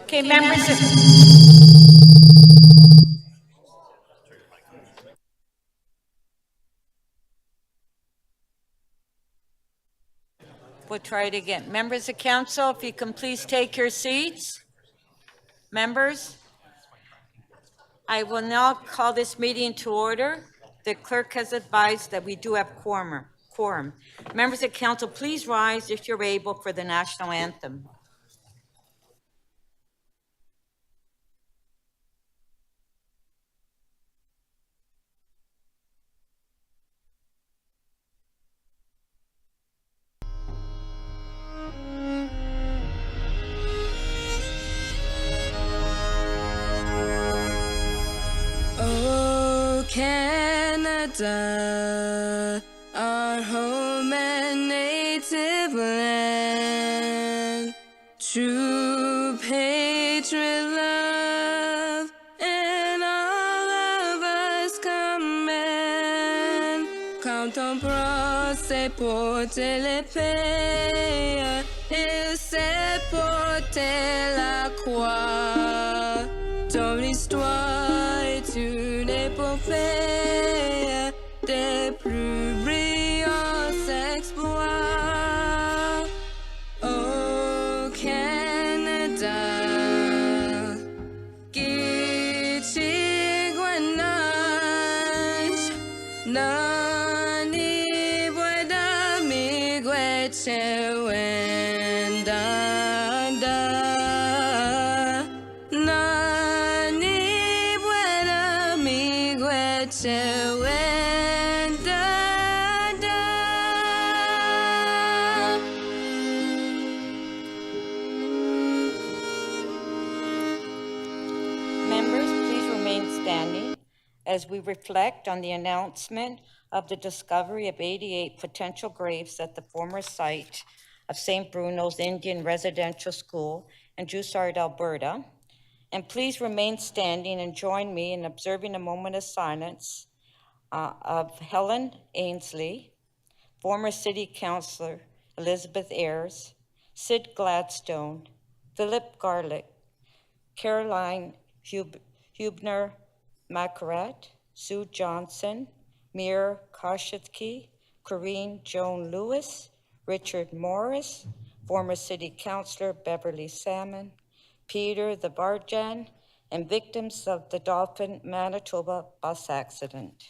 Okay, members. We'll try it again. Members of council, if you can please take your seats. Members, I will now call this meeting to order. The clerk has advised that we do have quorum. Members of council, please rise if you're able for the national anthem. Canada, our home and native land, true patriot love, and all of us command. Quand on bras c'est porter l'épée, et c'est porter la croix. Ton histoire est une épopée des plus brillants exploits. Au Canada, Gichigwanach, Nani Bueda Miguetchewendanda. Nani Bueda Miguetchewendanda. Members, please remain standing as we reflect on the announcement of the discovery of 88 potential graves at the former site of St. Bruno's Indian Residential School in Joussard, Alberta. And please remain standing and join me in observing a moment of silence of Helen Ainsley, former City Councillor Elizabeth Ayres, Sid Gladstone, Philip Garlick, Caroline Hubner Macaret, Sue Johnson, Mir Koshitsky, Corinne Joan Lewis, Richard Morris, former City Councillor Beverly Salmon, Peter the Barjan, and victims of the Dolphin, Manitoba bus accident.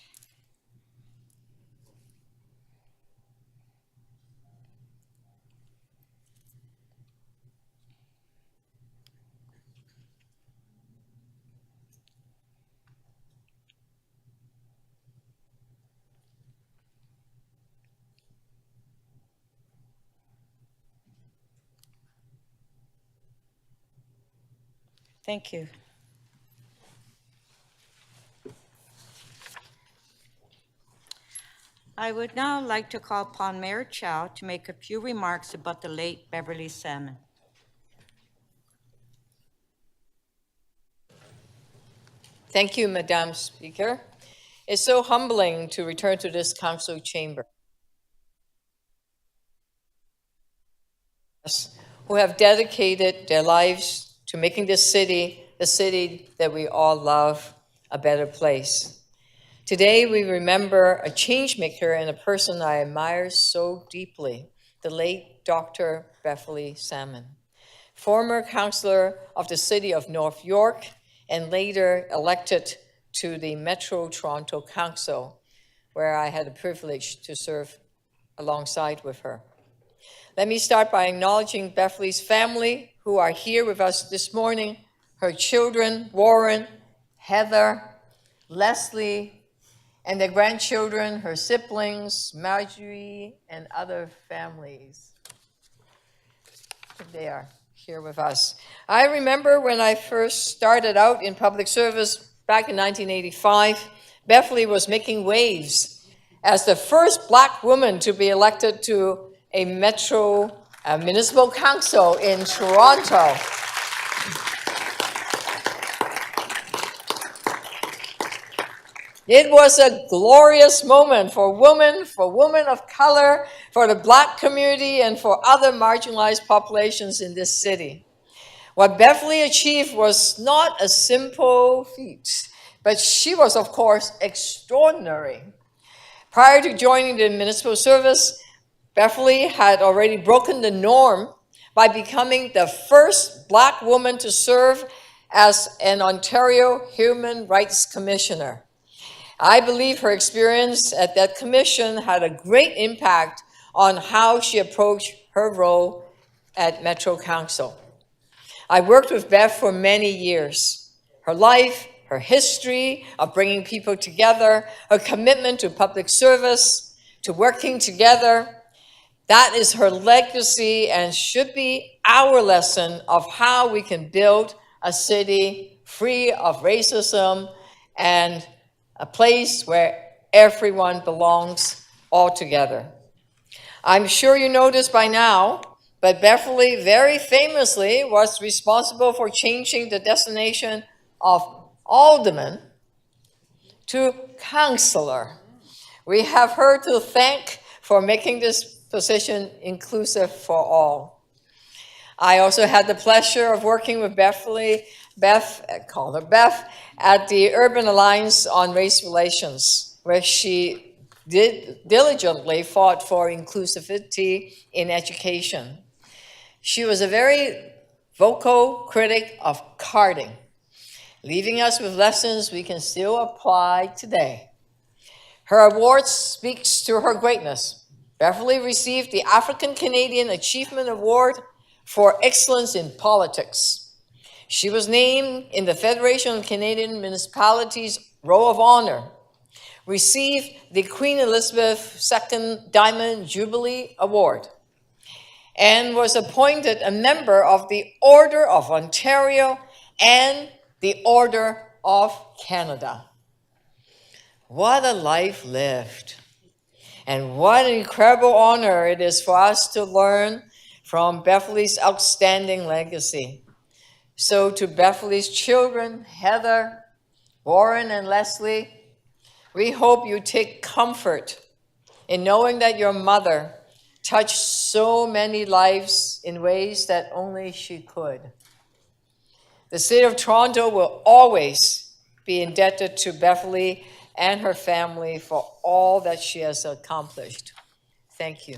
Thank you. I would now like to call upon Mayor Chow to make a few remarks about the late Beverly Salmon. Thank you, Madam Speaker. It's so humbling to return to this council chamber. Who have dedicated their lives to making this city, the city that we all love, a better place. Today, we remember a change maker and a person I admire so deeply, the late Dr. Beverly Salmon, former councillor of the city of North York and later elected to the Metro Toronto Council, where I had the privilege to serve alongside with her. Let me start by acknowledging Beverly's family, who are here with us this morning, her children, Warren, Heather, Leslie, and their grandchildren, her siblings, Marjorie, and other families. They are here with us. I remember when I first started out in public service back in 1985, Beverly was making waves as the first Black woman to be elected to a Metro Municipal Council in Toronto. It was a glorious moment for women of color, for the Black community, and for other marginalized populations in this city. What Beverly achieved was not a simple feat, but she was, of course, extraordinary. Prior to joining the municipal service, Beverly had already broken the norm by becoming the first Black woman to serve as an Ontario Human Rights Commissioner. I believe her experience at that commission had a great impact on how she approached her role at Metro Council. I worked with Bev for many years. Her life, her history of bringing people together, her commitment to public service, to working together, that is her legacy and should be our lesson of how we can build a city free of racism and a place where everyone belongs all together. I'm sure you know this by now, but Beverly very famously was responsible for changing the designation of alderman to councillor. We have her to thank for making this position inclusive for all. I also had the pleasure of working with Beth, I call her Beth, at the Urban Alliance on Race Relations, where she diligently fought for inclusivity in education. She was a very vocal critic of carding, leaving us with lessons we can still apply today. Her award speaks to her greatness. Beverly received the African Canadian Achievement Award for Excellence in Politics. She was named in the Federation of Canadian Municipalities Roll of Honor, received the Queen Elizabeth II Diamond Jubilee Award, and was appointed a member of the Order of Ontario and the Order of Canada. What a life lived. And what an incredible honor it is for us to learn from Beverly's outstanding legacy. So to Beverly's children, Heather, Warren, and Leslie, we hope you take comfort in knowing that your mother touched so many lives in ways that only she could. The City of Toronto will always be indebted to Beverly and her family for all that she has accomplished. Thank you.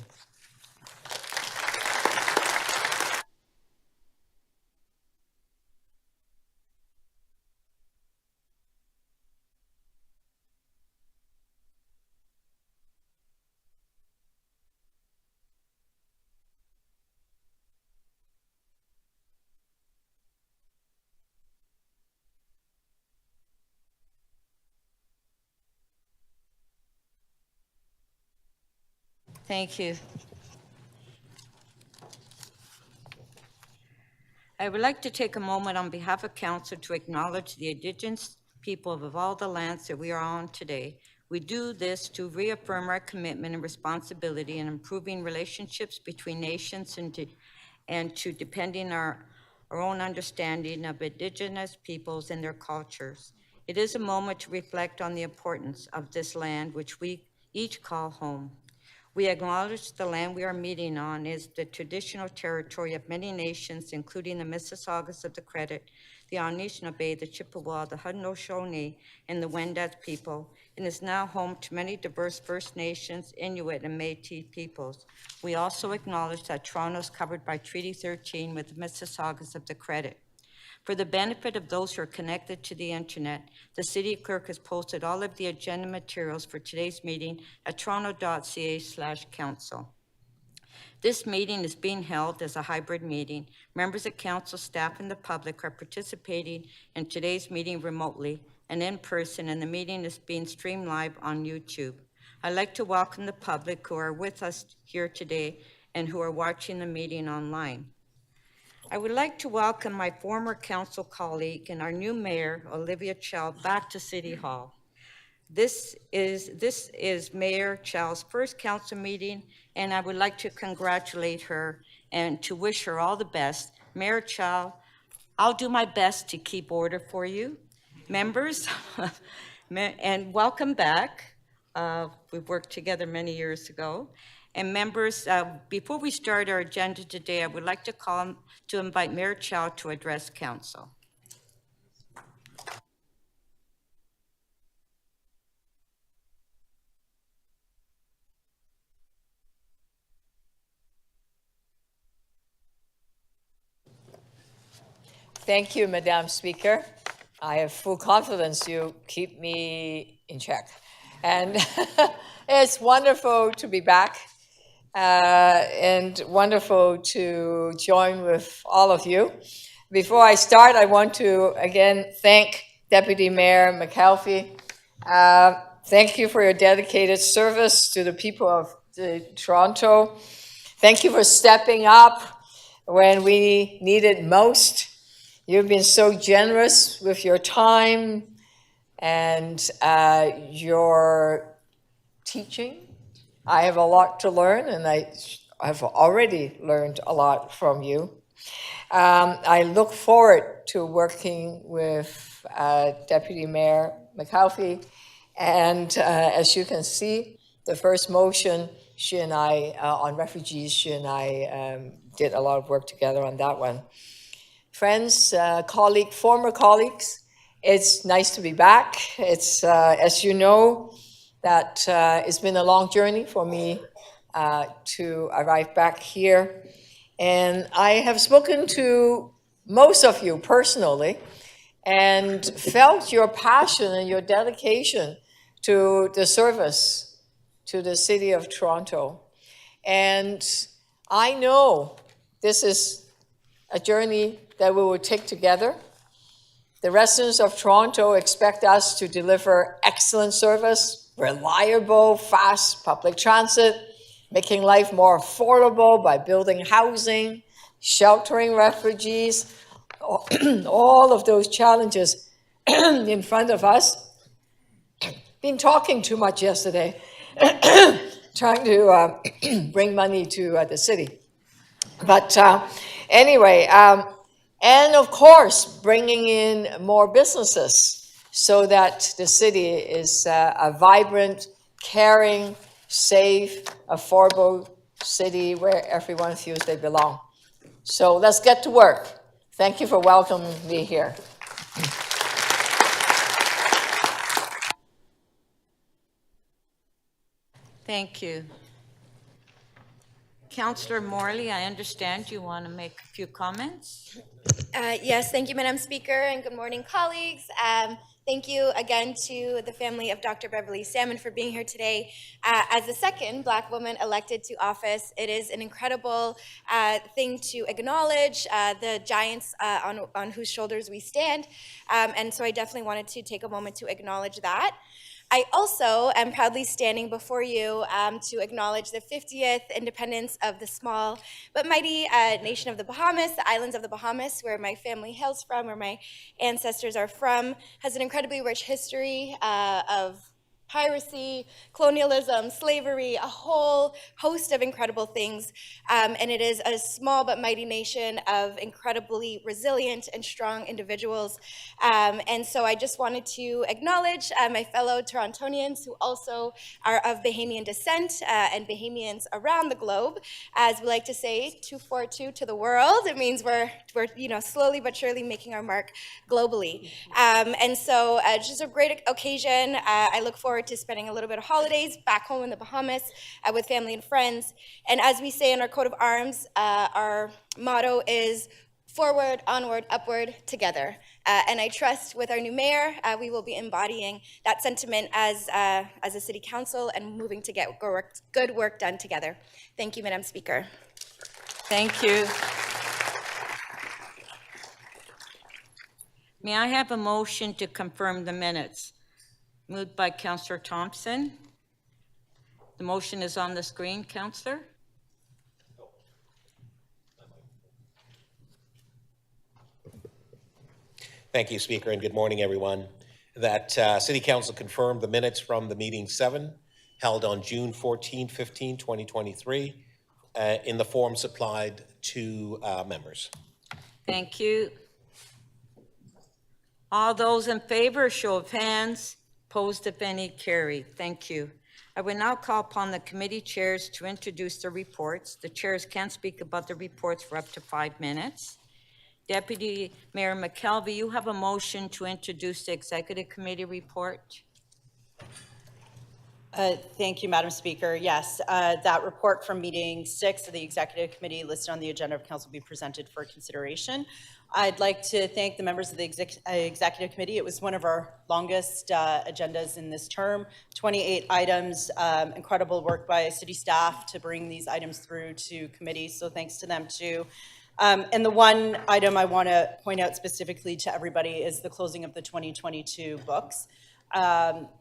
Thank you. I would like to take a moment on behalf of Council to acknowledge the Indigenous people of all the lands that we are on today. We do this to reaffirm our commitment and responsibility in improving relationships between nations and to depending our own understanding of Indigenous peoples and their cultures. It is a moment to reflect on the importance of this land, which we each call home. We acknowledge the land we are meeting on is the traditional territory of many nations, including the Mississaugas of the Credit, the Anishinaabe, the Chippewa, the Haudenosaunee, and the Wendat people, and is now home to many diverse First Nations, Inuit, and Métis peoples. We also acknowledge that Toronto is covered by Treaty 13 with the Mississaugas of the Credit. For the benefit of those who are connected to the internet, the City Clerk has posted all of the agenda materials for today's meeting at Toronto.ca/council. This meeting is being held as a hybrid meeting. Members of Council, staff, and the public are participating in today's meeting remotely and in person, and the meeting is being streamed live on YouTube. I'd like to welcome the public who are with us here today and who are watching the meeting online. I would like to welcome my former council colleague and our new mayor, Olivia Chow, back to City Hall. This is Mayor Chow's first council meeting, and I would like to congratulate her and to wish her all the best. Mayor Chow, I'll do my best to keep order for you. Members, and welcome back. We've worked together many years ago. And members, before we start our agenda today, I would like to invite Mayor Chow to address council. Thank you, Madam Speaker. I have full confidence you keep me in check. And it's wonderful to be back and wonderful to join with all of you. Before I start, I want to again thank Deputy Mayor McAlfee. Thank you for your dedicated service to the people of Toronto. Thank you for stepping up when we need it most. You've been so generous with your time and your teaching. I have a lot to learn, and I have already learned a lot from you. I look forward to working with Deputy Mayor McAlfee, and as you can see, the first motion, she and I, on refugees, she and I did a lot of work together on that one. Friends, former colleagues, it's nice to be back. It's, as you know, that it's been a long journey for me to arrive back here. And I have spoken to most of you personally and felt your passion and your dedication to the service to the city of Toronto. And I know this is a journey that we will take together. The residents of Toronto expect us to deliver excellent service, reliable, fast public transit, making life more affordable by building housing, sheltering refugees, all of those challenges in front of us. Been talking too much yesterday, trying to bring money to the city. But anyway, and of course, bringing in more businesses so that the city is a vibrant, caring, safe, affordable city where everyone feels they belong. So let's get to work. Thank you for welcoming me here. Thank you. Councillor Morley, I understand you want to make a few comments. Yes, thank you, Madam Speaker, and good morning, colleagues. Thank you again to the family of Dr. Beverly Salmon for being here today. As the second Black woman elected to office, it is an incredible thing to acknowledge the giants on whose shoulders we stand. And so I definitely wanted to take a moment to acknowledge that. I also am proudly standing before you to acknowledge the 50th independence of the small but mighty nation of the Bahamas. The islands of the Bahamas, where my family hails from, where my ancestors are from, has an incredibly rich history of piracy, colonialism, slavery, a whole host of incredible things. And it is a small but mighty nation of incredibly resilient and strong individuals. And so I just wanted to acknowledge my fellow Torontonians who also are of Bahamian descent and Bahamians around the globe. As we like to say, 242 to the world. It means we're slowly but surely making our mark globally. And so just a great occasion. I look forward to spending a little bit of holidays back home in the Bahamas with family and friends. And as we say in our coat of arms, our motto is forward, onward, upward, together. And I trust with our new mayor, we will be embodying that sentiment as a city council and moving to get good work done together. Thank you, Madam Speaker. Thank you. May I have a motion to confirm the minutes? Moved by Councillor Thompson. The motion is on the screen, Councillor. Thank you, Speaker, and good morning, everyone. That City Council confirmed the minutes from the meeting 7, held on June 14, 15, 2023, in the form supplied to members. Thank you. All those in favor, show of hands. Opposed, if any, carried. Thank you. I will now call upon the committee chairs to introduce the reports. The chairs can speak about the reports for up to 5 minutes. Deputy Mayor McKelvey, you have a motion to introduce the executive committee report. Thank you, Madam Speaker. Yes, that report from meeting 6 of the Executive Committee listed on the agenda of Council will be presented for consideration. I'd like to thank the members of the Executive Committee. It was one of our longest agendas in this term, 28 items, incredible work by city staff to bring these items through to committee, so thanks to them too. And the one item I want to point out specifically to everybody is the closing of the 2022 books.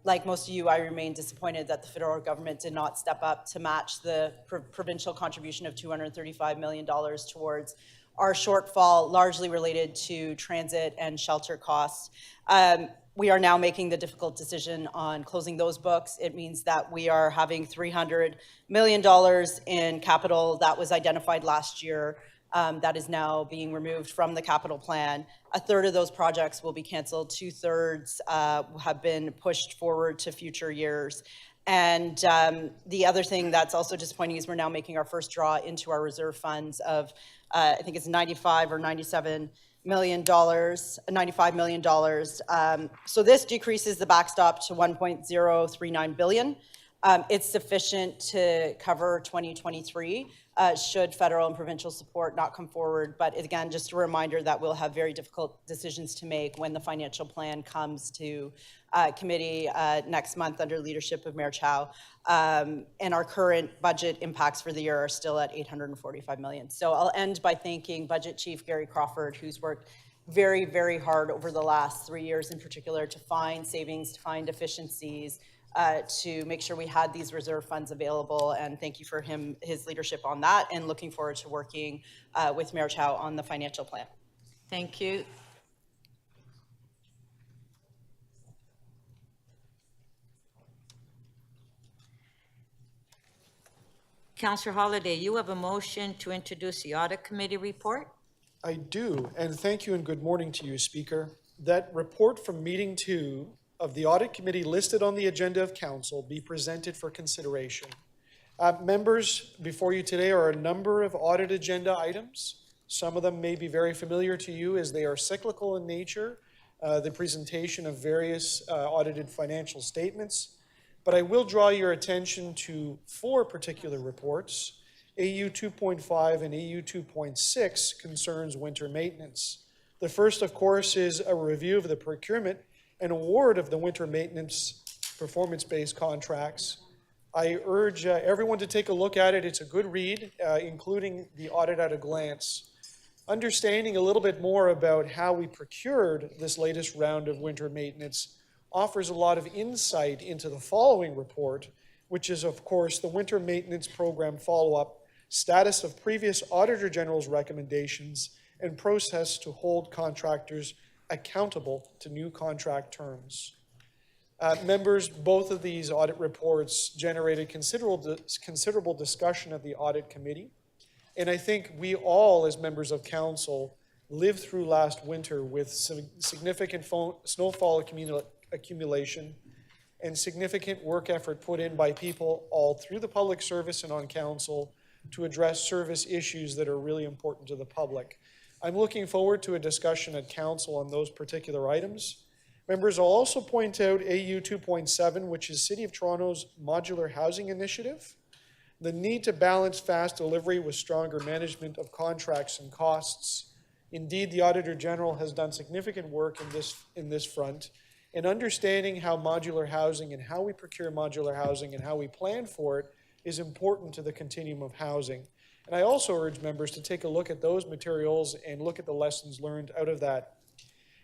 Like most of you, I remain disappointed that the federal government did not step up to match the provincial contribution of $235 million towards our shortfall, largely related to transit and shelter costs. We are now making the difficult decision on closing those books. It means that we are having $300 million in capital that was identified last year that is now being removed from the capital plan. A third of those projects will be canceled. 2/3 have been pushed forward to future years. And the other thing that's also disappointing is we're now making our first draw into our reserve funds of, I think it's $95 or $97 million, $95 million. So this decreases the backstop to $1.039 billion. It's sufficient to cover 2023 should federal and provincial support not come forward. But again, just a reminder that we'll have very difficult decisions to make when the financial plan comes to committee next month under leadership of Mayor Chow. And our current budget impacts for the year are still at $845 million. So I'll end by thanking Budget Chief Gary Crawford, who's worked very, very hard over the last 3 years in particular to find savings, to find efficiencies, to make sure we had these reserve funds available, and thank you for his leadership on that, and looking forward to working with Mayor Chow on the financial plan. Thank you. Councillor Holyday, you have a motion to introduce the audit committee report. I do, and thank you and good morning to you, Speaker. That report from meeting 2 of the audit committee listed on the agenda of council be presented for consideration. Members, before you today are a number of audit agenda items. Some of them may be very familiar to you as they are cyclical in nature, the presentation of various audited financial statements. But I will draw your attention to 4 particular reports. AU 2.5 and AU 2.6 concerns winter maintenance. The first, of course, is a review of the procurement and award of the winter maintenance performance-based contracts. I urge everyone to take a look at it. It's a good read, including the audit at a glance. Understanding a little bit more about how we procured this latest round of winter maintenance offers a lot of insight into the following report, which is, of course, the winter maintenance program follow-up, status of previous Auditor General's recommendations, and process to hold contractors accountable to new contract terms. Members, both of these audit reports generated considerable discussion at the audit committee. And I think we all, as members of council, lived through last winter with significant snowfall accumulation and significant work effort put in by people all through the public service and on council to address service issues that are really important to the public. I'm looking forward to a discussion at council on those particular items. Members, I'll also point out AU 2.7, which is City of Toronto's modular housing initiative. The need to balance fast delivery with stronger management of contracts and costs. Indeed, the Auditor General has done significant work in this front, and understanding how modular housing and how we procure modular housing and how we plan for it is important to the continuum of housing. And I also urge members to take a look at those materials and look at the lessons learned out of that.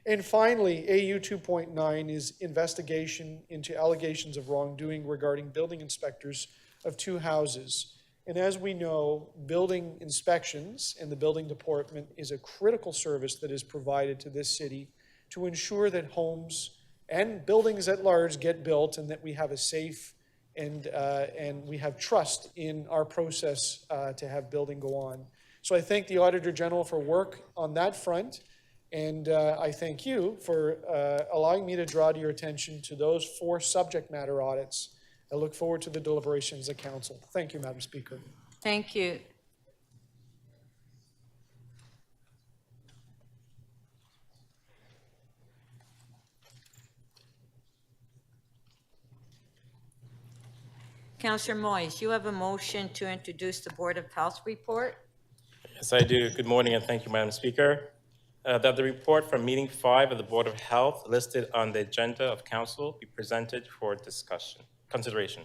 And finally, AU 2.9 is investigation into allegations of wrongdoing regarding building inspectors of 2 houses. And as we know, building inspections and the building department is a critical service that is provided to this city to ensure that homes and buildings at large get built and that we have a safe and we have trust in our process to have building go on. So I thank the Auditor General for work on that front, and I thank you for allowing me to draw to your attention to those 4 subject matter audits I look forward to the deliberations at council. Thank you, Madam Speaker. Thank you. Councillor Moyes, you have a motion to introduce the Board of Health report. Yes, I do. Good morning and thank you, Madam Speaker. That the report from meeting 5 of the Board of Health listed on the agenda of council be presented for consideration.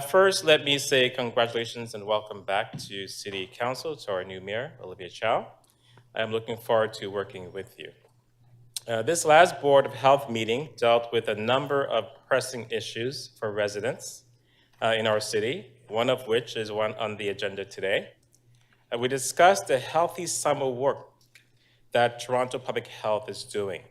First, let me say congratulations and welcome back to City Council, to our new mayor, Olivia Chow. I am looking forward to working with you. This last Board of Health meeting dealt with a number of pressing issues for residents in our city, one of which is one on the agenda today. We discussed the healthy summer work that Toronto Public Health is doing.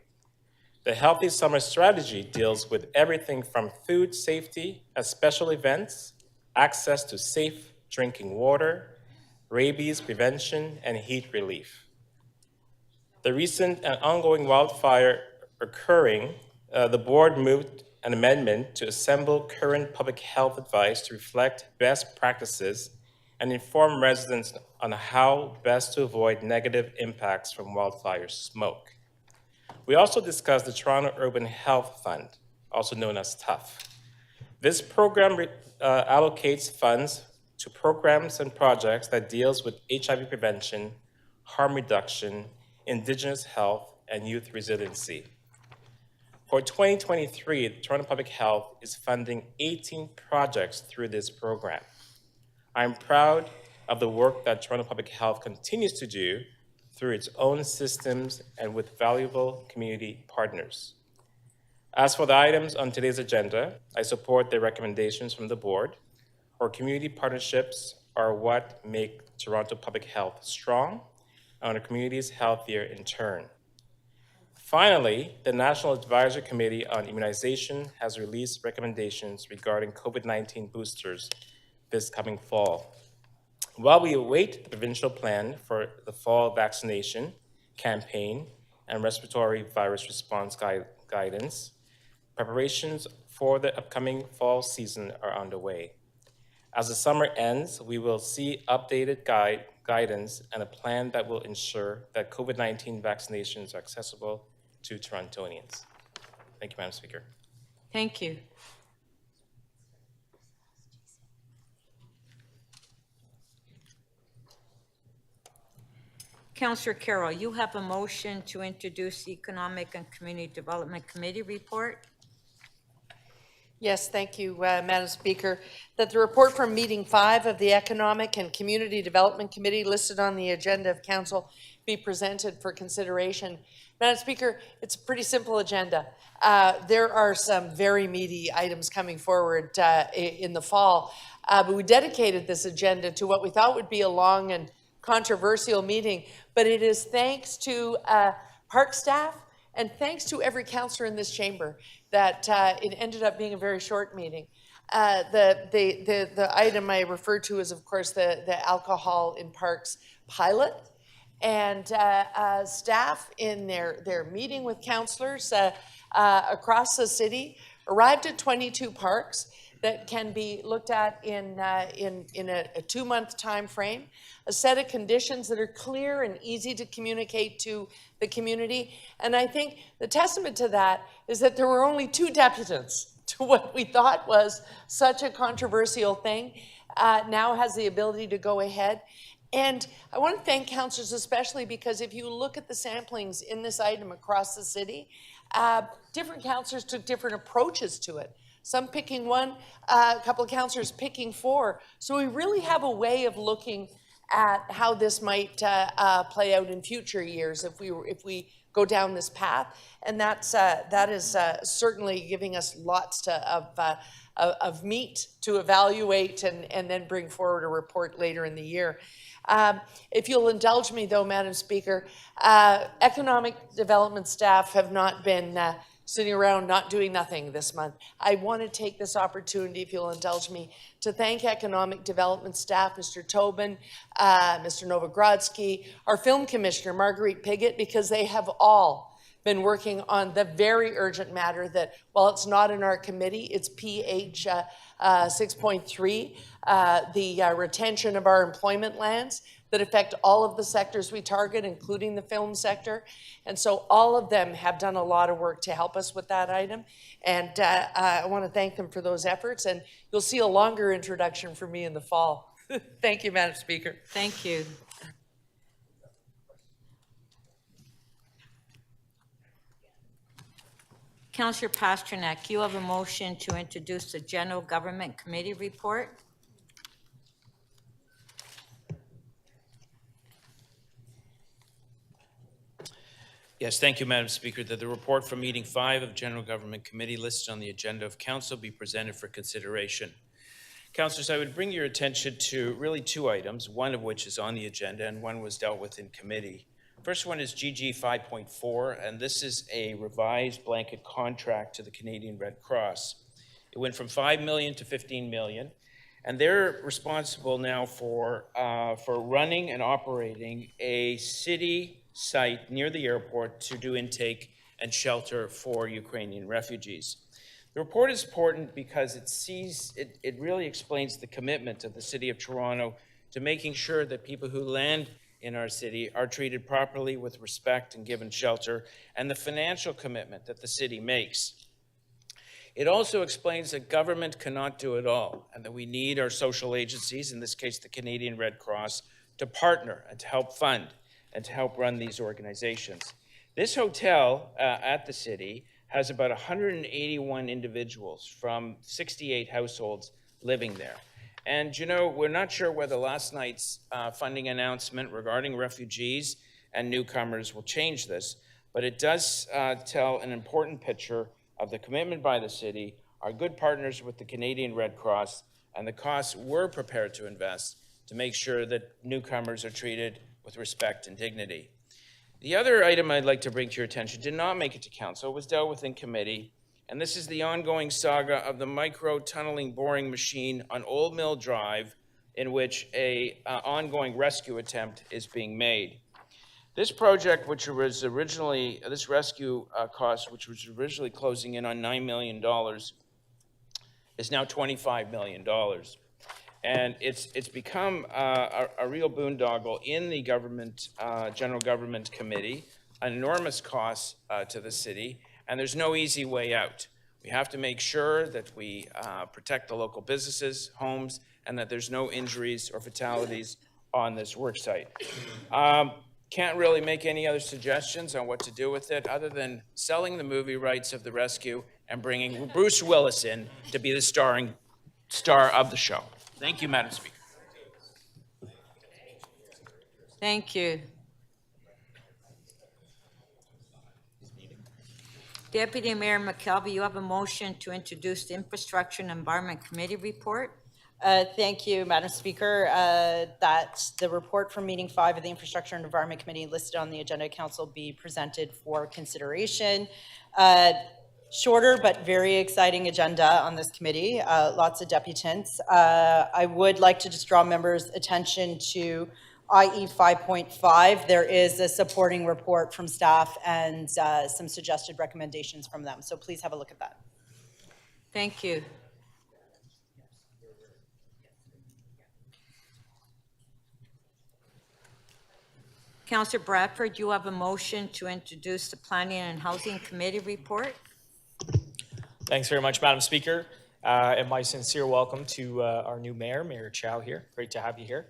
The Healthy Summer Strategy deals with everything from food safety at special events, access to safe drinking water, rabies prevention, and heat relief. The recent and ongoing wildfire occurring, the board moved an amendment to assemble current public health advice to reflect best practices and inform residents on how best to avoid negative impacts from wildfire smoke. We also discussed the Toronto Urban Health Fund, also known as TUF. This program allocates funds to programs and projects that deals with HIV prevention, harm reduction, Indigenous health, and youth resiliency. For 2023, Toronto Public Health is funding 18 projects through this program. I'm proud of the work that Toronto Public Health continues to do through its own systems and with valuable community partners. As for the items on today's agenda, I support the recommendations from the board. Our community partnerships are what make Toronto Public Health strong, and our communities healthier in turn. Finally, the National Advisory Committee on Immunization has released recommendations regarding COVID-19 boosters this coming fall. While we await the provincial plan for the fall vaccination campaign and respiratory virus response guidance, preparations for the upcoming fall season are underway. As the summer ends, we will see updated guidance and a plan that will ensure that COVID-19 vaccinations are accessible to Torontonians. Thank you, Madam Speaker. Thank you. Councillor Carroll, you have a motion to introduce the Economic and Community Development Committee report. Yes, thank you, Madam Speaker. That the report from meeting 5 of the Economic and Community Development Committee listed on the agenda of council be presented for consideration. Madam Speaker, it's a pretty simple agenda. There are some very meaty items coming forward in the fall, but we dedicated this agenda to what we thought would be a long and controversial meeting, but it is thanks to park staff and thanks to every councillor in this chamber that it ended up being a very short meeting. The item I refer to is, of course, the alcohol in parks pilot, and staff in their meeting with councillors across the city arrived at 22 parks that can be looked at in a 2-month time frame, a set of conditions that are clear and easy to communicate to the community. And I think the testament to that is that there were only 2 deputants to what we thought was such a controversial thing, now has the ability to go ahead. And I want to thank councillors especially because if you look at the samplings in this item across the city, different councillors took different approaches to it. Some picking one, a couple of councillors picking 4. So we really have a way of looking at how this might play out in future years if we go down this path, and that is certainly giving us lots of meat to evaluate and then bring forward a report later in the year. If you'll indulge me, though, Madam Speaker, economic development staff have not been sitting around not doing nothing this month. I want to take this opportunity, if you'll indulge me, to thank economic development staff, Mr. Tobin, Mr. Novogrodsky, our film commissioner, Marguerite Piggott, because they have all been working on the very urgent matter that, while it's not in our committee, it's PH 6.3, the retention of our employment lands that affect all of the sectors we target, including the film sector. And so all of them have done a lot of work to help us with that item. And I want to thank them for those efforts. And you'll see a longer introduction from me in the fall. Thank you, Madam Speaker. Thank you. Councillor Pasternak, you have a motion to introduce the General Government Committee report. Yes, thank you, Madam Speaker, that the report from Meeting 5 of General Government Committee listed on the agenda of Council be presented for consideration. Councillors, I would bring your attention to really two items, one of which is on the agenda and one was dealt with in committee. First one is GG 5.4, and this is a revised blanket contract to the Canadian Red Cross. It went from $5 million to $15 million, and they're responsible now for running and operating a city site near the airport to do intake and shelter for Ukrainian refugees. The report is important because it really explains the commitment of the City of Toronto to making sure that people who land in our city are treated properly with respect and given shelter, and the financial commitment that the city makes. It also explains that government cannot do it all, and that we need our social agencies, in this case the Canadian Red Cross, to partner and to help fund and to help run these organizations. This hotel at the city has about 181 individuals from 68 households living there. And, you know, we're not sure whether last night's funding announcement regarding refugees and newcomers will change this, but it does tell an important picture of the commitment by the city, our good partners with the Canadian Red Cross, and the costs we're prepared to invest to make sure that newcomers are treated with respect and dignity. The other item I'd like to bring to your attention did not make it to council, was dealt with in committee, and this is the ongoing saga of the micro-tunneling boring machine on Old Mill Drive, in which an ongoing rescue attempt is being made. This project, which was originally, this rescue cost, which was originally closing in on $9 million, is now $25 million. And it's become a real boondoggle in the government, General Government Committee, an enormous cost to the city, and there's no easy way out. We have to make sure that we protect the local businesses, homes, and that there's no injuries or fatalities on this work site. Can't really make any other suggestions on what to do with it other than selling the movie rights of the rescue and bringing Bruce Willis in to be the star of the show. Thank you, Madam Speaker. Thank you. Deputy Mayor McKelvey, you have a motion to introduce the Infrastructure and Environment Committee report. Thank you, Madam Speaker. That the report from Meeting 5 of the Infrastructure and Environment Committee listed on the agenda of council be presented for consideration. Shorter but very exciting agenda on this committee, lots of deputants. I would like to just draw members' attention to IE 5.5. There is a supporting report from staff and some suggested recommendations from them. So please have a look at that. Thank you. Councillor Bradford, you have a motion to introduce the Planning and Housing Committee report. Thanks very much, Madam Speaker. And my sincere welcome to our new mayor, Mayor Chow here. Great to have you here.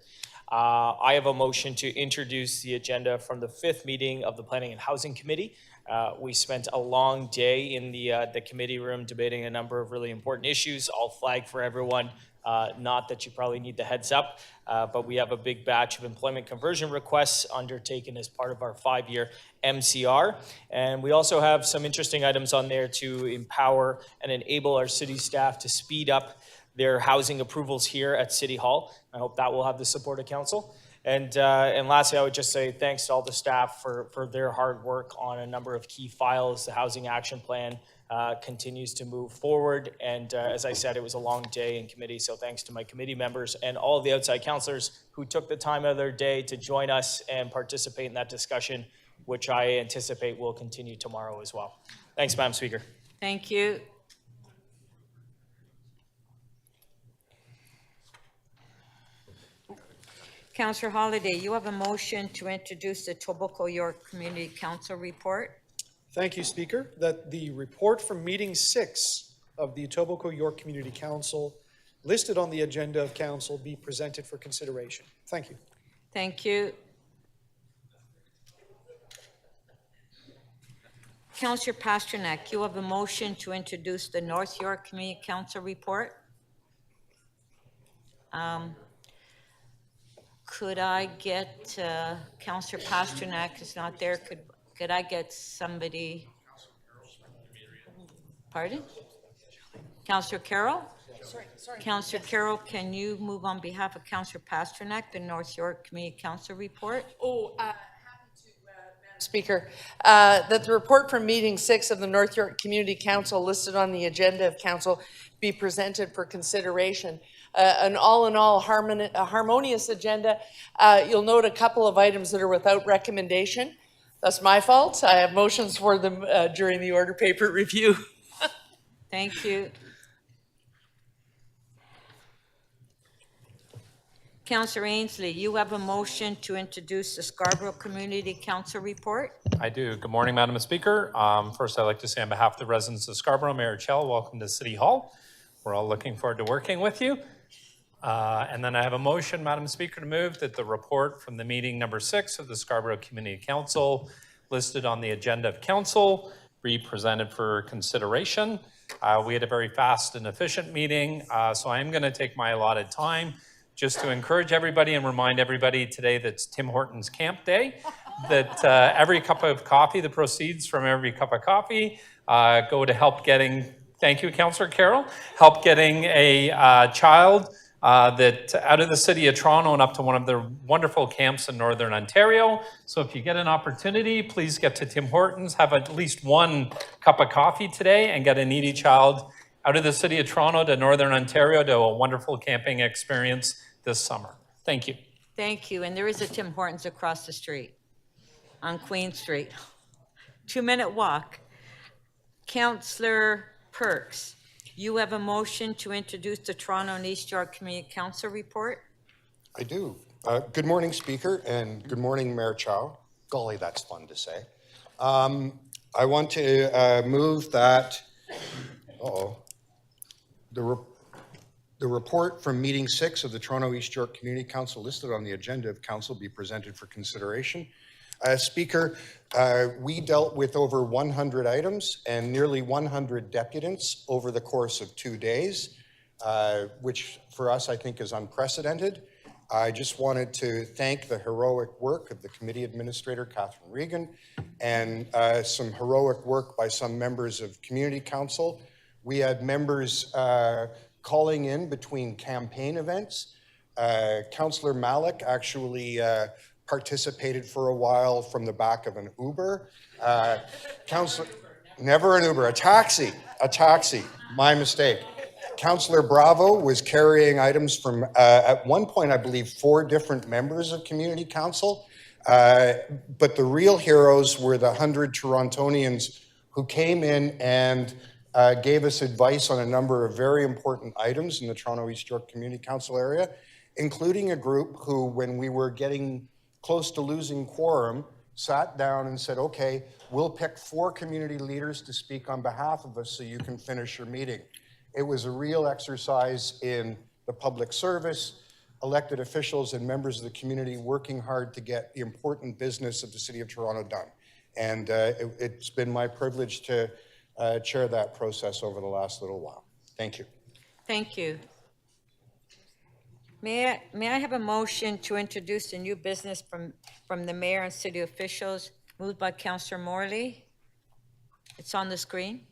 I have a motion to introduce the agenda from the 5th meeting of the Planning and Housing Committee. We spent a long day in the committee room debating a number of really important issues. I'll flag for everyone, not that you probably need the heads up, but we have a big batch of employment conversion requests undertaken as part of our 5-year MCR. And we also have some interesting items on there to empower and enable our city staff to speed up their housing approvals here at City Hall. I hope that will have the support of council. And lastly, I would just say thanks to all the staff for their hard work on a number of key files. The Housing Action Plan continues to move forward. And as I said, it was a long day in committee. So thanks to my committee members and all of the outside councillors who took the time out of their day to join us and participate in that discussion. which I anticipate will continue tomorrow as well. Thanks, Madam Speaker. Thank you. Councillor Holliday, you have a motion to introduce the Etobicoke York Community Council report. Thank you, Speaker. That the report from meeting 6 of the Etobicoke York Community Council listed on the agenda of council be presented for consideration. Thank you. Thank you. Councillor Pasternak, you have a motion to introduce the North York Community Council report. Could I get, Councillor Pasternak is not there, could I get somebody? Pardon? Councillor Carroll? Sorry. Councillor Carroll, can you move on behalf of Councillor Pasternak, the North York Community Council report? Speaker, that the report from meeting 6 of the North York Community Council listed on the agenda of council be presented for consideration. An all-in-all harmonious agenda. You'll note a couple of items that are without recommendation. That's my fault. I have motions for them during the order paper review. Thank you. Councillor Ainsley, you have a motion to introduce the Scarborough Community Council report. I do. Good morning, Madam Speaker. First, I'd like to say on behalf of the residents of Scarborough, Mayor Chell, welcome to City Hall. We're all looking forward to working with you. And then I have a motion, Madam Speaker, to move that the report from the meeting number 6 of the Scarborough Community Council listed on the agenda of council be presented for consideration. We had a very fast and efficient meeting, so I am going to take my allotted time just to encourage everybody and remind everybody today that's Tim Hortons Camp Day, that every cup of coffee, the proceeds from every cup of coffee go to help getting, thank you, Councillor Carroll, help getting a child that out of the city of Toronto and up to one of the wonderful camps in Northern Ontario. So if you get an opportunity, please get to Tim Hortons, have at least one cup of coffee today and get a needy child out of the city of Toronto to Northern Ontario to a wonderful camping experience this summer. Thank you. Thank you. And there is a Tim Hortons across the street on Queen Street. 2-minute walk. Councillor Perks, you have a motion to introduce the Toronto and East York Community Council report. I do. Good morning, Speaker, and good morning, Mayor Chow. Golly, that's fun to say. I want to move that the report from meeting 6 of the Toronto East York Community Council listed on the agenda of council be presented for consideration. Speaker, we dealt with over 100 items and nearly 100 deputants over the course of 2 days, which for us I think is unprecedented. I just wanted to thank the heroic work of the committee administrator, Catherine Regan, and some heroic work by some members of community council. We had members calling in between campaign events. Councillor Malik actually participated for a while from the back of an Uber. Never an Uber, a taxi, my mistake. Councillor Bravo was carrying items from, at one point, I believe, 4 different members of community council. But the real heroes were the 100 Torontonians who came in and gave us advice on a number of very important items in the Toronto East York Community Council area, including a group who, when we were getting close to losing quorum, sat down and said, okay, we'll pick 4 community leaders to speak on behalf of us so you can finish your meeting. It was a real exercise in the public service, elected officials and members of the community working hard to get the important business of the City of Toronto done. And it's been my privilege to chair that process over the last little while. Thank you. Thank you. May I have a motion to introduce a new business from the mayor and city officials, moved by Councillor Morley? It's on the screen.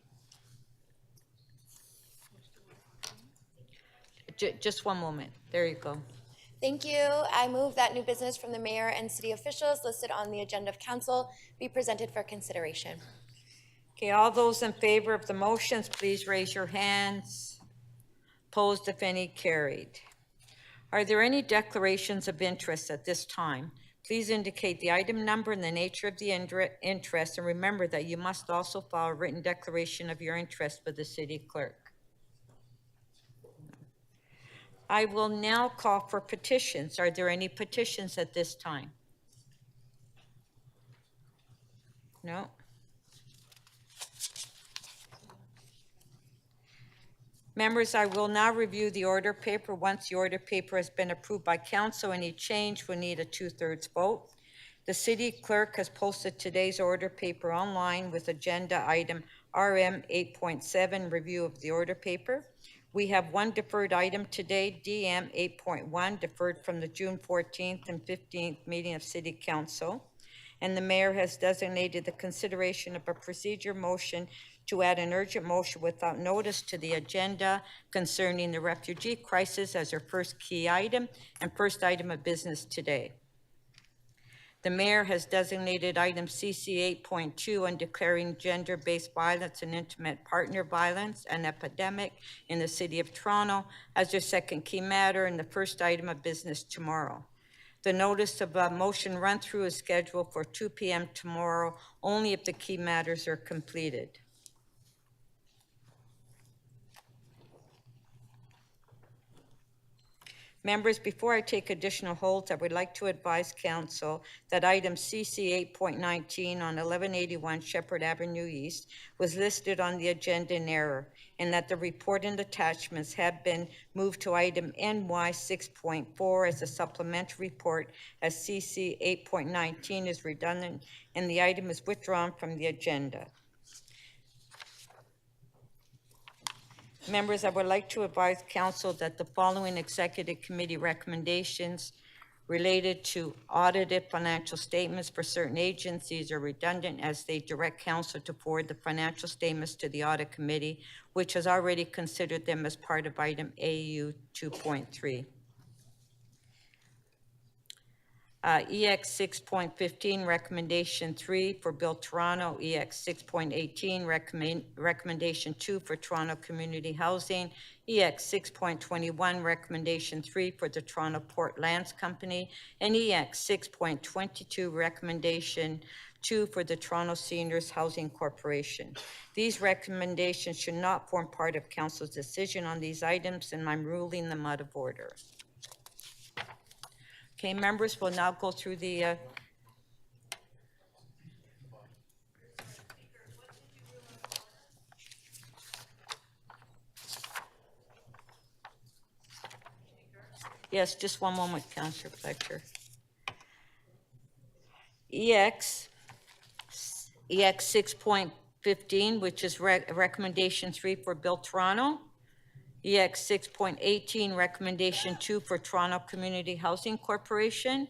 Just one moment. There you go. Thank you. I move that new business from the mayor and city officials listed on the agenda of council be presented for consideration. Okay, all those in favor of the motions, please raise your hands. Opposed, if any, carried. Are there any declarations of interest at this time Please indicate the item number and the nature of the interest, and remember that you must also file a written declaration of your interest with the city clerk. I will now call for petitions. Are there any petitions at this time? No? Members, I will now review the order paper. Once the order paper has been approved by council, any change will need a 2/3 vote. The city clerk has posted today's order paper online with agenda item RM 8.7, review of the order paper. We have one deferred item today, DM 8.1, deferred from the June 14th and 15th meeting of City Council. And the mayor has designated the consideration of a procedure motion to add an urgent motion without notice to the agenda concerning the refugee crisis as our first key item and first item of business today. The mayor has designated item CC 8.2 on declaring gender-based violence and intimate partner violence an epidemic in the city of Toronto as their second key matter and the first item of business tomorrow. The notice of a motion run-through is scheduled for 2 p.m. tomorrow, only if the key matters are completed. Members, before I take additional holds, I would like to advise council that item CC 8.19 on 1181 Shepherd Avenue East was listed on the agenda in error, and that the report and attachments have been moved to item NY 6.4 as a supplementary report, as CC 8.19 is redundant and the item is withdrawn from the agenda. Members, I would like to advise council that the following executive committee recommendations related to audited financial statements for certain agencies are redundant, as they direct council to forward the financial statements to the audit committee, which has already considered them as part of item AU 2.3. EX 6.15, recommendation 3 for Bill Toronto. EX 6.18, recommendation 2 for Toronto Community Housing. EX 6.21, recommendation 3 for the Toronto Port Lands Company. And EX 6.22, recommendation 2 for the Toronto Seniors Housing Corporation. These recommendations should not form part of council's decision on these items, and I'm ruling them out of order. Okay, members, we'll now go through the yes, just one moment, Councillor Fletcher. EX 6.15, which is recommendation 3 for Bill Toronto. EX 6.18, recommendation 2 for Toronto Community Housing Corporation.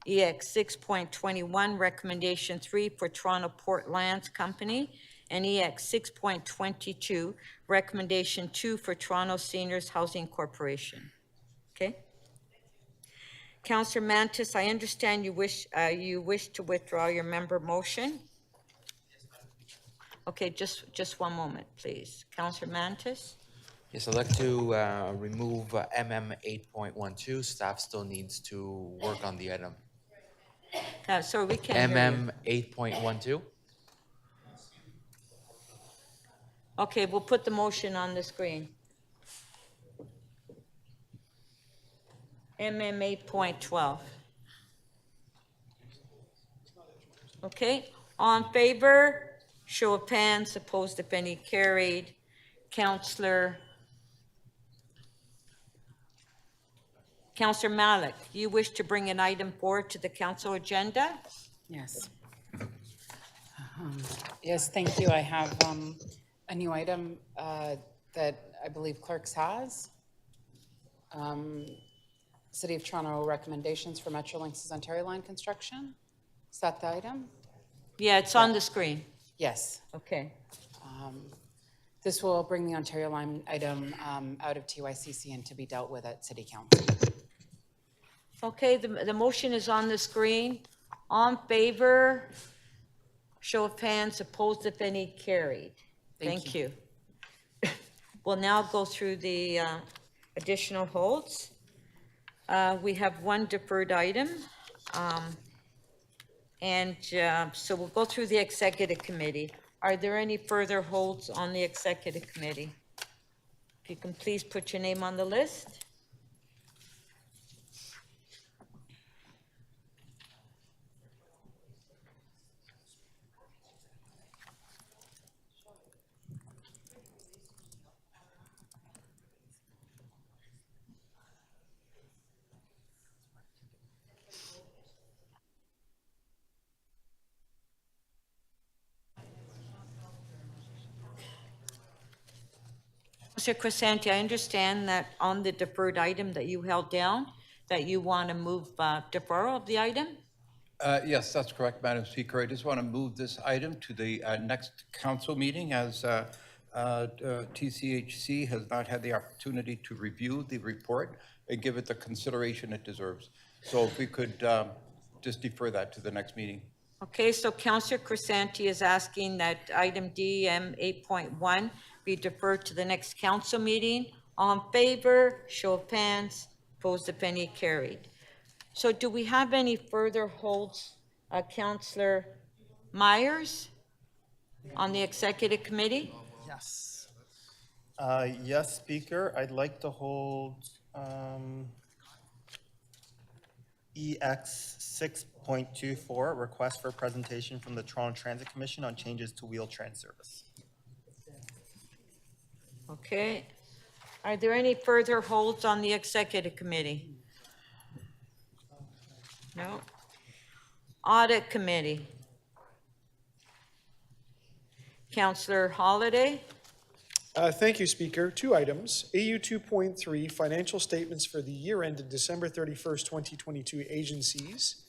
EX 6.21, recommendation 3 for Toronto Port Lands Company. And EX 6.22, recommendation 2 for Toronto Seniors Housing Corporation. Okay. Councillor Mantis, I understand you wish to withdraw your member motion. Okay, just one moment, please. Councillor Mantis. Yes, I'd like to remove MM 8.12. Staff still needs to work on the item. So we can MM 8.12. Okay, we'll put the motion on the screen. MM 8.12. Okay, all in favor? Show of hands. Opposed, if any, carried. Councillor Malik, you wish to bring an item forward to the council agenda? Yes. Yes, thank you. I have a new item that I believe Clerks has. City of Toronto recommendations for Metrolinx's Ontario Line construction. Is that the item? Yeah, it's on the screen. Yes. Okay. This will bring the Ontario Line item out of TYCC and to be dealt with at City Council. Okay, the motion is on the screen. On favor, show of hands. Opposed, if any, carried. Thank you. We'll now go through the additional holds. We have one deferred item. And so we'll go through the executive committee. Are there any further holds on the executive committee? If you can please put your name on the list. Mr. Crescenti, I understand that on the deferred item that you held down, that you want to move deferral of the item? Yes, that's correct, Madam Speaker. I just want to move this item to the next council meeting as TCHC has not had the opportunity to review the report and give it the consideration it deserves. So if we could just defer that to the next meeting. Okay, so Councillor Crescenti is asking that item DM 8.1 be deferred to the next council meeting. All in favor, show of hands, opposed if any, carried. So do we have any further holds, Councillor Myers, on the executive committee? Yes. Yes, Speaker, I'd like to hold EX 6.24, request for presentation from the Toronto Transit Commission on changes to Wheel-Trans service. Okay. Are there any further holds on the executive committee? No. Audit committee. Councillor Holliday. Thank you, Speaker. Two items. AU 2.3, financial statements for the year ended December 31st, 2022 agencies,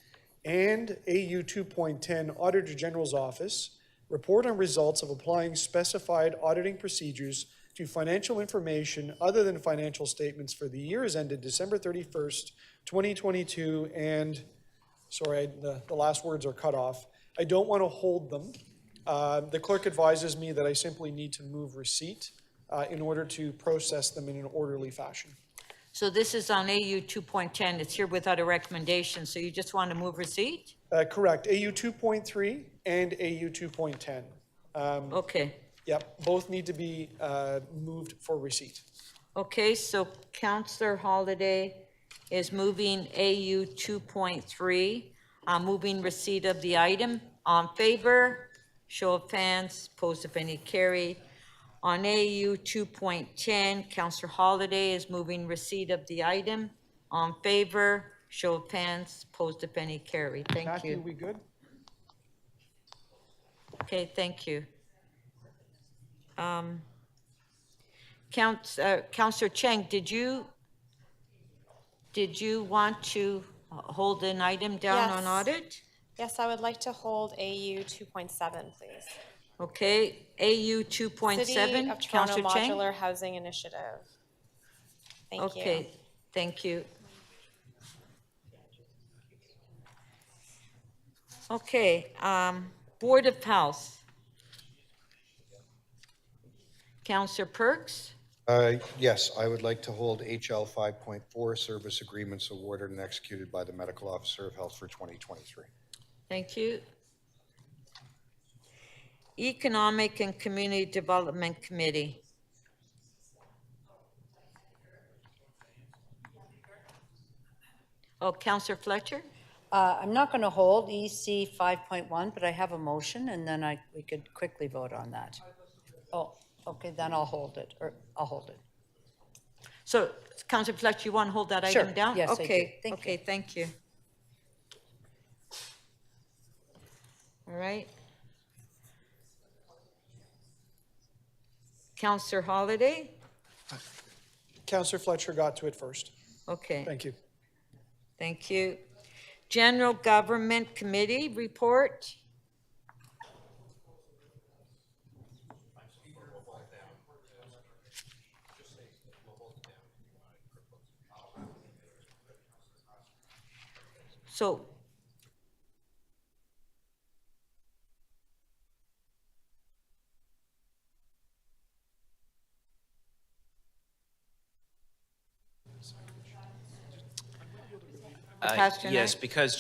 and AU 2.10, Auditor General's Office, report on results of applying specified auditing procedures to financial information other than financial statements for the years ended December 31st, 2022, and, sorry, the last words are cut off. I don't want to hold them. The clerk advises me that I simply need to move receipt in order to process them in an orderly fashion. So this is on AU 2.10. It's here without a recommendation. So you just want to move receipt? Correct. AU 2.3 and AU 2.10. Okay. Yep, both need to be moved for receipt. Okay, so Councillor Holliday is moving AU 2.3, moving receipt of the item. On favor, show of hands, opposed if any, carried. On AU 2.10, Councillor Holliday is moving receipt of the item. On favor, show of hands, opposed if any, carried. Thank Matthew, you. we good? Okay, thank you. Councillor Cheng, did you want to hold an item down on audit? Yes, I would like to hold AU 2.7, please. Okay, AU 2.7, City of Toronto Councillor Cheng? Modular Housing Initiative. Thank you. Okay, thank you. Okay, Board of Health. Councillor Perks? Yes, I would like to hold HL 5.4, service agreements awarded and executed by the Medical Officer of Health for 2023. Thank you. Economic and Community Development Committee. Oh, Councillor Fletcher? I'm not going to hold EC 5.1, but I have a motion, and then we could quickly vote on that. Oh, okay, then I'll hold it, or I'll hold it. So, Councillor Fletcher, you want to hold that item down? Yes, I do. Okay, Thank okay, you. thank you. All right. Councillor Holliday? Councillor Fletcher got to it first. Okay. Thank you. Thank you. General Government Committee report. So, Yes, because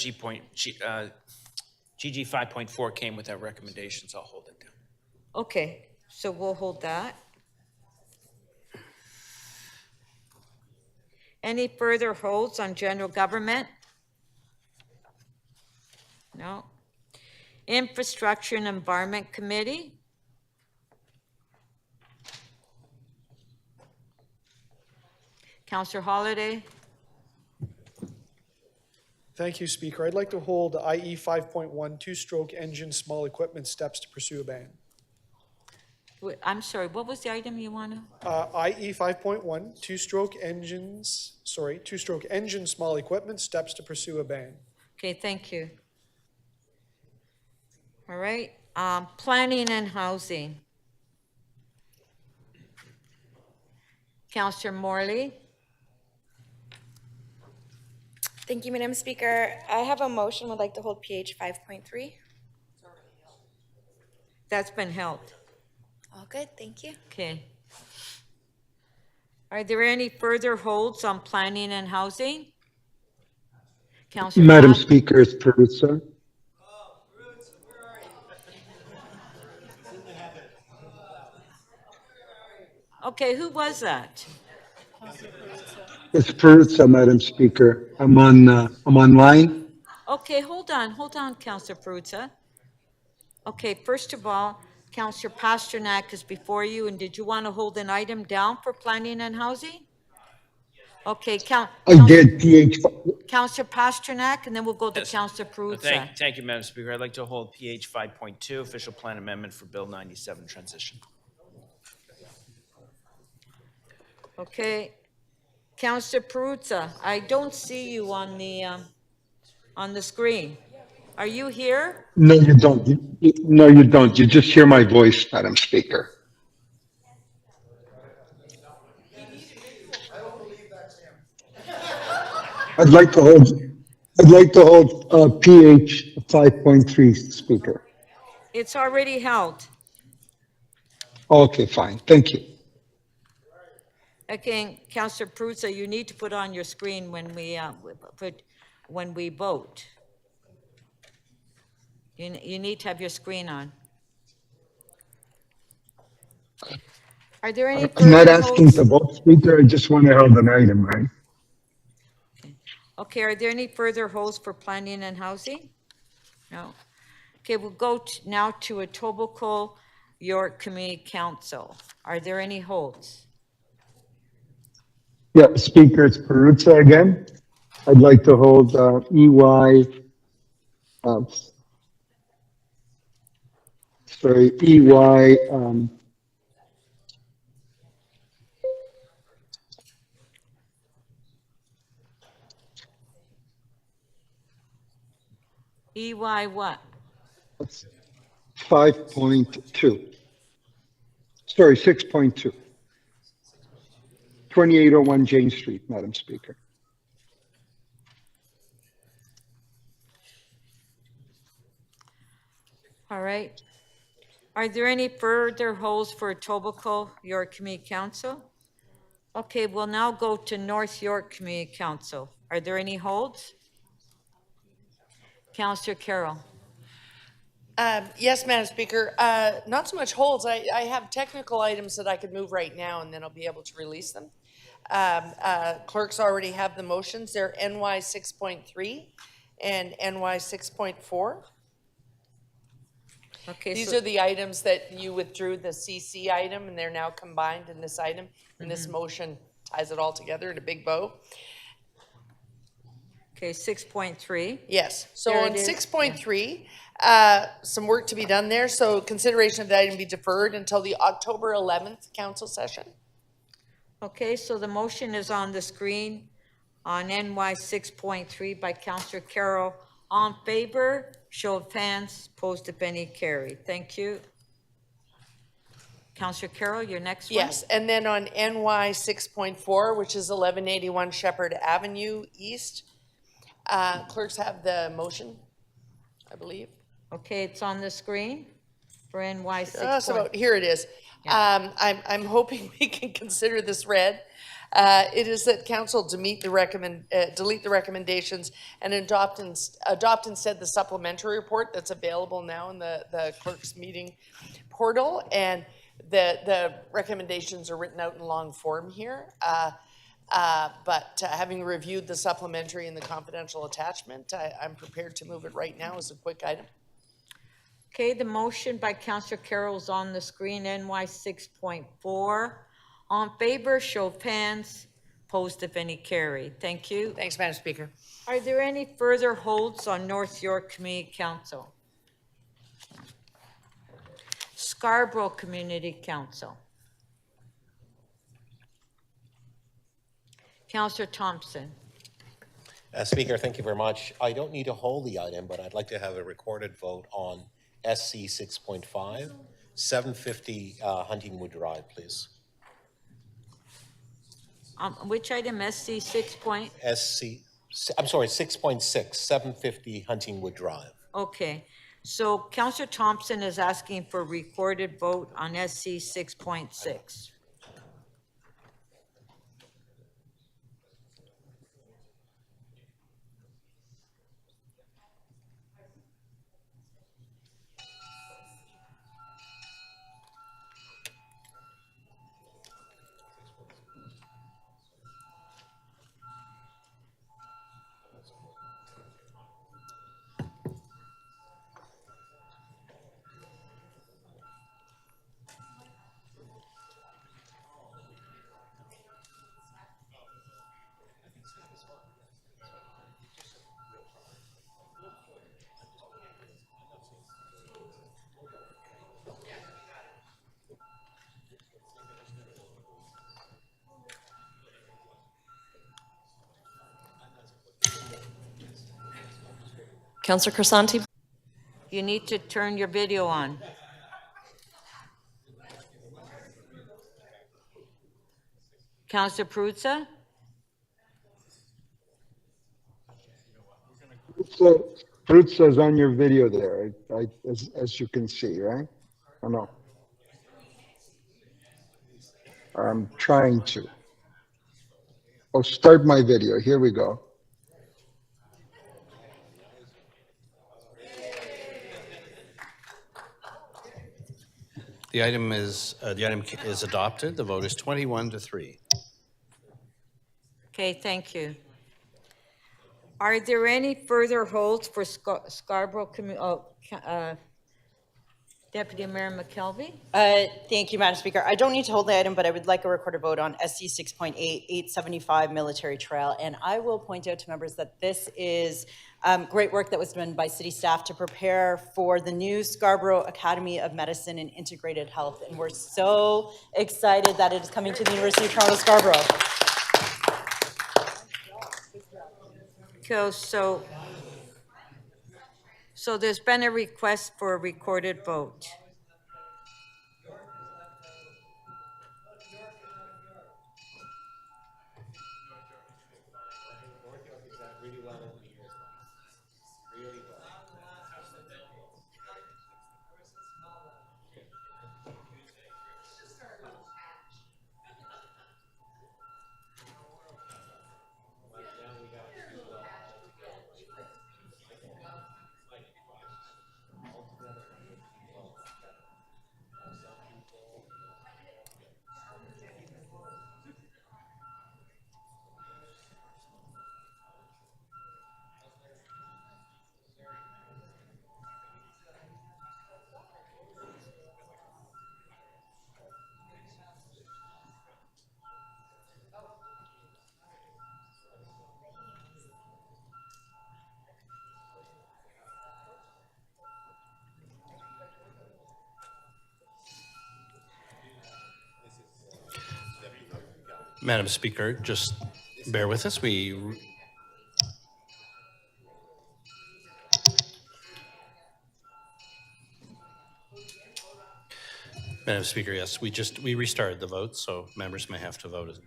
GG 5.4 came without recommendations. I'll hold it down. Okay, so we'll hold that. Any further holds on general government? No. Infrastructure and Environment Committee? Councillor Holliday? Thank you, Speaker. I'd like to hold IE 5.1, two-stroke engine small equipment steps to pursue a ban. Wait, I'm sorry, what was the item you want to? IE 5.1, two-stroke engine small equipment steps to pursue a ban. Okay, thank you. All right, planning and housing. Councillor Morley? Thank you, Madam Speaker. I have a motion, would like to hold PH 5.3. That's been held. All good, thank you. Okay. Are there any further holds on planning and housing? Councillor Madam Todd? Speaker, it's Peruzza. Okay, who was that? It's Peruzza, Madam Speaker. I'm online. Okay, hold on, Councillor Peruzza. Okay, first of all, Councillor Pasternak is before you, and did you want to hold an item down for planning and housing? Okay, I did PH. Councillor Pasternak, and then we'll go to Councillor Peruzza. Thank you, Madam Speaker. I'd like to hold PH 5.2, official plan amendment for Bill 97 transition. Okay, Councillor Peruzza, I don't see you on the screen. Are you here? No, you don't. No, you don't. You just hear my voice, Madam Speaker. I'd like to hold PH 5.3, Speaker. It's already held. Okay, fine. Thank you. Again, Councillor Peruzza, you need to put on your screen when we vote. You need to have your screen on. Are there any I'm not further asking holds? to vote, Speaker. I just want to hold an item, right? Okay, are there any further holds for planning and housing? No. Okay, we'll go now to Etobicoke York Community Council. Are there any holds? Yeah, Speaker, it's Peruzza again. I'd like to hold EY, EY, EY what? 5.2. Sorry, 6.2. 2801 Jane Street, Madam Speaker. All right. Are there any further holds for Etobicoke York Community Council? Okay, we'll now go to North York Community Council. Are there any holds? Councillor Carroll. Yes, Madam Speaker. Not so much holds. I have technical items that I could move right now, and then I'll be able to release them. Clerks already have the motions. They're NY 6.3 and NY 6.4. Okay, These so are the items that you withdrew, the CC item, and they're now combined in this item. And this motion ties it all together in a big bow. Okay, 6.3. Yes. So There on it is. 6.3, some work to be done there. So consideration of the item be deferred until the October 11th council session. Okay, so the motion is on the screen on NY 6.3 by Councillor Carroll. On favor, show of hands, opposed if any, carried. Thank you. Councillor Carroll, your next one? Yes, and then on NY 6.4, which is 1181 Shepherd Avenue East, clerks have the motion, I believe. Okay, it's on the screen for NY 6. So here it is. I'm hoping we can consider this read. It is that council delete the recommendations and adopt instead the supplementary report that's available now in the clerk's meeting portal. And the recommendations are written out in long form here. But having reviewed the supplementary and the confidential attachment, I'm prepared to move it right now as a quick item. Okay, the motion by Councillor Carroll is on the screen, NY 6.4. All in favor, show of hands. Opposed, if any, carried. Thank you. Thanks, Madam Speaker. Are there any further holds on North York Community Council? Scarborough Community Council. Councillor Thompson. Speaker, thank you very much. I don't need to hold the item, but I'd like to have a recorded vote on SC 6.5, 750 Huntingwood Drive, please. Which item, SC 6 point? I'm sorry, 6.6, 750 Huntingwood Drive. Okay, so Councillor Thompson is asking for recorded vote on SC 6.6. Councillor Crisanti. You need to turn your video on. Councillor Prudza? Fruit says on your video there, as you can see, right? I know. I'm trying to. Oh, start my video. Here we go. The item is adopted. The vote is 21-3. Okay, thank you. Are there any further holds for Scarborough Deputy Mayor McKelvey? Thank you, Madam Speaker. I don't need to hold the item, but I would like a recorded vote on SC 6.8, 875 Military Trail. And I will point out to members that this is great work that was done by city staff to prepare for the new Scarborough Academy of Medicine and Integrated Health. And we're so excited that it is coming to the University of Toronto, Scarborough. So there's been a request for a recorded vote. Madam Speaker, just bear with us. Madam Speaker, yes, we restarted the vote, so members may have to vote.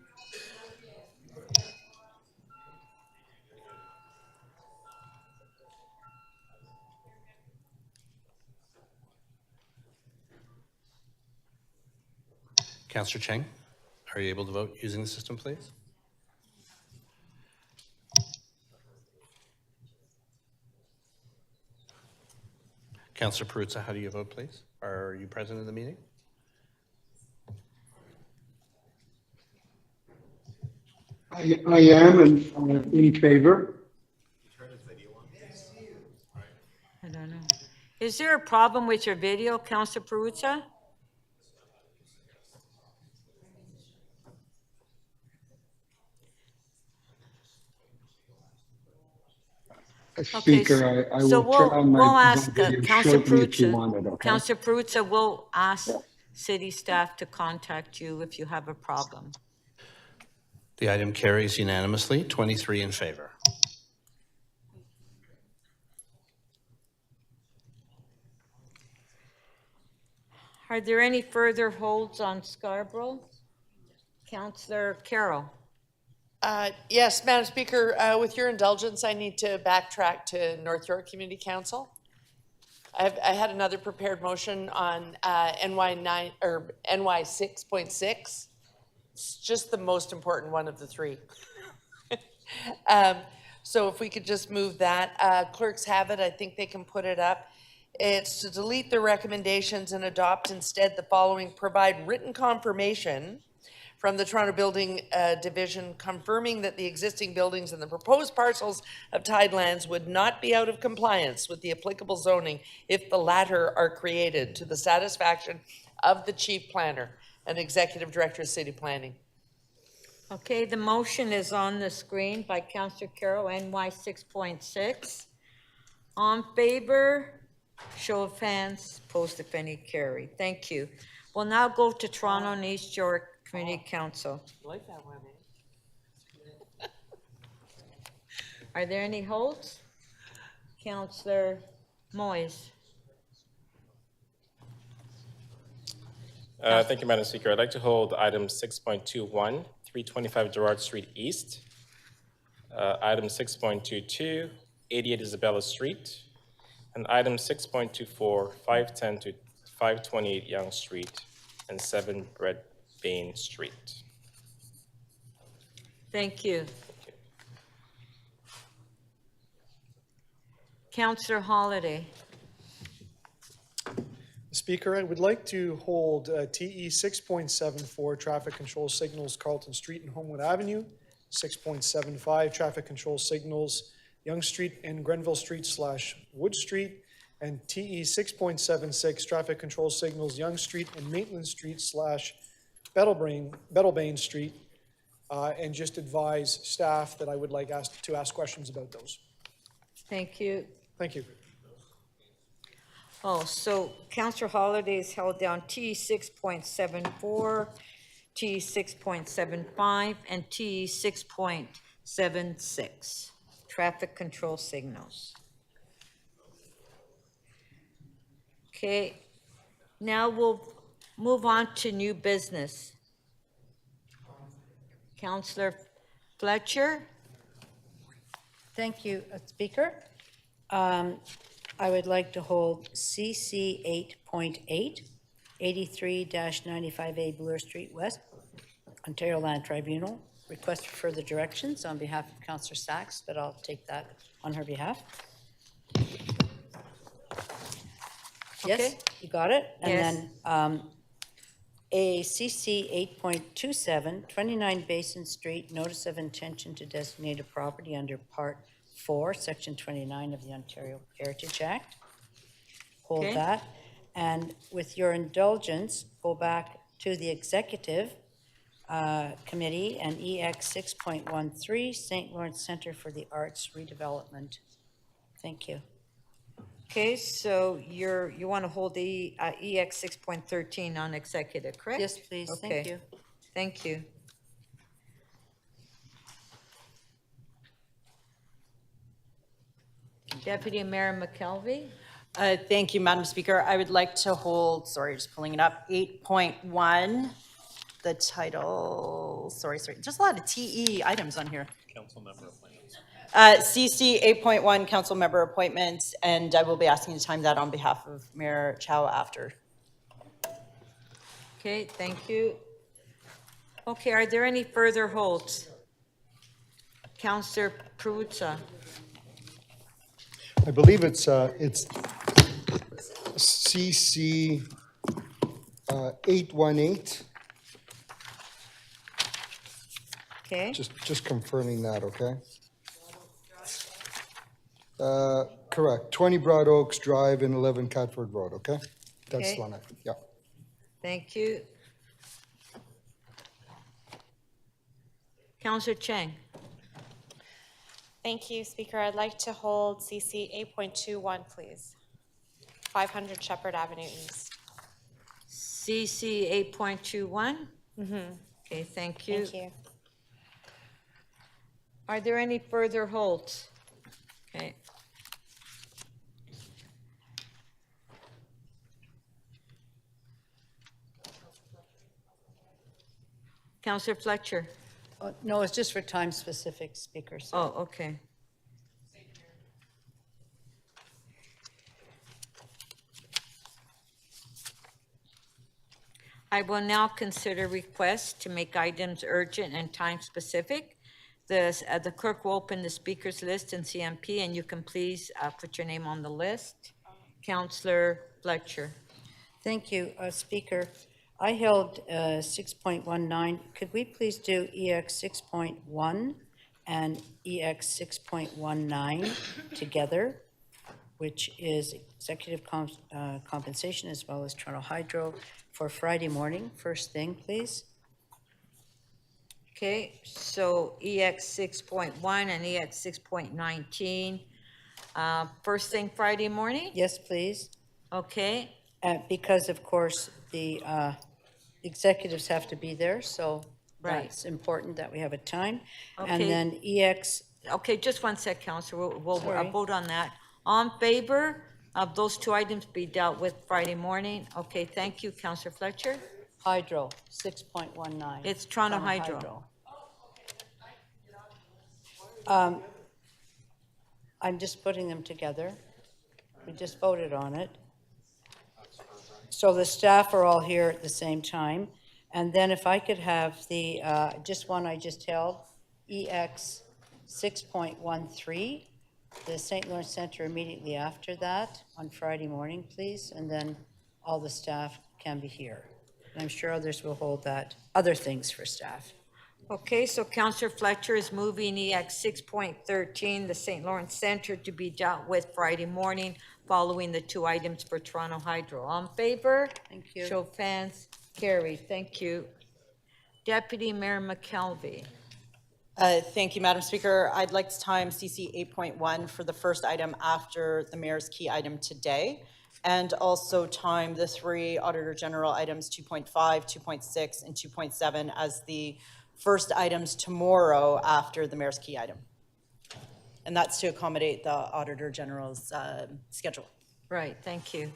Councillor Cheng, Are you able to vote using the system, please? Councillor Perruzza, how do you vote, please? Are you present in the meeting? I am in favor. I don't know. Is there a problem with your video, Councillor Perruzza? Speaker, I So will turn on my we'll ask video Councillor shortly if you Perruzza. want it, okay? Councillor Perruzza, we'll ask city staff to contact you if you have a problem. The item carries unanimously, 23 in favor. Are there any further holds on Scarborough? Councillor Carroll. Yes, Madam Speaker, with your indulgence, I need to backtrack to North York Community Council. I had another prepared motion on NY 6.6. It's just the most important one of the three. So if we could just move that. Clerks have it. I think they can put it up. It's to delete the recommendations and adopt instead the following: provide written confirmation from the Toronto Building Division confirming that the existing buildings and the proposed parcels of tidelands would not be out of compliance with the applicable zoning if the latter are created to the satisfaction of the Chief Planner and Executive Director of City Planning. Okay, the motion is on the screen by Councillor Carroll, NY 6.6. On favor, show of hands, opposed if any, carry. Thank you. We'll now go to Toronto and East York Community Council. Like that one, eh? Are there any holds? Councillor Moyes. Thank you, Madam Speaker. I'd like to hold item 6.21, 325 Gerrard Street East. Item 6.22, 88 Isabella Street. And item 6.24, 510 to 528 Yonge Street and 7 Red Bain Street. Thank you. Councillor Holliday. Speaker, I would like to hold TE 6.74 traffic control signals Carlton Street and Homewood Avenue, 6.75 traffic control signals Yonge Street and Grenville Street / Wood Street, and TE 6.76 traffic control signals Yonge Street and Maitland Street / Bettlebain Street, and just advise staff that I would like to ask questions about those. Thank you. Thank you. Oh, so Councillor Holliday has held down T 6.74, T 6.75, and T 6.76, traffic control signals. Okay, now we'll move on to new business. Councillor Fletcher. Thank you, Speaker. I would like to hold CC 8.8, 83-95A Bloor Street West, Ontario Land Tribunal. Request for further directions on behalf of Councillor Sachs, but I'll take that on her behalf. Yes, Okay. you got it? Yes. And then a CC 8.27, 29 Basin Street, notice of intention to designate a property under Part 4, Section 29 of the Ontario Heritage Act. Hold Okay. that. And with your indulgence, go back to the Executive Committee and EX 6.13, St. Lawrence Centre for the Arts Redevelopment. Thank you. Okay, so you want to hold the EX 6.13 on executive, correct? Yes, please. Thank Okay. you. Thank you. Deputy Mayor McKelvey. Thank you, Madam Speaker. I would like to hold, sorry, just pulling it up, 8.1, the title, sorry, just a lot of TE items on here. Council member appointments. CC 8.1, council member appointments, and I will be asking to time that on behalf of Mayor Chow after. Okay, thank you. Okay, are there any further holds? Counselor Perruzza. I believe it's CC 818. Okay. Just confirming that, okay? Correct, 20 Broad Oaks Drive and 11 Catford Road, okay? That's Okay. the one, yeah. Thank you. Counselor Chang. Thank you, Speaker. I'd like to hold CC 8.21, please. 500 Shepherd Avenue East. CC 8.21? Okay, thank you. Thank you. Are there any further holds? Okay. Counselor Fletcher. No, it's just for time-specific speakers. Oh, okay. I will now consider requests to make items urgent and time-specific. The clerk will open the speakers list in CMP, and you can please put your name on the list. Counselor Fletcher. Thank you, Speaker. I held 6.19. Could we please do EX 6.1 and EX 6.19 together, which is executive compensation as well as Toronto Hydro for Friday morning, first thing, please? Okay, so EX 6.1 and EX 6.19. First thing Friday morning? Yes, please. Okay. Because, of course, the executives have to be there, so Right. that's important that we have a time. Okay. And then EX, Okay, just one sec, Counselor. We'll Sorry. vote on that. All in favor of those two items be dealt with Friday morning? Okay, thank you, Counselor Fletcher. Hydro, 6.19. It's Toronto Hydro. I'm just putting them together. We just voted on it. So the staff are all here at the same time. And then if I could have the, just one I just held, EX 6.13, the St. Lawrence Center immediately after that on Friday morning, please. And then all the staff can be here. And I'm sure others will hold that, other things for staff. Okay, so Counselor Fletcher is moving EX 6.13, the St. Lawrence Center, to be dealt with Friday morning, following the two items for Toronto Hydro. All in favor? Thank you. Show of hands. Carried. Thank you. Deputy Mayor McKelvey. Thank you, Madam Speaker. I'd like to time CC 8.1 for the first item after the mayor's key item today, and also time the three Auditor General items 2.5, 2.6, and 2.7 as the first items tomorrow after the mayor's key item. And that's to accommodate the Auditor General's schedule. Right, thank you.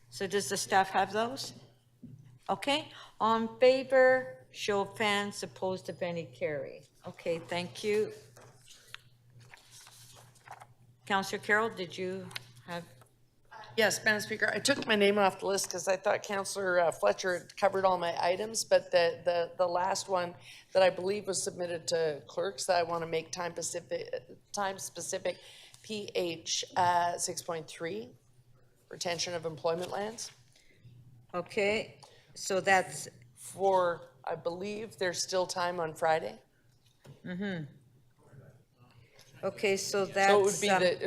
So does the staff have those? Okay, all in favor, show of hands, opposed if any, carry. Okay, thank you. Councillor Carroll, did you have? Yes, Madam Speaker, I took my name off the list because I thought Councillor Fletcher had covered all my items, but the last one that I believe was submitted to clerks that I want to make time specific, PH 6.3, retention of employment lands. Okay, so that's for, I believe there's still time on Friday. Okay, so that's.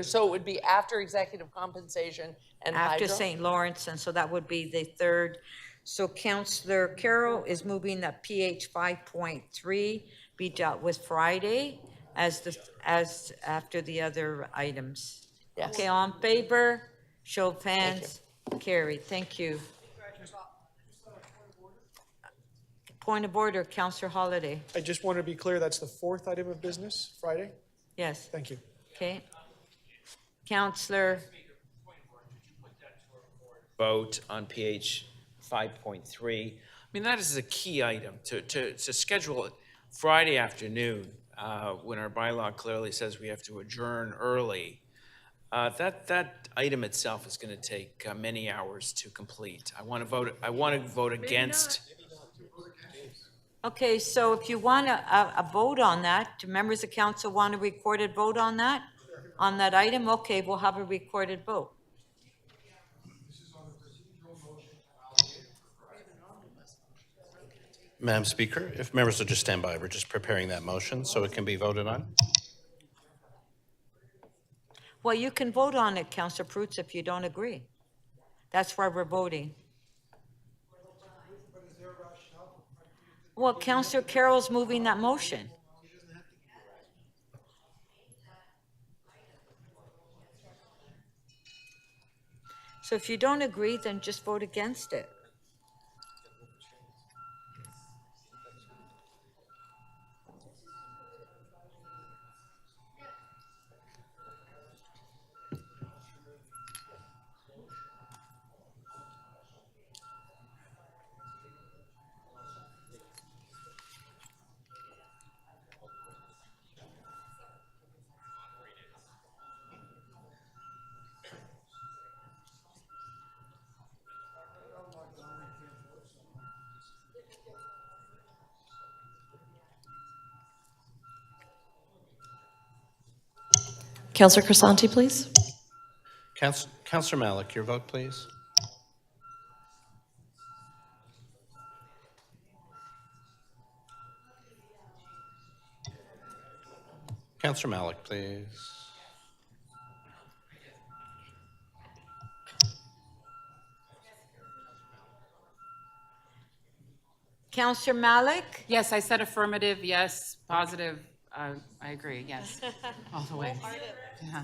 So it would be after executive compensation and After hydro? St. Lawrence, and so that would be the third. So Councillor Carroll is moving that PH 5.3 be dealt with Friday as after the other items. Yes. Okay, all in favor, show of hands, carried. Thank you. Point of order, Councillor Holliday. I just want to be clear, that's the fourth item of business, Friday? Yes. Thank you. Okay. Councillor. Vote on PH 5.3. I mean, that is a key item to schedule it Friday afternoon when our bylaw clearly says we have to adjourn early. That item itself is going to take many hours to complete. I want to vote against. Okay, so if you want a vote on that, do members of council want a recorded vote on that? On that item? Okay, we'll have a recorded vote. Madam Speaker, if members will just stand by, we're just preparing that motion so it can be voted on. Well, you can vote on it, Councillor Prutz, if you don't agree. That's why we're voting. Well, Councillor Carroll's moving that motion. So if you don't agree, then just vote against it. Councillor Crisanti, please. Councillor Malik, your vote, please. Councillor Malik, please. Councillor Malik? Yes, I said affirmative, yes, positive, I agree, yes, all the way. Yeah.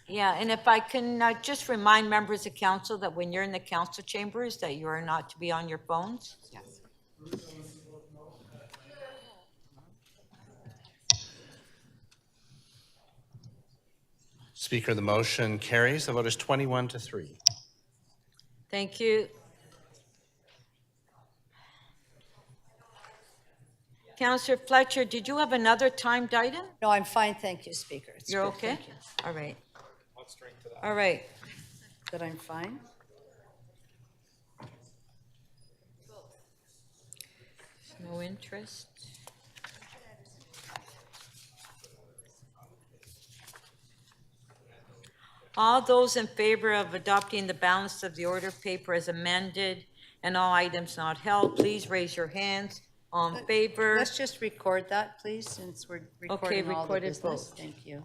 Yeah, and if I can just remind members of council that when you're in the council chambers, that you are not to be on your phones. Yes. Speaker, the motion carries. The vote is 21-3. Thank you. Councillor Fletcher, did you have another timed item? No, I'm fine, thank you, Speaker. It's You're good, okay? thank you. All right. All right. That I'm fine? No interest. All those in favor of adopting the balance of the order paper as amended and all items not held, please raise your hands. On favor? Let's just record that, please, since we're recording all the recorded business. vote. Thank you.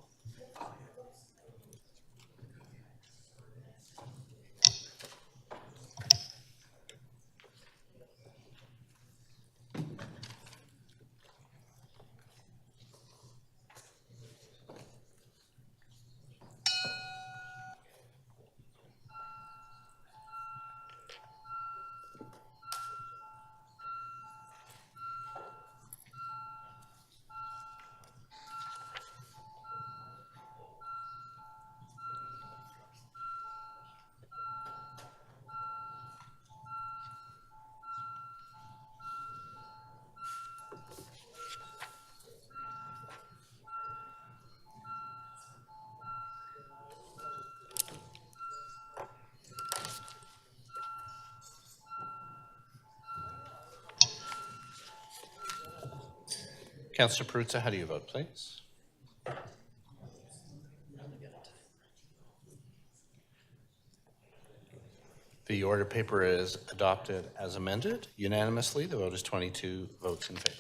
Councillor Perruzza, how do you vote, please? The order paper is adopted as amended unanimously. The vote is 22 votes in favor.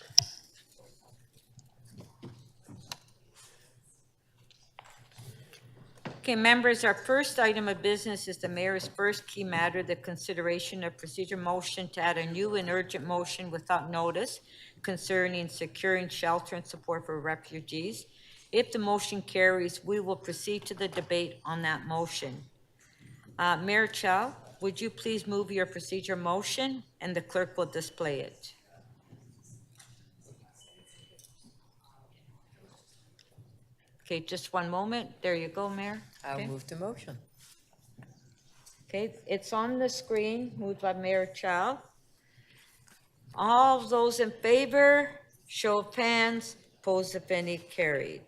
Okay, members, our first item of business is the mayor's first key matter, the consideration of procedure motion to add a new and urgent motion without notice concerning securing shelter and support for refugees. If the motion carries, we will proceed to the debate on that motion. Mayor Chow, would you please move your procedure motion and the clerk will display it. Okay, just one moment. There you go, Mayor. I'll Okay. move the motion. Okay, it's on the screen, moved by Mayor Chow. All those in favor, show of hands, opposed if any, carried.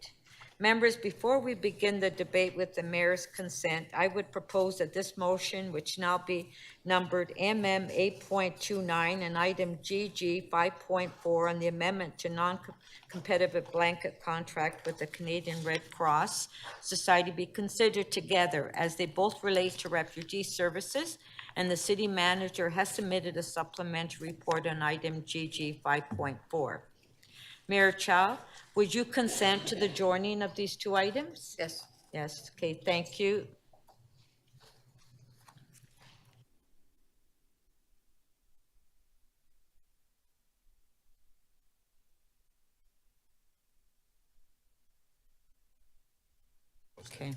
Members, before we begin the debate with the mayor's consent, I would propose that this motion, which now be numbered MM 8.29 and item GG 5.4 on the amendment to non-competitive blanket contract with the Canadian Red Cross Society, be considered together as they both relate to refugee services, and the city manager has submitted a supplementary report on item GG 5.4. Mayor Chow, would you consent to the joining of these two items? Yes. Yes, okay, thank you. Okay.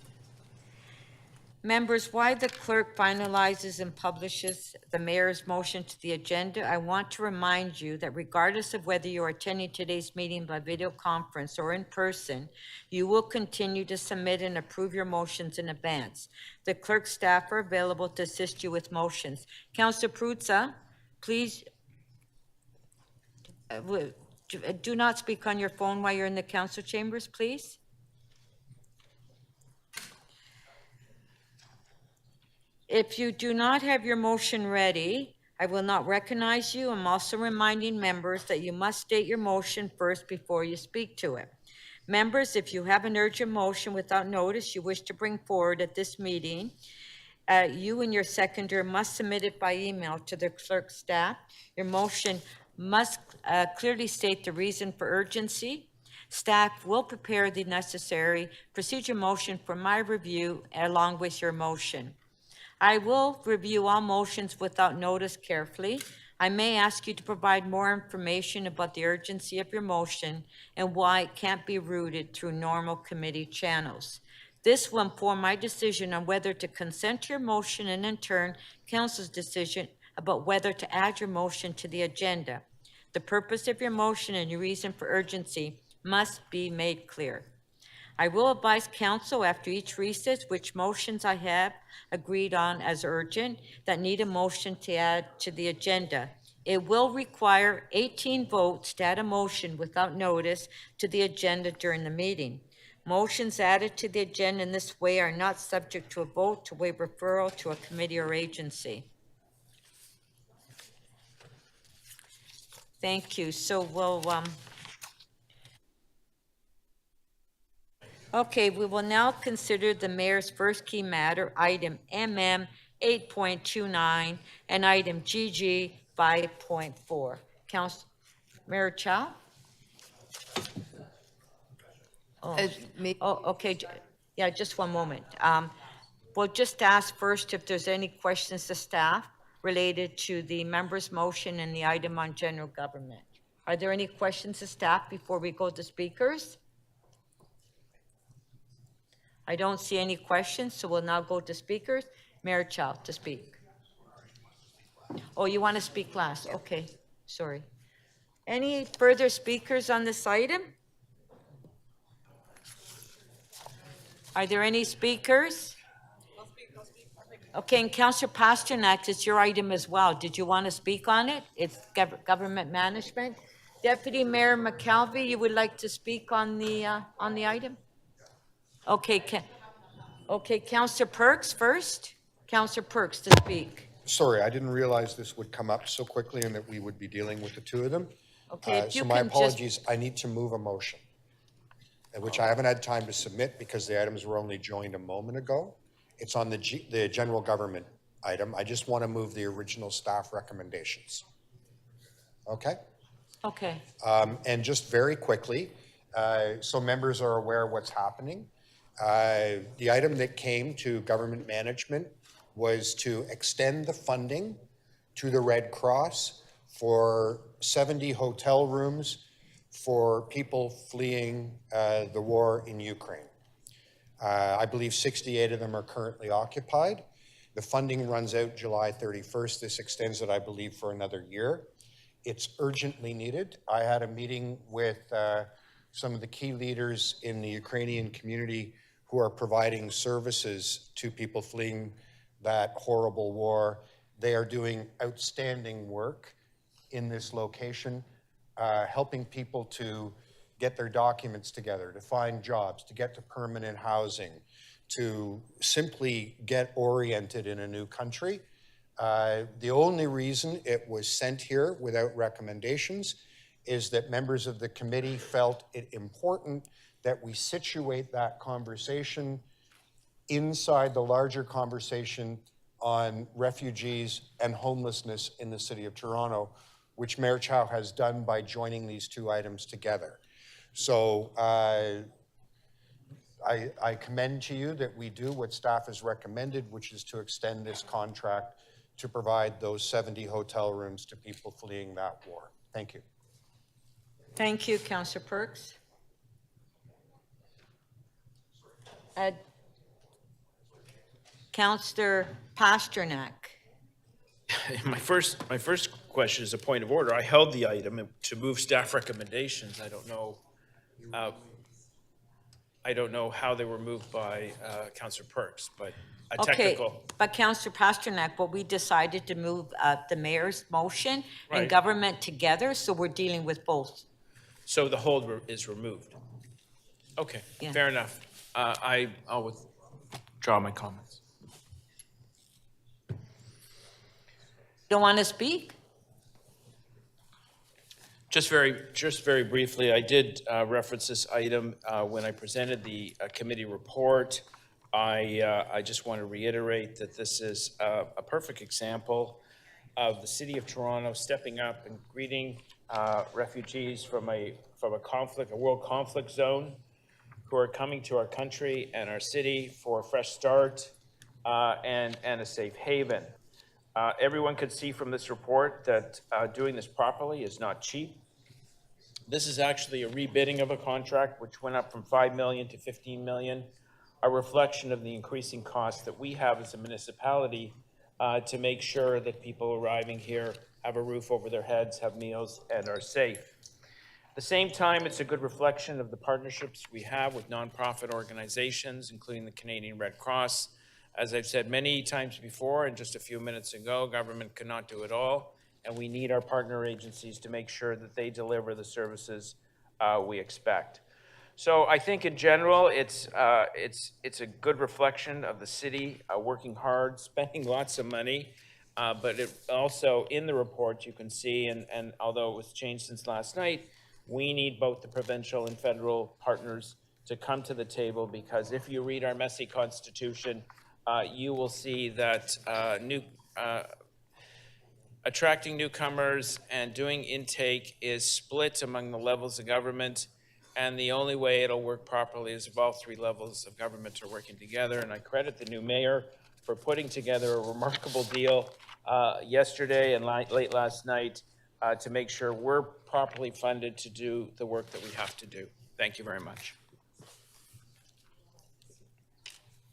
Members, while the clerk finalizes and publishes the mayor's motion to the agenda, I want to remind you that regardless of whether you are attending today's meeting by video conference or in person, you will continue to submit and approve your motions in advance. The clerk staff are available to assist you with motions. Councilor Pruzza, please do not speak on your phone while you're in the council chambers, please. If you do not have your motion ready, I will not recognize you. I'm also reminding members that you must state your motion first before you speak to it. Members, if you have an urgent motion without notice you wish to bring forward at this meeting, you and your seconder must submit it by email to the clerk staff. Your motion must clearly state the reason for urgency. Staff will prepare the necessary procedure motion for my review along with your motion. I will review all motions without notice carefully. I may ask you to provide more information about the urgency of your motion and why it can't be routed through normal committee channels. This will inform my decision on whether to consent to your motion and in turn, council's decision about whether to add your motion to the agenda. The purpose of your motion and your reason for urgency must be made clear. I will advise council after each recess which motions I have agreed on as urgent that need a motion to add to the agenda. It will require 18 votes to add a motion without notice to the agenda during the meeting. Motions added to the agenda in this way are not subject to a vote to waive referral to a committee or agency. Thank you. So we'll okay, we will now consider the mayor's first key matter, item MM 8.29 and item GG 5.4. Council, Mayor Chow? Okay, yeah, just one moment. We'll just ask first if there's any questions to staff related to the member's motion and the item on general government. Are there any questions to staff before we go to speakers? I don't see any questions, so we'll now go to speakers. Mayor Chow to speak. Oh, you want to speak last? Okay, sorry. Any further speakers on this item? Are there any speakers? Okay, and Councillor Pasternak, it's your item as well. Did you want to speak on it? It's government management. Deputy Mayor McKelvey, you would like to speak on the item? Okay, okay, Councillor Perks first. Councillor Perks to speak. Sorry, I didn't realize this would come up so quickly and that we would be dealing with the two of them. Okay, if you so my can apologies, I need to move a motion, which I haven't had time to submit because the items were only joined a moment ago. It's on the general government item. I just want to move the original staff recommendations. Okay? Okay. And just very quickly, so members are aware of what's happening. The item that came to government management was to extend the funding to the Red Cross for 70 hotel rooms for people fleeing the war in Ukraine. I believe 68 of them are currently occupied. The funding runs out July 31st. This extends it, I believe, for another year. It's urgently needed. I had a meeting with some of the key leaders in the Ukrainian community who are providing services to people fleeing that horrible war. They are doing outstanding work in this location, helping people to get their documents together, to find jobs, to get to permanent housing, to simply get oriented in a new country. The only reason it was sent here without recommendations is that members of the committee felt it important that we situate that conversation inside the larger conversation on refugees and homelessness in the city of Toronto, which Mayor Chow has done by joining these two items together. So I commend to you that we do what staff has recommended, which is to extend this contract to provide those 70 hotel rooms to people fleeing that war. Thank you. Thank you, Councillor Perks. Councillor Pasternak. My first question is a point of order. I held the item to move staff recommendations. I don't know how they were moved by Councillor Perks, but a technical. Okay, but Councillor Pasternak, but we decided to move the mayor's motion and Right. government together, so we're dealing with both. So the hold is removed. Okay, Yeah. fair enough. I'll withdraw my comments. Don't want to speak? Just very briefly, I did reference this item when I presented the committee report. I just want to reiterate that this is a perfect example of the city of Toronto stepping up and greeting refugees from a conflict, a world conflict zone, who are coming to our country and our city for a fresh start and a safe haven. Everyone could see from this report that doing this properly is not cheap. This is actually a rebidding of a contract which went up from $5 million to $15 million, a reflection of the increasing costs that we have as a municipality to make sure that people arriving here have a roof over their heads, have meals, and are safe. At the same time, it's a good reflection of the partnerships we have with nonprofit organizations, including the Canadian Red Cross. As I've said many times before, and just a few minutes ago, government cannot do it all, and we need our partner agencies to make sure that they deliver the services we expect. So I think in general, it's a good reflection of the city working hard, spending lots of money, but it also in the report you can see, and although it was changed since last night, we need both the provincial and federal partners to come to the table, because if you read our messy constitution, you will see that attracting newcomers and doing intake is split among the levels of government, and the only way it'll work properly is if all three levels of government are working together. And I credit the new mayor for putting together a remarkable deal yesterday and late last night to make sure we're properly funded to do the work that we have to do. Thank you very much.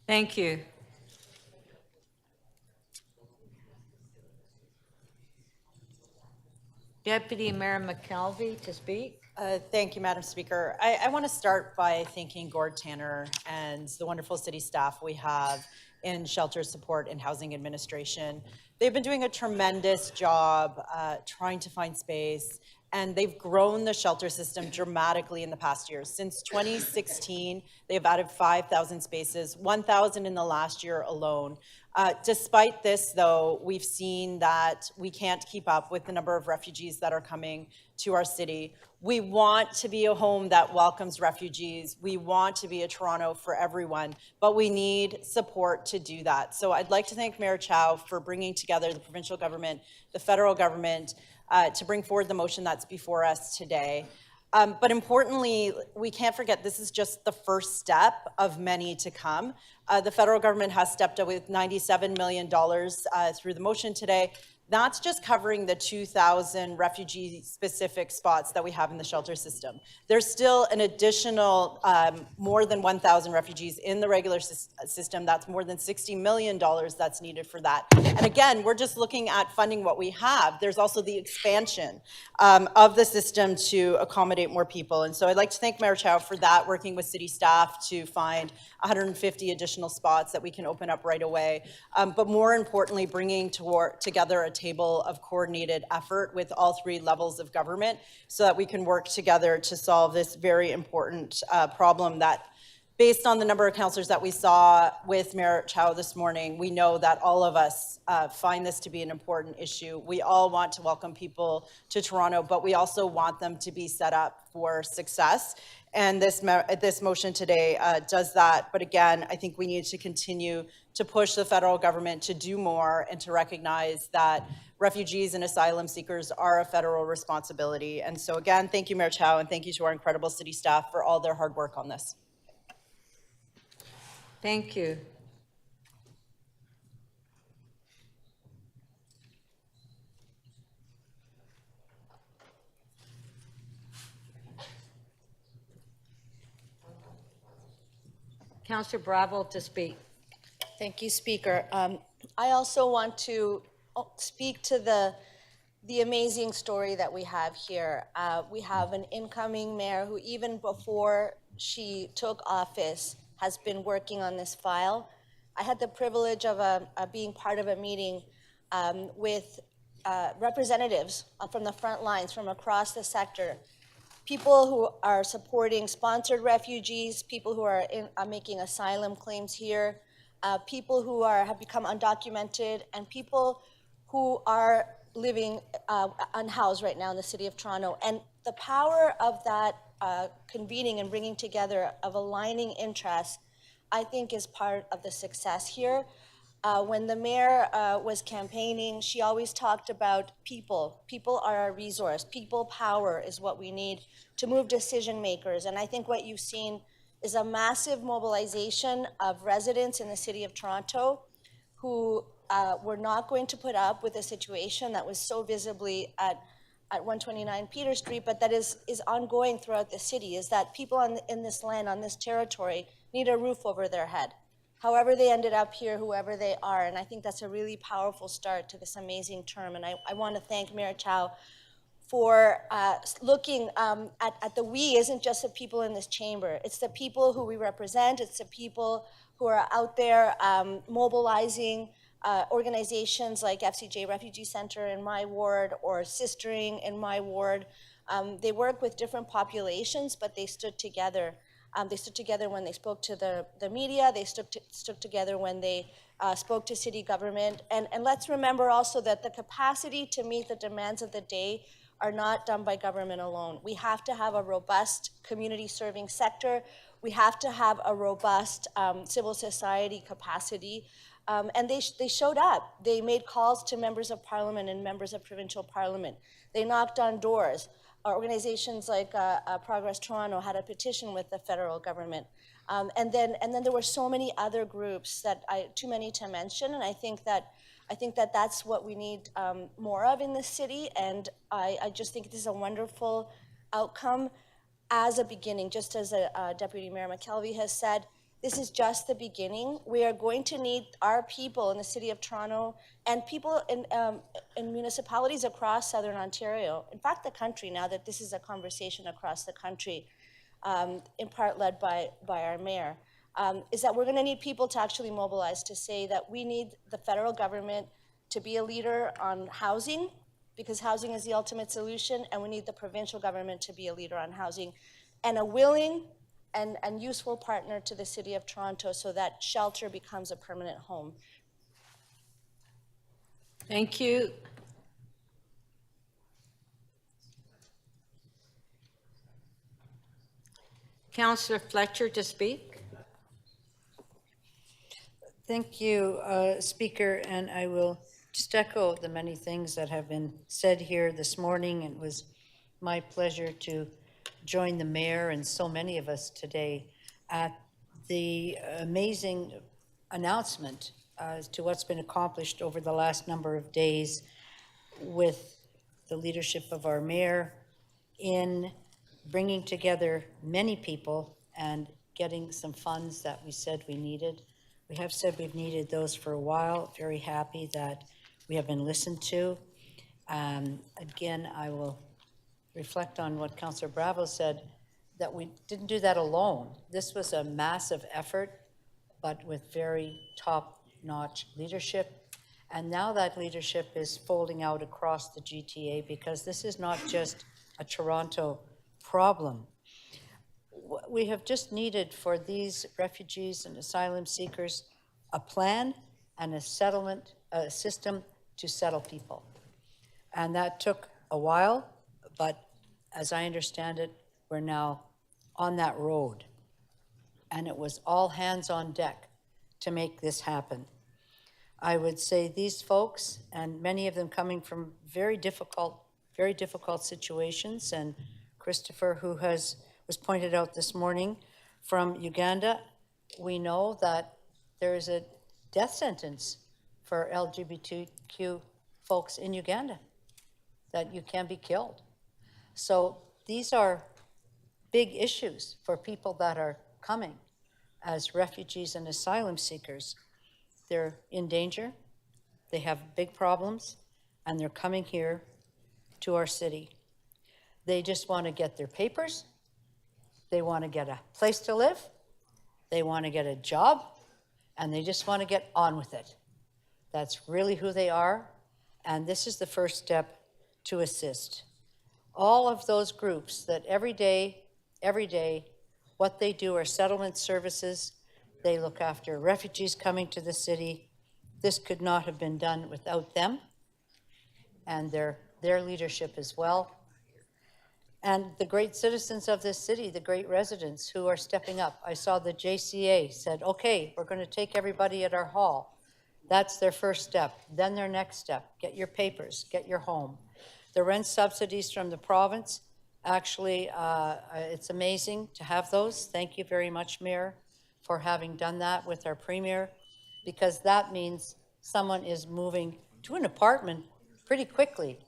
Thank you. Deputy Mayor McKelvey to speak. Thank you, Madam Speaker. I want to start by thanking Gord Tanner and the wonderful city staff we have in shelter support and housing administration. They've been doing a tremendous job trying to find space, and they've grown the shelter system dramatically in the past years. Since 2016, they've added 5,000 spaces, 1,000 in the last year alone. Despite this, though, we've seen that we can't keep up with the number of refugees that are coming to our city. We want to be a home that welcomes refugees. We want to be a Toronto for everyone, but we need support to do that. So I'd like to thank Mayor Chow for bringing together the provincial government, the federal government, to bring forward the motion that's before us today. But importantly, we can't forget this is just the first step of many to come. The federal government has stepped up with $97 million through the motion today. That's just covering the 2,000 refugee-specific spots that we have in the shelter system. There's still an additional more than 1,000 refugees in the regular system. That's more than $60 million that's needed for that. And again, we're just looking at funding what we have. There's also the expansion of the system to accommodate more people. And so I'd like to thank Mayor Chow for that, working with city staff to find 150 additional spots that we can open up right away. But more importantly, bringing together a table of coordinated effort with all three levels of government so that we can work together to solve this very important problem that, based on the number of councillors that we saw with Mayor Chow this morning, we know that all of us find this to be an important issue. We all want to welcome people to Toronto, but we also want them to be set up for success. And this motion today does that. But again, I think we need to continue to push the federal government to do more and to recognize that refugees and asylum seekers are a federal responsibility. And so again, thank you, Mayor Chow, and thank you to our incredible city staff for all their hard work on this. Thank you. Councillor Bravo to speak. Thank you, Speaker. I also want to speak to the amazing story that we have here. We have an incoming mayor who, even before she took office, has been working on this file. I had the privilege of being part of a meeting with representatives from the front lines from across the sector, people who are supporting sponsored refugees, people who are making asylum claims here, people who have become undocumented, and people who are living unhoused right now in the city of Toronto. And the power of that convening and bringing together, of aligning interests, I think is part of the success here. When the mayor was campaigning, she always talked about people. People are our resource. People power is what we need to move decision makers. And I think what you've seen is a massive mobilization of residents in the city of Toronto who were not going to put up with a situation that was so visibly at 129 Peter Street, but that is ongoing throughout the city, is that people in this land, on this territory, need a roof over their head, however they ended up here, whoever they are. And I think that's a really powerful start to this amazing term. And I want to thank Mayor Chow for looking at the we isn't just the people in this chamber. It's the people who we represent. It's the people who are out there mobilizing organizations like FCJ Refugee Center in my ward or Sistering in my ward. They work with different populations, but they stood together. They stood together when they spoke to the media. They stood together when they spoke to city government. And let's remember also that the capacity to meet the demands of the day are not done by government alone. We have to have a robust community serving sector. We have to have a robust civil society capacity. And they showed up. They made calls to members of parliament and members of provincial parliament. They knocked on doors. Organizations like Progress Toronto had a petition with the federal government. And then there were so many other groups that too many to mention. And I think that that's what we need more of in this city. And I just think this is a wonderful outcome as a beginning. Just as Deputy Mayor McKelvey has said, this is just the beginning. We are going to need our people in the city of Toronto and people in municipalities across Southern Ontario, in fact, the country, now that this is a conversation across the country, in part led by our mayor, is that we're going to need people to actually mobilize to say that we need the federal government to be a leader on housing, because housing is the ultimate solution, and we need the provincial government to be a leader on housing, and a willing and useful partner to the city of Toronto so that shelter becomes a permanent home. Thank you. Councillor Fletcher to speak. Thank you, Speaker, and I will just echo the many things that have been said here this morning. It was my pleasure to join the mayor and so many of us today at the amazing announcement as to what's been accomplished over the last number of days with the leadership of our mayor in bringing together many people and getting some funds that we said we needed. We have said we've needed those for a while. Very happy that we have been listened to. Again, I will reflect on what Councillor Bravo said, that we didn't do that alone. This was a massive effort but with very top-notch leadership. And now that leadership is folding out across the GTA, because this is not just a Toronto problem. We have just needed for these refugees and asylum seekers a plan and a settlement system to settle people. And that took a while, but as I understand it, we're now on that road. And it was all hands on deck to make this happen. I would say these folks, and many of them coming from very difficult situations, and Christopher, who was pointed out this morning from Uganda, we know that there is a death sentence for LGBTQ folks in Uganda, that you can be killed. So these are big issues for people that are coming as refugees and asylum seekers. They're in danger, they have big problems, and they're coming here to our city. They just want to get their papers, they want to get a place to live, they want to get a job, and they just want to get on with it. That's really who they are, and this is the first step to assist. All of those groups that every day, what they do are settlement services. They look after refugees coming to the city. This could not have been done without them and their leadership as well. And the great citizens of this city, the great residents who are stepping up. I saw the JCA said, okay, we're going to take everybody at our hall. That's their first step. Then their next step, get your papers, get your home. The rent subsidies from the province, actually, it's amazing to have those. Thank you very much, Mayor, for having done that with our Premier, because that means someone is moving to an apartment pretty quickly.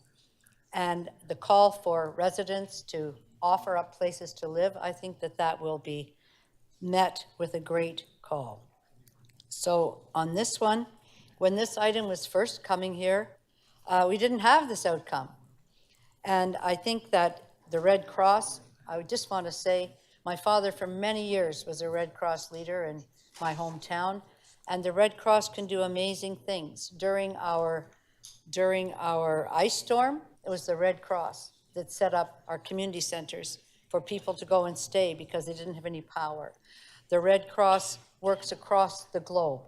And the call for residents to offer up places to live, I think that will be met with a great call. So on this one, when this item was first coming here, we didn't have this outcome. And I think that the Red Cross, I would just want to say, my father for many years was a Red Cross leader in my hometown, and the Red Cross can do amazing things. During our ice storm, it was the Red Cross that set up our community centers for people to go and stay because they didn't have any power. The Red Cross works across the globe.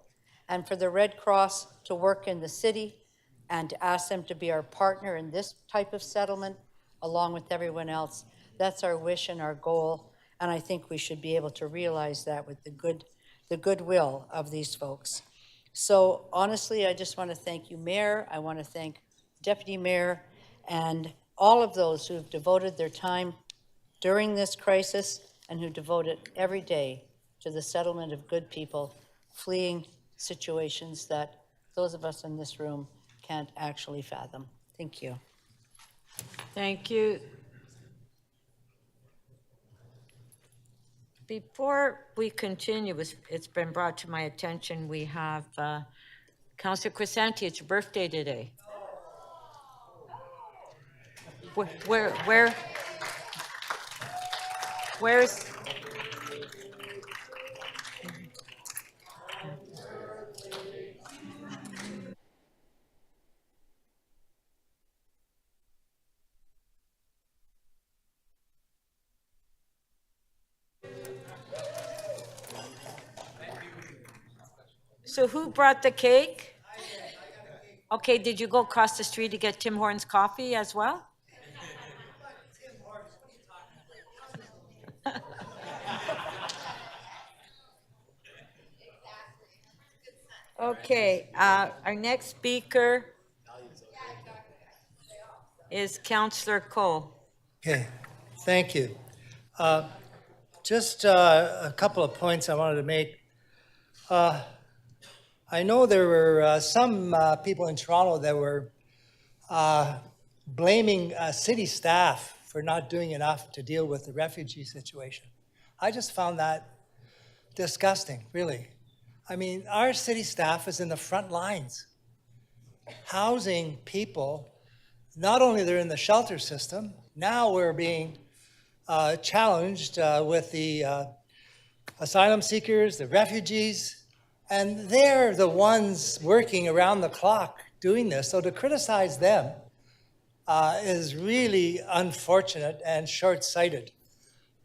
And for the Red Cross to work in the city and to ask them to be our partner in this type of settlement, along with everyone else, that's our wish and our goal. And I think we should be able to realize that with the goodwill of these folks. So honestly, I just want to thank you, Mayor. I want to thank Deputy Mayor and all of those who have devoted their time during this crisis and who devote it every day to the settlement of good people fleeing situations that those of us in this room can't actually fathom. Thank you. Thank you. Before we continue, it's been brought to my attention, we have Councillor Crisanti, it's your birthday today. Where's So who brought the cake? Okay, did you go across the street to get Tim Hortons coffee as well? Okay, our next speaker is Councillor Cole. Okay, thank you. Just a couple of points I wanted to make. I know there were some people in Toronto that were blaming city staff for not doing enough to deal with the refugee situation. I just found that disgusting, really. I mean, our city staff is in the front lines, housing people. Not only they're in the shelter system, now we're being challenged with the asylum seekers, the refugees. And they're the ones working around the clock doing this. So to criticize them is really unfortunate and short-sighted.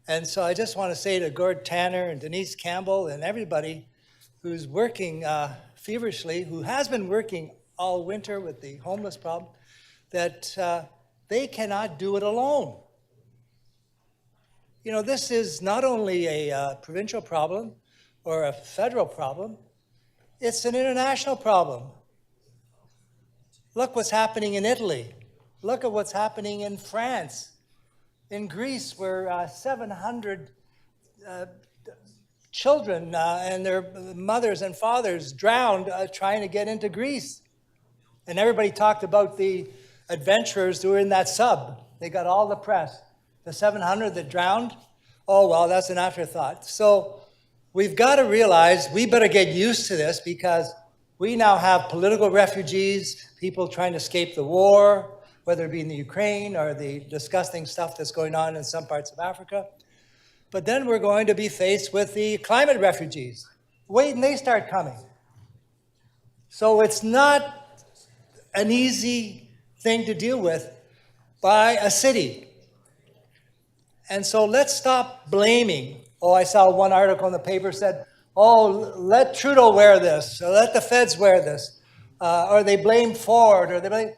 And so I just want to say to Gord Tanner and Denise Campbell and everybody who's working feverishly, who has been working all winter with the homeless problem, that they cannot do it alone. You know, this is not only a provincial problem or a federal problem, it's an international problem. Look what's happening in Italy. Look at what's happening in France, in Greece, where 700 children and their mothers and fathers drowned trying to get into Greece. And everybody talked about the adventurers who were in that sub. They got all the press. The 700 that drowned, oh, well, that's an afterthought. So we've got to realize we better get used to this, because we now have political refugees, people trying to escape the war, whether it be in the Ukraine or the disgusting stuff that's going on in some parts of Africa. But then we're going to be faced with the climate refugees. Wait and they start coming. So it's not an easy thing to deal with by a city. And so let's stop blaming. Oh, I saw one article in the paper said, oh, let Trudeau wear this, or let the feds wear this, or they blame Ford, or they blame...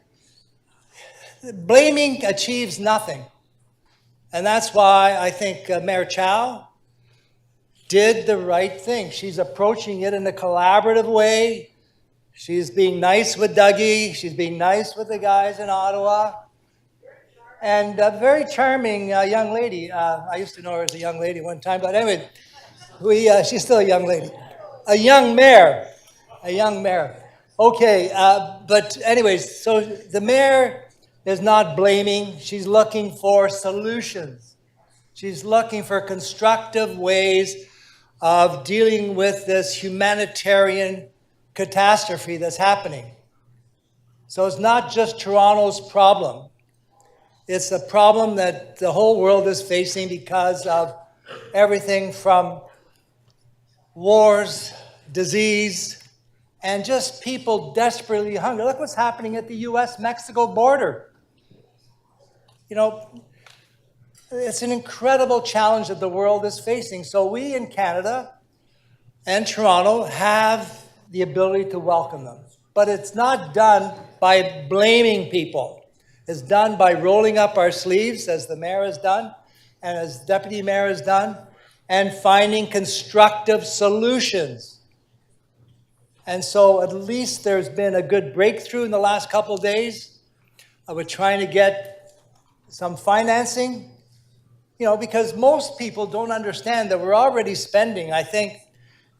Blaming achieves nothing. And that's why I think Mayor Chow did the right thing. She's approaching it in a collaborative way. She's being nice with Dougie. She's being nice with the guys in Ottawa. And a very charming young lady. I used to know her as a young lady one time, but anyway, she's still a young lady. A young mayor. A young mayor. Okay, but anyways, so the mayor is not blaming. She's looking for solutions. She's looking for constructive ways of dealing with this humanitarian catastrophe that's happening. So it's not just Toronto's problem. It's a problem that the whole world is facing because of everything from wars, disease, and just people desperately hungry. Look what's happening at the US-Mexico border. You know, it's an incredible challenge that the world is facing. So we in Canada and Toronto have the ability to welcome them. But it's not done by blaming people. It's done by rolling up our sleeves, as the mayor has done, and as deputy mayor has done, and finding constructive solutions. And so at least there's been a good breakthrough in the last couple of days. We're trying to get some financing, you know, because most people don't understand that we're already spending, I think,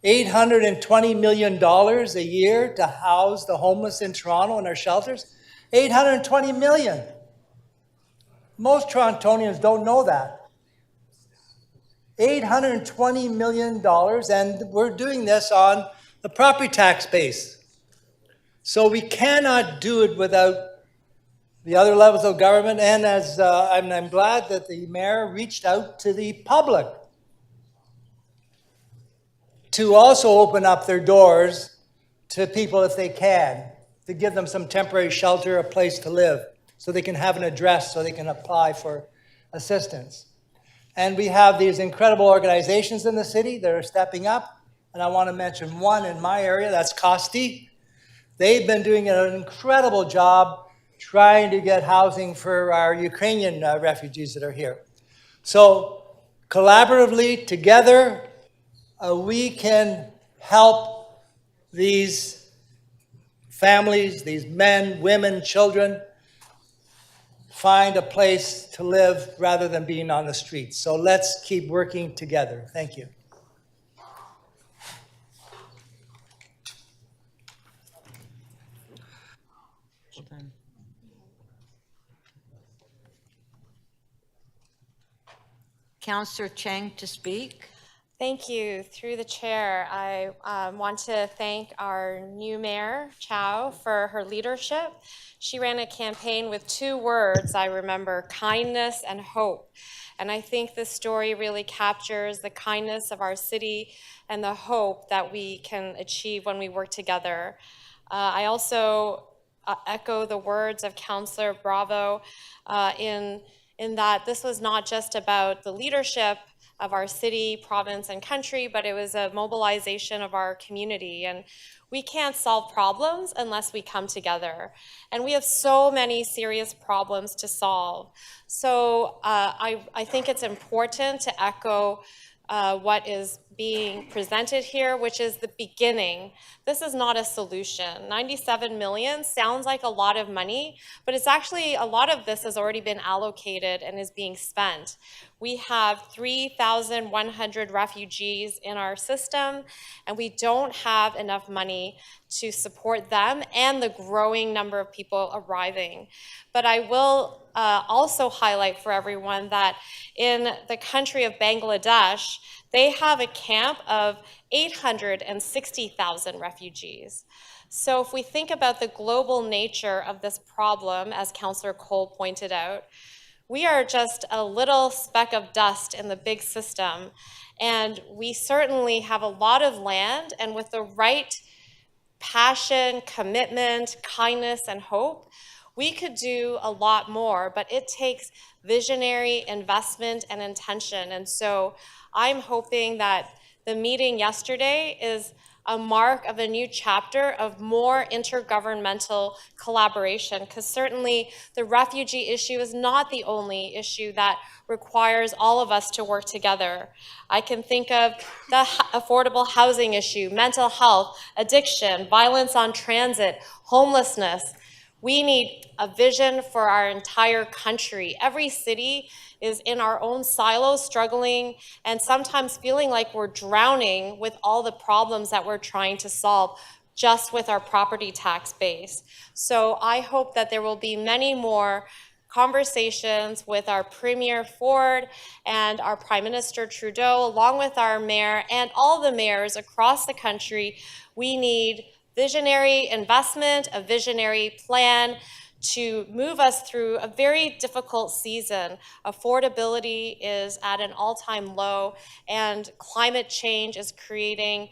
$820 million a year to house the homeless in Toronto in our shelters. $820 million. Most Torontonians don't know that. $820 million, and we're doing this on the property tax base. So we cannot do it without the other levels of government, and as I'm glad that the mayor reached out to the public to also open up their doors to people if they can, to give them some temporary shelter, a place to live, so they can have an address, so they can apply for assistance. And we have these incredible organizations in the city that are stepping up, and I want to mention one in my area, that's Kosti. They've been doing an incredible job trying to get housing for our Ukrainian refugees that are here. So collaboratively, together, we can help these families, these men, women, children, find a place to live rather than being on the streets. So let's keep working together. Thank you. Councillor Chang to speak. Thank you. Through the chair, I want to thank our new mayor, Chow, for her leadership. She ran a campaign with 2 words, I remember, kindness and hope. And I think this story really captures the kindness of our city and the hope that we can achieve when we work together. I also echo the words of Councillor Bravo in that this was not just about the leadership of our city, province, and country, but it was a mobilization of our community. And we can't solve problems unless we come together. And we have so many serious problems to solve. So I think it's important to echo what is being presented here, which is the beginning. This is not a solution. 97 million sounds like a lot of money, but it's actually, a lot of this has already been allocated and is being spent. We have 3,100 refugees in our system, and we don't have enough money to support them and the growing number of people arriving. But I will also highlight for everyone that in the country of Bangladesh, they have a camp of 860,000 refugees. So if we think about the global nature of this problem, as Councillor Cole pointed out, we are just a little speck of dust in the big system. And we certainly have a lot of land, and with the right passion, commitment, kindness, and hope, we could do a lot more, but it takes visionary investment and intention. And so I'm hoping that the meeting yesterday is a mark of a new chapter of more intergovernmental collaboration, because certainly the refugee issue is not the only issue that requires all of us to work together. I can think of the affordable housing issue, mental health, addiction, violence on transit, homelessness. We need a vision for our entire country. Every city is in our own silos, struggling and sometimes feeling like we're drowning with all the problems that we're trying to solve just with our property tax base. So I hope that there will be many more conversations with our Premier Ford and our Prime Minister Trudeau, along with our mayor and all the mayors across the country. We need visionary investment, a visionary plan to move us through a very difficult season. Affordability is at an all-time low, and climate change is creating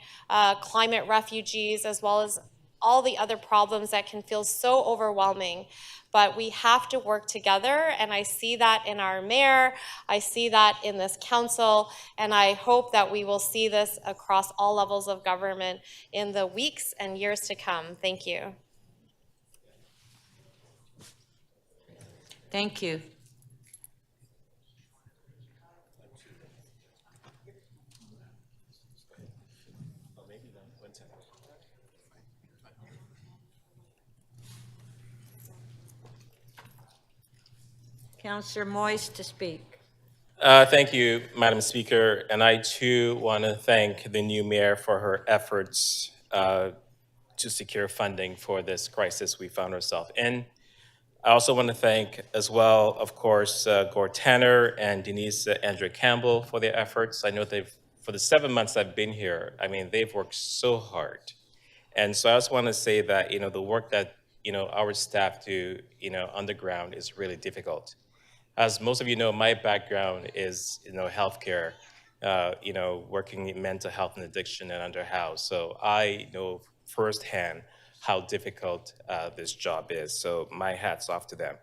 climate refugees, as well as all the other problems that can feel so overwhelming. But we have to work together, and I see that in our mayor, I see that in this council, and I hope that we will see this across all levels of government in the weeks and years to come. Thank you. Thank you. Councillor Moyes to speak. Thank you, Madam Speaker, and I too want to thank the new mayor for her efforts to secure funding for this crisis we found ourselves in. I also want to thank as well, of course, Gord Tanner and Denise Andrea Campbell for their efforts. I know for the 7 months I've been here, I mean, they've worked so hard. And so I just want to say that, the work that, our staff do, on the ground is really difficult. As most of you know, my background is, healthcare, working in mental health and addiction and underhoused. So I know firsthand how difficult this job is. So my hat's off to them.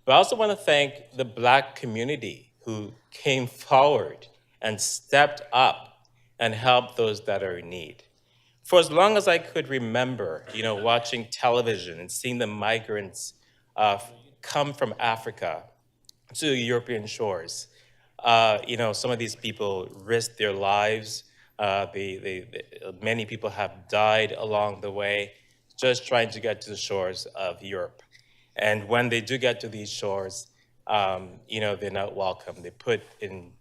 But I also want to thank the Black community who came forward and stepped up and helped those that are in need. For as long as I could remember, watching television and seeing the migrants come from Africa to European shores, some of these people risked their lives. Many people have died along the way, just trying to get to the shores of Europe. And when they do get to these shores, they're not welcome. They're put in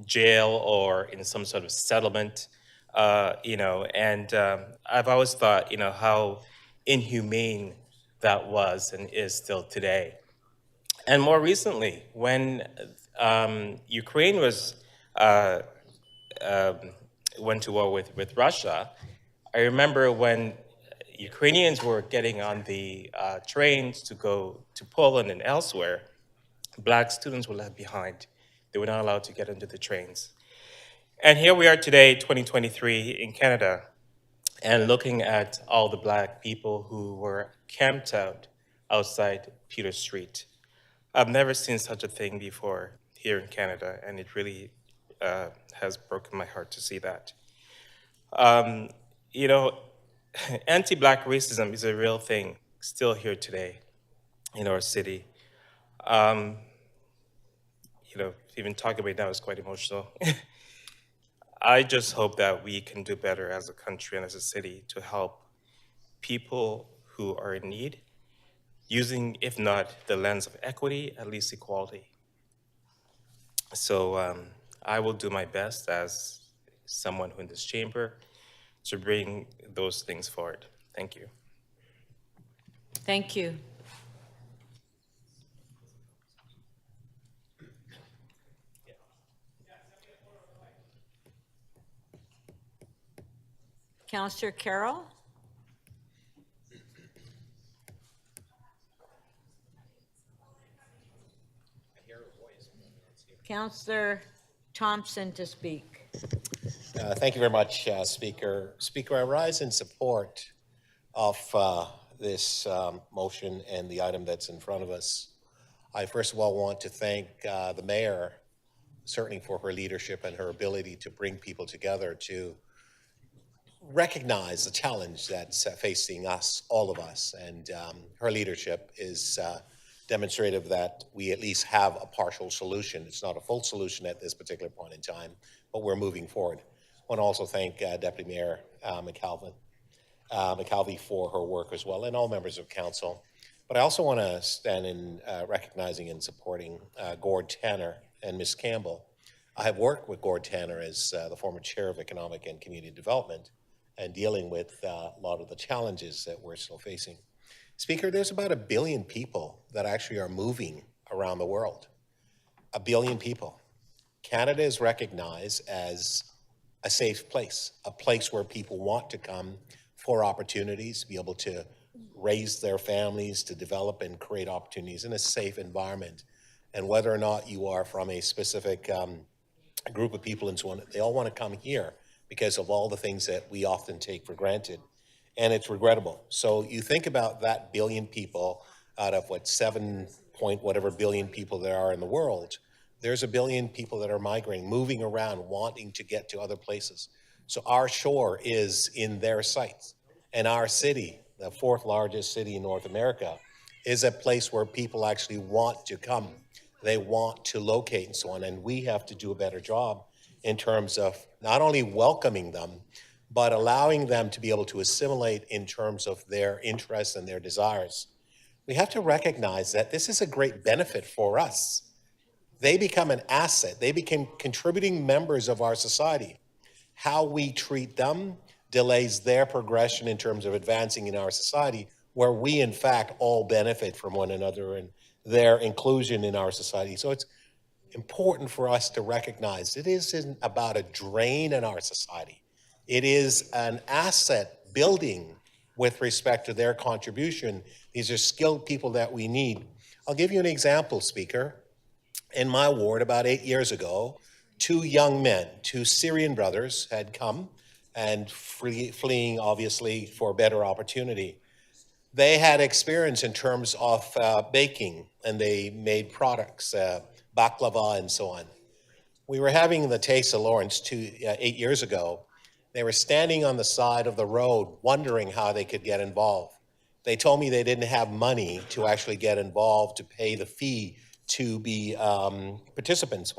jail or in some sort of settlement, and I've always thought, how inhumane that was and is still today. And more recently, when Ukraine was went to war with Russia, I remember when Ukrainians were getting on the trains to go to Poland and elsewhere, Black students were left behind. They were not allowed to get into the trains. And here we are today, 2023, in Canada, and looking at all the Black people who were camped out outside Peter Street. I've never seen such a thing before here in Canada, and it really has broken my heart to see that. You know, anti-Black racism is a real thing still here today in our city. You know, even talking about it now is quite emotional. I just hope that we can do better as a country and as a city to help people who are in need, using, if not the lens of equity, at least equality. So I will do my best as someone who in this chamber to bring those things forward. Thank you. Thank you. Councillor Carroll? Councillor Thompson to speak. Thank you very much, Speaker. Speaker, I rise in support of this motion and the item that's in front of us. I first of all want to thank the mayor, certainly for her leadership and her ability to bring people together to recognize the challenge that's facing us, all of us, and her leadership is demonstrative that we at least have a partial solution. It's not a full solution at this particular point in time, but we're moving forward. I want to also thank Deputy Mayor McKelvey for her work as well, and all members of council. But I also want to stand in recognizing and supporting Gord Tanner and Ms. Campbell. I have worked with Gord Tanner as the former chair of Economic and Community Development and dealing with a lot of the challenges that we're still facing. Speaker, there's about 1 billion people that actually are moving around the world. 1 billion people. Canada is recognized as a safe place, a place where people want to come for opportunities, to be able to raise their families, to develop and create opportunities in a safe environment. And whether or not you are from a specific group of people and so on, they all want to come here because of all the things that we often take for granted. And it's regrettable. So you think about that 1 billion people out of what 7 point whatever billion people there are in the world, there's 1 billion people that are migrating, moving around, wanting to get to other places. So our shore is in their sights. And our city, the 4th largest city in North America, is a place where people actually want to come. They want to locate and so on. And we have to do a better job in terms of not only welcoming them, but allowing them to be able to assimilate in terms of their interests and their desires. We have to recognize that this is a great benefit for us. They become an asset. They become contributing members of our society. How we treat them delays their progression in terms of advancing in our society, where we, in fact, all benefit from one another and their inclusion in our society. So it's important for us to recognize it isn't about a drain in our society. It is an asset building with respect to their contribution. These are skilled people that we need. I'll give you an example, Speaker. In my ward, about 8 years ago, 2 young men, 2 Syrian brothers, had come and fleeing, obviously, for better opportunity. They had experience in terms of baking, and they made products, baklava and so on. We were having the Taste of Lawrence 8 years ago. They were standing on the side of the road wondering how they could get involved. They told me they didn't have money to actually get involved, to pay the fee to be participants.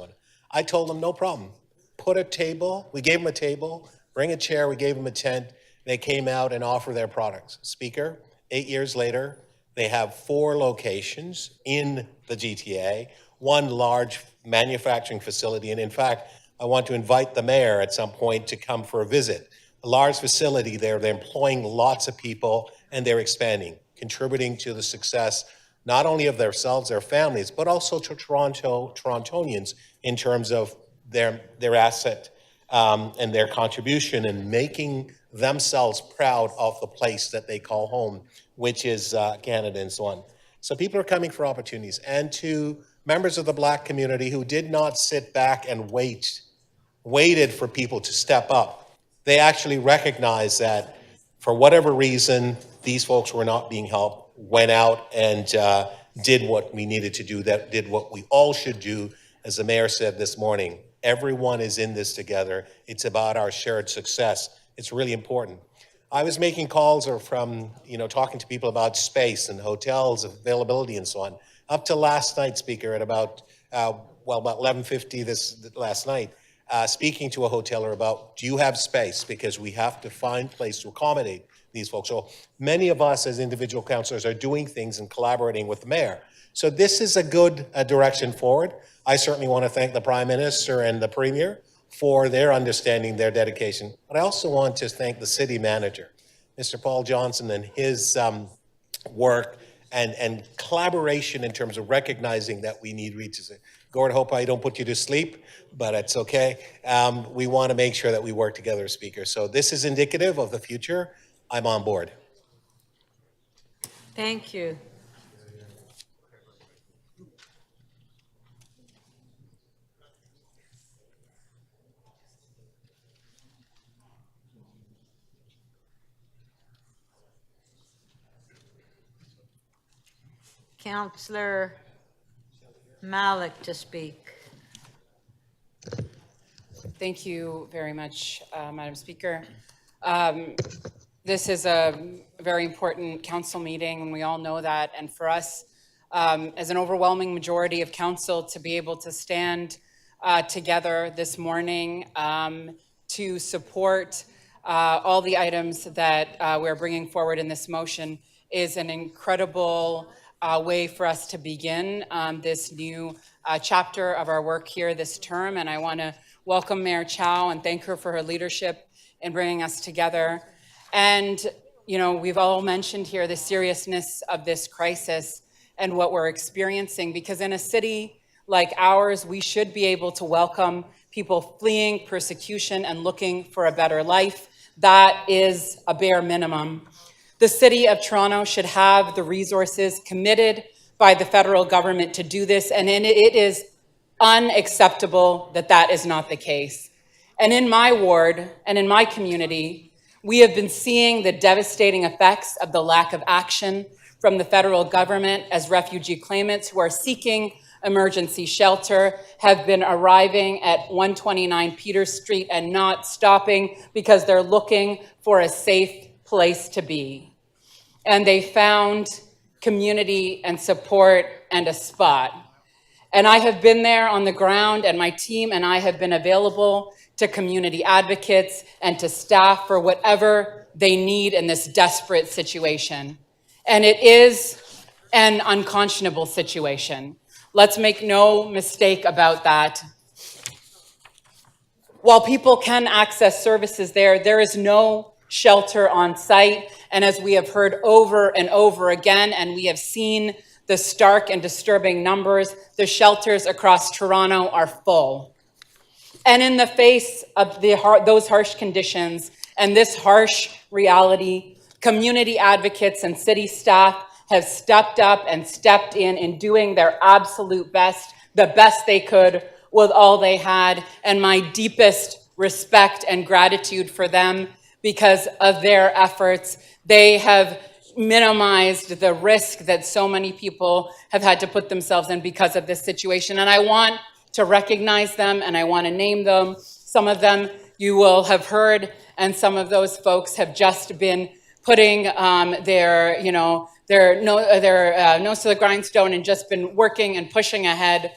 I told them, no problem. Put a table. We gave them a table, bring a chair. We gave them a tent. They came out and offered their products. Speaker, 8 years later, they have 4 locations in the GTA, 1 large manufacturing facility. And in fact, I want to invite the mayor at some point to come for a visit. A large facility there, they're employing lots of people and they're expanding, contributing to the success not only of themselves, their families, but also to Torontonians in terms of their asset and their contribution in making themselves proud of the place that they call home, which is Canada and so on. So people are coming for opportunities. And to members of the Black community who did not sit back and waited for people to step up, they actually recognized that for whatever reason, these folks were not being helped, went out and did what we needed to do, that did what we all should do. As the mayor said this morning, everyone is in this together. It's about our shared success. It's really important. I was making calls or from, talking to people about space and hotels, availability and so on, up to last night, Speaker, at about 11:50 last night, speaking to a hoteler about, do you have space? Because we have to find place to accommodate these folks. So many of us as individual councillors are doing things and collaborating with the mayor. So this is a good direction forward. I certainly want to thank the Prime Minister and the Premier for their understanding, their dedication. But I also want to thank the City Manager, Mr. Paul Johnson, and his work and collaboration in terms of recognizing that we need reaches. Gord, hope I don't put you to sleep, but it's okay. We want to make sure that we work together, Speaker. So this is indicative of the future. I'm on board. Thank you. Councillor Malik to speak. Thank you very much, Madam Speaker. This is a very important council meeting, and we all know that. And for us, as an overwhelming majority of council, to be able to stand together this morning to support all the items that we're bringing forward in this motion is an incredible way for us to begin this new chapter of our work here this term. And I want to welcome Mayor Chow and thank her for her leadership in bringing us together. And, we've all mentioned here the seriousness of this crisis and what we're experiencing, because in a city like ours, we should be able to welcome people fleeing persecution and looking for a better life. That is a bare minimum. The City of Toronto should have the resources committed by the federal government to do this, and it is unacceptable that that is not the case. And in my ward and in my community, we have been seeing the devastating effects of the lack of action from the federal government as refugee claimants who are seeking emergency shelter have been arriving at 129 Peters Street and not stopping because they're looking for a safe place to be. And they found community and support and a spot. And I have been there on the ground, and my team and I have been available to community advocates and to staff for whatever they need in this desperate situation. And it is an unconscionable situation. Let's make no mistake about that. While people can access services there is no shelter on site. And as we have heard over and over again, and we have seen the stark and disturbing numbers, the shelters across Toronto are full. And in the face of those harsh conditions and this harsh reality, community advocates and city staff have stepped up and stepped in doing their absolute best, the best they could with all they had. And my deepest respect and gratitude for them because of their efforts. They have minimized the risk that so many people have had to put themselves in because of this situation. And I want to recognize them, and I want to name them. Some of them you will have heard, and some of those folks have just been putting their nose to the grindstone and just been working and pushing ahead.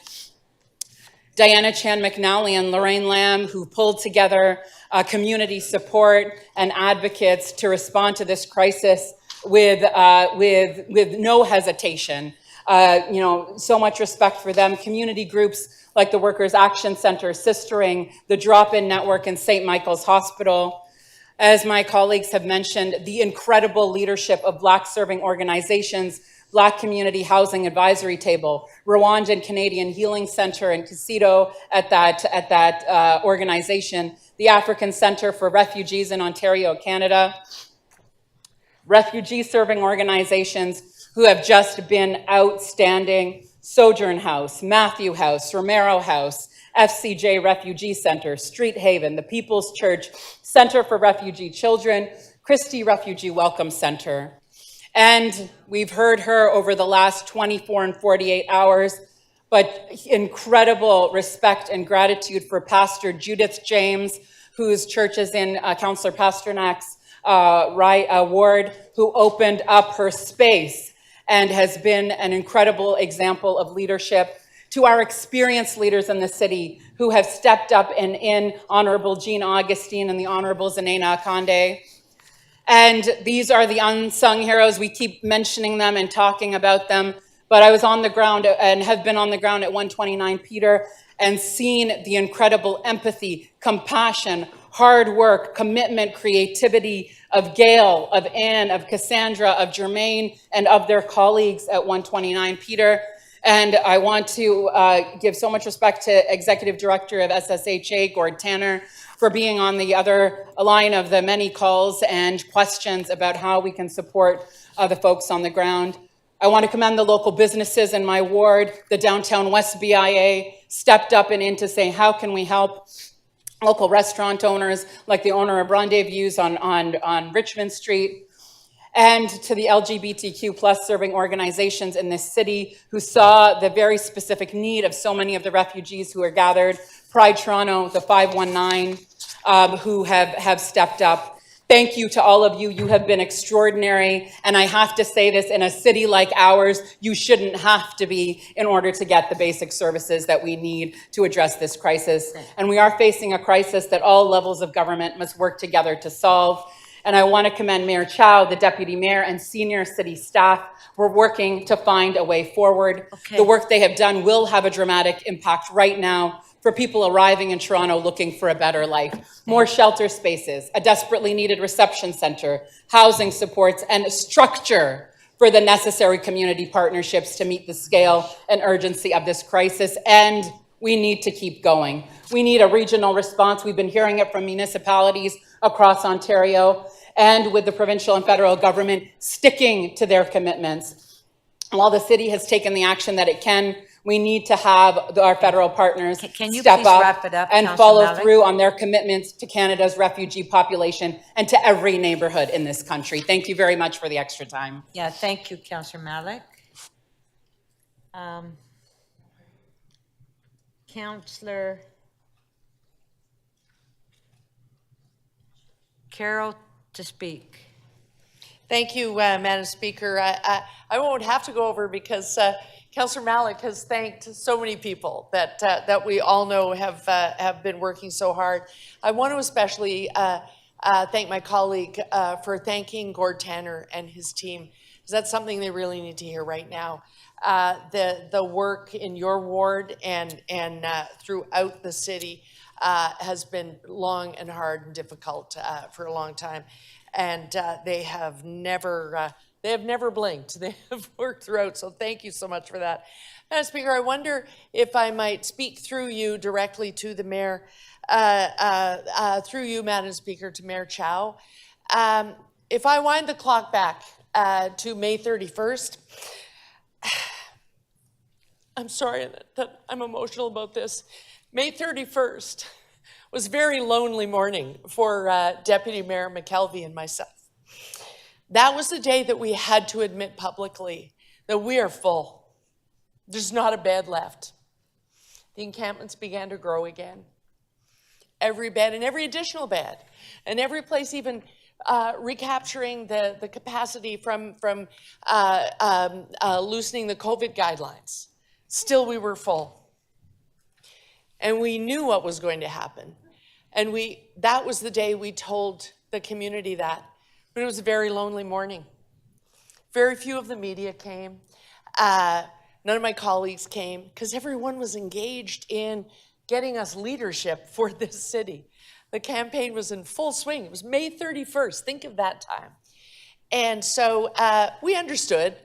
Diana Chan McNally and Lorraine Lamb, who pulled together community support and advocates to respond to this crisis with no hesitation. So much respect for them. Community groups like the Workers' Action Center, Sistering, the Drop-In Network, and St. Michael's Hospital. As my colleagues have mentioned, the incredible leadership of Black-serving organizations, Black Community Housing Advisory Table, Rwandan Canadian Healing Center, and Casito at that organization. the African Centre for Refugees in Ontario, Canada, refugee serving organizations who have just been outstanding: Sojourn House, Matthew House, Romero House, FCJ Refugee Center, Street Haven, the People's Church, Center for Refugee Children, Christie Refugee Welcome Center. And we've heard her over the last 24 and 48 hours, but incredible respect and gratitude for Pastor Judith James, whose church is in Councillor Pasternak's ward, who opened up her space and has been an incredible example of leadership, to our experienced leaders in the city who have stepped up, and in Honorable Jean Augustine and the Honorable Zenena Akande. And these are the unsung heroes. We keep mentioning them and talking about them, but I was on the ground and have been on the ground at 129 Peter and seen the incredible empathy, compassion, hard work, commitment, creativity of Gail, of Anne, of Cassandra, of Jermaine, and of their colleagues at 129 Peter. And I want to give so much respect to Executive Director of SSHA, Gord Tanner, for being on the other line of the many calls and questions about how we can support the folks on the ground. I want to commend the local businesses in my ward. The Downtown West BIA stepped up and in to say, how can we help local restaurant owners, like the owner of Rendezvous on Richmond Street, and to the LGBTQ plus serving organizations in this city who saw the very specific need of so many of the refugees who are gathered. Pride Toronto, the 519, who have stepped up. Thank you to all of you. You have been extraordinary. And I have to say this, in a city like ours, you shouldn't have to be in order to get the basic services that we need to address this crisis. And we are facing a crisis that all levels of government must work together to solve. And I want to commend Mayor Chow, the Deputy Mayor, and senior city staff. We're working to find a way forward. The work they have done will have a dramatic impact right now for people arriving in Toronto looking for a better life. More shelter spaces, a desperately needed reception center, housing supports, and a structure for the necessary community partnerships to meet the scale and urgency of this crisis. And we need to keep going. We need a regional response. We've been hearing it from municipalities across Ontario, and with the provincial and federal government sticking to their commitments. While the city has taken the action that it can, we need to have our federal partners Can you step please up wrap it up, and Councillor follow Malik? through on their commitments to Canada's refugee population and to every neighborhood in this country. Thank you very much for the extra time. Yeah, thank you, Councillor Malik. Councillor Carroll to speak. Thank you, Madam Speaker. I won't have to go over because Councillor Malik has thanked so many people that we all know have been working so hard. I want to especially thank my colleague for thanking Gord Tanner and his team, because that's something they really need to hear right now. The work in your ward and throughout the city has been long and hard and difficult for a long time, and they have never blinked. They have worked throughout. So thank you so much for that, Madam Speaker. I wonder if I might speak through you directly to the mayor, through you, Madam Speaker, to Mayor Chow. If I wind the clock back to May 31st. I'm sorry that I'm emotional about this. May 31st was a very lonely morning for Deputy Mayor McKelvey and myself. That was the day that we had to admit publicly that we are full. There's not a bed left. The encampments began to grow again. Every bed and every additional bed and every place even recapturing the capacity from loosening the COVID guidelines. Still, we were full. And we knew what was going to happen. And that was the day we told the community that. But it was a very lonely morning. Very few of the media came. None of my colleagues came, because everyone was engaged in getting us leadership for this city. The campaign was in full swing. It was May 31st. Think of that time. And so we understood.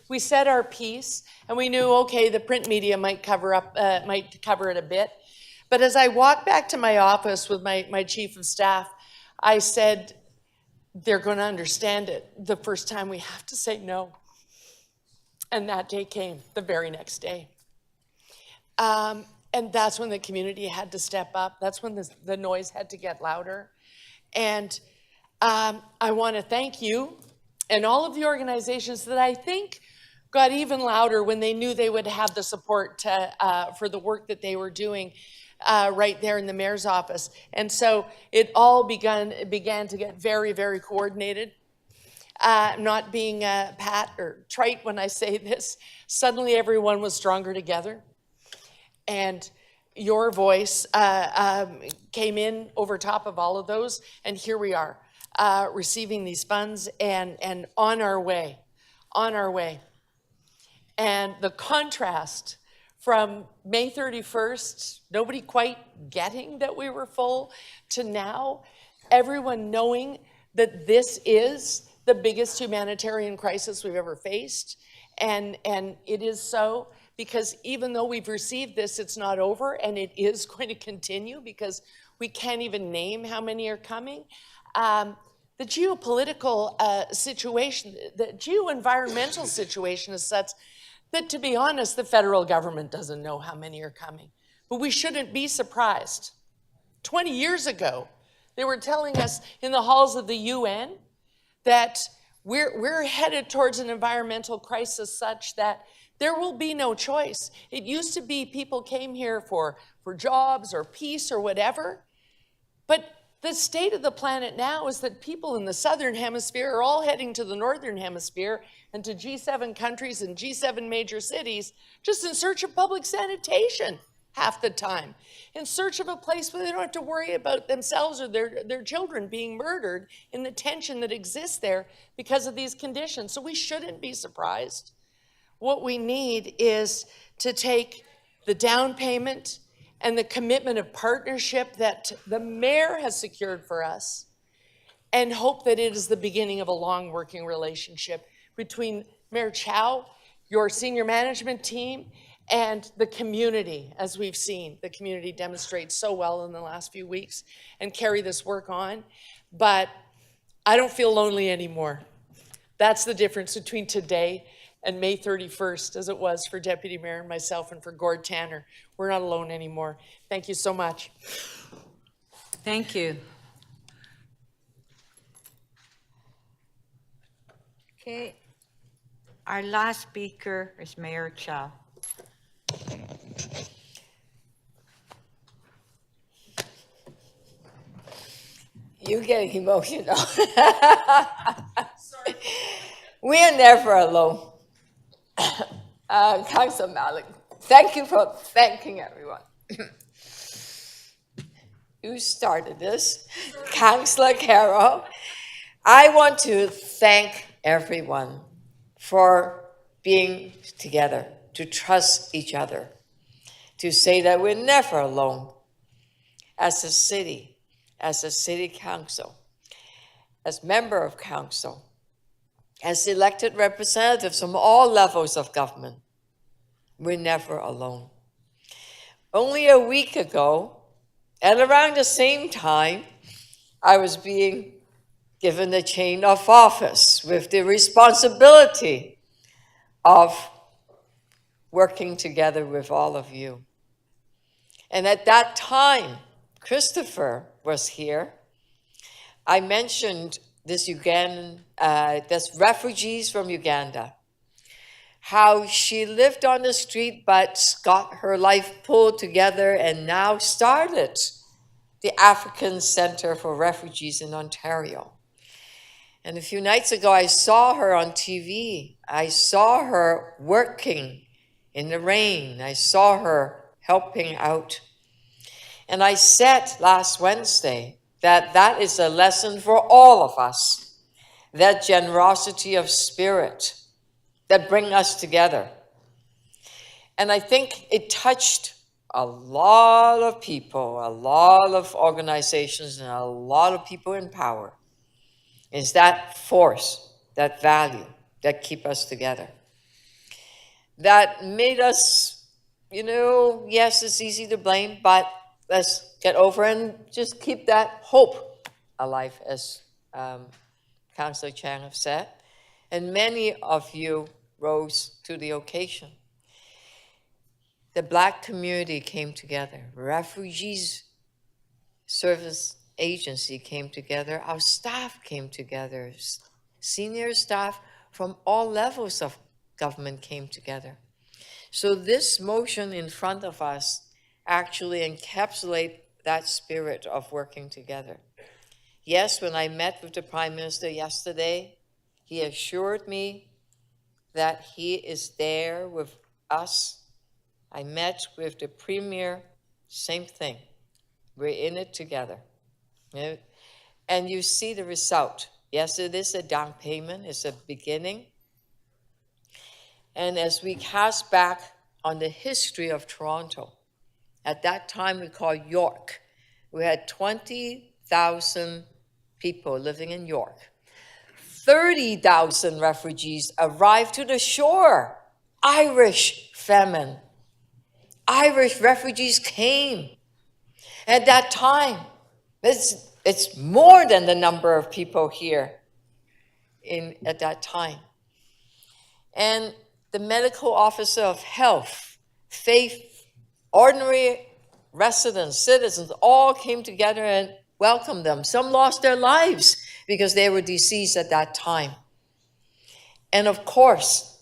We said our piece, and we knew, okay, the print media might cover it a bit. But as I walked back to my office with my chief of staff, I said, they're going to understand it the first time we have to say no. And that day came, the very next day. And that's when the community had to step up. That's when the noise had to get louder. And I want to thank you and all of the organizations that I think got even louder when they knew they would have the support for the work that they were doing right there in the mayor's office. And so it all began to get very, very coordinated. Not being pat or trite when I say this, suddenly everyone was stronger together. And your voice came in over top of all of those, and here we are, receiving these funds and on our way. And the contrast from May 31st, nobody quite getting that we were full, to now, everyone knowing that this is the biggest humanitarian crisis we've ever faced. And it is so, because even though we've received this, it's not over, and it is going to continue because we can't even name how many are coming. The geopolitical situation, the geo-environmental situation is such that, to be honest, the federal government doesn't know how many are coming. But we shouldn't be surprised. 20 years ago, they were telling us in the halls of the UN that we're headed towards an environmental crisis such that there will be no choice. It used to be people came here for jobs or peace or whatever, but the state of the planet now is that people in the southern hemisphere are all heading to the northern hemisphere and to G7 countries and G7 major cities just in search of public sanitation half the time, in search of a place where they don't have to worry about themselves or their children being murdered in the tension that exists there because of these conditions. So we shouldn't be surprised. What we need is to take the down payment and the commitment of partnership that the mayor has secured for us and hope that it is the beginning of a long working relationship between Mayor Chow, your senior management team, and the community, as we've seen. The community demonstrate so well in the last few weeks and carry this work on. But I don't feel lonely anymore. That's the difference between today and May 31st, as it was for Deputy Mayor and myself and for Gord Tanner. We're not alone anymore. Thank you so much. Thank you. Okay, our last speaker is Mayor Chow. You getting emotional. We are never alone. Councillor Malik, thank you for thanking everyone. You started this, Councillor Carroll. I want to thank everyone for being together, to trust each other, to say that we're never alone as a city council, as member of council, as elected representatives from all levels of government. We're never alone. Only a week ago, at around the same time, I was being given the chain of office with the responsibility of working together with all of you. And at that time, Christopher was here. I mentioned this this refugees from Uganda, how she lived on the street but got her life pulled together and now started the African Center for Refugees in Ontario. And a few nights ago, I saw her on TV. I saw her working in the rain. I saw her helping out. And I said last Wednesday that that is a lesson for all of us, that generosity of spirit that bring us together. And I think it touched a lot of people, a lot of organizations, and a lot of people in power, is that force, that value that keep us together. That made us, yes, it's easy to blame, but let's get over and just keep that hope alive, as Councillor Chang have said. And many of you rose to the occasion. The Black community came together. Refugees Service Agency came together. Our staff came together. Senior staff from all levels of government came together. So this motion in front of us actually encapsulates that spirit of working together. Yes, when I met with the Prime Minister yesterday, he assured me that he is there with us. I met with the Premier, same thing. We're in it together. And you see the result. Yes, it is a down payment, it's a beginning. And as we cast back on the history of Toronto, at that time we called York, we had 20,000 people living in York. 30,000 refugees arrived to the shore. Irish famine. Irish refugees came. At that time, it's more than the number of people here at that time. And the medical officer of health, faith, ordinary residents, citizens, all came together and welcomed them. Some lost their lives because they were deceased at that time. And of course,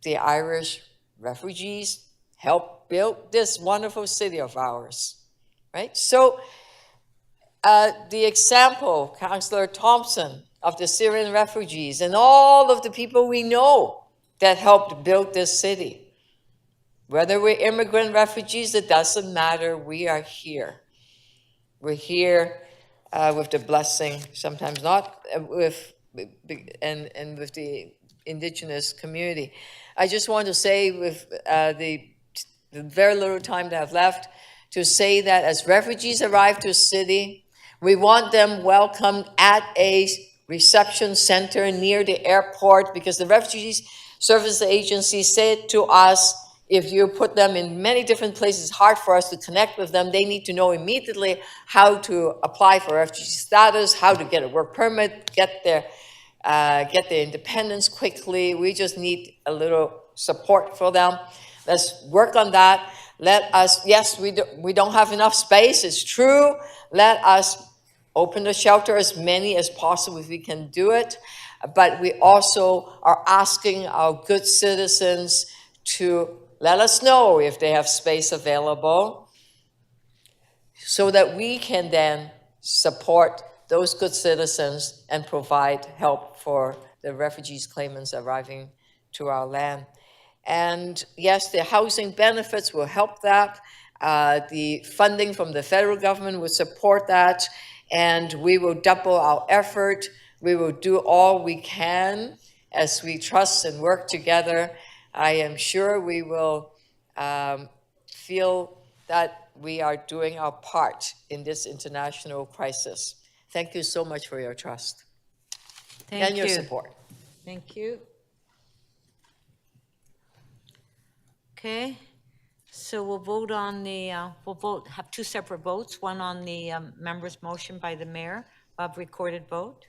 the Irish refugees helped build this wonderful city of ours, right? So the example, Councillor Thompson, of the Syrian refugees and all of the people we know that helped build this city. Whether we're immigrant refugees, it doesn't matter, we are here. We're here with the blessing, sometimes not, and with the Indigenous community. I just want to say, with the very little time that I've left, to say that as refugees arrive to a city, we want them welcomed at a reception center near the airport, because the Refugees Service Agency said to us, if you put them in many different places, it's hard for us to connect with them. They need to know immediately how to apply for refugee status, how to get a work permit, get their independence quickly. We just need a little support for them. Let's work on that. Let us, yes, we don't have enough space, it's true. Let us open the shelter as many as possible if we can do it. But we also are asking our good citizens to let us know if they have space available so that we can then support those good citizens and provide help for the refugees claimants arriving to our land. And yes, the housing benefits will help that. The funding from the federal government will support that. And we will double our effort. We will do all we can as we trust and work together. I am sure we will feel that we are doing our part in this international crisis. Thank you so much for your trust and your support. Thank you. Okay, so we'll vote on the, have two separate votes, one on the member's motion by the mayor of recorded vote.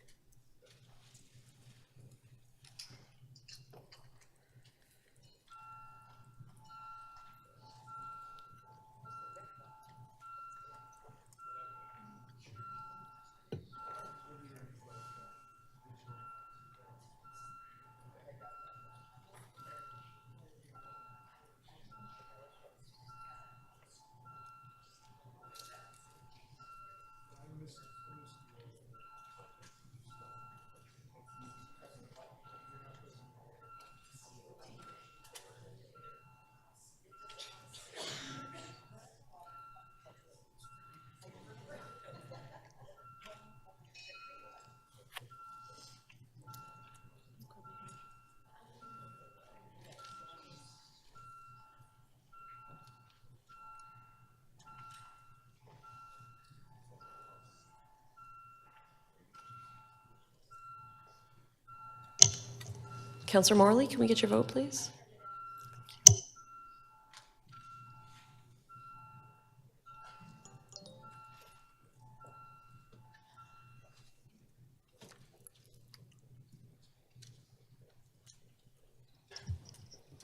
Councillor Morley, can we get your vote, please?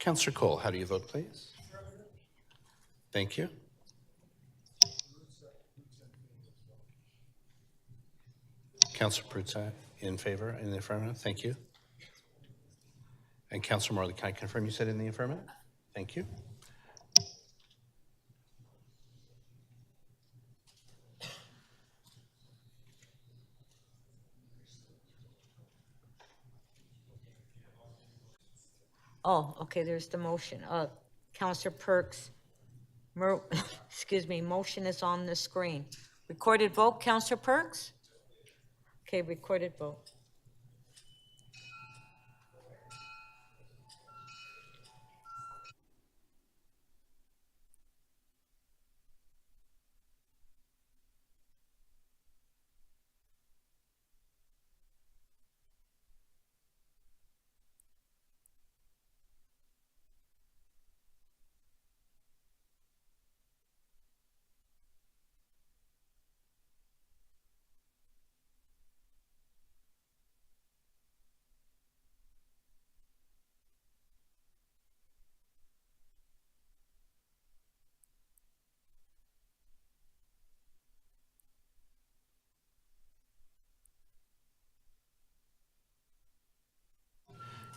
Councillor Cole, how do you vote, please? Thank you. Councillor Pruitt in favor, in the affirmative. Thank you. And Councillor Morley, can I confirm you said in the affirmative? Thank you. Oh, okay, there's the motion. Councillor Perks, excuse me, motion is on the screen. Recorded vote, Councillor Perks? Okay, recorded vote.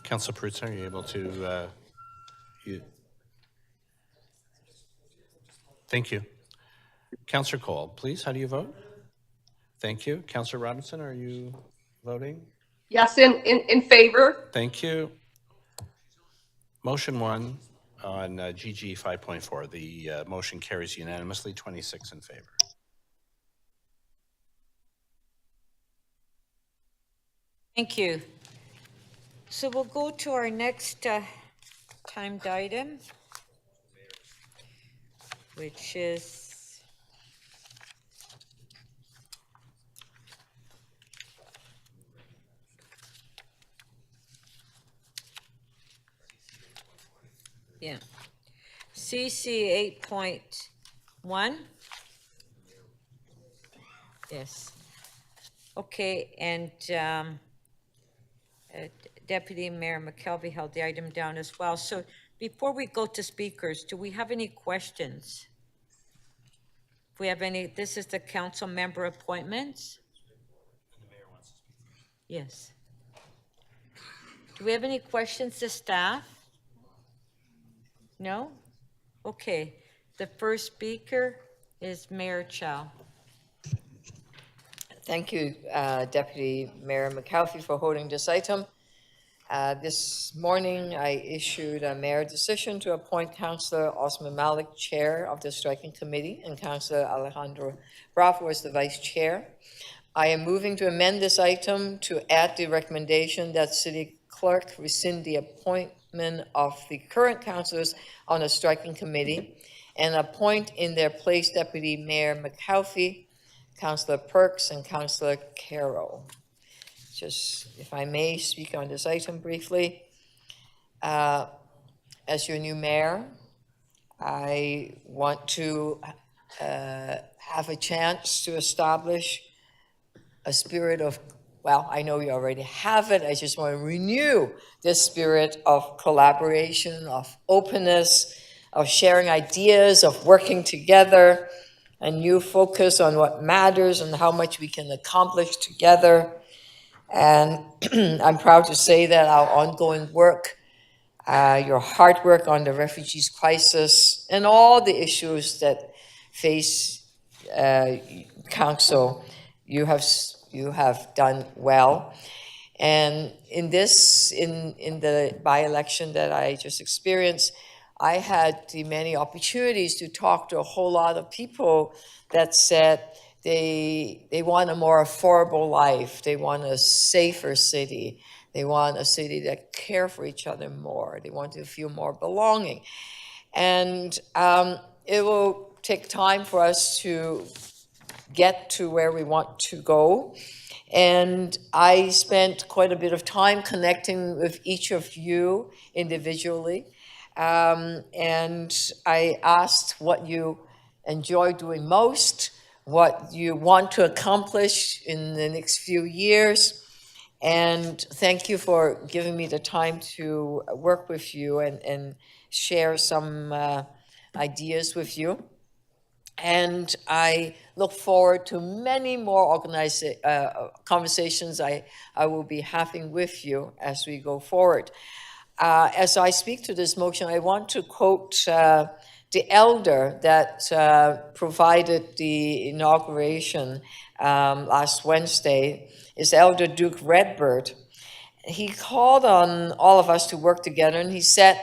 Councillor Pruitt, are you able to? Thank you. Councillor Cole, please, how do you vote? Thank you. Councillor Robinson, are you voting? Yes, in favor. Thank you. Motion 1 on GG 5.4. The motion carries unanimously, 26 in favor. Thank you. So we'll go to our next timed item, which is CC 8.1. Yes. Okay, and Deputy Mayor McKelvey held the item down as well. So before we go to speakers, do we have any questions? If we have any, this is the council member appointments. And the mayor wants to speak. Yes. Do we have any questions to staff? No? Okay. The first speaker is Mayor Chow. Thank you, Deputy Mayor McAuliffe, for holding this item. This morning, I issued a mayor decision to appoint Councillor Osman Malik chair of the striking committee and Councillor Alejandro Bravo as the vice chair. I am moving to amend this item to add the recommendation that City Clerk rescind the appointment of the current councillors on the striking committee and appoint in their place Deputy Mayor McAuliffe, Councillor Perks, and Councillor Carroll. Just, if I may speak on this item briefly. As your new mayor, I want to have a chance to establish a spirit of, well, I know you already have it, I just want to renew this spirit of collaboration, of openness, of sharing ideas, of working together, a new focus on what matters and how much we can accomplish together. And I'm proud to say that our ongoing work, your hard work on the refugees crisis and all the issues that face council, you have done well. And in the by-election that I just experienced, I had the many opportunities to talk to a whole lot of people that said they want a more affordable life. They want a safer city. They want a city that cares for each other more. They want to feel more belonging. And it will take time for us to get to where we want to go. And I spent quite a bit of time connecting with each of you individually. And I asked what you enjoy doing most, what you want to accomplish in the next few years. And thank you for giving me the time to work with you and share some ideas with you. And I look forward to many more conversations I will be having with you as we go forward. As I speak to this motion, I want to quote the elder that provided the inauguration last Wednesday, is Elder Duke Redbird. He called on all of us to work together, and he said,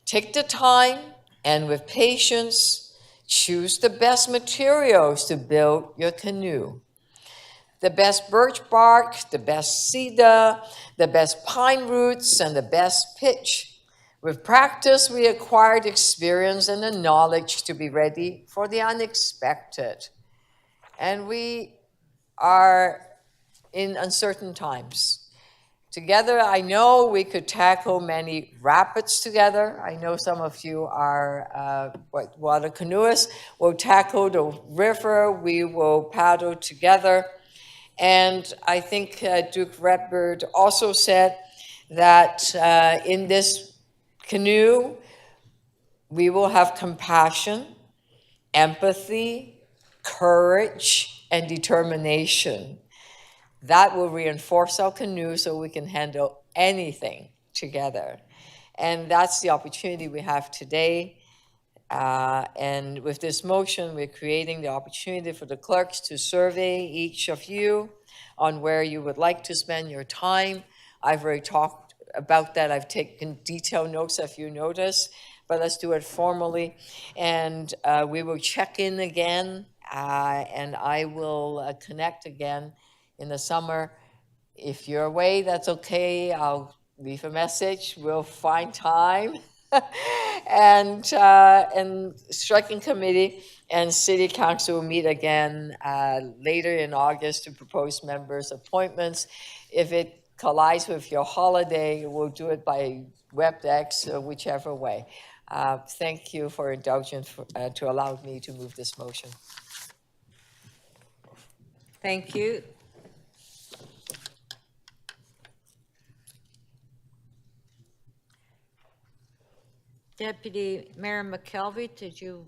take the time and with patience, choose the best materials to build your canoe. The best birch bark, the best cedar, the best pine roots, and the best pitch. With practice, we acquired experience and the knowledge to be ready for the unexpected. And we are in uncertain times. Together, I know we could tackle many rapids together. I know some of you are water canoeists. We'll tackle the river. We will paddle together. And I think Duke Redbird also said that in this canoe, we will have compassion, empathy, courage, and determination. That will reinforce our canoe so we can handle anything together. And that's the opportunity we have today. And with this motion, we're creating the opportunity for the clerks to survey each of you on where you would like to spend your time. I've already talked about that. I've taken detailed notes, if you notice, but let's do it formally. And we will check in again, and I will connect again in the summer. If you're away, that's okay. I'll leave a message. We'll find time. And Striking Committee and City Council will meet again later in August to propose members' appointments. If it collides with your holiday, we'll do it by WebEx or whichever way. Thank you for indulgence to allow me to move this motion. Thank you. Deputy Mayor McKelvey, did you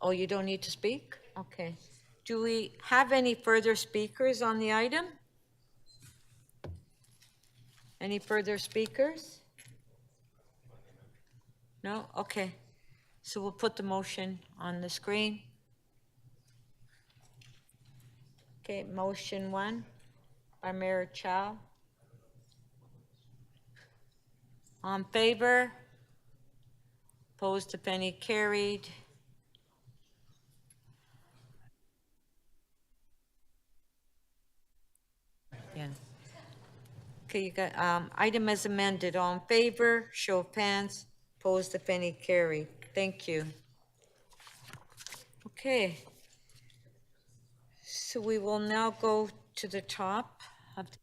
don't need to speak? Okay. Do we have any further speakers on the item? Any further speakers? No? Okay. So we'll put the motion on the screen. Okay, motion 1 by Mayor Chow. On favor? Opposed, if any, carried. Yeah. Okay, you got item as amended. All in favor, show of hands. Opposed, if any, carried. Thank you. Okay. So we will now go to the top of the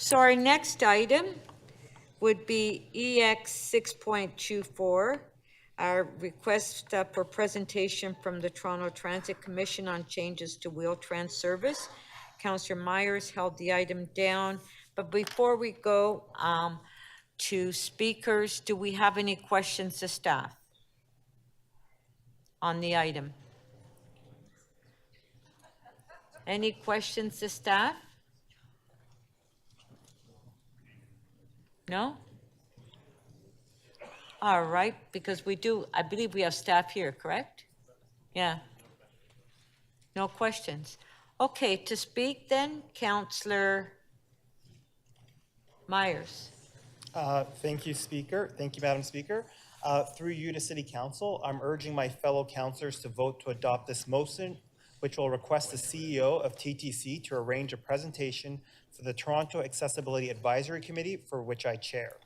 So our next item would be EX 6.24, our request for presentation from the Toronto Transit Commission on changes to Wheel-Trans service. Councillor Myers held the item down, but before we go to speakers, do we have any questions to staff on the item? Any questions to staff? No? All right, because we do, I believe we have staff here, correct? Yeah. No questions. Okay, to speak then, Councillor Myers. Thank you, Speaker. Thank you, Madam Speaker. Through you to City Council, I'm urging my fellow councillors to vote to adopt this motion, which will request the CEO of TTC to arrange a presentation for the Toronto Accessibility Advisory Committee, for which I chair.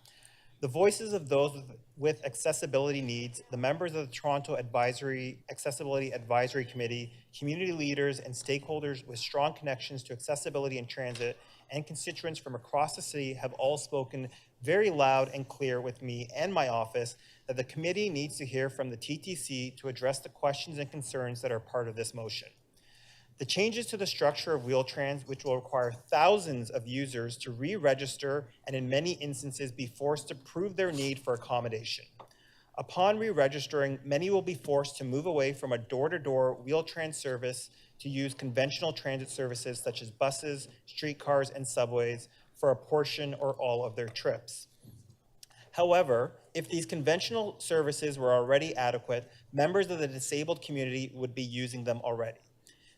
The voices of those with accessibility needs, the members of the Toronto Accessibility Advisory Committee, community leaders, and stakeholders with strong connections to accessibility and transit, and constituents from across the city have all spoken very loud and clear with me and my office that the committee needs to hear from the TTC to address the questions and concerns that are part of this motion. The changes to the structure of Wheel-Trans, which will require thousands of users to re-register and in many instances be forced to prove their need for accommodation. Upon re-registering, many will be forced to move away from a door-to-door Wheel-Trans service to use conventional transit services such as buses, streetcars, and subways for a portion or all of their trips. However, if these conventional services were already adequate, members of the disabled community would be using them already.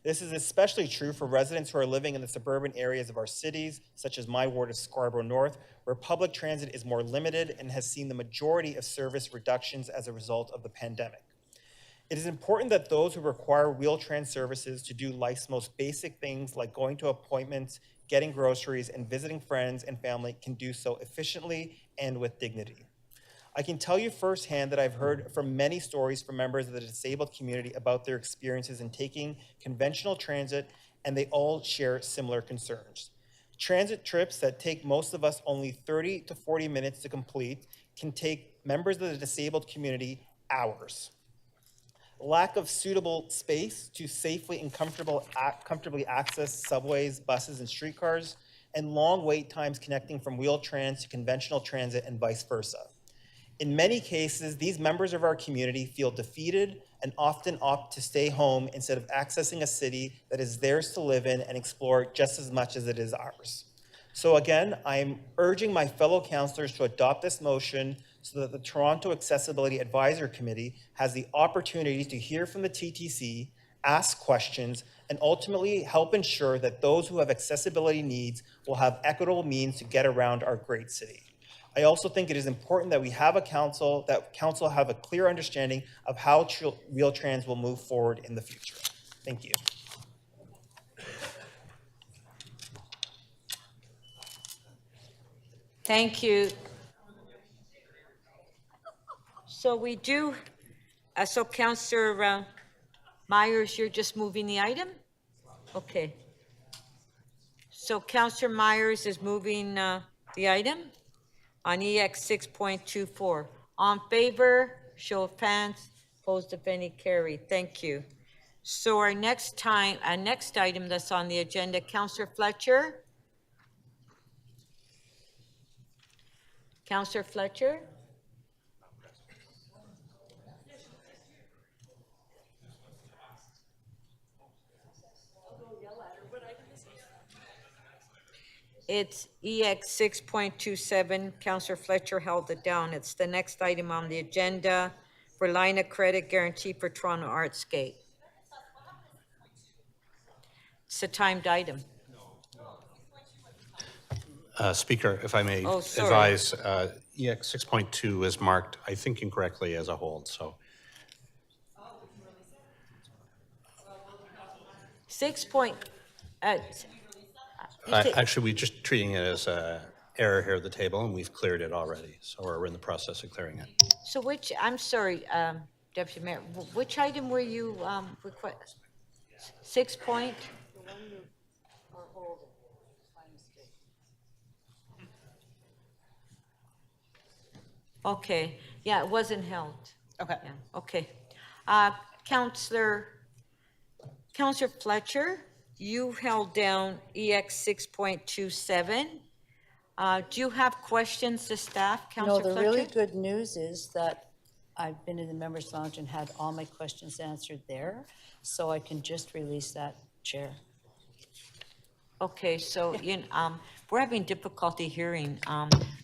This is especially true for residents who are living in the suburban areas of our cities, such as my ward of Scarborough North, where public transit is more limited and has seen the majority of service reductions as a result of the pandemic. It is important that those who require Wheel-Trans services to do life's most basic things like going to appointments, getting groceries, and visiting friends and family can do so efficiently and with dignity. I can tell you firsthand that I've heard from many stories from members of the disabled community about their experiences in taking conventional transit, and they all share similar concerns. Transit trips that take most of us only 30 to 40 minutes to complete can take members of the disabled community hours. Lack of suitable space to safely and comfortably access subways, buses, and streetcars, and long wait times connecting from Wheel-Trans to conventional transit and vice versa. In many cases, these members of our community feel defeated and often opt to stay home instead of accessing a city that is theirs to live in and explore just as much as it is ours. So again, I'm urging my fellow councillors to adopt this motion so that the Toronto Accessibility Advisory Committee has the opportunity to hear from the TTC, ask questions, and ultimately help ensure that those who have accessibility needs will have equitable means to get around our great city. I also think it is important that we have a council, that council have a clear understanding of how Wheel-Trans will move forward in the future. Thank you. Thank you. So we do, so Councillor Myers, you're just moving the item? Okay. So Councillor Myers is moving the item on EX 6.24. On favor, show of hands, opposed if any, carried. Thank you. So our next item that's on the agenda, Councillor Fletcher. Councillor Fletcher. It's EX 6.27. Councillor Fletcher held it down. It's the next item on the agenda for line of credit guarantee for Toronto Artscape. It's a timed item. Speaker, if I may advise, EX 6.2 is marked, I think incorrectly, as a hold, so. 6. Actually, we're just treating it as an error here at the table, and we've cleared it already, so we're in the process of clearing it. So which, I'm sorry, Deputy Mayor, which item were you request? 6 point? Okay, yeah, it wasn't held. Okay. Yeah, okay. Councillor Fletcher, you held down EX 6.27. Do you have questions to staff, Councillor Fletcher? No, the really good news is that I've been in the members' lounge and had all my questions answered there, so I can just release that, Chair. Okay, so we're having difficulty hearing.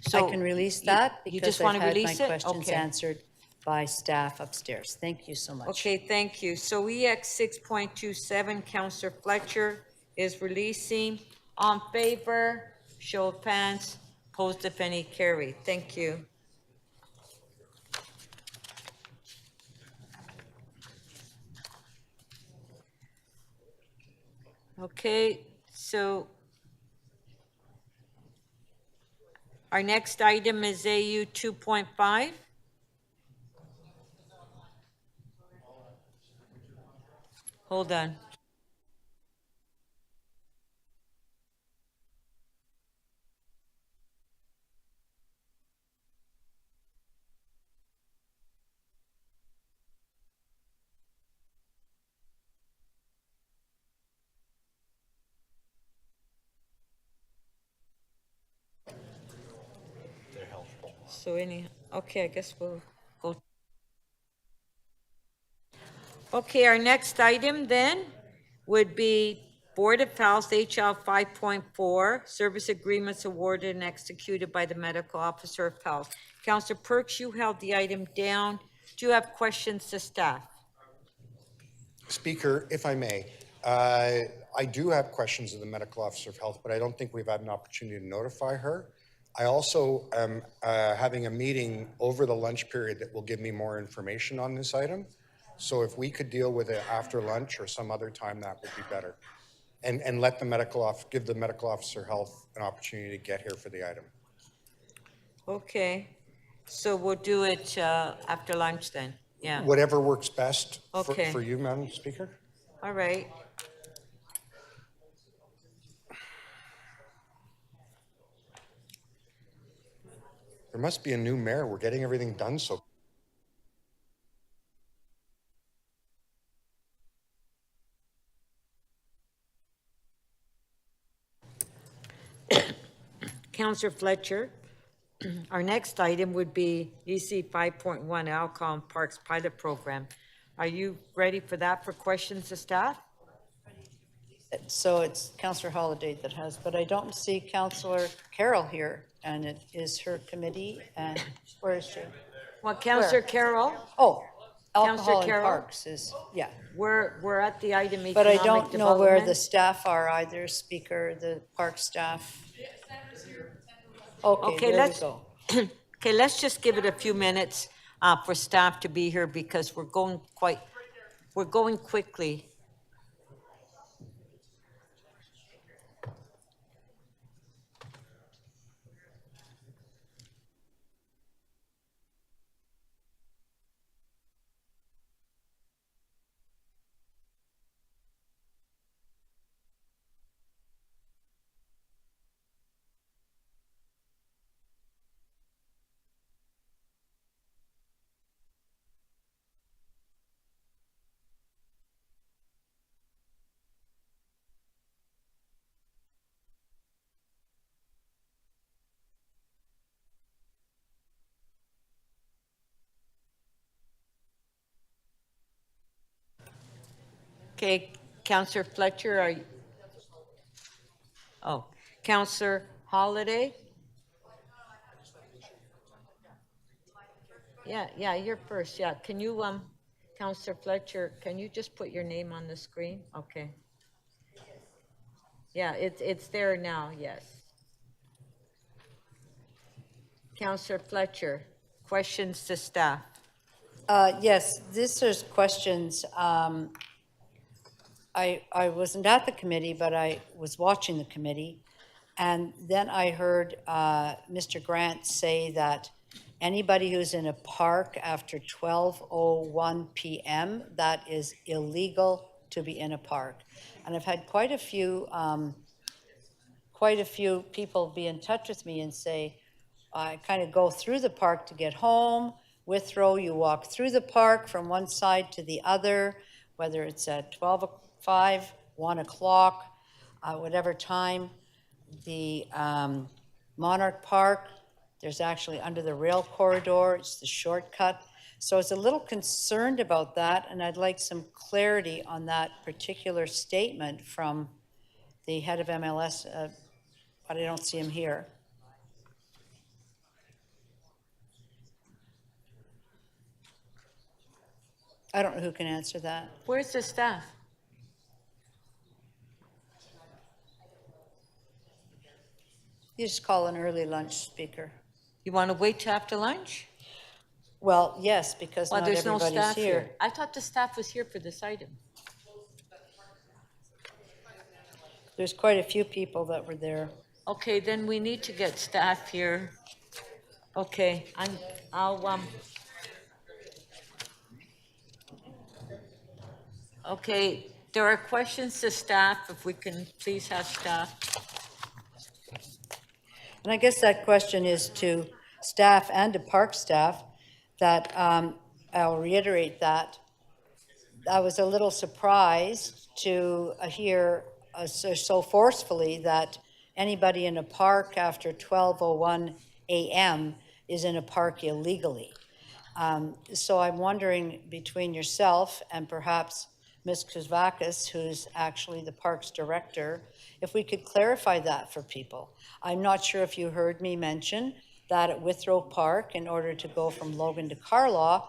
So I can release that you because just want I've to had my release it? questions Okay. answered by staff upstairs. Thank you so much. Okay, thank you. So EX 6.27, Councillor Fletcher is releasing. On favor, show of hands. Opposed, if any, carried. Thank you. Okay, so our next item is AU 2.5. Hold on. So okay, I guess we'll go. Okay, our next item then would be Board of Health HL 5.4, service agreements awarded and executed by the Medical Officer of Health. Councillor Perks, you held the item down. Do you have questions to staff? Speaker, if I may, I do have questions of the Medical Officer of Health, but I don't think we've had an opportunity to notify her. I also am having a meeting over the lunch period that will give me more information on this item. So if we could deal with it after lunch or some other time, that would be better. And let the give the Medical Officer of Health an opportunity to get here for the item. Okay, so we'll do it after lunch then, yeah. Whatever works best Okay. for you, Madam Speaker. All right. There must be a new mayor. We're getting everything done so. Councillor Fletcher, our next item would be EC 5.1 Alcohol and Parks Pilot Program. Are you ready for that for questions to staff? So it's Councillor Holiday that has, but I don't see Councillor Carroll here, and it is her committee, and where is she? Well, Councillor Where? Carroll? Oh, Councillor alcohol and Carroll? parks is, yeah. We're at the item But I economic don't know where the development. staff are either, Speaker, the park staff. Okay, Okay, there we go. Okay, let's just give it a few minutes for staff to be here because we're going quickly. Okay, Councillor Fletcher, are you? Oh, Councillor Holiday? Yeah, you're first, yeah. Can you, Councillor Fletcher, can you just put your name on the screen? Okay. Yeah, it's there now, yes. Councillor Fletcher, questions to staff? Yes, this is questions. I wasn't at the committee, but I was watching the committee. And then I heard Mr. Grant say that anybody who's in a park after 12:01 p.m., that is illegal to be in a park. And I've had quite a few people be in touch with me and say, I kind of go through the park to get home. Withrow, you walk through the park from one side to the other, whether it's at 12:05, 1 o'clock, whatever time. The Monarch Park, there's actually under the rail corridor, it's the shortcut. So I was a little concerned about that, and I'd like some clarity on that particular statement from the head of MLS, but I don't see him here. I don't know who can answer that. Where's the staff? You just call an early lunch, Speaker. You want to wait till after lunch? Well, yes, because Well, not there's no everybody's staff here. I thought the staff was here for this item. There's quite a few people that were there. Okay, then we need to get staff here. Okay, okay, there are questions to staff, if we can please have staff. And I guess that question is to staff and to park staff, that I'll reiterate that. I was a little surprised to hear so forcefully that anybody in a park after 12:01 a.m. is in a park illegally. So I'm wondering, between yourself and perhaps Ms. Kuzvakis, who's actually the parks director, if we could clarify that for people. I'm not sure if you heard me mention that at Withrow Park, in order to go from Logan to Carlaw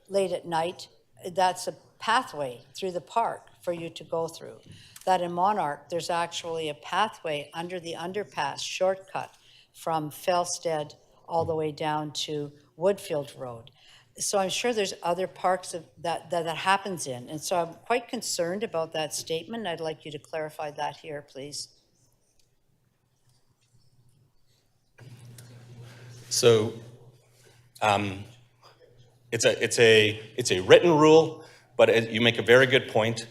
late at night, that's a pathway through the park for you to go through. That in Monarch, there's actually a pathway under the underpass, shortcut from Fellstead all the way down to Woodfield Road. So I'm sure there's other parks that happens in. And so I'm quite concerned about that statement. I'd like you to clarify that here, please. So it's a written rule, but you make a very good point.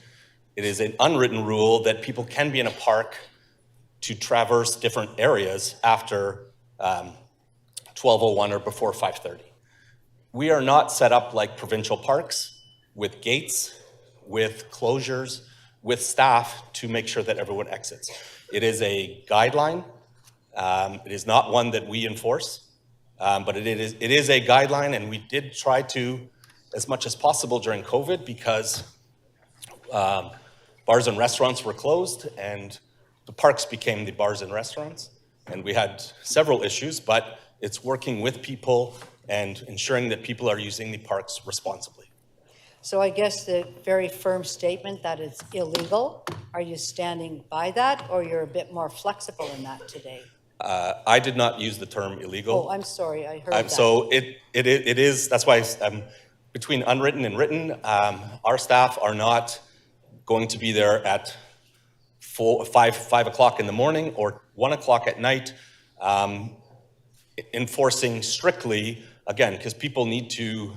It is an unwritten rule that people can be in a park to traverse different areas after 12:01 or before 5:30. We are not set up like provincial parks with gates, with closures, with staff to make sure that everyone exits. It is a guideline. It is not one that we enforce, but it is a guideline, and we did try to, as much as possible during COVID, because bars and restaurants were closed and the parks became the bars and restaurants. And we had several issues, but it's working with people and ensuring that people are using the parks responsibly. So I guess the very firm statement that it's illegal, are you standing by that, or you're a bit more flexible in that today? I did not use the term illegal. Oh, I'm sorry, I heard that. So it is, that's why between unwritten and written, our staff are not going to be there at 5 o'clock in the morning or 1 o'clock at night, enforcing strictly, again, because people need to,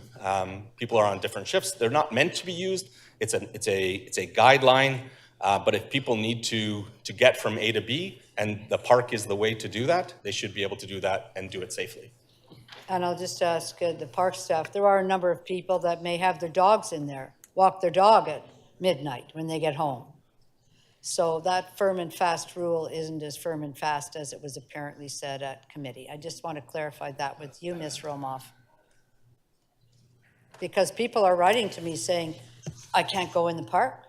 people are on different shifts. They're not meant to be used. It's a guideline, but if people need to get from A to B, and the park is the way to do that, they should be able to do that and do it safely. And I'll just ask the park staff, there are a number of people that may have their dogs in there, walk their dog at midnight when they get home. So that firm and fast rule isn't as firm and fast as it was apparently said at committee. I just want to clarify that with you, Ms. Romoff. Because people are writing to me saying, I can't go in the park.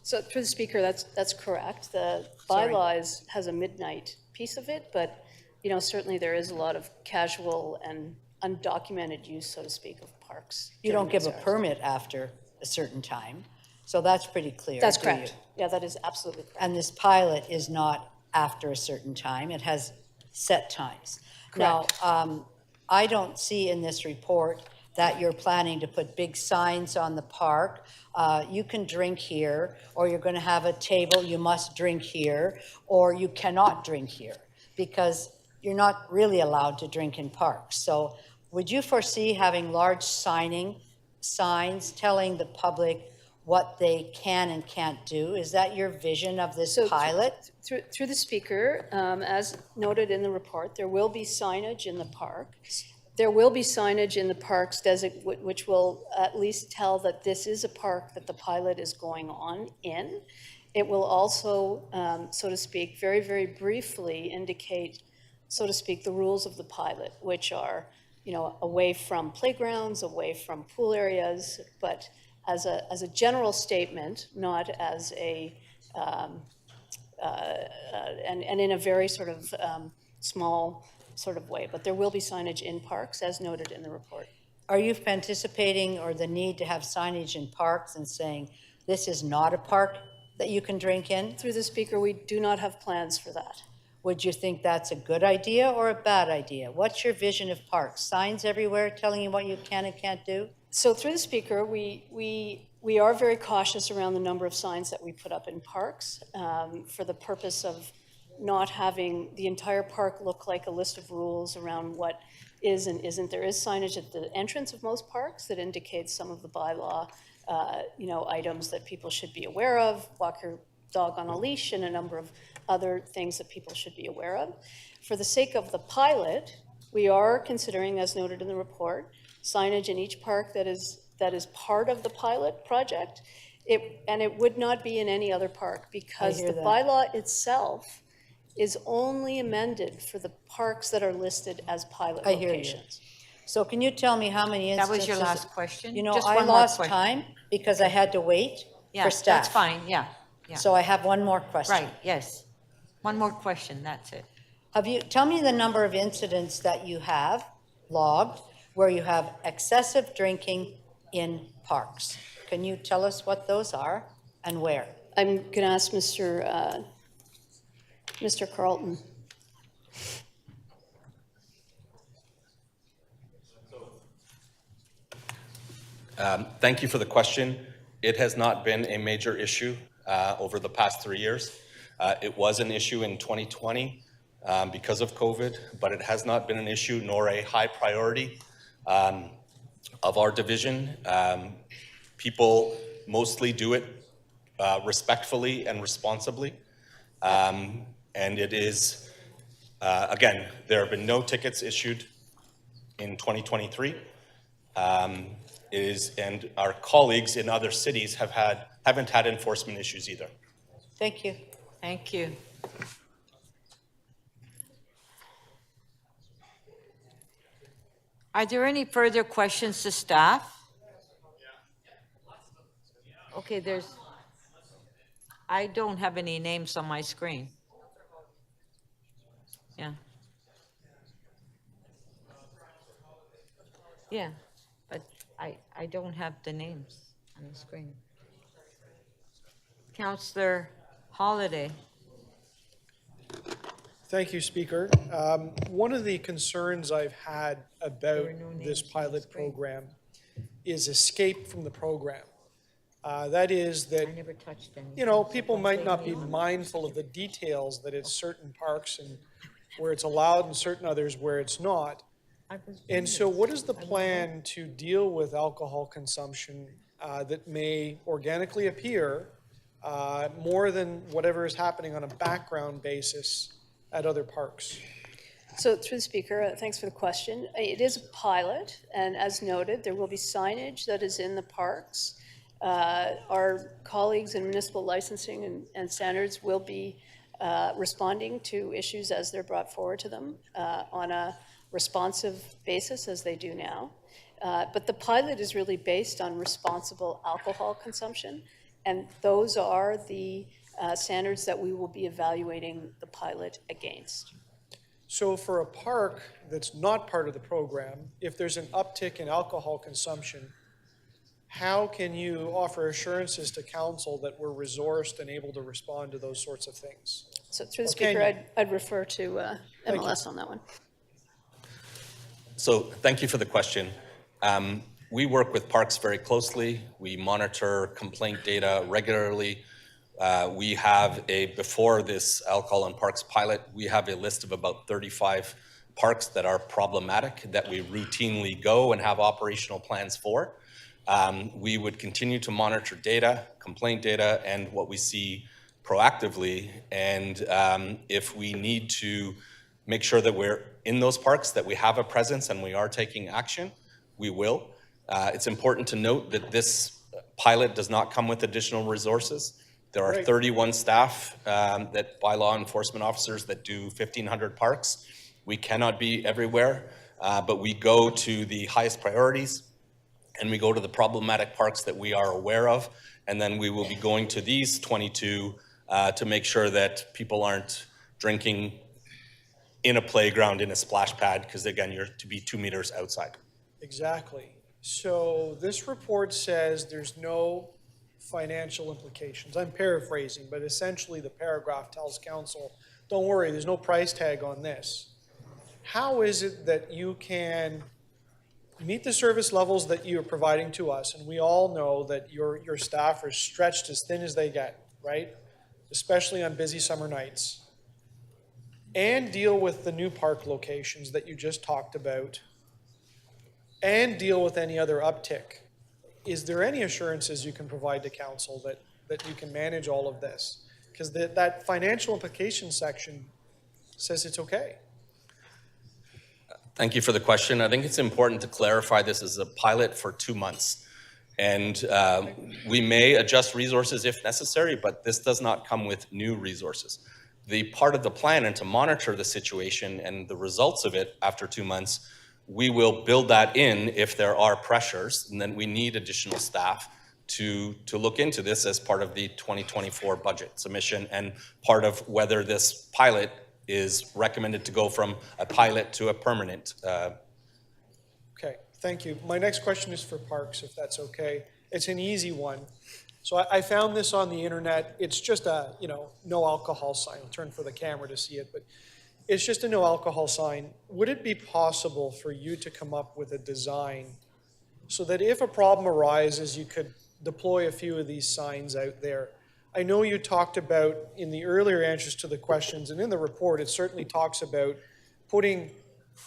So through the speaker, that's correct. The bylaws has a midnight piece of it, but certainly there is a lot of casual and undocumented use, so to speak, of parks. You don't give a permit after a certain time. So that's pretty clear. That's correct. Yeah, that is absolutely correct. And this pilot is not after a certain time. It has set times. Correct. Now, I don't see in this report that you're planning to put big signs on the park. You can drink here, or you're going to have a table, you must drink here, or you cannot drink here, because you're not really allowed to drink in parks. So would you foresee having large signs telling the public what they can and can't do? Is that your vision of this pilot? Through the speaker, as noted in the report, there will be signage in the park. There will be signage in the parks which will at least tell that this is a park that the pilot is going on in. It will also, so to speak, very, very briefly indicate, so to speak, the rules of the pilot, which are, away from playgrounds, away from pool areas, but as a general statement, not as a, and in a very sort of small sort of way, but there will be signage in parks as noted in the report. are you anticipating or the need to have signage in parks and saying, this is not a park that you can drink in? Through the Speaker, we do not have plans for that. Would you think that's a good idea or a bad idea? What's your vision of parks? Signs everywhere telling you what you can and can't do? So through the Speaker, we are very cautious around the number of signs that we put up in parks for the purpose of not having the entire park look like a list of rules around what is and isn't. There is signage at the entrance of most parks that indicates some of the bylaw items that people should be aware of, walk your dog on a leash, and a number of other things that people should be aware of. For the sake of the pilot, we are considering, as noted in the report, signage in each park that is part of the pilot project. And it would not be in any other park because the bylaw itself is only amended for the parks that are listed as pilot locations. So can you tell me how many That instances? was your last question? You know, Just I one more lost question. time because I had to wait Yeah, for staff. that's fine, yeah. So I have one more question. Right, yes. One more question, that's it. Tell me the number of incidents that you have logged where you have excessive drinking in parks. Can you tell us what those are and where? I'm going to ask Mr. Carlton. Thank you for the question. It has not been a major issue over the past 3 years. It was an issue in 2020 because of COVID, but it has not been an issue nor a high priority of our division. People mostly do it respectfully and responsibly. And it is, again, there have been no tickets issued in 2023. And our colleagues in other cities haven't had enforcement issues either. Thank you. Thank you. Are there any further questions to staff? Okay, I don't have any names on my screen. Yeah. Yeah, but I don't have the names on the screen. Councillor Holiday. Thank you, Speaker. One of the concerns I've had about this pilot program is escape from the program. That is that, people might not be mindful of the details that it's certain parks and where it's allowed and certain others where it's not. And so what is the plan to deal with alcohol consumption that may organically appear more than whatever is happening on a background basis at other parks? So through the Speaker, thanks for the question. It is a pilot, and as noted, there will be signage that is in the parks. Our colleagues in municipal licensing and standards will be responding to issues as they're brought forward to them on a responsive basis as they do now. But the pilot is really based on responsible alcohol consumption, and those are the standards that we will be evaluating the pilot against. So for a park that's not part of the program, if there's an uptick in alcohol consumption, how can you offer assurances to council that we're resourced and able to respond to those sorts of things? So through the Speaker, I'd refer to MLS on that one. So thank you for the question. We work with parks very closely. We monitor complaint data regularly. We have before this alcohol in parks pilot, we have a list of about 35 parks that are problematic that we routinely go and have operational plans for. We would continue to monitor data, complaint data, and what we see proactively. And if we need to make sure that we're in those parks, that we have a presence and we are taking action, we will. It's important to note that this pilot does not come with additional resources. There are 31 staff by law enforcement officers that do 1,500 parks. We cannot be everywhere, but we go to the highest priorities and we go to the problematic parks that we are aware of. And then we will be going to these 22 to make sure that people aren't drinking in a playground, in a splash pad, because again, you're to be 2 meters outside. Exactly. So this report says there's no financial implications. I'm paraphrasing, but essentially the paragraph tells council, don't worry, there's no price tag on this. How is it that you can meet the service levels that you're providing to us? And we all know that your staff are stretched as thin as they get, right? Especially on busy summer nights. And deal with the new park locations that you just talked about, and deal with any other uptick. Is there any assurances you can provide to council that you can manage all of this? Because that financial implication section says it's okay. Thank you for the question. I think it's important to clarify this is a pilot for 2 months. And we may adjust resources if necessary, but this does not come with new resources. The part of the plan and to monitor the situation and the results of it after 2 months, we will build that in if there are pressures, and then we need additional staff to look into this as part of the 2024 budget submission and part of whether this pilot is recommended to go from a pilot to a permanent. Okay, thank you. My next question is for parks, if that's okay. It's an easy one. So I found this on the internet. It's just a, no alcohol sign. I'll turn for the camera to see it, but it's just a no alcohol sign. Would it be possible for you to come up with a design so that if a problem arises, you could deploy a few of these signs out there? I know you talked about in the earlier answers to the questions, and in the report, it certainly talks about putting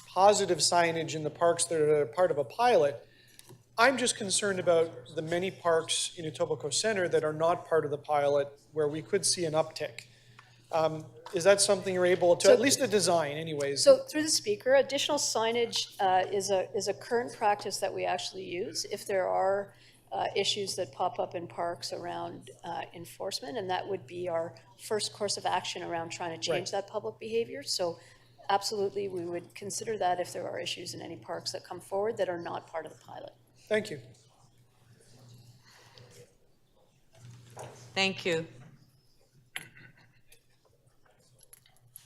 positive signage in the parks that are part of a pilot. I'm just concerned about the many parks in Etobicoke Centre that are not part of the pilot where we could see an uptick. Is that something you're able to, at least the design anyways? So through the speaker, additional signage is a current practice that we actually use if there are issues that pop up in parks around enforcement, and that would be our first course of action around trying to change that public behavior. So absolutely, we would consider that if there are issues in any parks that come forward that are not part of the pilot. Thank you. Thank you.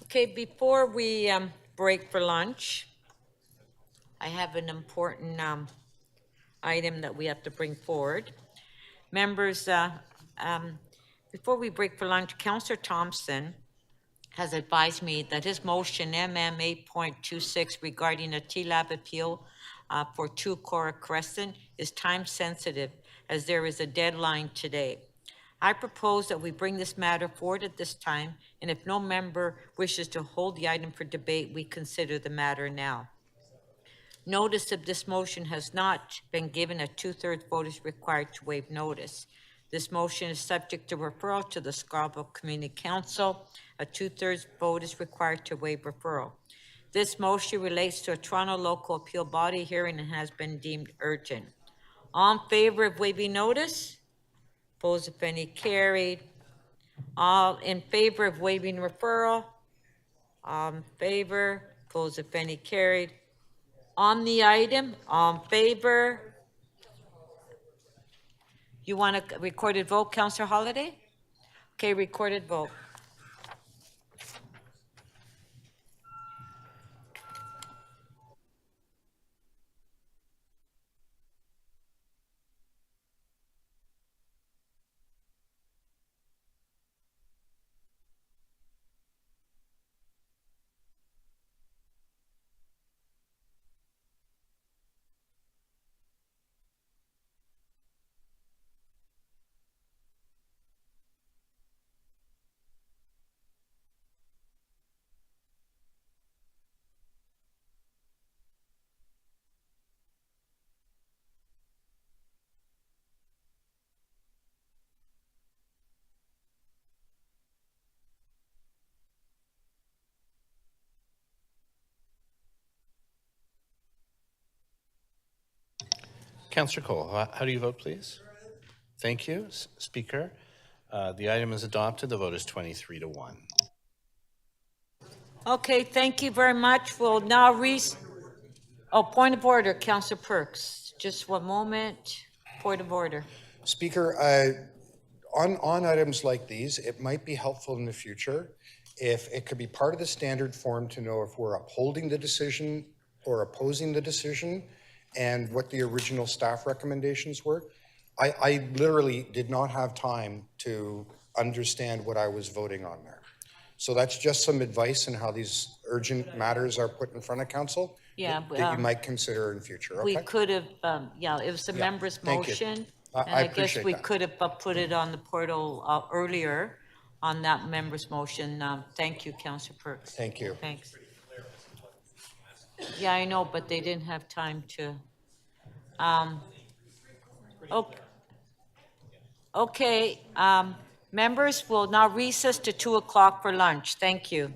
Okay, before we break for lunch, I have an important item that we have to bring forward. Members, before we break for lunch, Councillor Thompson has advised me that his motion MM 8.26 regarding a TLAB appeal for 2 Cora Crescent is time sensitive as there is a deadline today. I propose that we bring this matter forward at this time, and if no member wishes to hold the item for debate, we consider the matter now. Notice of this motion has not been given. A 2/3 vote is required to waive notice. This motion is subject to referral to the Scarborough Community Council. A 2/3 vote is required to waive referral. This motion relates to a Toronto local appeal body hearing and has been deemed urgent. All in favor of waiving notice? Opposed, if any, carried. All in favor of waiving referral? All in favor. Opposed, if any, carried. On the item, all in favor? You want a recorded vote, Councillor Holyday? Okay, recorded vote. Councillor Cole, how do you vote, please? Thank you, Speaker. The item is adopted. The vote is 23-1. Okay, thank you very much. We'll now point of order, Councillor Perks. Just one moment. Point of order. Speaker, on items like these, it might be helpful in the future if it could be part of the standard form to know if we're upholding the decision or opposing the decision. and what the original staff recommendations were. I literally did not have time to understand what I was voting on there. So that's just some advice on how these urgent matters are put in front of council Yeah, that you might consider in future, We okay? could have, yeah, it was a Yeah, member's thank you. motion. I And I guess appreciate we that. could have put it on the portal earlier on that member's motion. Thank you, Councillor Perks. Thank you. Thanks. Yeah, I know, but they didn't have time to. Okay. Okay, members will now recess to 2 o'clock for lunch. Thank you.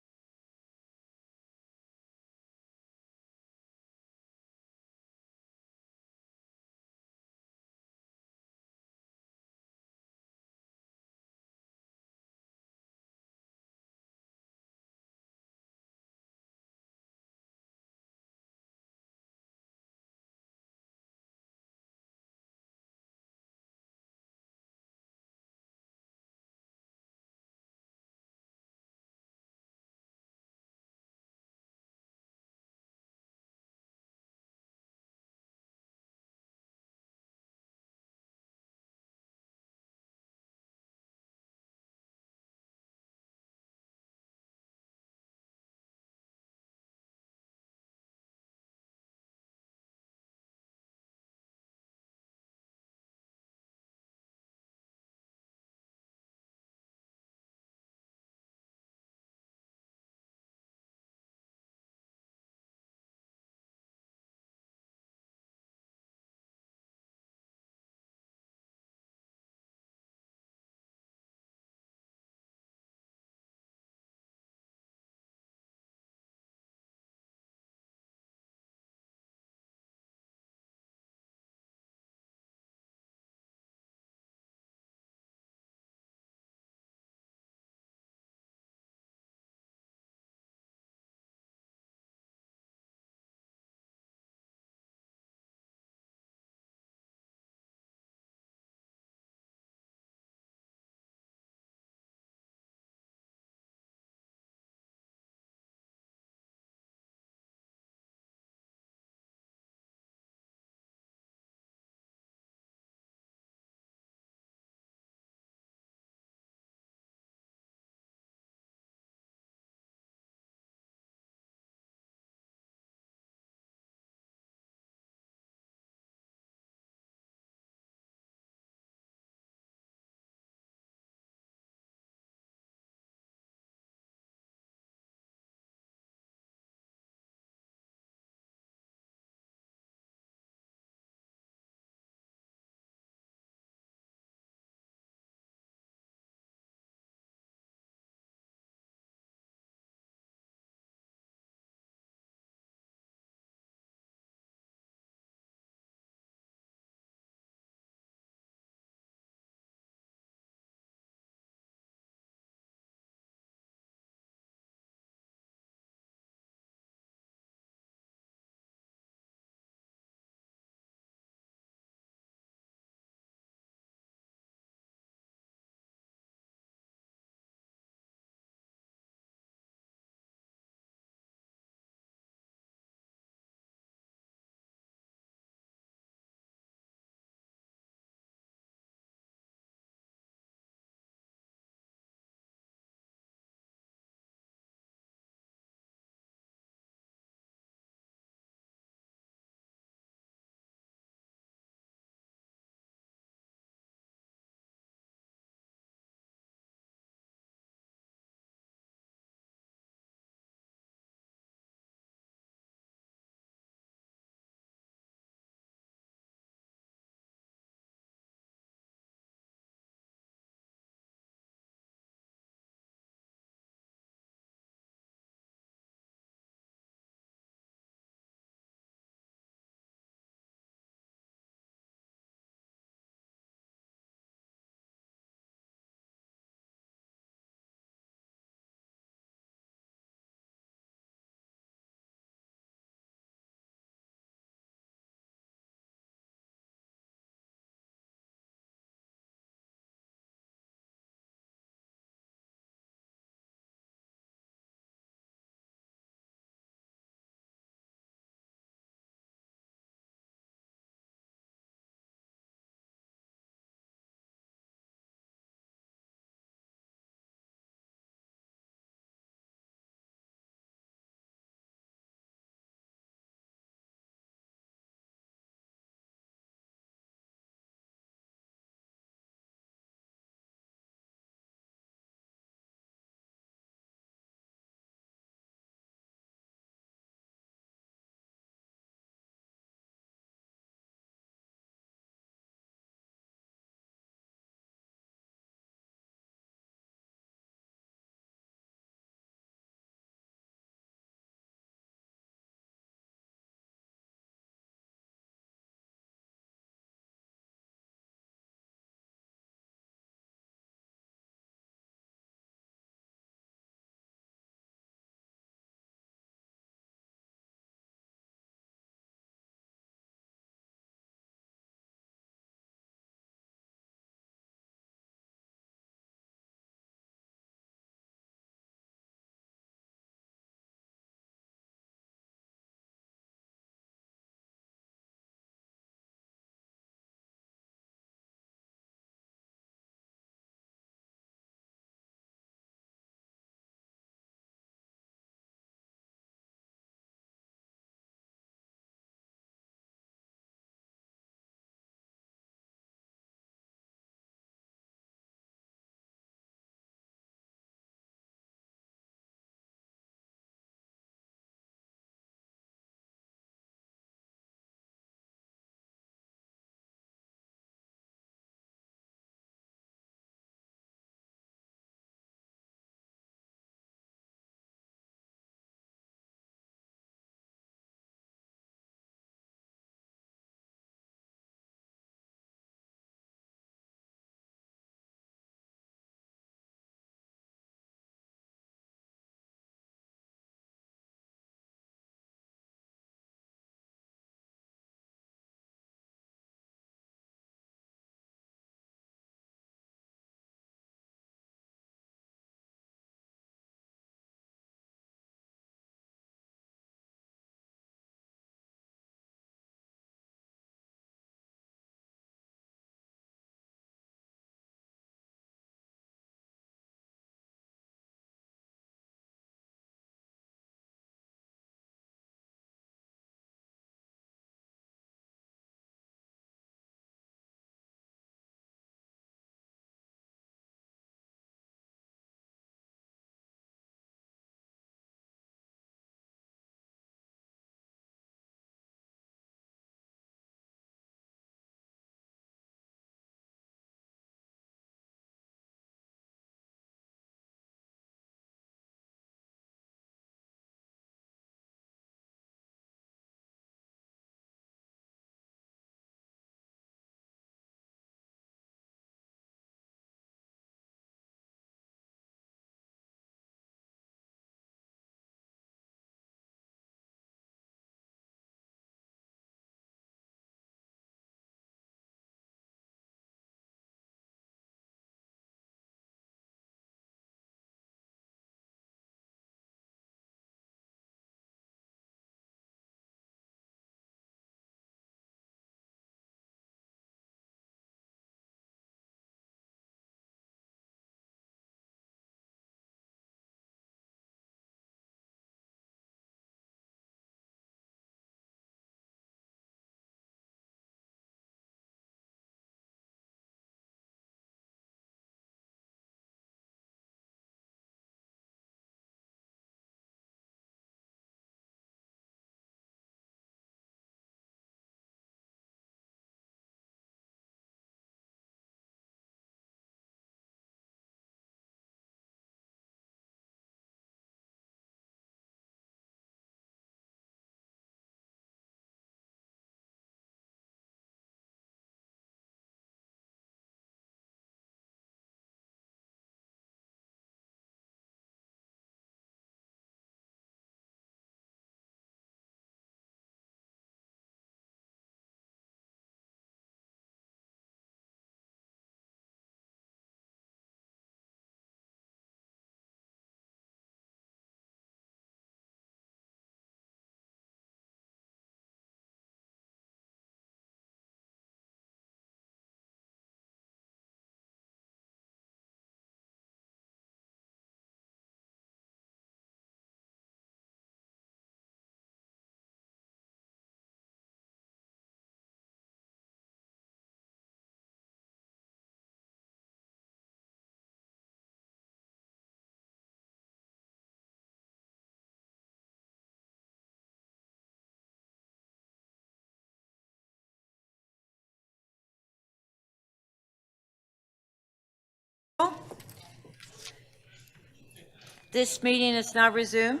This meeting is now resumed.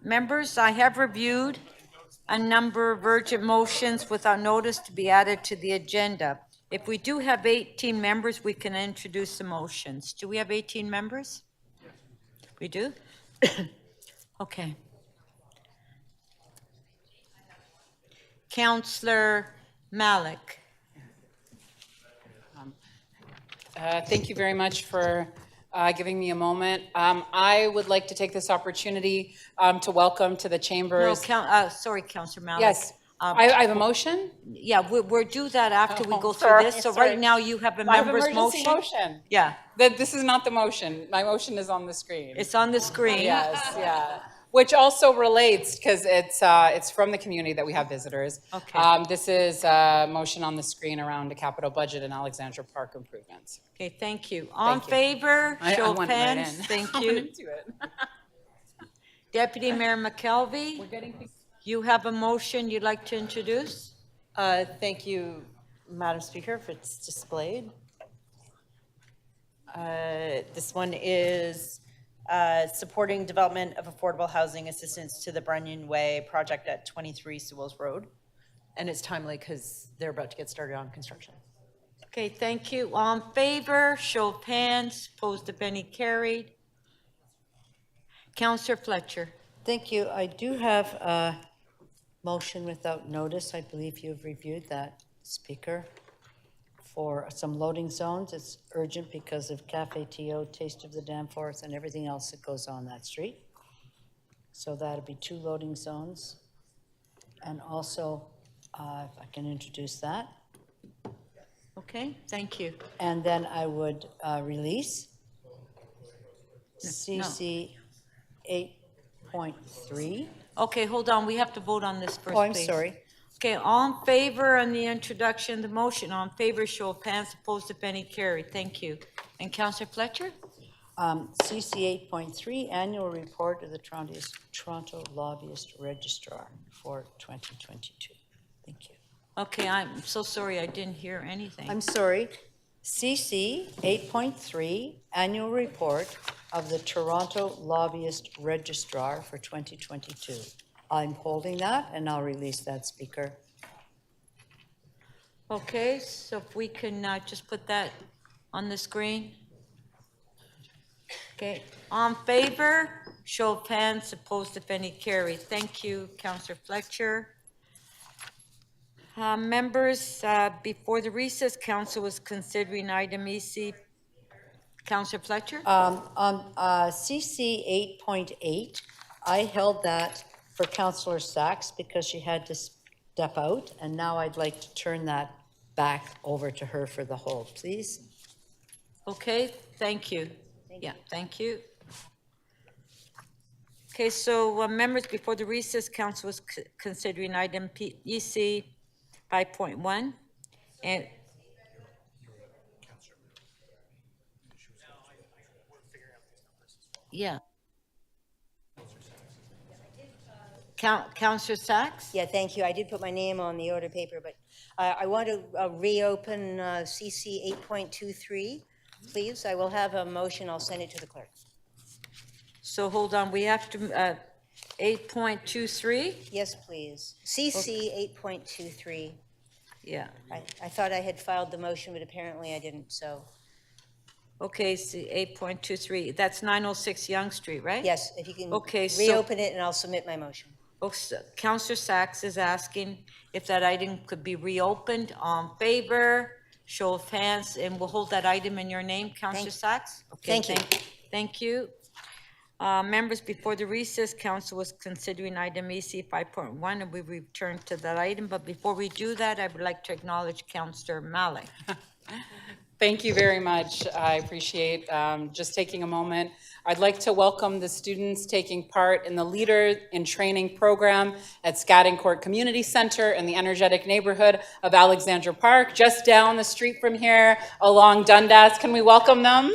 Members, I have reviewed a number of urgent motions without notice to be added to the agenda. If we do have 18 members, we can introduce the motions. Do we have 18 members? We do? Okay. Councillor Malik. Thank you very much for giving me a moment. I would like to take this opportunity to welcome to the chambers. Sorry, Councillor Malik. Yes, I have a motion? Yeah, we'll do that after we go through sorry, this. So sorry. right now you have a I have member's emergency motion. Yeah, This is not the motion. My motion is on the screen. it's on the screen. Yes, yeah. Which also relates, because it's from the community that we have visitors. Okay. This is a motion on the screen around a capital budget and Alexandra Park improvements. Okay, thank you. All in Thank you. favor, I show of went right hands. in. Thank I you. went into it. Deputy Mayor McKelvey, you have a motion you'd like to introduce? Thank you, Madam Speaker, if it's displayed. This one is supporting development of affordable housing assistance to the Brunion Way project at 23 Sewells Road. And it's timely because they're about to get started on construction. Okay, thank you. All in favor, show of hands. Opposed, if any, carried. Councillor Fletcher. Thank you. I do have a motion without notice. I believe you've reviewed that, Speaker, for some loading zones. It's urgent because of Cafe T.O., Taste of the Danforth, and everything else that goes on that street. So that'll be 2 loading zones. And also, if I can introduce that. Okay, thank you. And then I would release CC 8.3. Okay, hold on. We have to vote on this first, Oh, I'm please. sorry. Okay, all in favor on the introduction of the motion, all in favor, show of hands, opposed, if any, carried. Thank you. And Councillor Fletcher? CC 8.3, Annual Report of the Toronto Lobbyist Registrar for 2022. Thank you. Okay, I'm so sorry, I didn't hear anything. I'm sorry. CC 8.3, Annual Report of the Toronto Lobbyist Registrar for 2022. I'm holding that, and I'll release that, Speaker. Okay, so if we can just put that on the screen. Okay, all in favor, show of hands, opposed, if any, carried. Thank you, Councillor Fletcher. Members, before the recess, council was considering item EC. Councillor Fletcher? On CC 8.8, I held that for Councillor Sachs because she had to step out, and now I'd like to turn that back over to her for the whole, please. Okay, thank you. Yeah, thank you. Okay, so members, before the recess, council was considering item EC 5.1 and yeah. Councillor Sachs? Yeah, thank you. I did put my name on the order paper, but I want to reopen CC 8.23, please. I will have a motion. I'll send it to the clerk. So hold on, we have to, 8.23? Yes, please. CC 8.23. Yeah. I thought I had filed the motion, but apparently I didn't, so. Okay, see, 8.23, that's 906 Yonge Street, right? Yes, if you can Okay, so- reopen it and I'll submit my motion. Councillor Sachs is asking if that item could be reopened. On favor, show of hands, and we'll hold that item in your name, Councillor Sachs? Okay, Thank you. Thank you. Members, before the recess, council was considering item EC 5.1, and we returned to that item. But before we do that, I would like to acknowledge Councillor Malik. Thank you very much. I appreciate just taking a moment. I'd like to welcome the students taking part in the Leader in Training program at Scadencourt Community Center in the energetic neighborhood of Alexandra Park, just down the street from here along Dundas. Can we welcome them?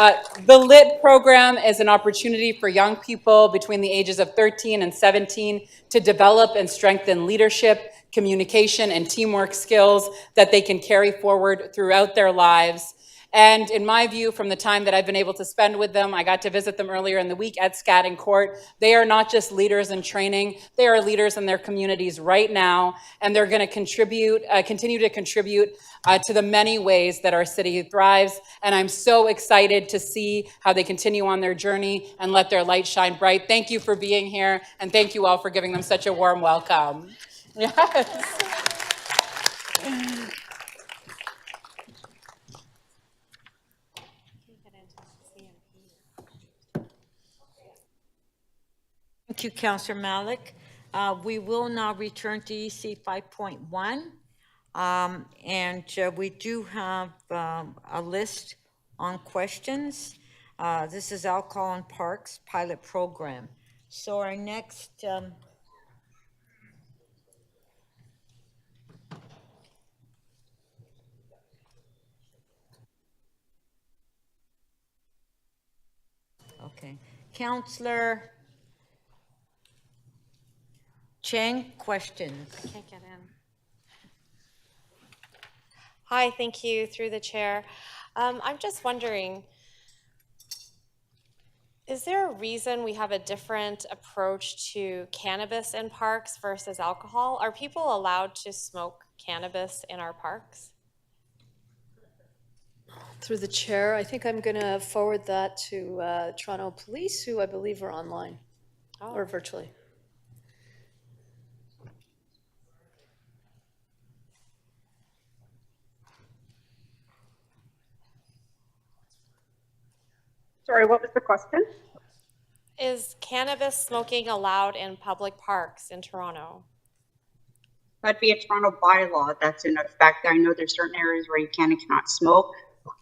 The LIT program is an opportunity for young people between the ages of 13 and 17 to develop and strengthen leadership, communication, and teamwork skills that they can carry forward throughout their lives. And in my view, from the time that I've been able to spend with them, I got to visit them earlier in the week at Scaddan Court. They are not just leaders in training, they are leaders in their communities right now, and they're going to contribute, continue to contribute to the many ways that our city thrives. And I'm so excited to see how they continue on their journey and let their light shine bright. Thank you for being here, and thank you all for giving them such a warm welcome. Yes. Thank you, Councillor Malik. We will now return to EC 5.1. And we do have a list on questions. This is Alcohol in Parks Pilot Program. So our next okay, Councillor Cheng, questions. I can't get in. Hi, thank you, through the chair. I'm just wondering, is there a reason we have a different approach to cannabis in parks versus alcohol? Are people allowed to smoke cannabis in our parks? Through the chair, I think I'm going to forward that to Toronto Police, who I believe are online or virtually. Sorry, what was the question? Is cannabis smoking allowed in public parks in Toronto? That'd be a Toronto bylaw that's in effect. I know there's certain areas where you can and cannot smoke.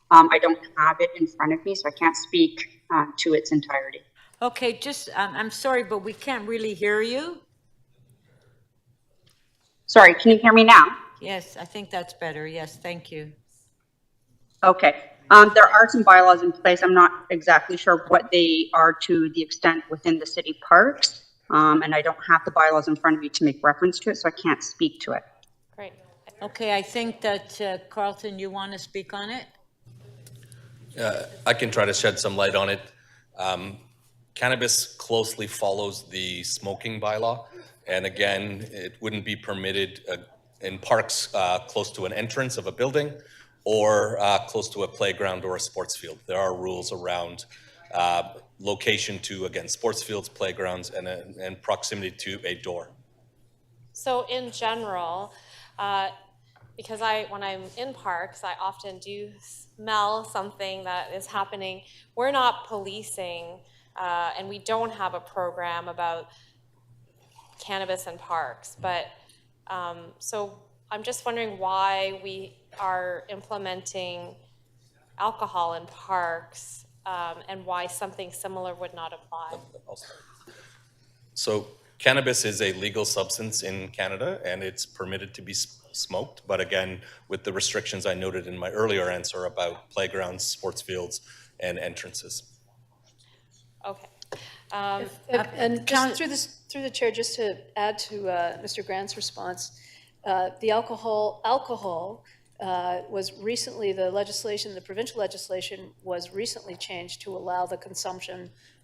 I don't have it in front of me, so I can't speak to its entirety. Okay, just, I'm sorry, but we can't really hear you. Sorry, can you hear me now? Yes, I think that's better. Yes, thank you. Okay. There are some bylaws in place. I'm not exactly sure what they are to the extent within the city parks. And I don't have the bylaws in front of me to make reference to it, so I can't speak to it. Great. Okay, I think that, Carlton, you want to speak on it? I can try to shed some light on it. Cannabis closely follows the smoking bylaw. And again, it wouldn't be permitted in parks close to an entrance of a building or close to a playground or a sports field. There are rules around location to, again, sports fields, playgrounds, and proximity to a door. So in general, because when I'm in parks, I often do smell something that is happening. We're not policing, and we don't have a program about cannabis in parks. But so I'm just wondering why we are implementing alcohol in parks and why something similar would not apply. So cannabis is a legal substance in Canada, and it's permitted to be smoked. But again, with the restrictions I noted in my earlier answer about playgrounds, sports fields, and entrances. Okay. And just through the chair, just to add to Mr. Grant's response, the alcohol was recently, the provincial legislation was recently changed to allow the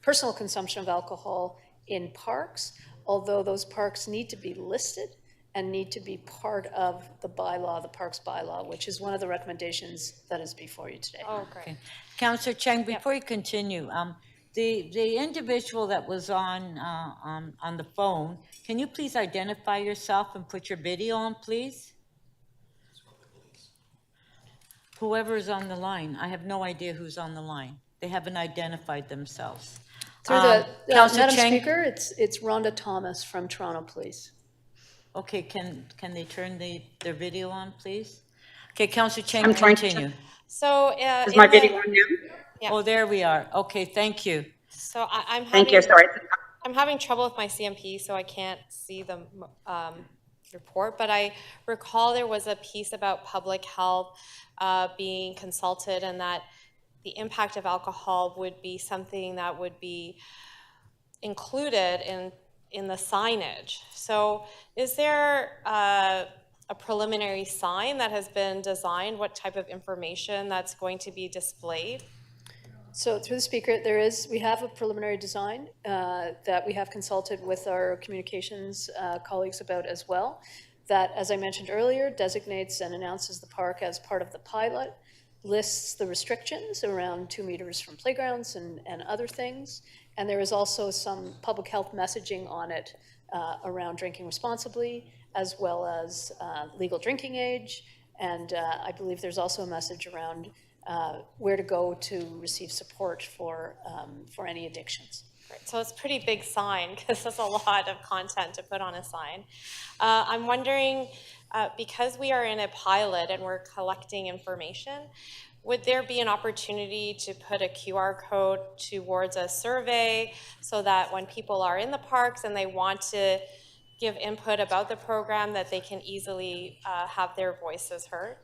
personal consumption of alcohol in parks, although those parks need to be listed and need to be part of the bylaw, the parks bylaw, which is one of the recommendations that is before you today. Oh, great. Okay. Councillor Cheng, before you continue, the individual that was on the phone, can you please identify yourself and put your video on, please? Whoever is on the line, I have no idea who's on the line. They haven't identified themselves. Through the Councillor Madam Cheng? Speaker, it's Rhonda Thomas from Toronto Police. Okay, can they turn their video on, please? Okay, Councillor Cheng, I'm trying to continue. So Is my video on now? Yeah. Oh, there we are. Okay, thank you. So I'm having, Thank you, sorry. I'm having trouble with my CMP, so I can't see the report, but I recall there was a piece about public health being consulted and that the impact of alcohol would be something that would be included in the signage. So is there a preliminary sign that has been designed? What type of information that's going to be displayed? So through the speaker, we have a preliminary design that we have consulted with our communications colleagues about as well, that, as I mentioned earlier, designates and announces the park as part of the pilot, lists the restrictions around 2 meters from playgrounds and other things. And there is also some public health messaging on it around drinking responsibly, as well as legal drinking age. And I believe there's also a message around where to go to receive support for any addictions. Right, so it's a pretty big sign because there's a lot of content to put on a sign. I'm wondering, because we are in a pilot and we're collecting information, would there be an opportunity to put a QR code towards a survey so that when people are in the parks and they want to give input about the program, that they can easily have their voices heard?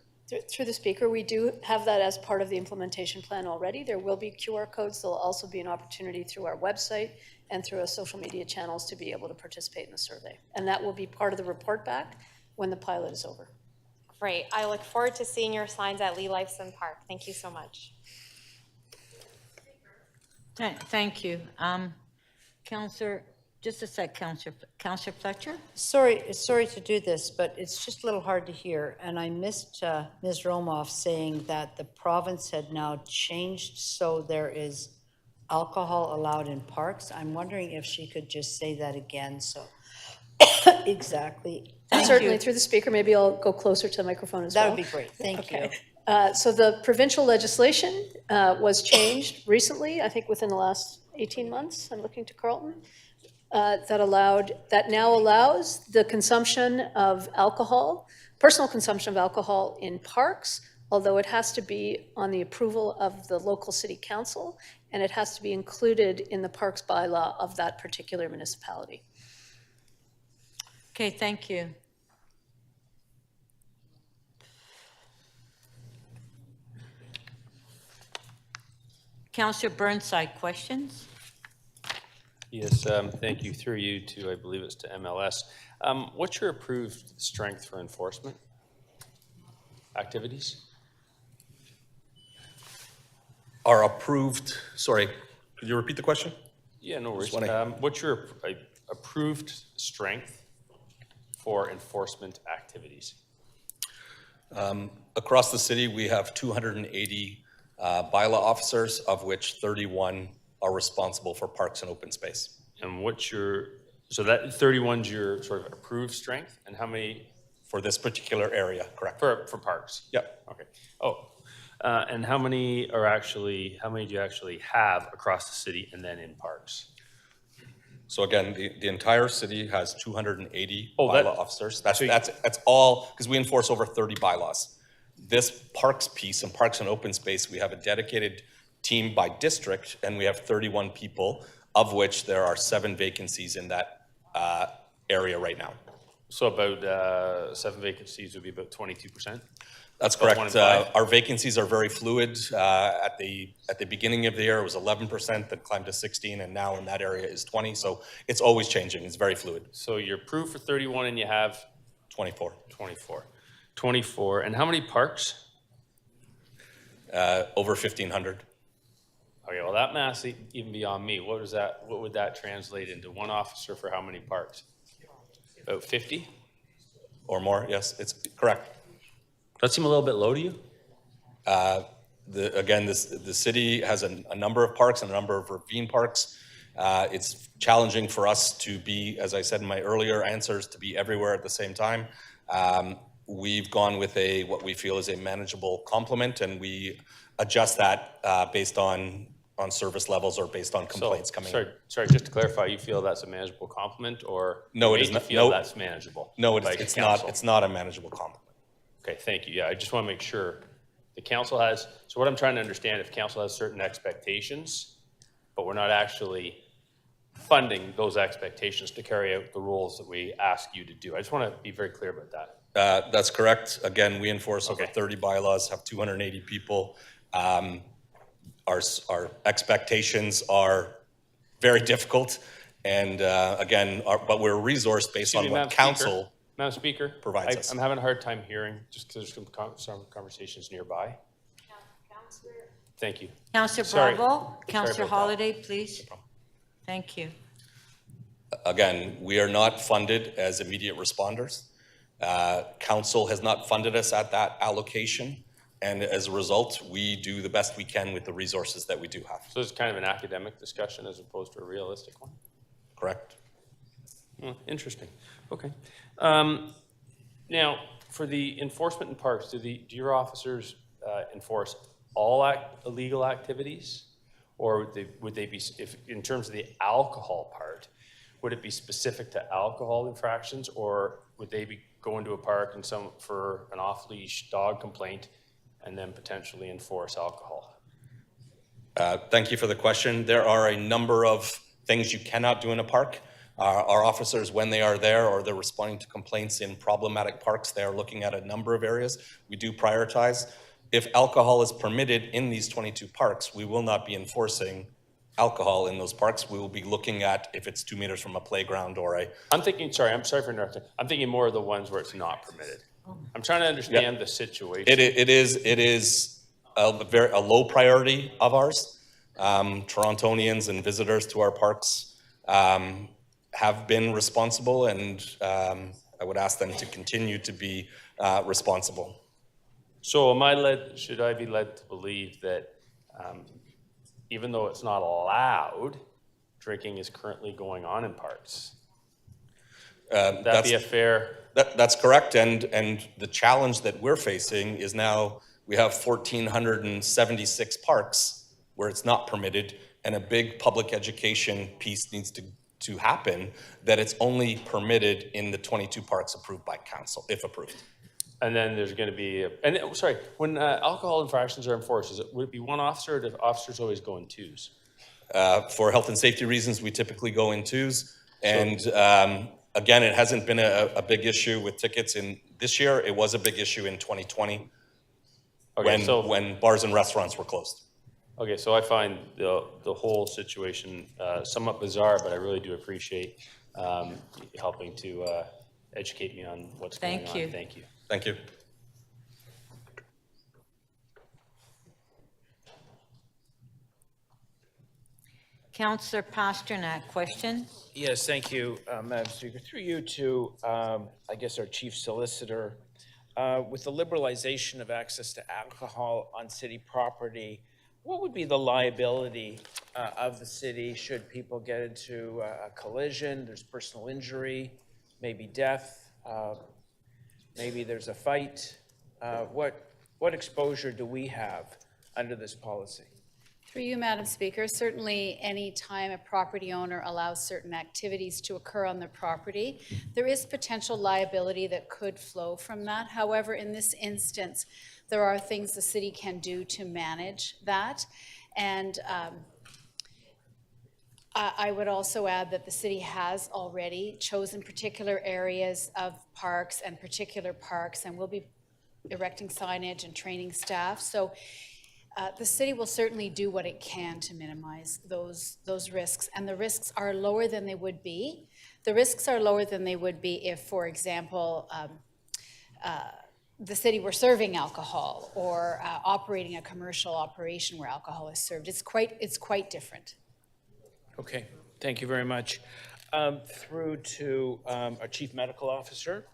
Through the speaker, we do have that as part of the implementation plan already. There will be QR codes. There'll also be an opportunity through our website and through our social media channels to be able to participate in the survey. And that will be part of the report back when the pilot is over. Great. I look forward to seeing your signs at Lee Lifeson Park. Thank you so much. Thank you. Counselor, just a sec, Counselor Fletcher? Sorry to do this, but it's just a little hard to hear. And I missed Ms. Romoff saying that the province had now changed so there is alcohol allowed in parks. I'm wondering if she could just say that again. So exactly. Certainly, through the speaker, maybe I'll go closer to the microphone as well. That would be great. Thank you. So the provincial legislation was changed recently, I think within the last 18 months. I'm looking to Carlton. That now allows the consumption of alcohol, personal consumption of alcohol in parks, although it has to be on the approval of the local city council, and it has to be included in the parks bylaw of that particular municipality. Okay, thank you. Councillor Burnside, questions? Yes, thank you. Through you to, I believe it's to MLS. What's your approved strength for enforcement activities? Are approved, sorry, could you repeat the question? Yeah, no worries. What's your approved strength for enforcement activities? Across the city, we have 280 bylaw officers, of which 31 are responsible for parks and open space. And what's your, so that 31's your sort of approved strength, and how many? For this particular area, correct. For parks? Yep. Okay. Oh, and how many do you actually have across the city and then in parks? So again, the entire city has 280 Oh, bylaw officers. That's all, because we enforce over 30 bylaws. This parks piece and parks and open space, we have a dedicated team by district, and we have 31 people, of which there are 7 vacancies in that area right now. So about 7 vacancies would be about 22%? That's About correct. 1 in 5? Our vacancies are very fluid. At the beginning of the year, it was 11%, that climbed to 16, and now in that area is 20. So it's always changing. It's very fluid. So you're approved for 31 and you have? 24. 24. And how many parks? Over 1,500. Okay, well, that math's even beyond me. What would that translate into? One officer for how many parks? About 50? Or more, yes, it's correct. That seem a little bit low to you? Again, the city has a number of parks and a number of ravine parks. It's challenging for us to be, as I said in my earlier answers, to be everywhere at the same time. We've gone with what we feel is a manageable complement, and we adjust that based on service levels or based on complaints coming in. Sorry, just to clarify, you feel that's a manageable complement, or no, it is not. Feel that's manageable? No, it's not. It's not a manageable complement. Okay, thank you. Yeah, I just want to make sure the council has. So what I'm trying to understand, if council has certain expectations, but we're not actually funding those expectations to carry out the roles that we ask you to do. I just want to be very clear about that. That's correct. Again, we enforce over 30 bylaws, have 280 people. our expectations are very difficult. And again, but we're resourced based on what council Madam Speaker, provides us. I'm having a hard time hearing just because there's some conversations nearby. Thank you. Councillor Sorry. Bravo, Sorry Councillor about that. Holiday, please. Thank you. Again, we are not funded as immediate responders. Council has not funded us at that allocation. And as a result, we do the best we can with the resources that we do have. So it's kind of an academic discussion as opposed to a realistic one? Correct. Interesting. Okay. Now, for the enforcement in parks, do your officers enforce all illegal activities? Or would they be, if in terms of the alcohol part, would it be specific to alcohol infractions, or would they be going to a park and for an off-leash dog complaint and then potentially enforce alcohol? Thank you for the question. There are a number of things you cannot do in a park. Our officers, when they are there or they're responding to complaints in problematic parks, they are looking at a number of areas. We do prioritize. If alcohol is permitted in these 22 parks, we will not be enforcing alcohol in those parks. We will be looking at if it's 2 meters from a playground or a... I'm sorry for interrupting. I'm thinking more of the ones where it's not permitted. I'm trying to understand the situation. It is a low priority of ours. Torontonians and visitors to our parks have been responsible, and I would ask them to continue to be responsible. So should I be led to believe that even though it's not allowed, drinking is currently going on in parks? Would that be a fair... That's correct, and the challenge that we're facing is now we have 1,476 parks where it's not permitted, and a big public education piece needs to happen that it's only permitted in the 22 parks approved by council, if approved. And then there's going to be, when alcohol infractions are enforced, would it be one officer, or do officers always go in twos? For health and safety reasons, we typically go in twos. And again, it hasn't been a big issue with tickets in this year. It was a big issue in 2020 when bars and restaurants were closed. Okay, so I find the whole situation somewhat bizarre, but I really do appreciate helping to educate me on what's going on. Thank you. Thank you. Councillor Pasternak, question? Yes, thank you, Madam Speaker. Through you to, I guess, our Chief Solicitor. With the liberalization of access to alcohol on city property, what would be the liability of the city should people get into a collision, there's personal injury, maybe death, maybe there's a fight? What exposure do we have under this policy? Through you, Madam Speaker, certainly any time a property owner allows certain activities to occur on their property, there is potential liability that could flow from that. However, in this instance, there are things the city can do to manage that. And I would also add that the city has already chosen particular areas of parks and particular parks, and will be erecting signage and training staff. So the city will certainly do what it can to minimize those risks, and the risks are lower than they would be. The risks are lower than they would be if, for example, the city were serving alcohol or operating a commercial operation where alcohol is served. It's quite different. Okay, thank you very much. Through to our Chief Medical Officer.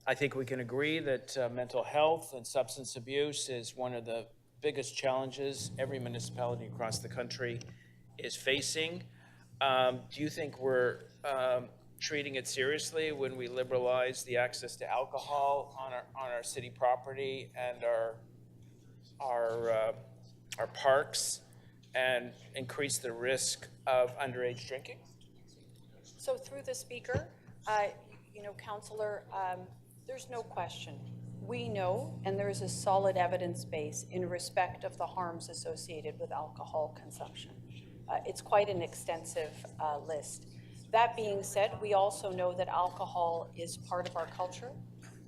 I think we can agree that mental health and substance abuse is one of the biggest challenges every municipality across the country is facing. Do you think we're treating it seriously when we liberalize the access to alcohol on our city property and our parks, and increase the risk of underage drinking? So through the speaker, Councillor, there's no question. We know, and there is a solid evidence base in respect of the harms associated with alcohol consumption. It's quite an extensive list. That being said, we also know that alcohol is part of our culture.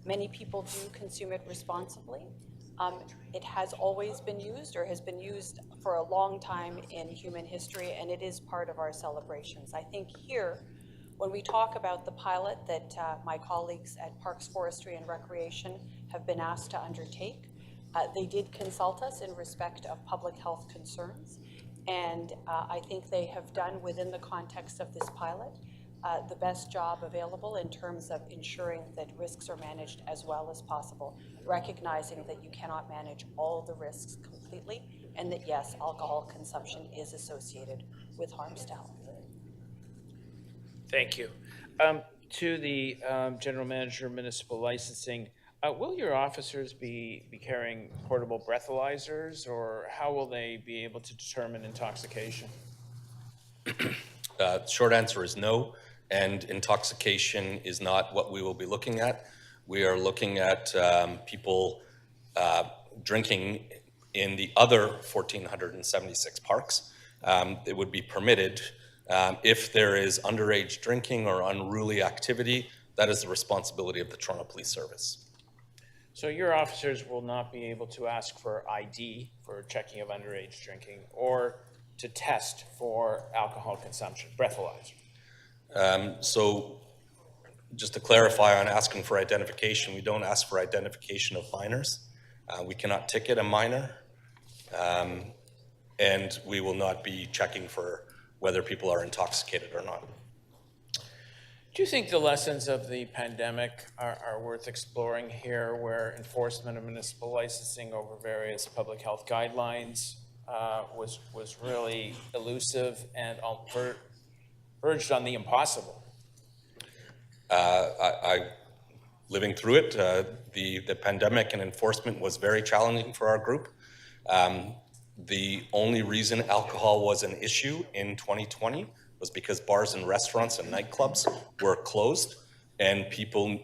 Many people do consume it responsibly. It has always been used or has been used for a long time in human history, and it is part of our celebrations. I think here, when we talk about the pilot that my colleagues at Parks, Forestry and Recreation have been asked to undertake, they did consult us in respect of public health concerns, and I think they have done within the context of this pilot the best job available in terms of ensuring that risks are managed as well as possible, recognizing that you cannot manage all the risks completely, and that yes, alcohol consumption is associated with harms to health. Thank you. To the General Manager of Municipal Licensing, will your officers be carrying portable breathalyzers, or how will they be able to determine intoxication? Short answer is no, and intoxication is not what we will be looking at. We are looking at people drinking in the other 1,476 parks. It would be permitted. If there is underage drinking or unruly activity, that is the responsibility of the Toronto Police Service. So your officers will not be able to ask for ID for checking of underage drinking or to test for alcohol consumption, breathalyzer? So just to clarify on asking for identification, we don't ask for identification of minors. We cannot ticket a minor, and we will not be checking for whether people are intoxicated or not. Do you think the lessons of the pandemic are worth exploring here, where enforcement of municipal licensing over various public health guidelines was really elusive and verged on the impossible? Living through it, the pandemic and enforcement was very challenging for our group. The only reason alcohol was an issue in 2020 was because bars and restaurants and nightclubs were closed, and people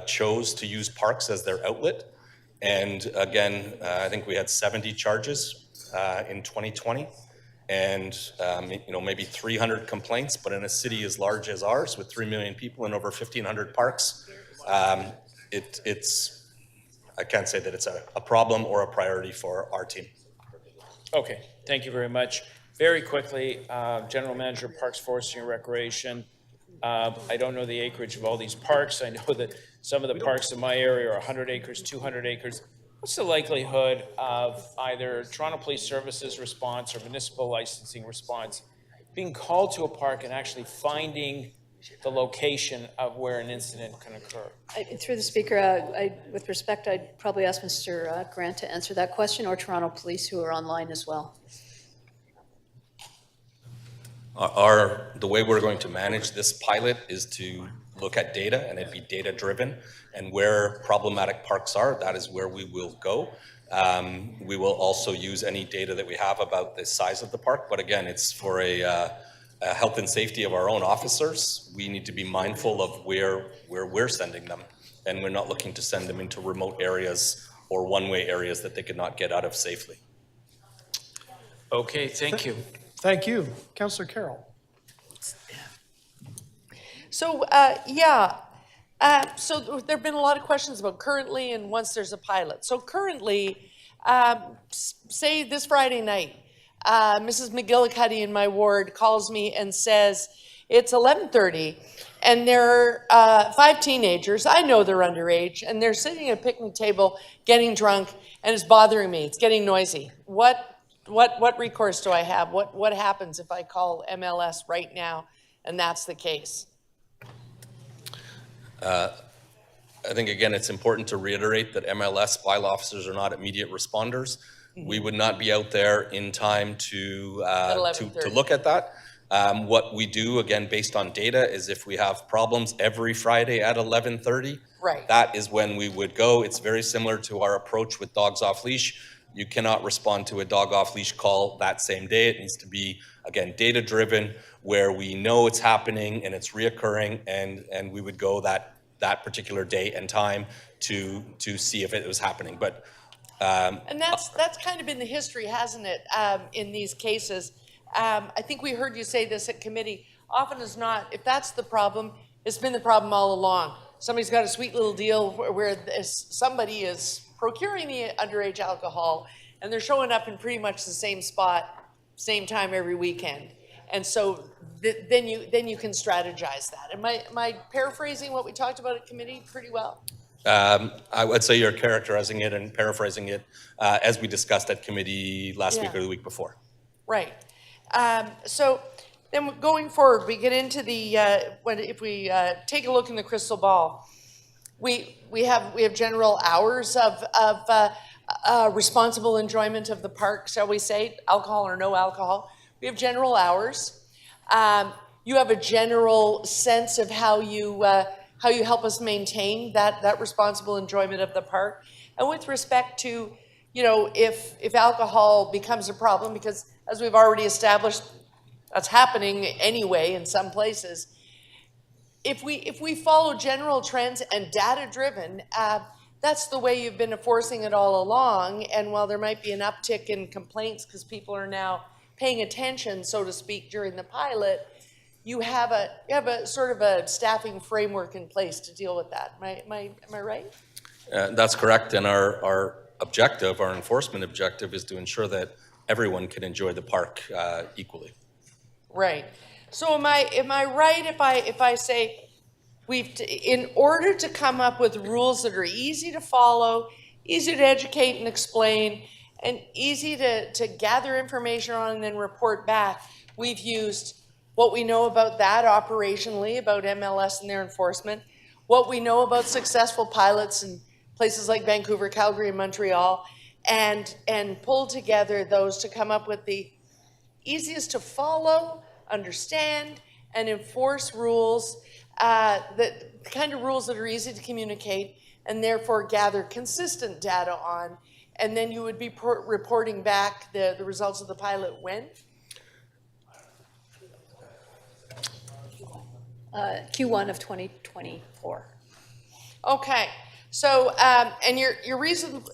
chose to use parks as their outlet. And again, I think we had 70 charges in 2020, and maybe 300 complaints. But in a city as large as ours, with 3 million people and over 1,500 parks, it's I can't say that it's a problem or a priority for our team. Okay, thank you very much. Very quickly, General Manager of Parks, Forestry and Recreation. I don't know the acreage of all these parks. I know that some of the parks in my area are 100 acres, 200 acres. What's the likelihood of either Toronto Police Services response or municipal licensing response being called to a park and actually finding the location of where an incident can occur? Through the Speaker, with respect, I'd probably ask Mr. Grant to answer that question, or Toronto Police, who are online as well. The way we're going to manage this pilot is to look at data, and it'd be data driven, and where problematic parks are, that is where we will go. We will also use any data that we have about the size of the park, but again, it's for a health and safety of our own officers. We need to be mindful of where we're sending them, and we're not looking to send them into remote areas or one-way areas that they could not get out of safely. Okay, thank you. Thank you. Councillor Carroll. So, so there have been a lot of questions about currently and once there's a pilot. So currently, say this Friday night, Mrs. McGillicuddy in my ward calls me and says, it's 11:30 and there are 5 teenagers, I know they're underage, and they're sitting at a picnic table getting drunk, and it's bothering me, it's getting noisy. What recourse do I have? What happens if I call MLS right now and that's the case? I think, again, it's important to reiterate that MLS bylaw officers are not immediate responders. We would not be out there in time to look at that. What we do, again, based on data, is if we have problems every Friday at 11:30, right, that is when we would go. It's very similar to our approach with dogs off leash. You cannot respond to a dog off leash call that same day. It needs to be, again, data driven, where we know it's happening and it's reoccurring, and we would go that particular day and time to see if it was happening. But and that's kind of been the history, hasn't it, in these cases? I think we heard you say this at committee. Often as not, if that's the problem, it's been the problem all along. Somebody's got a sweet little deal where somebody is procuring the underage alcohol, and they're showing up in pretty much the same spot, same time every weekend. And so then you can strategize that. Am I paraphrasing what we talked about at committee pretty well? I would say you're characterizing it and paraphrasing it as we discussed at committee last week or the week before. Right. So then going forward, we get into the, if we take a look in the crystal ball, we have general hours of responsible enjoyment of the park, shall we say, alcohol or no alcohol. We have general hours. You have a general sense of how you help us maintain that responsible enjoyment of the park. And with respect to, if alcohol becomes a problem, because as we've already established, that's happening anyway in some places. If we follow general trends and data-driven, that's the way you've been enforcing it all along. And while there might be an uptick in complaints because people are now paying attention, so to speak, during the pilot, you have a sort of a staffing framework in place to deal with that. Am I right? That's correct. And our objective, our enforcement objective, is to ensure that everyone can enjoy the park equally. Right. So am I right if I say in order to come up with rules that are easy to follow, easy to educate and explain, and easy to gather information on and then report back, we've used what we know about that operationally, about MLS and their enforcement, what we know about successful pilots in places like Vancouver, Calgary, and Montreal, and pull together those to come up with the easiest to follow, understand, and enforce rules, the kind of rules that are easy to communicate and therefore gather consistent data on. And then you would be reporting back the results of the pilot when? Q1 of 2024. Okay. So, and you're reasonably,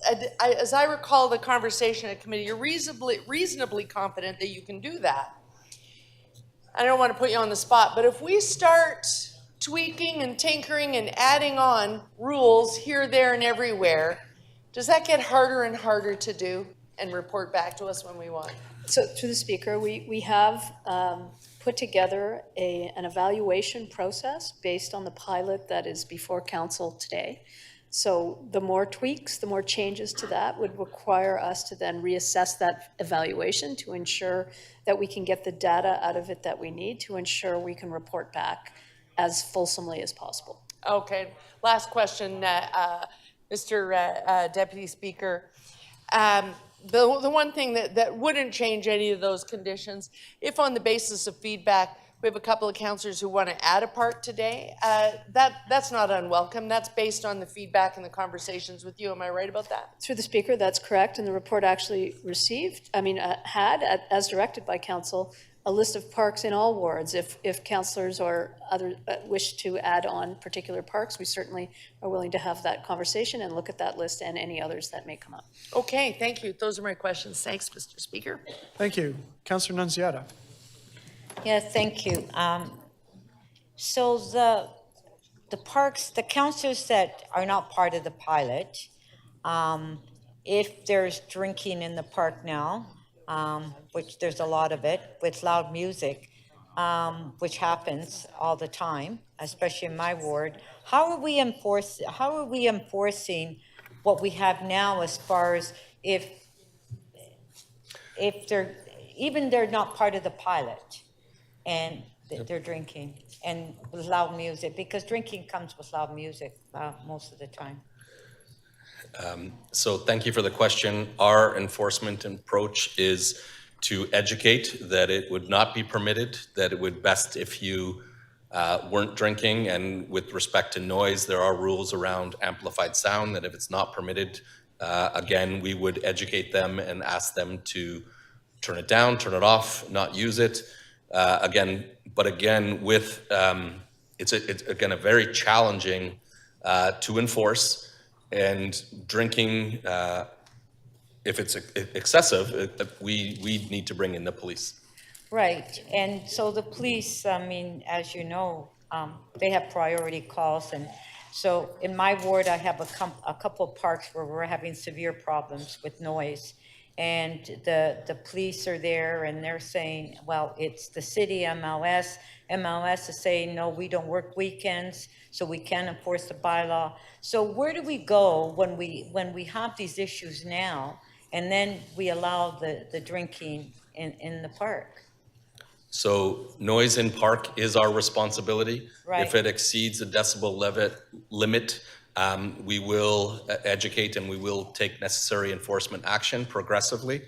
as I recall the conversation at committee, you're reasonably confident that you can do that. I don't want to put you on the spot, but if we start tweaking and tinkering and adding on rules here, there, and everywhere, does that get harder and harder to do and report back to us when we want? So through the speaker, we have put together an evaluation process based on the pilot that is before council today. So the more tweaks, the more changes to that would require us to then reassess that evaluation to ensure that we can get the data out of it that we need to ensure we can report back as fulsomely as possible. Okay, last question, Mr. Deputy Speaker. The one thing that wouldn't change any of those conditions, if on the basis of feedback, we have a couple of councillors who want to add a park today, that's not unwelcome. That's based on the feedback and the conversations with you. Am I right about that? Through the speaker, that's correct. And the report actually as directed by council, a list of parks in all wards. If councillors or others wish to add on particular parks, we certainly are willing to have that conversation and look at that list and any others that may come up. Okay, thank you. Those are my questions. Thanks, Mr. Speaker. Thank you. Councillor Nunziata. Yeah, thank you. So the parks, the councils that are not part of the pilot, if there's drinking in the park now, which there's a lot of it, with loud music, which happens all the time, especially in my ward, how are we enforcing what we have now as far as if they're not part of the pilot and they're drinking and with loud music, because drinking comes with loud music most of the time. So thank you for the question. Our enforcement approach is to educate that it would not be permitted, that it would best if you weren't drinking, and with respect to noise, there are rules around amplified sound, that if it's not permitted, again, we would educate them and ask them to turn it down, turn it off, not use it. It's a very challenging to enforce, and drinking, if it's excessive, we need to bring in the police. Right, and so the police, I mean, as you know, they have priority calls, and So in my ward, I have a couple of parks where we're having severe problems with noise. And the police are there and they're saying, well, it's the city MLS. MLS is saying, no, we don't work weekends, so we can't enforce the bylaw. So where do we go when we have these issues now, and then we allow the drinking in the park? So noise in park is our responsibility. Right. If it exceeds a decibel limit, we will educate and we will take necessary enforcement action progressively.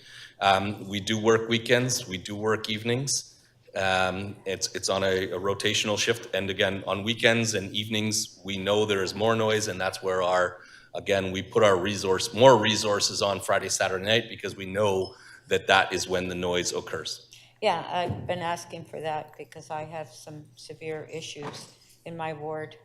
We do work weekends, we do work evenings. It's on a rotational shift. And again, on weekends and evenings, we know there is more noise, and that's where we put our more resources on Friday, Saturday night, because we know that is when the noise occurs. Yeah, I've been asking for that because I have some severe issues in my ward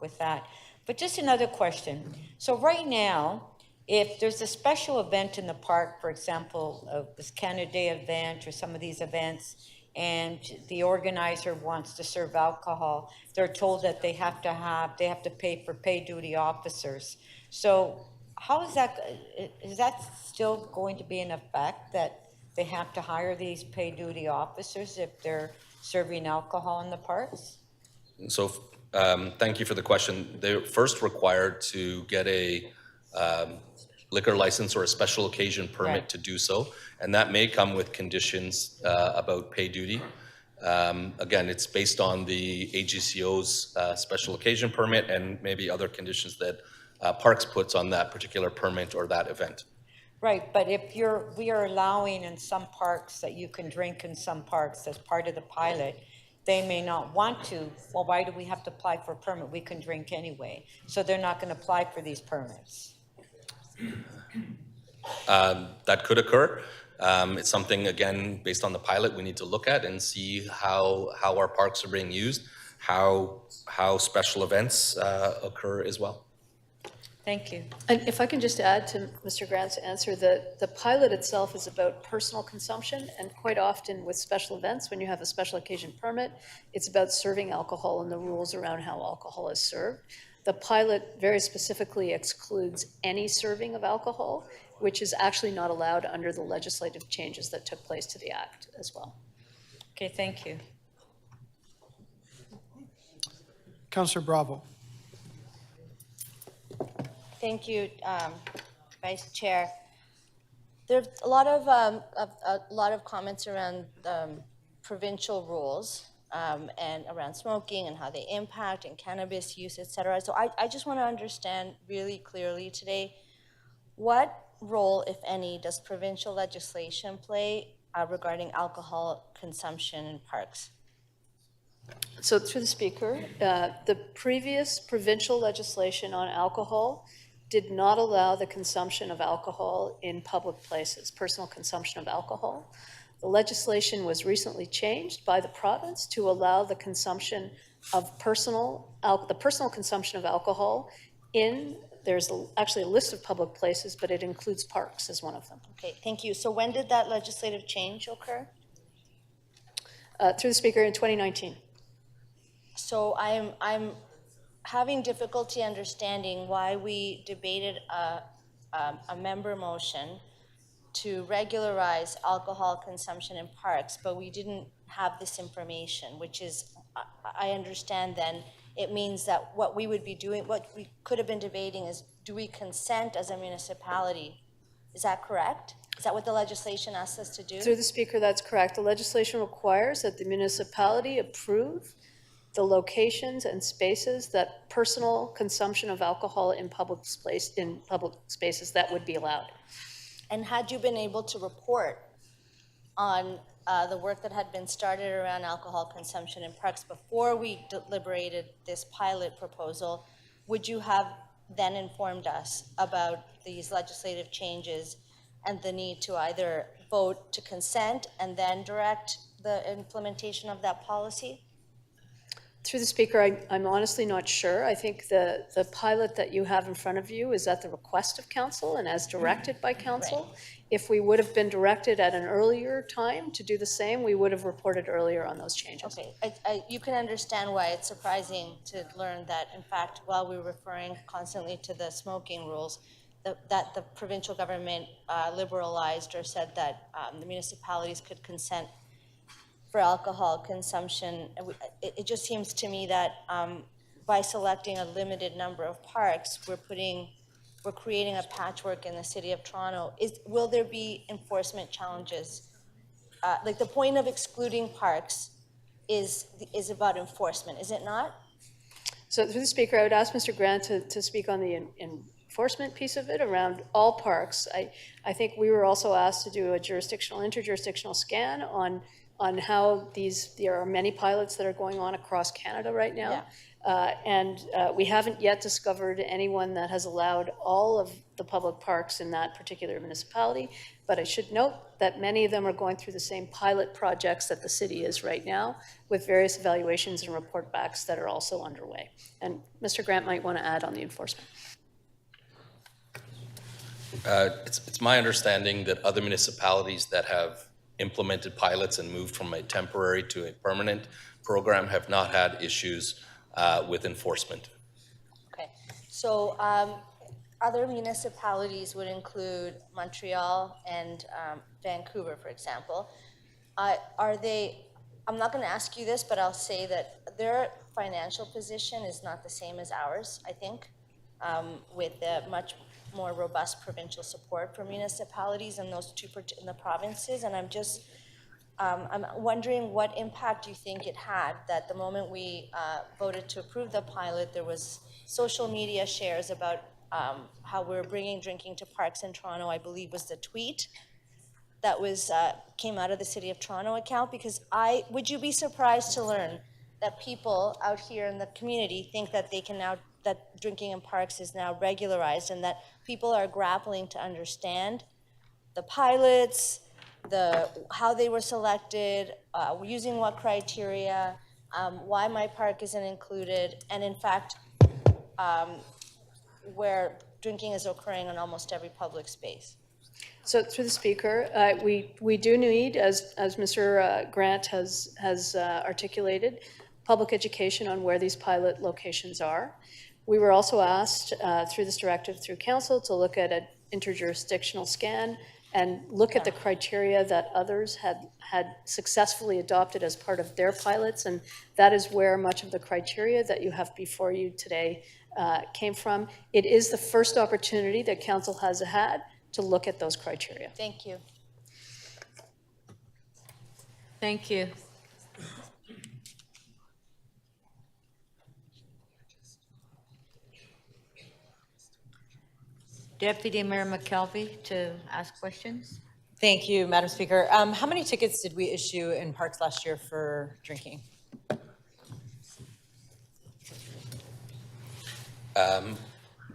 with that. But just another question. So right now, if there's a special event in the park, for example, this Canada Day event or some of these events, and the organizer wants to serve alcohol, they're told that they have to pay for pay duty officers. So how is that still going to be in effect, that they have to hire these pay duty officers if they're serving alcohol in the parks? So thank you for the question. They're first required to get a liquor license or a special occasion permit to do so. And that may come with conditions about pay duty. Again, it's based on the AGCO's special occasion permit and maybe other conditions that Parks puts on that particular permit or that event. Right, but if we are allowing in some parks that you can drink in some parks as part of the pilot, they may not want to. Well, why do we have to apply for a permit? We can drink anyway. So they're not going to apply for these permits. That could occur. It's something, again, based on the pilot, we need to look at and see how our parks are being used, how special events occur as well. Thank you. And if I can just add to Mr. Grant's answer, the pilot itself is about personal consumption, and quite often with special events, when you have a special occasion permit, it's about serving alcohol and the rules around how alcohol is served. The pilot very specifically excludes any serving of alcohol, which is actually not allowed under the legislative changes that took place to the Act as well. Okay, thank you. Councillor Bravo. Thank you, Vice Chair. There's a lot of comments around provincial rules and around smoking and how they impact and cannabis use, et cetera. So I just want to understand really clearly today, what role, if any, does provincial legislation play regarding alcohol consumption in parks? So through the Speaker, the previous provincial legislation on alcohol did not allow the consumption of alcohol in public places, personal consumption of alcohol. The legislation was recently changed by the province to allow the consumption of personal consumption of alcohol there's actually a list of public places, but it includes parks as one of them. Okay, thank you. So when did that legislative change occur? Through the Speaker, in 2019. So I'm having difficulty understanding why we debated a member motion to regularize alcohol consumption in parks, but we didn't have this information, which is, I understand then, it means that what we would be doing, what we could have been debating is, do we consent as a municipality? Is that correct? Is that what the legislation asks us to do? Through the Speaker, that's correct. The legislation requires that the municipality approve the locations and spaces that personal consumption of alcohol in public spaces that would be allowed. And had you been able to report on the work that had been started around alcohol consumption in parks before we deliberated this pilot proposal, would you have then informed us about these legislative changes and the need to either vote to consent and then direct the implementation of that policy? Through the speaker, I'm honestly not sure. I think the pilot that you have in front of you is at the request of council and as directed by council. If we would have been directed at an earlier time to do the same, we would have reported earlier on those changes. Okay, you can understand why it's surprising to learn that, in fact, while we were referring constantly to the smoking rules, that the provincial government liberalized or said that the municipalities could consent for alcohol consumption. It just seems to me that by selecting a limited number of parks, we're creating a patchwork in the city of Toronto. Will there be enforcement challenges? Like the point of excluding parks is about enforcement, is it not? So through the speaker, I would ask Mr. Grant to speak on the enforcement piece of it around all parks. I think we were also asked to do a interjurisdictional scan on how there are many pilots that are going on across Canada right now. Yeah. We haven't yet discovered anyone that has allowed all of the public parks in that particular municipality, but I should note that many of them are going through the same pilot projects that the city is right now, with various evaluations and report backs that are also underway. And Mr. Grant might want to add on the enforcement. It's my understanding that other municipalities that have implemented pilots and moved from a temporary to a permanent program have not had issues with enforcement. Okay, so other municipalities would include Montreal and Vancouver, for example. I'm not going to ask you this, but I'll say that their financial position is not the same as ours, I think, with the much more robust provincial support for municipalities in those in the provinces. And I'm wondering what impact you think it had that the moment we voted to approve the pilot, there was social media shares about how we're bringing drinking to parks in Toronto, I believe was the tweet that came out of the City of Toronto account. Because would you be surprised to learn that people out here in the community think that that drinking in parks is now regularized, and that people are grappling to understand the pilots, how they were selected, using what criteria, why my park isn't included, and in fact, where drinking is occurring in almost every public space. So through the speaker, we do need, as Mr. Grant has articulated, public education on where these pilot locations are. We were also asked through this directive through council to look at an interjurisdictional scan and look at the criteria that others had successfully adopted as part of their pilots, and that is where much of the criteria that you have before you today came from. It is the first opportunity that council has had to look at those criteria. Thank you. Thank you. Deputy Mayor McKelvey to ask questions. Thank you, Madam Speaker. How many tickets did we issue in parks last year for drinking?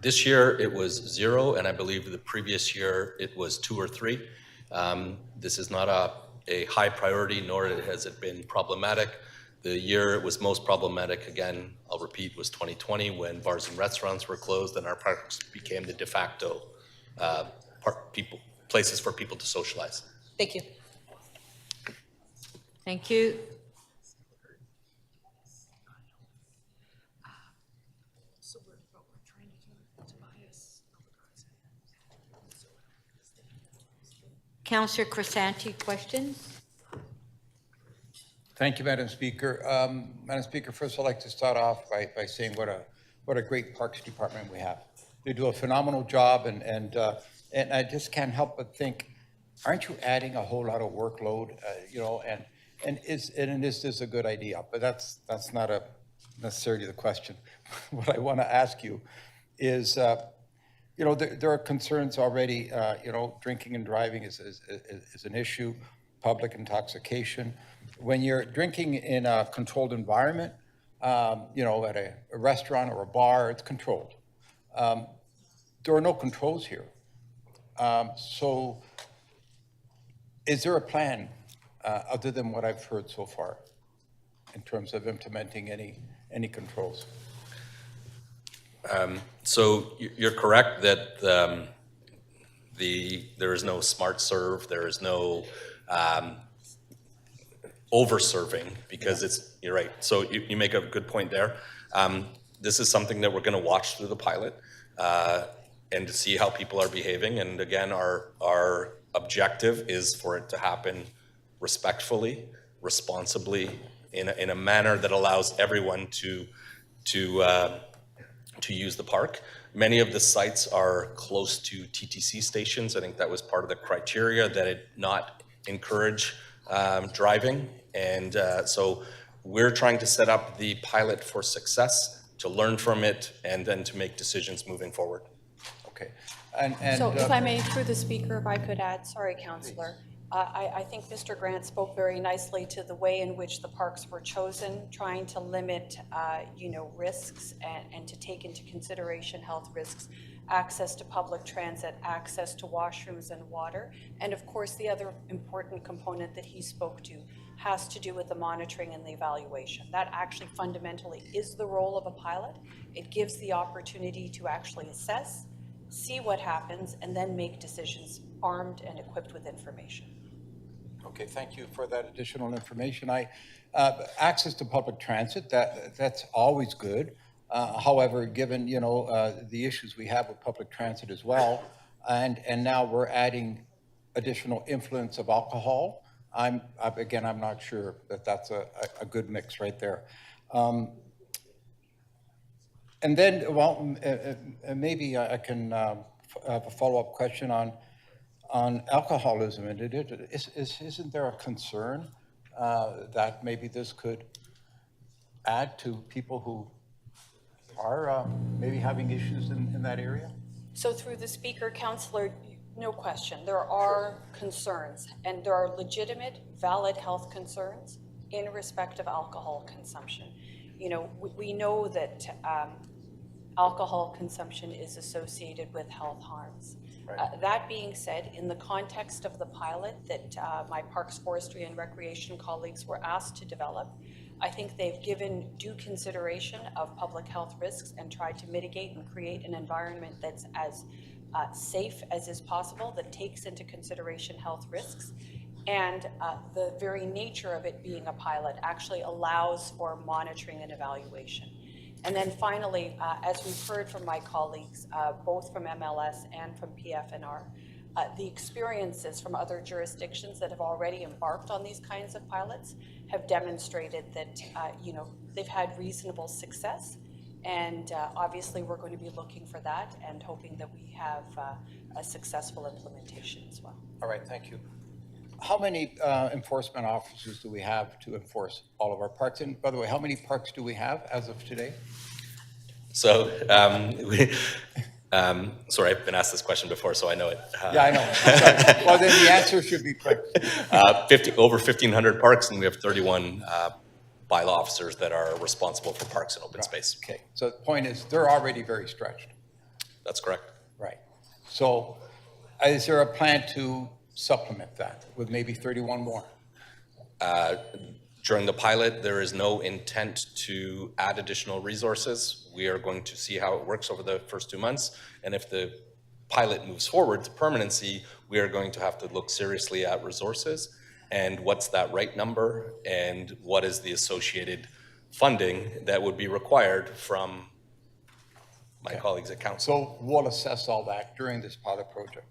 This year it was 0, and I believe the previous year it was 2 or 3. This is not a high priority, nor has it been problematic. The year it was most problematic, again, I'll repeat, was 2020, when bars and restaurants were closed and our parks became the de facto places for people to socialize. Thank you. Thank you. Councillor Crisanti, questions? Thank you, Madam Speaker. Madam Speaker, first I'd like to start off by saying what a great Parks Department we have. They do a phenomenal job, and I just can't help but think, aren't you adding a whole lot of workload? And is this a good idea? But that's not necessarily the question. What I want to ask you is, there are concerns already. Drinking and driving is an issue. Public intoxication. When you're drinking in a controlled environment, at a restaurant or a bar, it's controlled. There are no controls here. So is there a plan other than what I've heard so far in terms of implementing any controls? So you're correct that there is no smart serve, there is no over-serving, because you're right. So you make a good point there. This is something that we're going to watch through the pilot and to see how people are behaving. And again, our objective is for it to happen respectfully, responsibly, in a manner that allows everyone to use the park. Many of the sites are close to TTC stations. I think that was part of the criteria, that it not encourage driving. And so we're trying to set up the pilot for success, to learn from it, and then to make decisions moving forward. Okay. So if I may, through the speaker, if I could add, sorry, Councillor. I think Mr. Grant spoke very nicely to the way in which the parks were chosen, trying to limit, risks and to take into consideration health risks, access to public transit, access to washrooms and water. And of course, the other important component that he spoke to has to do with the monitoring and the evaluation. That actually fundamentally is the role of a pilot. It gives the opportunity to actually assess, see what happens, and then make decisions armed and equipped with information. Okay, thank you for that additional information. Access to public transit, that's always good. However, given the issues we have with public transit as well, and now we're adding additional influence of alcohol, I'm not sure that that's a good mix right there. And then, maybe I can have a follow-up question on alcoholism. And isn't there a concern that maybe this could add to people who are maybe having issues in that area? So through the speaker, Councillor, no question, there are concerns, and there are legitimate, valid health concerns in respect of alcohol consumption. We know that alcohol consumption is associated with health harms. Right. That being said, in the context of the pilot that my Parks, Forestry and Recreation colleagues were asked to develop, I think they've given due consideration of public health risks and tried to mitigate and create an environment that's as safe as is possible, that takes into consideration health risks. And the very nature of it being a pilot actually allows for monitoring and evaluation. And then finally, as we've heard from my colleagues, both from MLS and from PFNR, the experiences from other jurisdictions that have already embarked on these kinds of pilots have demonstrated that, they've had reasonable success. And obviously, we're going to be looking for that and hoping that we have a successful implementation as well. All right, thank you. How many enforcement officers do we have to enforce all of our parks? And by the way, how many parks do we have as of today? So, sorry, I've been asked this question before, so I know it. Yeah, I know. Sorry. Well, then the answer should be quick. Over 1,500 parks, and we have 31 bylaw officers that are responsible for parks and open space. Okay, so the point is, they're already very stretched. That's correct. Right. So, is there a plan to supplement that with maybe 31 more? During the pilot, there is no intent to add additional resources. We are going to see how it works over the first 2 months. And if the pilot moves forward to permanency, we are going to have to look seriously at resources and what's that right number and what is the associated funding that would be required from my colleagues at council. So we'll assess all that during this pilot project.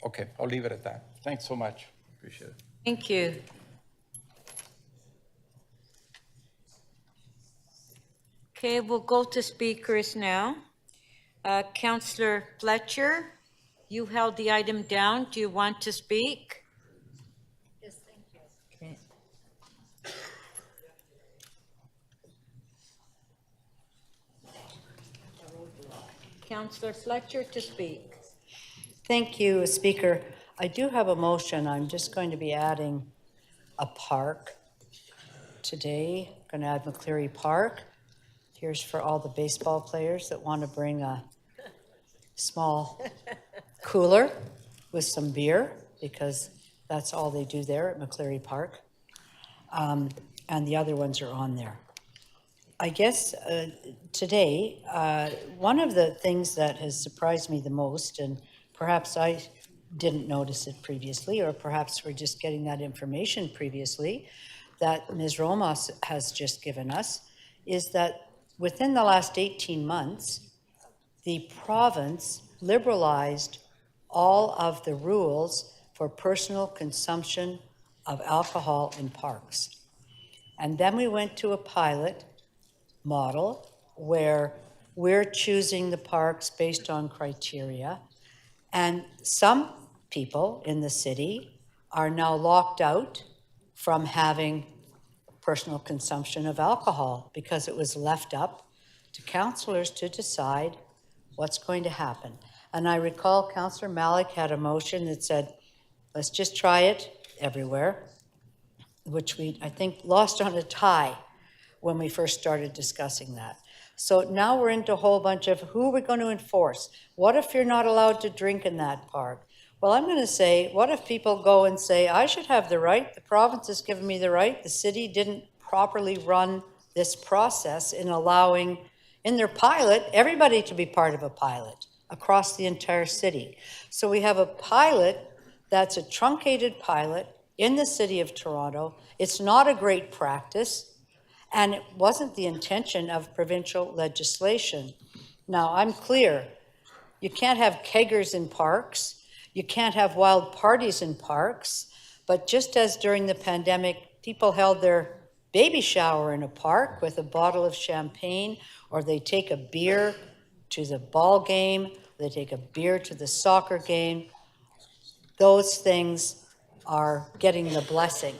Okay, I'll leave it at that. Thanks so much. Appreciate it. Thank you. Okay, we'll go to speakers now. Councillor Fletcher, you held the item down. Do you want to speak? Yes, thank you. Okay. Councillor Fletcher to speak. Thank you, Speaker. I do have a motion. I'm just going to be adding a park today. I'm going to add McCleary Park. Here's for all the baseball players that want to bring a small cooler with some beer, because that's all they do there at McCleary Park. and the other ones are on there. I guess today, one of the things that has surprised me the most, and perhaps I didn't notice it previously, or perhaps we're just getting that information previously, that Ms. Ramos has just given us, is that within the last 18 months, the province liberalized all of the rules for personal consumption of alcohol in parks. And then we went to a pilot model where we're choosing the parks based on criteria. And some people in the city are now locked out from having personal consumption of alcohol because it was left up to councillors to decide what's going to happen. And I recall Councillor Malik had a motion that said, let's just try it everywhere, which we, I think, lost on a tie when we first started discussing that. So now we're into a whole bunch of who are we going to enforce? What if you're not allowed to drink in that park? Well, I'm going to say, what if people go and say, I should have the right, the province has given me the right, the city didn't properly run this process in allowing, in their pilot, everybody to be part of a pilot across the entire city. So we have a pilot that's a truncated pilot in the city of Toronto. It's not a great practice, and it wasn't the intention of provincial legislation. Now, I'm clear, you can't have keggers in parks, you can't have wild parties in parks, but just as during the pandemic, people held their baby shower in a park with a bottle of champagne, or they take a beer to the ball game, they take a beer to the soccer game, those things are getting the blessing.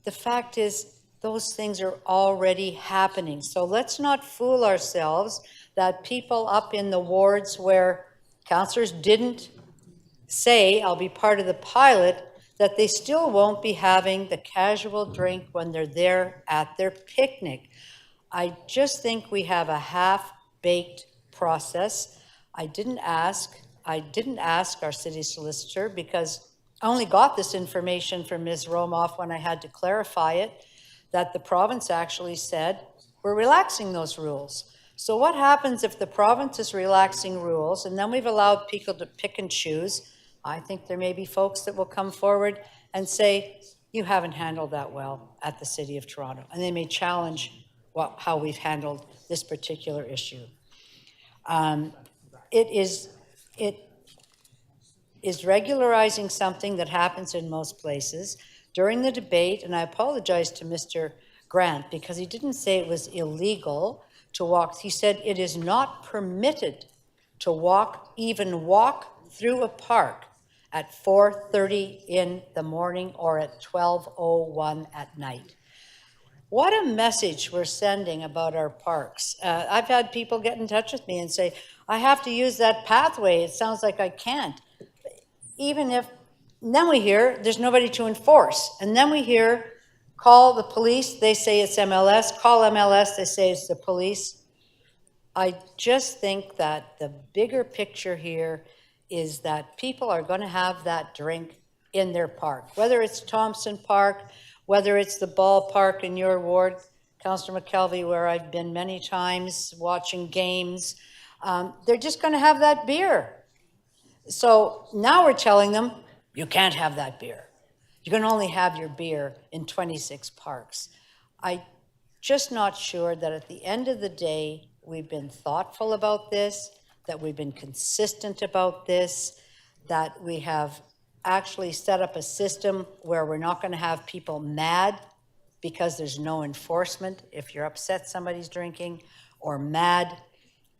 The fact is, those things are already happening. So let's not fool ourselves that people up in the wards where councillors didn't say, I'll be part of the pilot, that they still won't be having the casual drink when they're there at their picnic. I just think we have a half-baked process. I didn't ask our city solicitor because I only got this information from Ms. Romoff when I had to clarify it, that the province actually said, we're relaxing those rules. So what happens if the province is relaxing rules and then we've allowed people to pick and choose? I think there may be folks that will come forward and say, you haven't handled that well at the City of Toronto. And they may challenge how we've handled this particular issue. It is regularizing something that happens in most places. During the debate, and I apologize to Mr. Grant because he didn't say it was illegal to walk. He said it is not permitted to walk, even walk through a park at 4:30 in the morning or at 12:01 at night. What a message we're sending about our parks. I've had people get in touch with me and say, I have to use that pathway. It sounds like I can't. Even if, and then we hear there's nobody to enforce. And then we hear, call the police, they say it's MLS. Call MLS, they say it's the police. I just think that the bigger picture here is that people are going to have that drink in their park, whether it's Thompson Park, whether it's the ballpark in your ward, Councillor McKelvey, where I've been many times watching games. They're just going to have that beer. So now we're telling them, you can't have that beer. You can only have your beer in 26 parks. I'm just not sure that at the end of the day, we've been thoughtful about this, that we've been consistent about this, that we have actually set up a system where we're not going to have people mad because there's no enforcement if you're upset somebody's drinking, or mad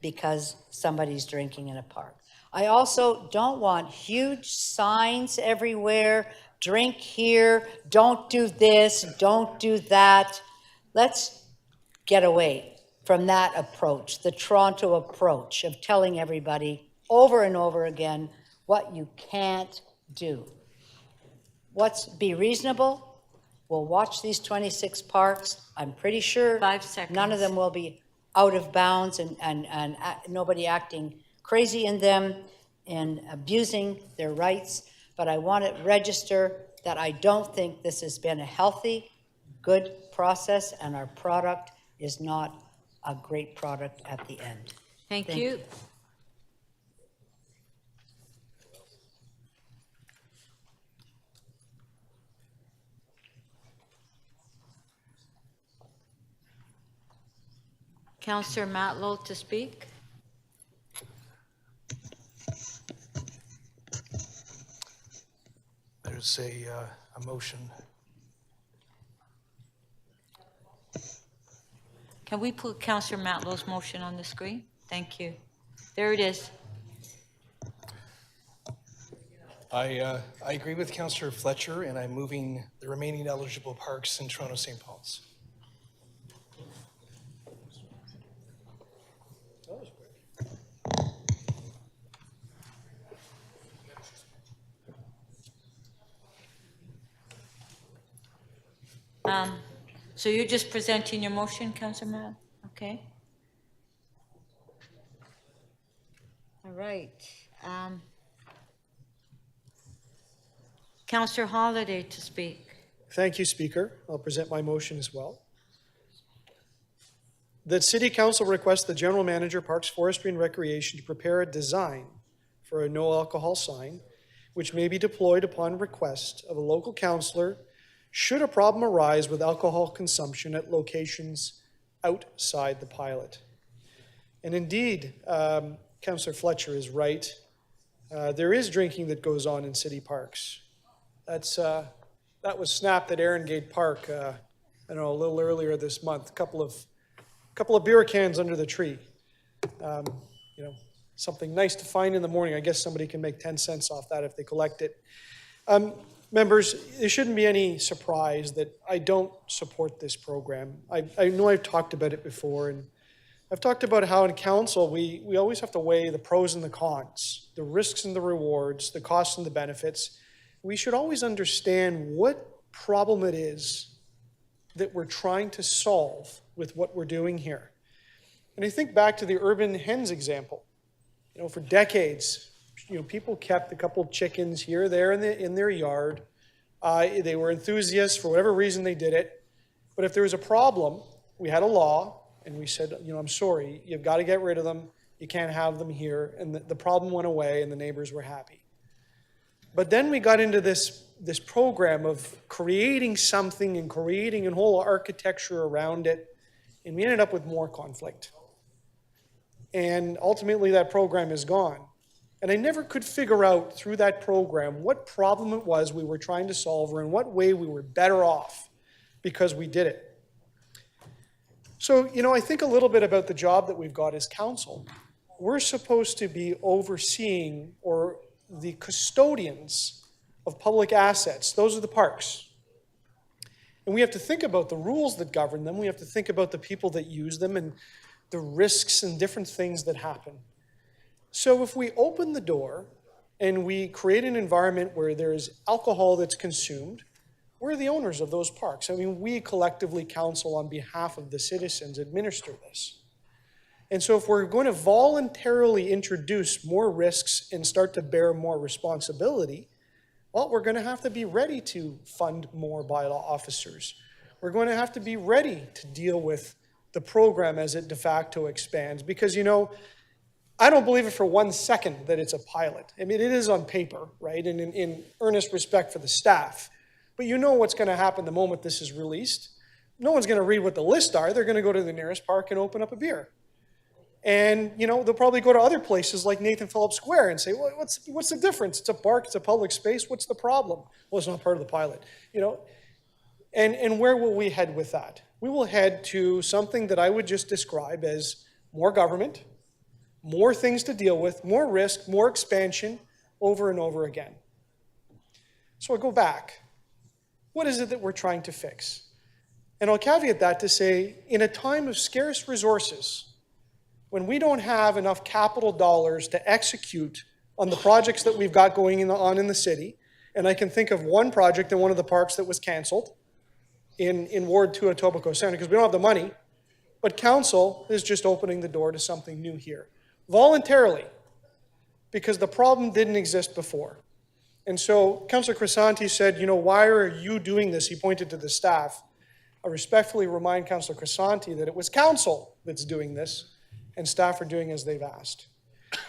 because somebody's drinking in a park. I also don't want huge signs everywhere, drink here, don't do this, don't do that. Let's get away from that approach, the Toronto approach of telling everybody over and over again what you can't do. Be reasonable. We'll watch these 26 parks. I'm pretty sure none of them will be out of bounds and nobody acting crazy in them and abusing their rights. But I want to register that I don't think this has been a healthy, good process and our product is not a great product at the end. Thank you. Councillor Matlow to speak. There's a motion. Can we put Councillor Matlow's motion on the screen? Thank you. There it is. I agree with Councillor Fletcher, and I'm moving the remaining eligible parks in Toronto St. Paul's. So you're just presenting your motion, Councillor Matt? Okay. All right. Councillor Holliday to speak. Thank you, Speaker. I'll present my motion as well. That City Council requests the General Manager, Parks, Forestry and Recreation to prepare a design for a no alcohol sign, which may be deployed upon request of a local councillor should a problem arise with alcohol consumption at locations outside the pilot. And indeed, Councillor Fletcher is right. There is drinking that goes on in city parks. That was snapped at Arengate Park, I don't know, a little earlier this month. A couple of beer cans under the tree. You know, something nice to find in the morning. I guess somebody can make 10 cents off that if they collect it. Members, it shouldn't be any surprise that I don't support this program. I know I've talked about it before, and I've talked about how in council we always have to weigh the pros and the cons, the risks and the rewards, the costs and the benefits. We should always understand what problem it is that we're trying to solve with what we're doing here. And I think back to the urban hens example. You know, for decades, you know, people kept a couple chickens here or there in their yard. They were enthusiasts for whatever reason they did it. But if there was a problem, we had a law and we said, you know, I'm sorry, you've got to get rid of them. You can't have them here. And the problem went away and the neighbors were happy. But then we got into this program of creating something and creating a whole architecture around it. And we ended up with more conflict. And ultimately that program is gone. And I never could figure out through that program what problem it was we were trying to solve or in what way we were better off because we did it. So, you know, I think a little bit about the job that we've got as council. We're supposed to be overseeing or the custodians of public assets. Those are the parks. And we have to think about the rules that govern them. We have to think about the people that use them and the risks and different things that happen. So if we open the door and we create an environment where there's alcohol that's consumed, we're the owners of those parks. I mean, we collectively, council on behalf of the citizens, administer this. And so if we're going to voluntarily introduce more risks and start to bear more responsibility, well, we're going to have to be ready to fund more bylaw officers. We're going to have to be ready to deal with the program as it de facto expands. Because, you know, I don't believe it for 1 second that it's a pilot. I mean, it is on paper, right? And in earnest respect for the staff. But you know what's going to happen the moment this is released. No one's going to read what the lists are. They're going to go to the nearest park and open up a beer. And, you know, they'll probably go to other places like Nathan Phillips Square and say, well, what's the difference? It's a park, it's a public space. What's the problem? Well, it's not part of the pilot, you know. And where will we head with that? We will head to something that I would just describe as more government, more things to deal with, more risk, more expansion over and over again. So I go back. What is it that we're trying to fix? And I'll caveat that to say, in a time of scarce resources, when we don't have enough capital dollars to execute on the projects that we've got going on in the city, and I can think of one project in one of the parks that was canceled in Ward 2 at Etobicoke Centre because we don't have the money, but council is just opening the door to something new here. Voluntarily, because the problem didn't exist before. And so Councillor Crisanti said, you know, why are you doing this? He pointed to the staff. I respectfully remind Councillor Crisanti that it was council that's doing this, and staff are doing as they've asked.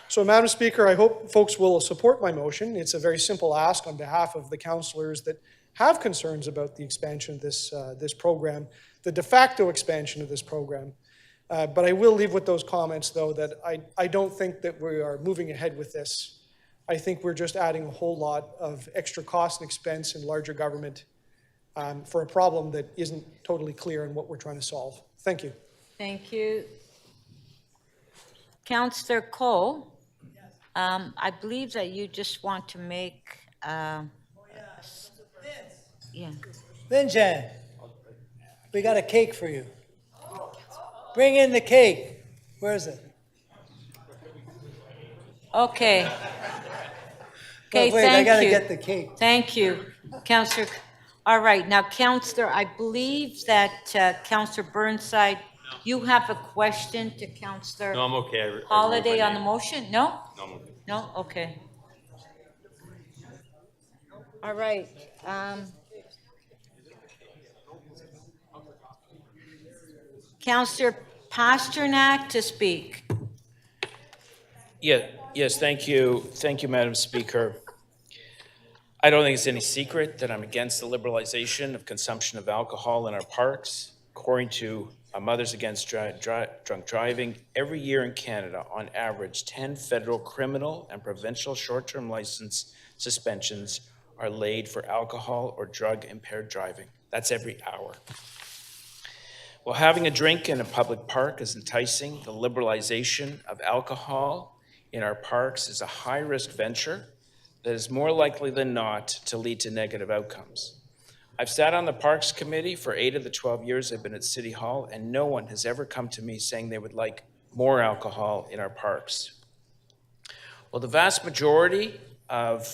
So, Madam Speaker, I hope folks will support my motion. It's a very simple ask on behalf of the councillors that have concerns about the expansion of this program, the de facto expansion of this program. But I will leave with those comments, though, that I don't think that we are moving ahead with this. I think we're just adding a whole lot of extra cost and expense and larger government for a problem that isn't totally clear in what we're trying to solve. Thank you. Thank you. Councillor Cole, I believe that you just want to make, yeah. Linjan, we got a cake for you. Bring in the cake. Where is it? Okay. Okay, wait, thank I gotta you. get the cake. Thank you, Councillor. All right, now, Councillor, I believe that Councillor Burnside, you have a question to Councillor No, I'm okay. I Holiday my on the name. motion? No? No, I'm okay. No? Okay. All right. Councillor Pasternak to speak. Yes, thank you. Thank you, Madam Speaker. I don't think it's any secret that I'm against the liberalization of consumption of alcohol in our parks. According to Mothers Against Drunk Driving, every year in Canada, on average, 10 federal criminal and provincial short-term license suspensions are laid for alcohol or drug-impaired driving. That's every hour. While having a drink in a public park is enticing, the liberalization of alcohol in our parks is a high-risk venture that is more likely than not to lead to negative outcomes. I've sat on the Parks Committee for 8 of the 12 years I've been at City Hall, and no one has ever come to me saying they would like more alcohol in our parks. Well, the vast majority of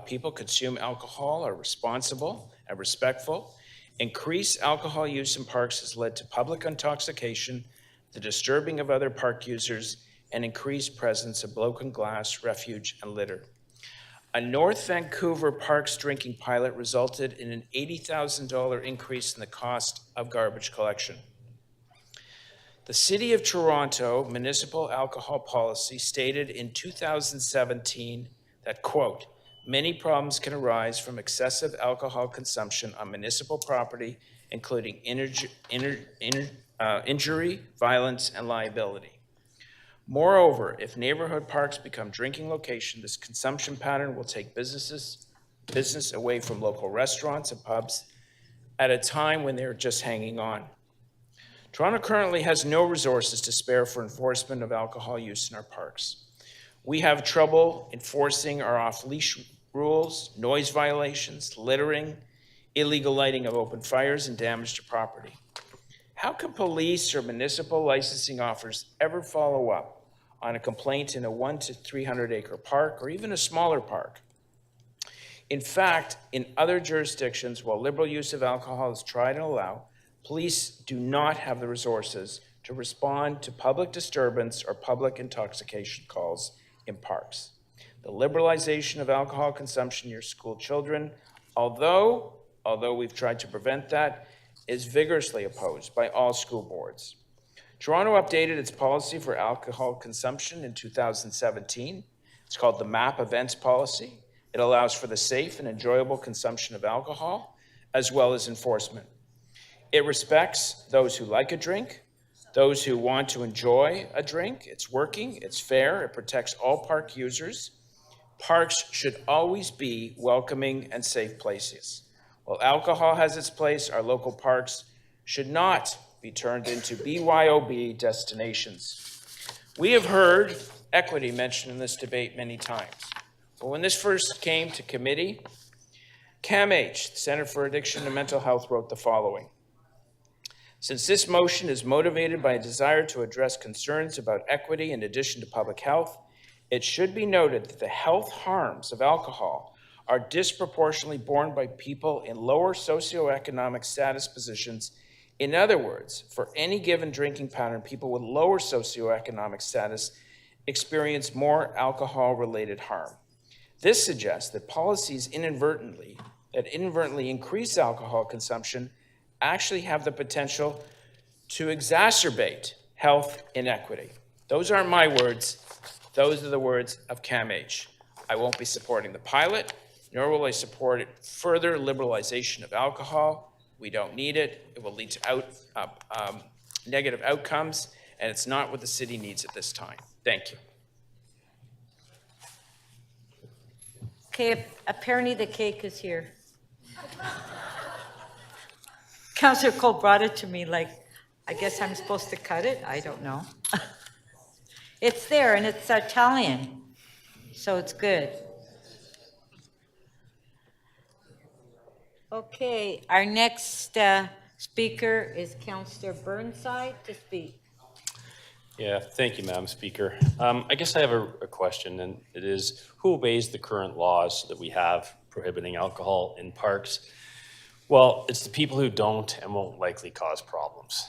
people consume alcohol are responsible and respectful. Increased alcohol use in parks has led to public intoxication, the disturbing of other park users, and increased presence of broken glass, refuge, and litter. A North Vancouver Parks drinking pilot resulted in an $80,000 increase in the cost of garbage collection. The City of Toronto municipal alcohol policy stated in 2017 that, quote, many problems can arise from excessive alcohol consumption on municipal property, including injury, violence, and liability. Moreover, if neighborhood parks become drinking locations, this consumption pattern will take business away from local restaurants and pubs at a time when they're just hanging on. Toronto currently has no resources to spare for enforcement of alcohol use in our parks. We have trouble enforcing our off-leash rules, noise violations, littering, illegal lighting of open fires, and damage to property. How can police or municipal licensing officers ever follow up on a complaint in a 100 to 300 acre park or even a smaller park? In fact, in other jurisdictions, while liberal use of alcohol is tried and allowed, police do not have the resources to respond to public disturbance or public intoxication calls in parks. The liberalization of alcohol consumption near school children, although we've tried to prevent that, is vigorously opposed by all school boards. Toronto updated its policy for alcohol consumption in 2017. It's called the MAP Events Policy. It allows for the safe and enjoyable consumption of alcohol, as well as enforcement. It respects those who like a drink, those who want to enjoy a drink. It's working, it's fair, it protects all park users. Parks should always be welcoming and safe places. While alcohol has its place, our local parks should not be turned into BYOB destinations. We have heard equity mentioned in this debate many times. But when this first came to committee, CAMH, the Center for Addiction and Mental Health, wrote the following. Since this motion is motivated by a desire to address concerns about equity in addition to public health, it should be noted that the health harms of alcohol are disproportionately borne by people in lower socioeconomic status positions. In other words, for any given drinking pattern, people with lower socioeconomic status experience more alcohol-related harm. This suggests that policies inadvertently increase alcohol consumption actually have the potential to exacerbate health inequity. Those aren't my words. Those are the words of CAMH. I won't be supporting the pilot, nor will I support further liberalization of alcohol. We don't need it. It will lead to negative outcomes, and it's not what the city needs at this time. Thank you. Okay, apparently the cake is here. Councillor Cole brought it to me like, I guess I'm supposed to cut it? I don't know. It's there and it's Italian, so it's good. Okay, our next speaker is Councillor Burnside to speak. Yeah, thank you, Madam Speaker. I guess I have a question, and it is, who obeys the current laws that we have prohibiting alcohol in parks? Well, it's the people who don't and won't likely cause problems.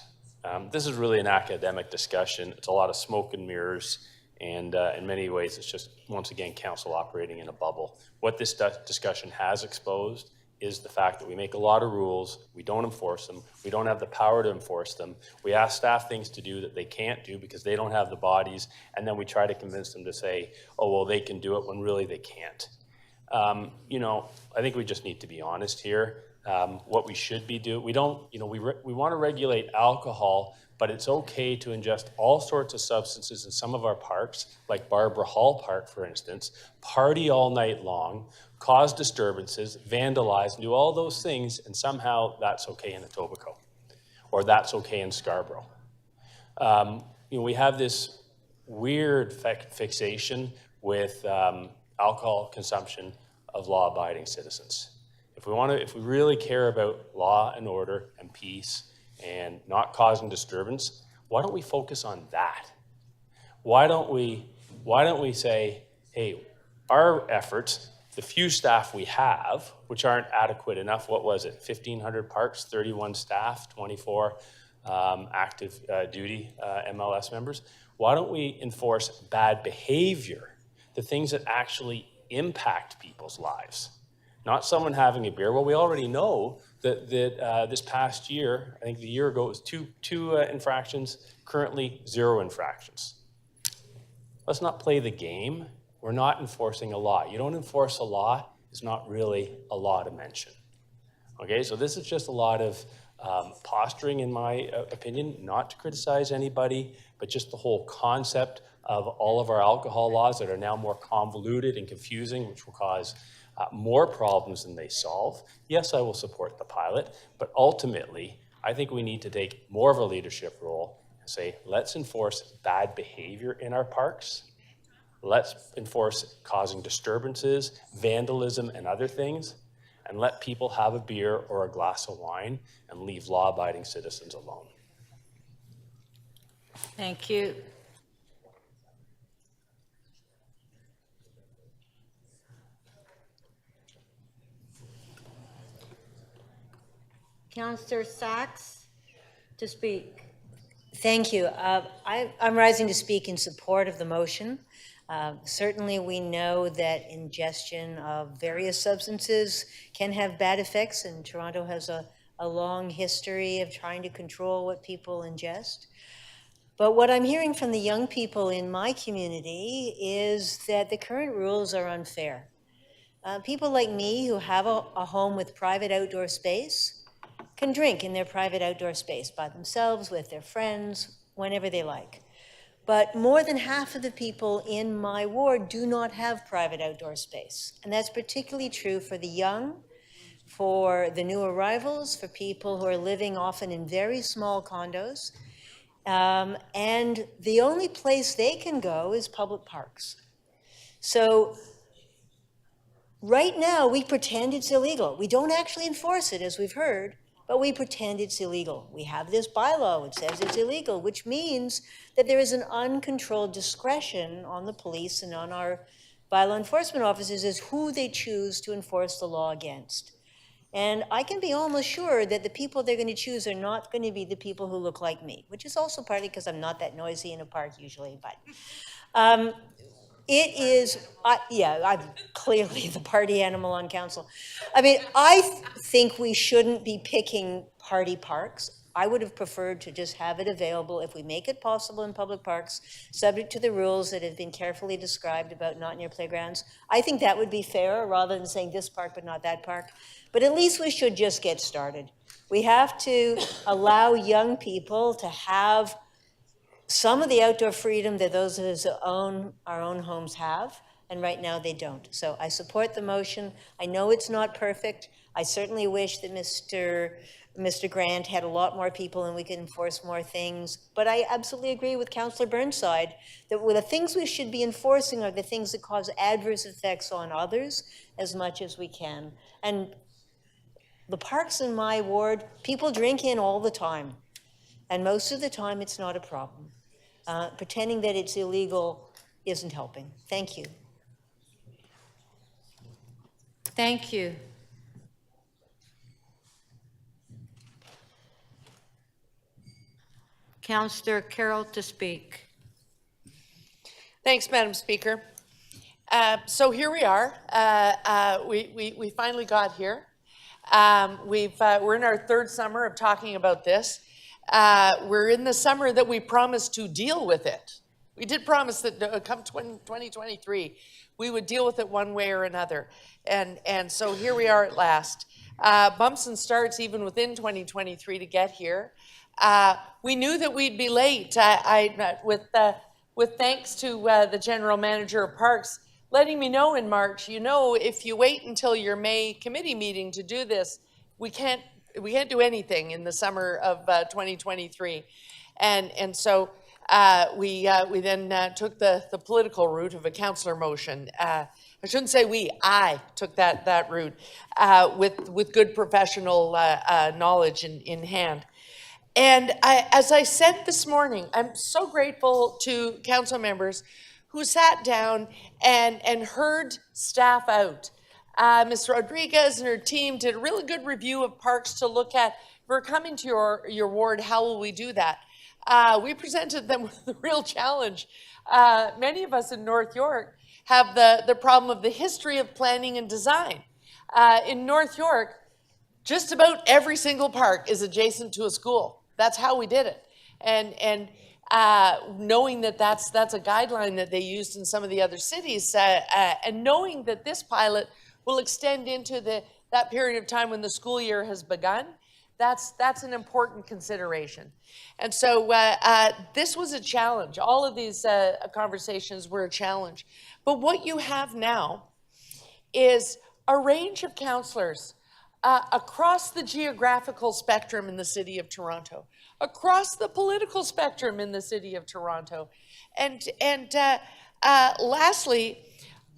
This is really an academic discussion. It's a lot of smoke and mirrors, and in many ways, it's just, once again, council operating in a bubble. What this discussion has exposed is the fact that we make a lot of rules, we don't enforce them, we don't have the power to enforce them, we ask staff things to do that they can't do because they don't have the bodies, and then we try to convince them to say, oh, well, they can do it when really they can't. You know, I think we just need to be honest here. What we should be doing, we don't, you know, we want to regulate alcohol, but it's okay to ingest all sorts of substances in some of our parks, like Barbara Hall Park, for instance, party all night long, cause disturbances, vandalize, and do all those things, and somehow that's okay in Etobicoke, or that's okay in Scarborough. You know, we have this weird fixation with alcohol consumption of law-abiding citizens. If we really care about law and order and peace and not causing disturbance, why don't we focus on that? Why don't we say, hey, our efforts, the few staff we have, which aren't adequate enough, what was it, 1,500 parks, 31 staff, 24 active duty MLS members, why don't we enforce bad behavior, the things that actually impact people's lives? Not someone having a beer. Well, we already know that this past year, I think the year ago, it was two infractions, currently 0 infractions. Let's not play the game. We're not enforcing a law. You don't enforce a law, it's not really a law to mention. Okay, so this is just a lot of posturing, in my opinion, not to criticize anybody, but just the whole concept of all of our alcohol laws that are now more convoluted and confusing, which will cause more problems than they solve. Yes, I will support the pilot, but ultimately, I think we need to take more of a leadership role and say, let's enforce bad behavior in our parks. Let's enforce causing disturbances, vandalism, and other things, and let people have a beer or a glass of wine and leave law-abiding citizens alone. Thank you. Councillor Sachs to speak. Thank you. I'm rising to speak in support of the motion. Certainly, we know that ingestion of various substances can have bad effects, and Toronto has a long history of trying to control what people ingest. But what I'm hearing from the young people in my community is that the current rules are unfair. People like me who have a home with private outdoor space can drink in their private outdoor space by themselves, with their friends, whenever they like. But more than half of the people in my ward do not have private outdoor space. And that's particularly true for the young, for the new arrivals, for people who are living often in very small condos. And the only place they can go is public parks. So right now, we pretend it's illegal. We don't actually enforce it, as we've heard, but we pretend it's illegal. We have this bylaw which says it's illegal, which means that there is an uncontrolled discretion on the police and on our bylaw enforcement officers as who they choose to enforce the law against. And I can be almost sure that the people they're going to choose are not going to be the people who look like me, which is also partly because I'm not that noisy in a park usually, but it is, I'm clearly the party animal on council. I mean, I think we shouldn't be picking party parks. I would have preferred to just have it available, if we make it possible in public parks, subject to the rules that have been carefully described about not near playgrounds. I think that would be fair, rather than saying this park but not that park. But at least we should just get started. We have to allow young people to have some of the outdoor freedom that those of us who own our own homes have, and right now they don't. So I support the motion. I know it's not perfect. I certainly wish that Mr. Grant had a lot more people and we could enforce more things. But I absolutely agree with Councillor Burnside that the things we should be enforcing are the things that cause adverse effects on others as much as we can. And the parks in my ward, people drink in all the time. And most of the time, it's not a problem. Pretending that it's illegal isn't helping. Thank you. Thank you. Councillor Carroll to speak. Thanks, Madam Speaker. So here we are. We finally got here. We're in our third summer of talking about this. We're in the summer that we promised to deal with it. We did promise that come 2023, we would deal with it one way or another. And so here we are at last. Bumps and starts even within 2023 to get here. We knew that we'd be late. With thanks to the General Manager of Parks letting me know in March, if you wait until your May committee meeting to do this, we can't do anything in the summer of 2023. And so we then took the political route of a councillor motion. I shouldn't say we, I took that route with good professional knowledge in hand. And as I said this morning, I'm so grateful to council members who sat down and heard staff out. Ms. Rodriguez and her team did a really good review of parks to look at. If we're coming to your ward, how will we do that? We presented them with the real challenge. Many of us in North York have the problem of the history of planning and design. In North York, just about every single park is adjacent to a school. That's how we did it. And knowing that that's a guideline that they used in some of the other cities, and knowing that this pilot will extend into that period of time when the school year has begun, that's an important consideration. And so this was a challenge. All of these conversations were a challenge. But what you have now is a range of councillors across the geographical spectrum in the city of Toronto, across the political spectrum in the city of Toronto, and lastly,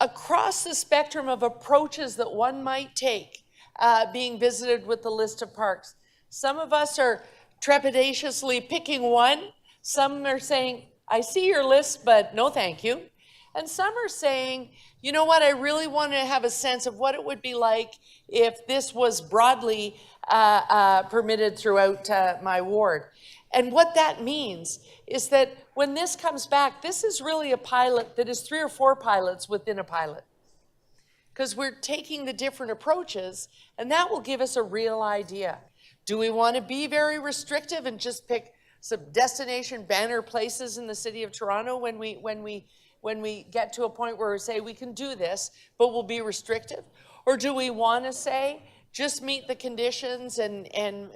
across the spectrum of approaches that one might take being visited with the list of parks. Some of us are trepidatiously picking one. Some are saying, I see your list, but no thank you. And some are saying, you know what, I really want to have a sense of what it would be like if this was broadly permitted throughout my ward. And what that means is that when this comes back, this is really a pilot that is 3 or 4 pilots within a pilot. Because we're taking the different approaches, and that will give us a real idea. Do we want to be very restrictive and just pick some destination banner places in the city of Toronto when we get to a point where we say we can do this, but we'll be restrictive? Or do we want to say, just meet the conditions and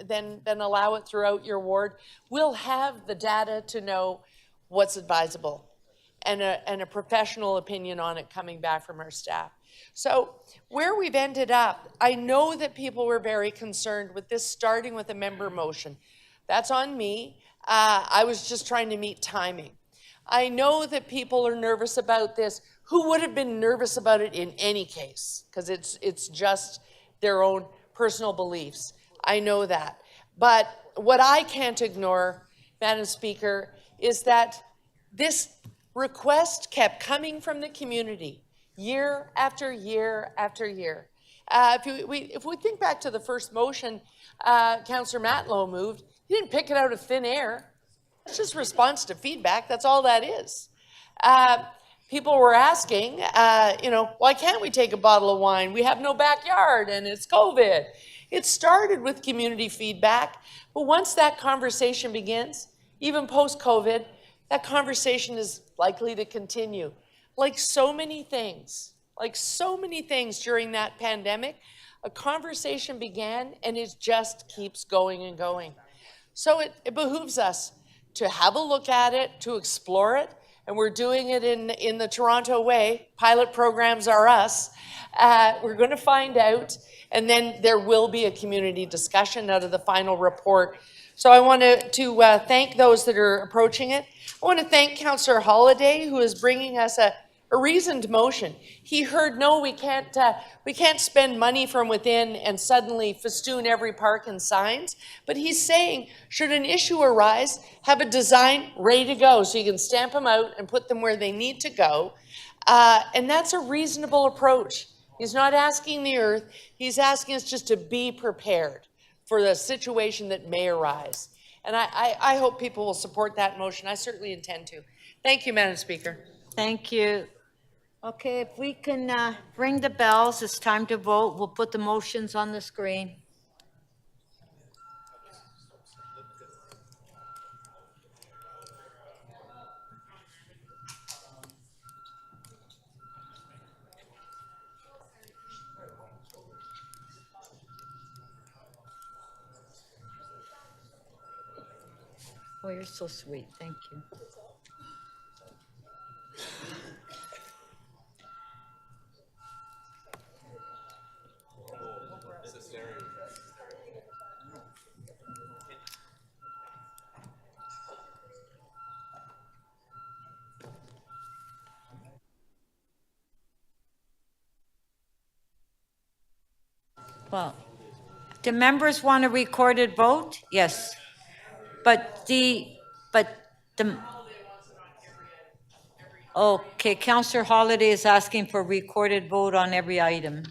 then allow it throughout your ward? We'll have the data to know what's advisable and a professional opinion on it coming back from our staff. So where we've ended up, I know that people were very concerned with this starting with a member motion. That's on me. I was just trying to meet timing. I know that people are nervous about this. Who would have been nervous about it in any case? Because it's just their own personal beliefs. I know that. But what I can't ignore, Madam Speaker, is that this request kept coming from the community year after year after year. If we think back to the first motion Councillor Matlow moved, he didn't pick it out of thin air. It's just response to feedback. That's all that is. People were asking, why can't we take a bottle of wine? We have no backyard and it's COVID. It started with community feedback, but once that conversation begins, even post-COVID, that conversation is likely to continue. Like so many things during that pandemic, a conversation began and it just keeps going and going. So it behooves us to have a look at it, to explore it, and we're doing it in the Toronto way. Pilot programs are us. We're going to find out, and then there will be a community discussion out of the final report. So I want to thank those that are approaching it. I want to thank Councillor Holiday, who is bringing us a reasoned motion. He heard, no, we can't spend money from within and suddenly festoon every park in signs. But he's saying, should an issue arise, have a design ready to go so you can stamp them out and put them where they need to go. And that's a reasonable approach. He's not asking the earth, he's asking us just to be prepared for the situation that may arise. And I hope people will support that motion. I certainly intend to. Thank you, Madam Speaker. Thank you. Okay, if we can ring the bells, it's time to vote. We'll put the motions on the screen. Oh, you're so sweet. Thank you. Well, do members want a recorded vote? Yes. Okay, Councillor Holiday is asking for recorded vote on every item,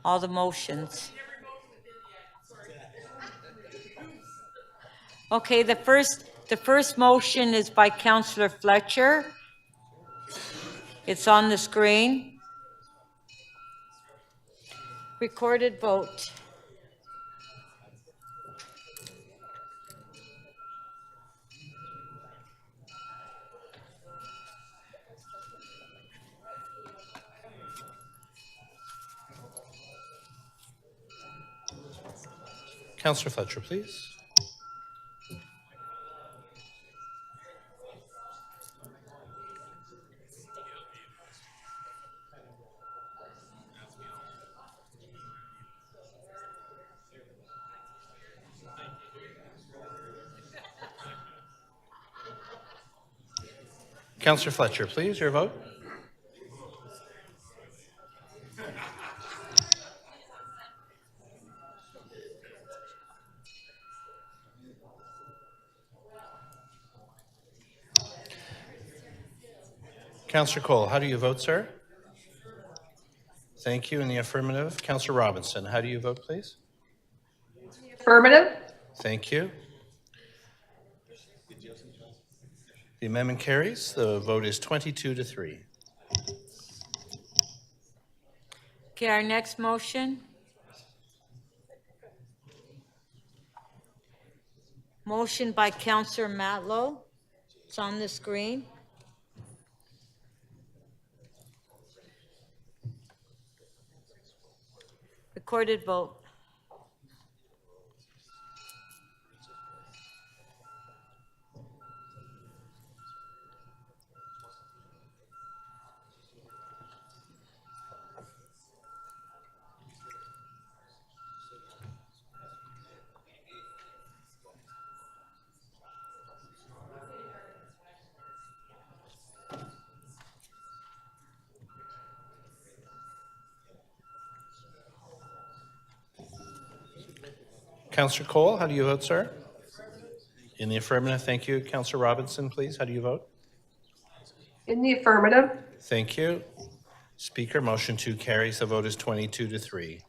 all the motions. Okay, the first motion is by Councillor Fletcher. It's on the screen. Recorded vote. Councillor Fletcher, please. Councillor Fletcher, please, your vote. Councillor Cole, how do you vote, sir? Thank you. In the affirmative. Councillor Robinson, how do you vote, please? Affirmative. Thank you. The amendment carries. The vote is 22-3. Okay, our next motion. Motion by Councillor Matlow. It's on the screen. Recorded vote. Councillor Cole, how do you vote, sir? In the affirmative. Thank you. Councillor Robinson, please. How do you vote? In the affirmative. Thank you. Speaker, motion 2 carries. The vote is 22-3.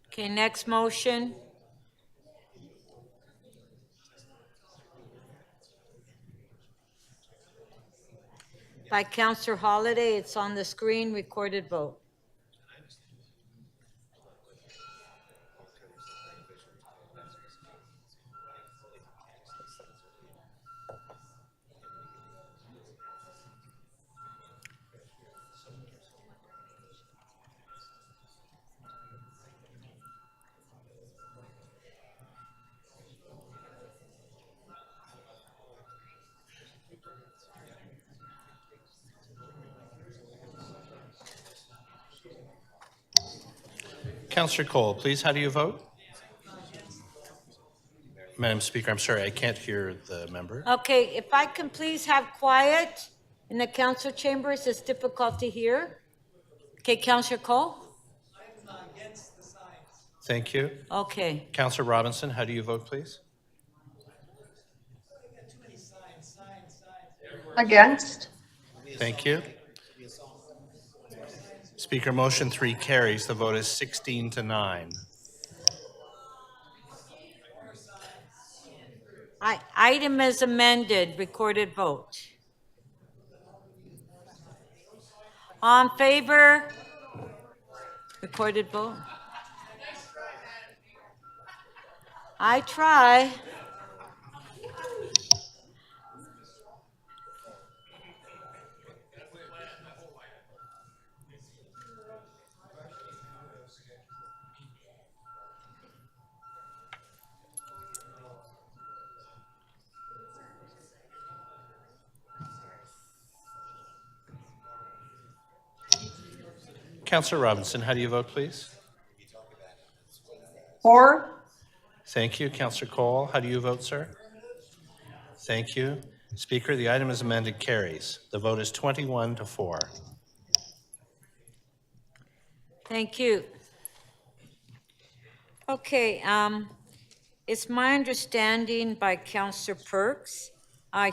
Okay, next motion. By Councillor Holiday, it's on the screen, recorded vote. Councillor Cole, please, how do you vote? Madam Speaker, I'm sorry, I can't hear the member. Okay, if I can please have quiet in the council chambers, it's difficult to hear. Okay, Councillor Cole? Thank you. Okay. Councillor Robinson, how do you vote, please? Against. Thank you. Speaker, motion 3 carries. The vote is 16-9. Item as amended, recorded vote. On favor? Recorded vote. I try. Councillor Robinson, how do you vote, please? For. Thank you. Councillor Cole, how do you vote, sir? Thank you. Speaker, the item as amended carries. The vote is 21-4. Thank you. Okay, it's my understanding by Councillor Perks,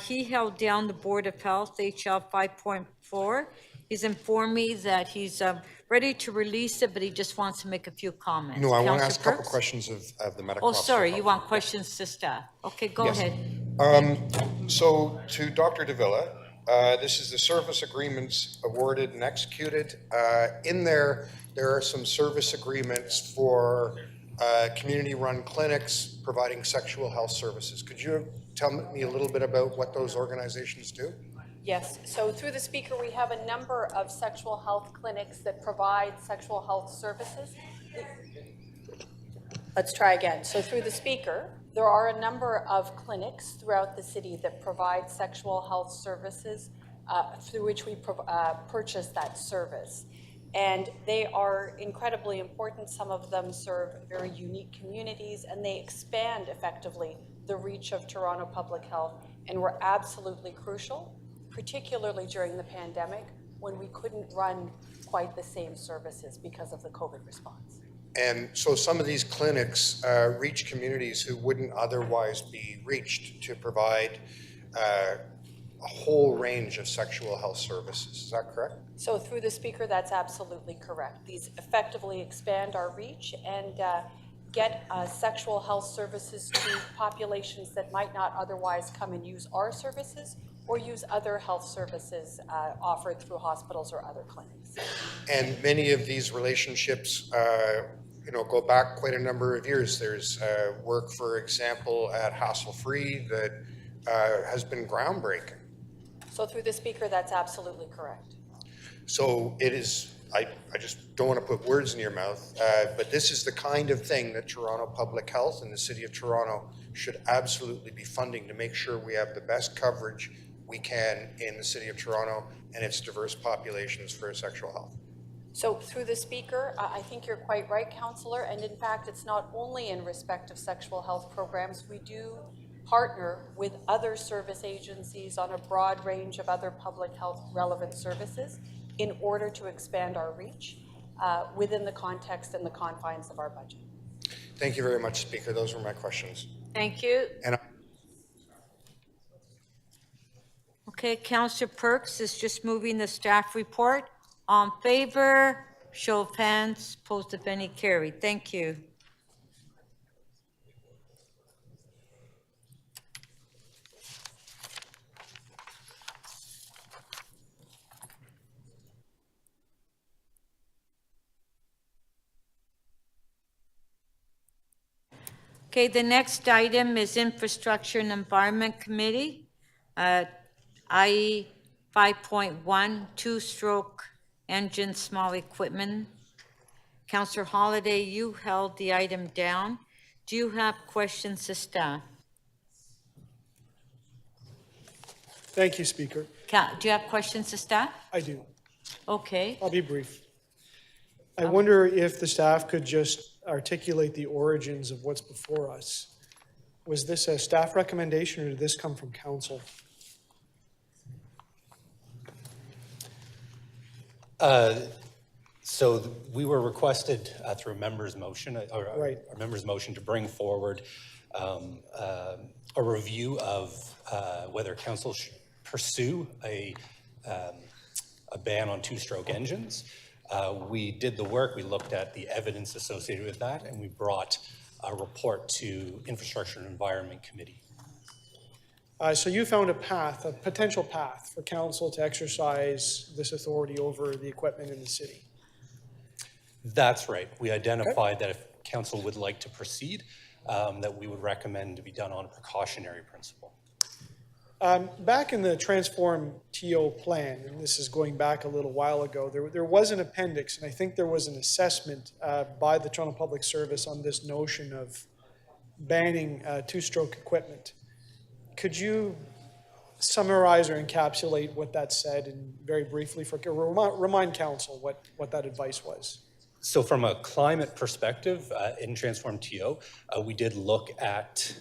he held down the Board of Health HL 5.4. He's informed me that he's ready to release it, but he just wants to make a few comments. No, I want to Councillor ask a couple Perks? questions of the medical Oh, officer. sorry, you want questions to staff? Okay, go Yes. ahead. So to Dr. Davila, this is the service agreements awarded and executed. In there are some service agreements for community-run clinics providing sexual health services. Could you tell me a little bit about what those organizations do? Yes, so through the speaker, we have a number of sexual health clinics that provide sexual health services. Let's try again. So through the speaker, there are a number of clinics throughout the city that provide sexual health services through which we purchase that service. And they are incredibly important. Some of them serve very unique communities, and they expand effectively the reach of Toronto Public Health, and were absolutely crucial, particularly during the pandemic when we couldn't run quite the same services because of the COVID response. And so some of these clinics reach communities who wouldn't otherwise be reached to provide a whole range of sexual health services. Is that correct? So through the speaker, that's absolutely correct. These effectively expand our reach and get sexual health services to populations that might not otherwise come and use our services or use other health services offered through hospitals or other clinics. And many of these relationships go back quite a number of years. There's work, for example, at Hassle Free that has been groundbreaking. So through the speaker, that's absolutely correct. So it is, I just don't want to put words in your mouth, but this is the kind of thing that Toronto Public Health and the City of Toronto should absolutely be funding to make sure we have the best coverage we can in the City of Toronto and its diverse populations for sexual health. So through the speaker, I think you're quite right, Councillor, and in fact, it's not only in respect of sexual health programs. We do partner with other service agencies on a broad range of other public health relevant services in order to expand our reach within the context and the confines of our budget. Thank you very much, Speaker. Those were my questions. Thank you. And Okay, Councillor Perks is just moving the staff report. On favor, show of hands, opposed if any, carried. Thank you. Okay, the next item is Infrastructure and Environment Committee, IE 5.1, two-stroke engine small equipment. Councillor Holliday, you held the item down. Do you have questions to staff? Thank you, Speaker. Do you have questions to staff? I do. Okay. I'll be brief. I wonder if the staff could just articulate the origins of what's before us. Was this a staff recommendation or did this come from council? So we were requested through a member's motion, Right. a member's motion to bring forward a review of whether council should pursue a ban on two-stroke engines. We did the work, we looked at the evidence associated with that, and we brought a report to Infrastructure and Environment Committee. So you found a path, a potential path for council to exercise this authority over the equipment in the city. That's right. We identified that if council would like to proceed, that we would recommend to be done on a precautionary principle. Back in the Transform TO plan, and this is going back a little while ago, there was an appendix, and I think there was an assessment by the Toronto Public Service on this notion of banning two-stroke equipment. Could you summarize or encapsulate what that said, and very briefly remind council what that advice was? So from a climate perspective, in Transform TO, we did look at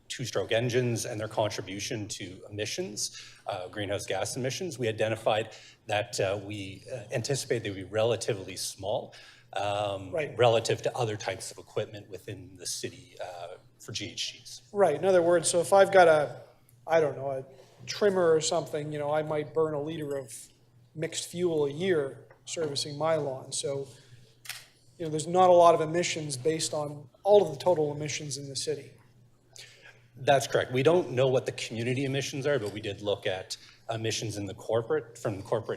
two-stroke engines and their contribution to emissions, greenhouse gas emissions. We identified that we anticipate they would be relatively small relative to other types of equipment within the city for GHGs. Right. In other words, so if I've got a trimmer or something, you know, I might burn a liter of mixed fuel a year servicing my lawn. So, you know, there's not a lot of emissions based on all of the total emissions in the city. That's correct. We don't know what the community emissions are, but we did look at emissions in the corporate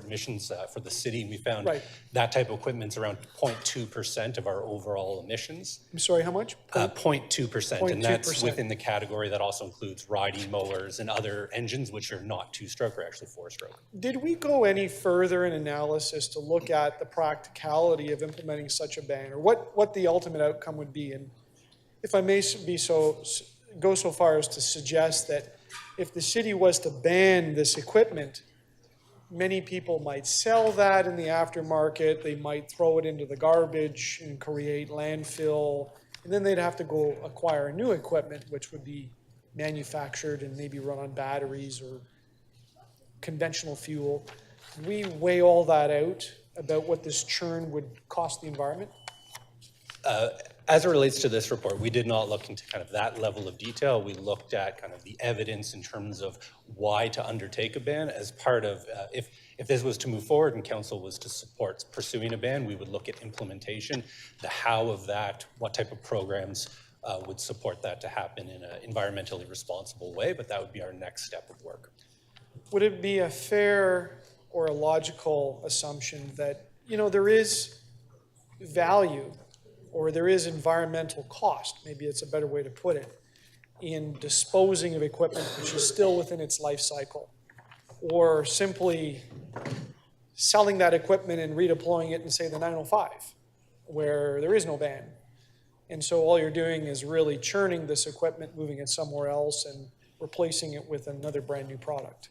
emissions for the city. We found that type of equipment's around 0.2% of our overall emissions. I'm sorry, how much? 0.2%, and that's within the category that also includes riding mowers and other engines which are not two-stroke or actually four-stroke. Did we go any further in analysis to look at the practicality of implementing such a ban, or what the ultimate outcome would be? And if I may go so far as to suggest that if the city was to ban this equipment, many people might sell that in the aftermarket, they might throw it into the garbage and create landfill, and then they'd have to go acquire new equipment, which would be manufactured and maybe run on batteries or conventional fuel. Can we weigh all that out about what this churn would cost the environment? As it relates to this report, we did not look into kind of that level of detail. We looked at kind of the evidence in terms of why to undertake a ban as part of, if this was to move forward and council was to support pursuing a ban, we would look at implementation, the how of that, what type of programs would support that to happen in an environmentally responsible way, but that would be our next step of work. Would it be a fair or a logical assumption that, you know, there is value or there is environmental cost, maybe it's a better way to put it, in disposing of equipment which is still within its life cycle, or simply selling that equipment and redeploying it in, say, the 905, where there is no ban. And so all you're doing is really churning this equipment, moving it somewhere else, and replacing it with another brand new product.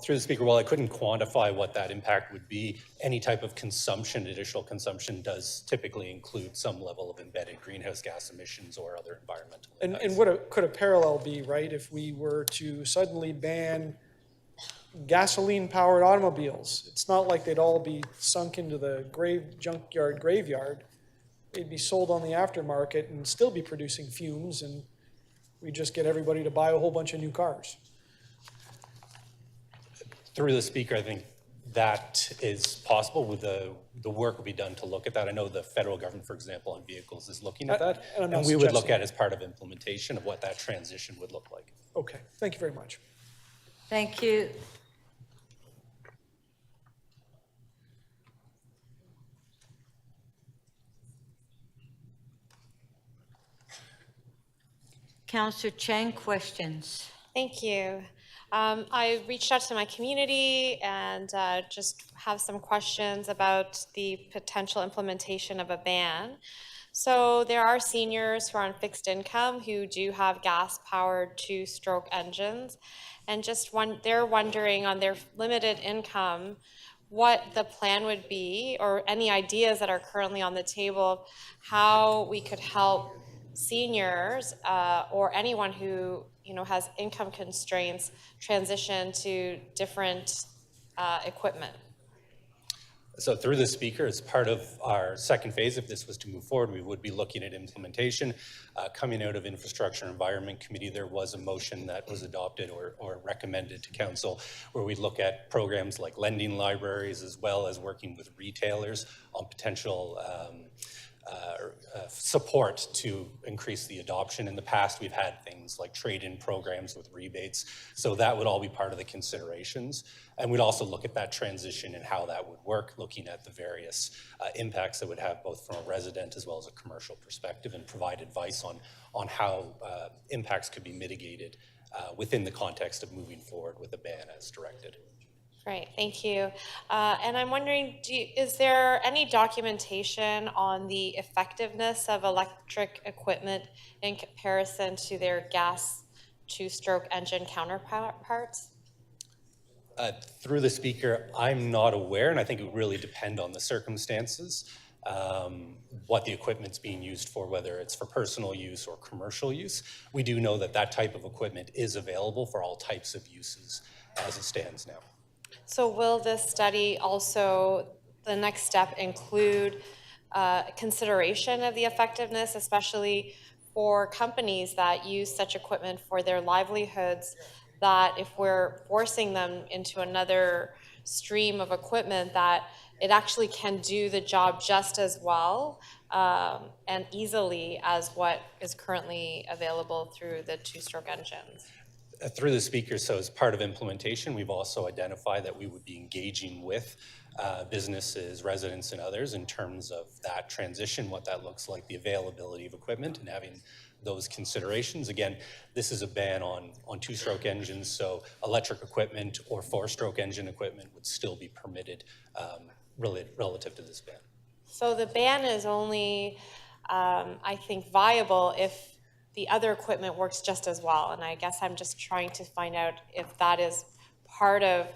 Through the speaker, while I couldn't quantify what that impact would be, any type of consumption, additional consumption, does typically include some level of embedded greenhouse gas emissions or other environmental impacts. And what could a parallel be, right? If we were to suddenly ban gasoline-powered automobiles, it's not like they'd all be sunk into the junkyard graveyard. They'd be sold on the aftermarket and still be producing fumes, and we just get everybody to buy a whole bunch of new cars. Through the speaker, I think that is possible. With the work will be done to look at that. I know the federal government, for example, on vehicles is looking at that, and we would look at as part of implementation of what that transition would look like. Okay, thank you very much. Thank you. Councillor Chang, questions? Thank you. I reached out to my community and just have some questions about the potential implementation of a ban. So there are seniors who are on fixed income who do have gas-powered two-stroke engines, and they're wondering on their limited income what the plan would be, or any ideas that are currently on the table of how we could help seniors or anyone who has income constraints transition to different equipment. So through the speaker, as part of our second phase, if this was to move forward, we would be looking at implementation. Coming out of Infrastructure and Environment Committee, there was a motion that was adopted or recommended to council where we look at programs like lending libraries, as well as working with retailers on potential support to increase the adoption. In the past, we've had things like trade-in programs with rebates. So that would all be part of the considerations. And we'd also look at that transition and how that would work, looking at the various impacts that would have both from a resident as well as a commercial perspective, and provide advice on how impacts could be mitigated within the context of moving forward with a ban as directed. Great, thank you. And I'm wondering, is there any documentation on the effectiveness of electric equipment in comparison to their gas two-stroke engine counterparts? Through the speaker, I'm not aware, and I think it would really depend on the circumstances, what the equipment's being used for, whether it's for personal use or commercial use. We do know that that type of equipment is available for all types of uses as it stands now. So will this study also, the next step, include consideration of the effectiveness, especially for companies that use such equipment for their livelihoods, that if we're forcing them into another stream of equipment, that it actually can do the job just as well and easily as what is currently available through the two-stroke engines? Through the speaker, so as part of implementation, we've also identified that we would be engaging with businesses, residents, and others in terms of that transition, what that looks like, the availability of equipment, and having those considerations. Again, this is a ban on two-stroke engines, so electric equipment or four-stroke engine equipment would still be permitted relative to this ban. So the ban is only, I think, viable if the other equipment works just as well. And I guess I'm just trying to find out if that is part of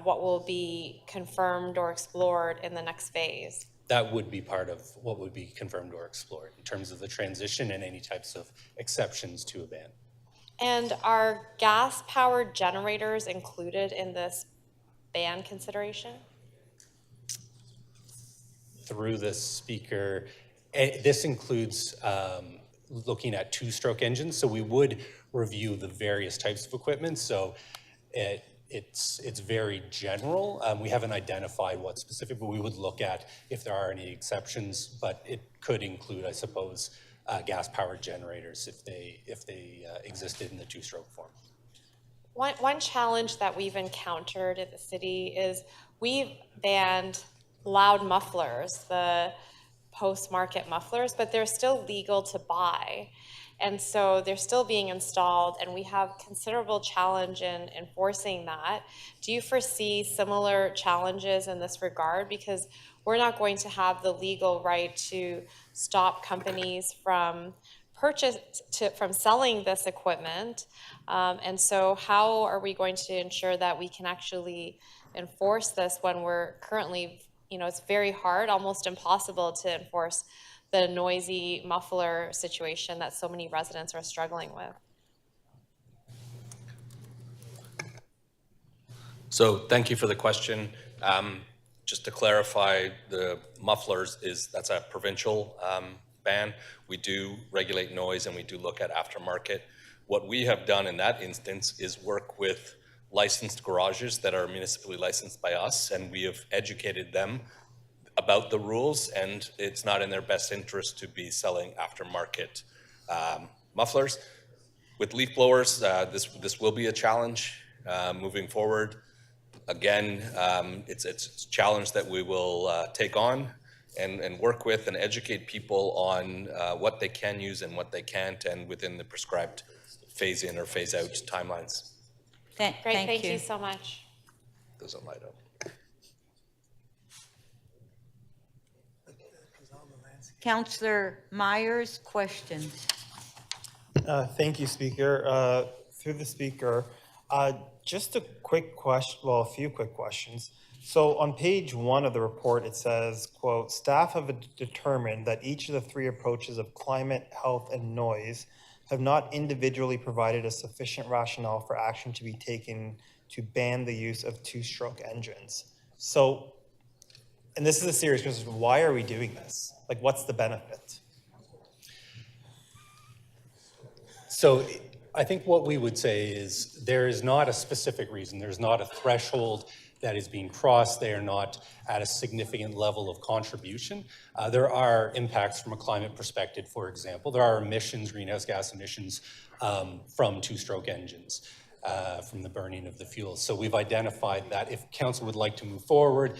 what will be confirmed or explored in the next phase. That would be part of what would be confirmed or explored in terms of the transition and any types of exceptions to a ban. And are gas-powered generators included in this ban consideration? Through the speaker, this includes looking at two-stroke engines, so we would review the various types of equipment. So it's very general. We haven't identified what specific, but we would look at if there are any exceptions. But it could include, I suppose, gas-powered generators if they existed in the two-stroke form. One challenge that we've encountered in the city is we've banned loud mufflers, the post-market mufflers, but they're still legal to buy. And so they're still being installed, and we have considerable challenge in enforcing that. Do you foresee similar challenges in this regard? Because we're not going to have the legal right to stop companies from selling this equipment. And so how are we going to ensure that we can actually enforce this when we're currently, it's very hard, almost impossible to enforce the noisy muffler situation that so many residents are struggling with? So thank you for the question. Just to clarify, the mufflers that's a provincial ban. We do regulate noise and we do look at aftermarket. What we have done in that instance is work with licensed garages that are municipally licensed by us, and we have educated them about the rules, and it's not in their best interest to be selling aftermarket mufflers. With leaf blowers, this will be a challenge moving forward. Again, it's a challenge that we will take on and work with and educate people on what they can use and what they can't, and within the prescribed phase-in or phase-out timelines. Great, thank you so much. Doesn't light up. Councillor Myers, questions? Thank you, Speaker. Through the Speaker, just a quick question, well, a few quick questions. So on page 1 of the report, it says, quote, staff have determined that each of the 3 approaches of climate, health, and noise have not individually provided a sufficient rationale for action to be taken to ban the use of 2-stroke engines. So, and this is a serious question, why are we doing this? Like, what's the benefit? So I think what we would say is there is not a specific reason. There's not a threshold that is being crossed. They are not at a significant level of contribution. There are impacts from a climate perspective, for example. There are emissions, greenhouse gas emissions from 2-stroke engines, from the burning of the fuels. So we've identified that if council would like to move forward,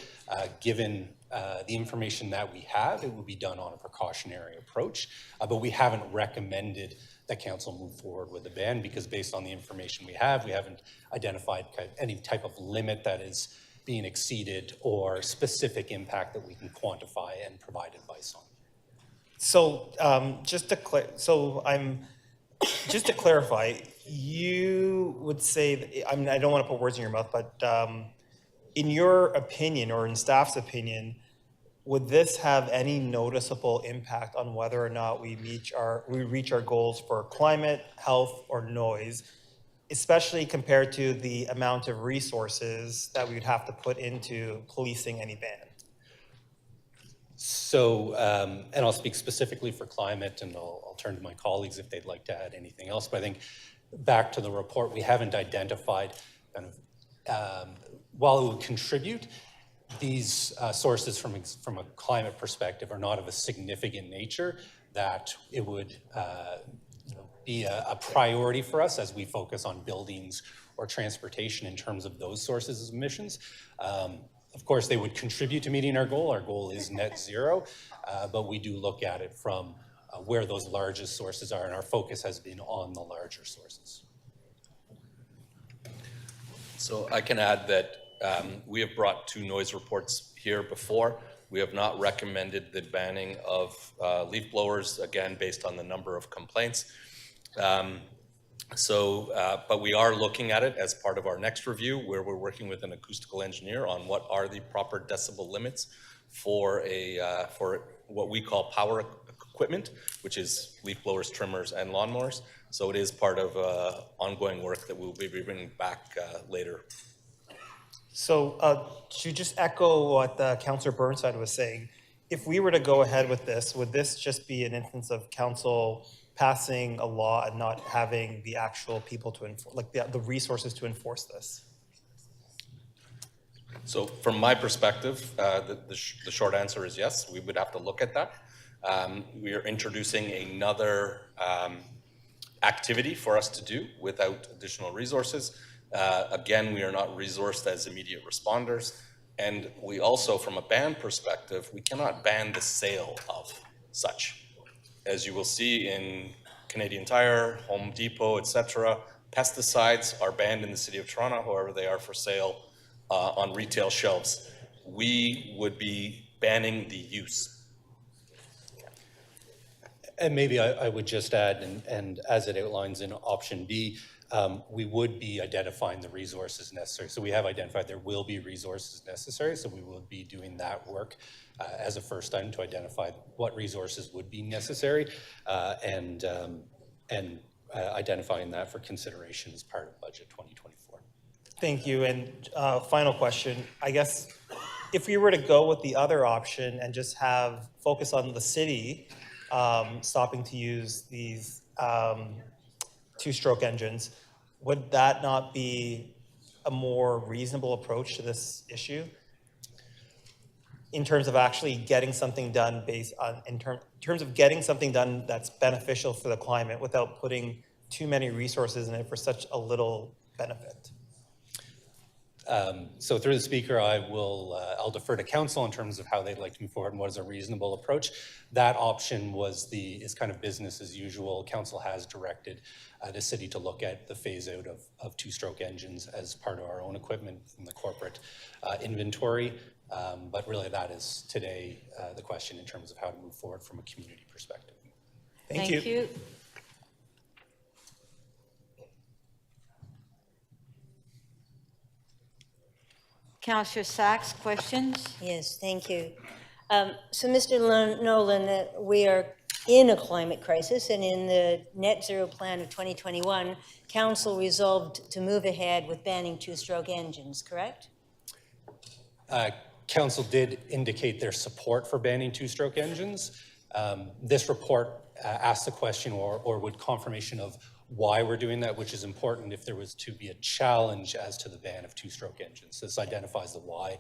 given the information that we have, it will be done on a precautionary approach. But we haven't recommended that council move forward with a ban because based on the information we haven't identified any type of limit that is being exceeded or specific impact that we can quantify and provide advice on. So just to clarify, you would say that, I mean, I don't want to put words in your mouth, but in your opinion or in staff's opinion, would this have any noticeable impact on whether or not we reach our goals for climate, health, or noise, especially compared to the amount of resources that we would have to put into policing any ban? So, and I'll speak specifically for climate, and I'll turn to my colleagues if they'd like to add anything else. But I think back to the report, we haven't identified kind of, while it would contribute, these sources from a climate perspective are not of a significant nature that it would be a priority for us as we focus on buildings or transportation in terms of those sources of emissions. Of course, they would contribute to meeting our goal. Our goal is net zero, but we do look at it from where those largest sources are, and our focus has been on the larger sources. So I can add that we have brought 2 noise reports here before. We have not recommended the banning of leaf blowers, again, based on the number of complaints. But we are looking at it as part of our next review, where we're working with an acoustical engineer on what are the proper decibel limits for what we call power equipment, which is leaf blowers, trimmers, and lawnmowers. So it is part of ongoing work that we'll be bringing back later. So to just echo what Councillor Burnside was saying, if we were to go ahead with this, would this just be an instance of council passing a law and not having the actual people to enforce, like the resources to enforce this? So from my perspective, the short answer is yes, we would have to look at that. We are introducing another activity for us to do without additional resources. Again, we are not resourced as immediate responders. And we also, from a ban perspective, we cannot ban the sale of such. As you will see in Canadian Tire, Home Depot, etc., pesticides are banned in the City of Toronto, however they are for sale on retail shelves. We would be banning the use. And maybe I would just add, and as it outlines in option B, we would be identifying the resources necessary. So we have identified there will be resources necessary, so we will be doing that work as a first item to identify what resources would be necessary and identifying that for consideration as part of Budget 2024. Thank you. And final question, I guess if we were to go with the other option and just have focus on the city stopping to use these 2-stroke engines, would that not be a more reasonable approach to this issue in terms of actually getting something done based on, in terms of getting something done that's beneficial for the climate without putting too many resources in it for such a little benefit? So through the speaker, I'll defer to council in terms of how they'd like to move forward and what is a reasonable approach. That option is kind of business as usual. Council has directed the city to look at the phase out of 2-stroke engines as part of our own equipment from the corporate inventory. But really that is today the question in terms of how to move forward from a community perspective. Thank you. Councillor Sachs, questions? Yes, thank you. So, Mr. Nolan, we are in a climate crisis, and in the net zero plan of 2021, Council resolved to move ahead with banning two-stroke engines, correct? Council did indicate their support for banning two-stroke engines. This report asked the question or would confirmation of why we're doing that, which is important if there was to be a challenge as to the ban of two-stroke engines. This identifies the why.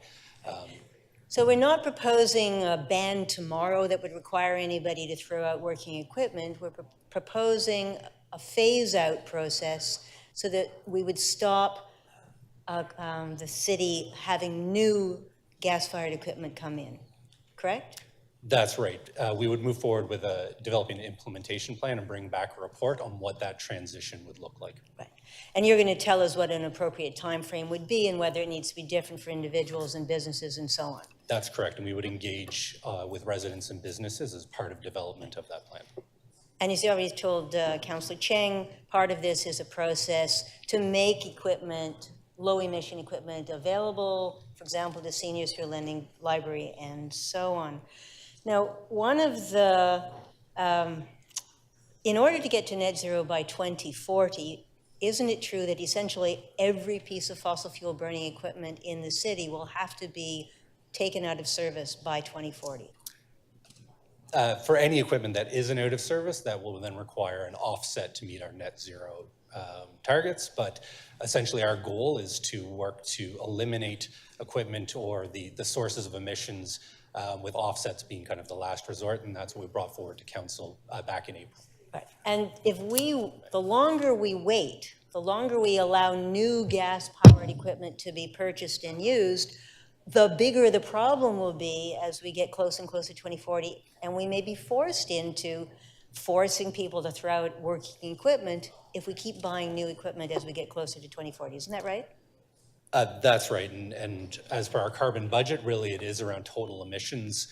So we're not proposing a ban tomorrow that would require anybody to throw out working equipment. We're proposing a phase-out process so that we would stop the city having new gas-fired equipment come in, correct? That's right. We would move forward with developing an implementation plan and bring back a report on what that transition would look like. Right. And you're going to tell us what an appropriate time frame would be and whether it needs to be different for individuals and businesses and so on. That's correct. And we would engage with residents and businesses as part of development of that plan. And as you already told Councillor Cheng, part of this is a process to make equipment, low-emission equipment, available, for example, to seniors who are lending library and so on. Now, one of the, in order to get to net zero by 2040, isn't it true that essentially every piece of fossil fuel burning equipment in the city will have to be taken out of service by 2040? For any equipment that isn't out of service, that will then require an offset to meet our net zero targets. But essentially our goal is to work to eliminate equipment or the sources of emissions with offsets being kind of the last resort, and that's what we brought forward to council back in April. Right. And the longer we wait, the longer we allow new gas-powered equipment to be purchased and used, the bigger the problem will be as we get closer and closer to 2040, and we may be forced into forcing people to throw out working equipment if we keep buying new equipment as we get closer to 2040. Isn't that right? That's right, and as per our carbon budget, really it is around total emissions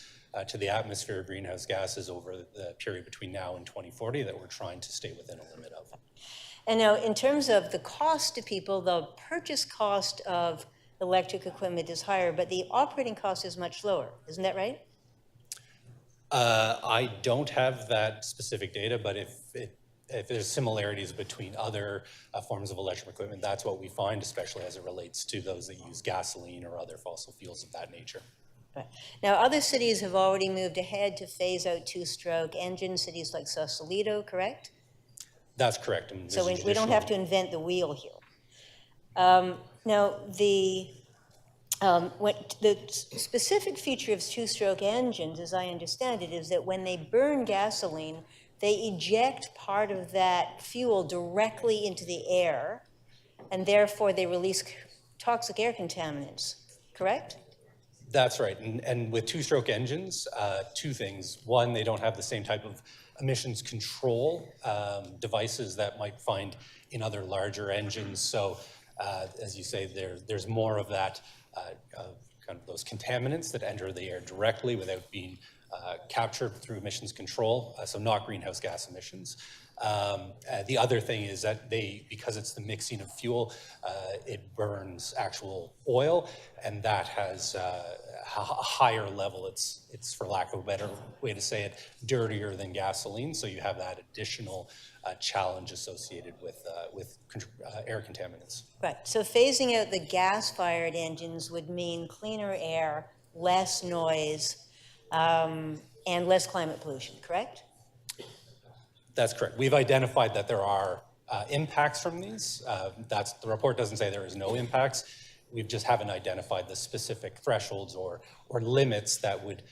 to the atmosphere of greenhouse gases over the period between now and 2040 that we're trying to stay within a limit of. And now, in terms of the cost to people, the purchase cost of electric equipment is higher, but the operating cost is much lower. Isn't that right? I don't have that specific data, but if there's similarities between other forms of electric equipment, that's what we find, especially as it relates to those that use gasoline or other fossil fuels of that nature. Right. Now, other cities have already moved ahead to phase out two-stroke engines, cities like Sausalito, correct? That's correct. And so we don't have to invent the wheel here. Now, the specific feature of two-stroke engines, as I understand it, is that when they burn gasoline, they eject part of that fuel directly into the air, and therefore they release toxic air contaminants, correct? That's right. And with two-stroke engines, two things. One, they don't have the same type of emissions control devices that might find in other larger engines. So as you say, there's more of that, kind of those contaminants that enter the air directly without being captured through emissions control, so not greenhouse gas emissions. The other thing is that because it's the mixing of fuel, it burns actual oil, and that has a higher level. It's, for lack of a better way to say it, dirtier than gasoline, so you have that additional challenge associated with air contaminants. Right, so phasing out the gas-fired engines would mean cleaner air, less noise, and less climate pollution, correct? That's correct. We've identified that there are impacts from these. The report doesn't say there is no impacts. We just haven't identified the specific thresholds or limits that would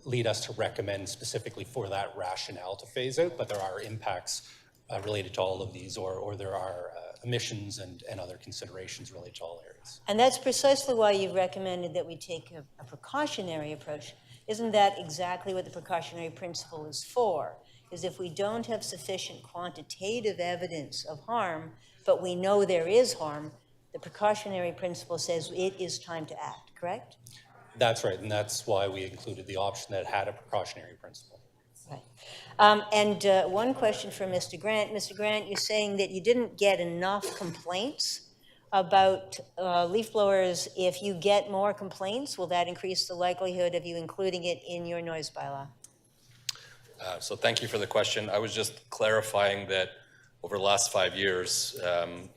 lead us to recommend specifically for that rationale to phase out, but there are impacts related to all of these, or there are emissions and other considerations related to all areas. And that's precisely why you've recommended that we take a precautionary approach. Isn't that exactly what the precautionary principle is for? Is if we don't have sufficient quantitative evidence of harm, but we know there is harm, the precautionary principle says it is time to act, correct? That's right, and that's why we included the option that had a precautionary principle. Right. One question for Mr. Grant. Mr. Grant, you're saying that you didn't get enough complaints about leaf blowers. If you get more complaints, will that increase the likelihood of you including it in your noise bylaw? So thank you for the question. I was just clarifying that over the last 5 years,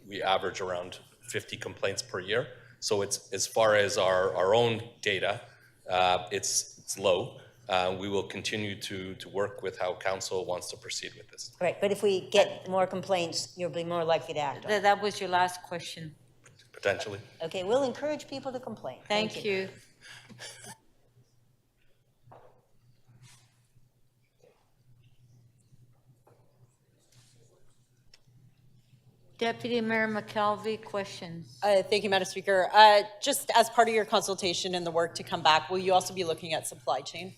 we average around 50 complaints per year. So it's, as far as our own data, it's low. We will continue to work with how council wants to proceed with this. Right, but if we get more complaints, you'll be more likely to act on it. That was your last question. Potentially. Okay, we'll encourage people to complain. Thank you. Deputy Mayor McKelvey, questions? Thank you, Madam Speaker. Just as part of your consultation and the work to come back, will you also be looking at supply chain?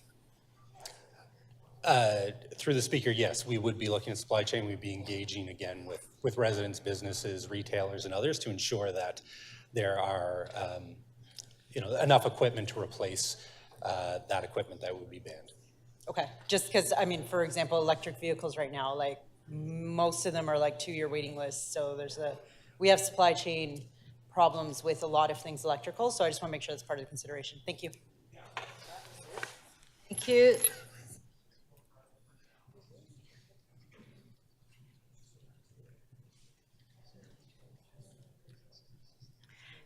Through the speaker, yes, we would be looking at supply chain. We'd be engaging again with residents, businesses, retailers, and others to ensure that there are enough equipment to replace that equipment that would be banned. Okay, just because, I mean, for example, electric vehicles right now, like most of them are like 2-year waiting lists. So we have supply chain problems with a lot of things electrical. So I just want to make sure that's part of the consideration. Thank you. Thank you.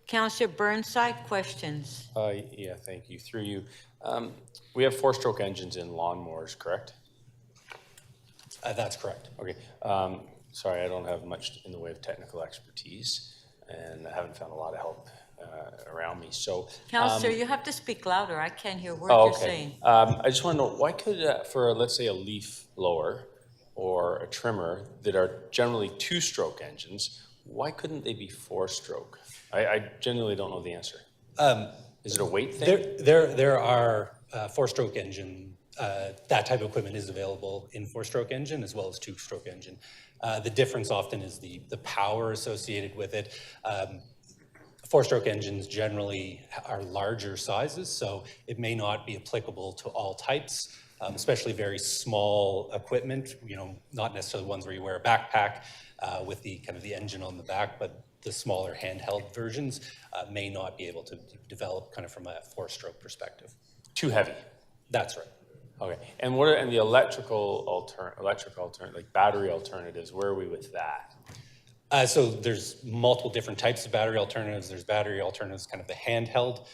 Councillor Burnside, questions? Yeah, thank you. Through you. We have 4-stroke engines in lawnmowers, correct? That's correct. Okay. Sorry, I don't have much in the way of technical expertise, and I haven't found a lot of help around me. So, Councillor, you have to speak louder. I can't hear a word oh, you're okay. saying. I just want to know, why could, for let's say a leaf blower or a trimmer that are generally 2-stroke engines, why couldn't they be 4-stroke? I genuinely don't know the answer. Is it a weight thing? There are 4-stroke engine, that type of equipment is available in 4-stroke engine as well as 2-stroke engine. The difference often is the power associated with it. 4-stroke engines generally are larger sizes, so it may not be applicable to all types, especially very small equipment, not necessarily ones where you wear a backpack with the kind of the engine on the back, but the smaller handheld versions may not be able to develop kind of from a 4-stroke perspective. Too heavy. That's right. Okay. And what are the electrical alternative, like battery alternatives? Where are we with that? So there's multiple different types of battery alternatives. There's battery alternatives, kind of the handheld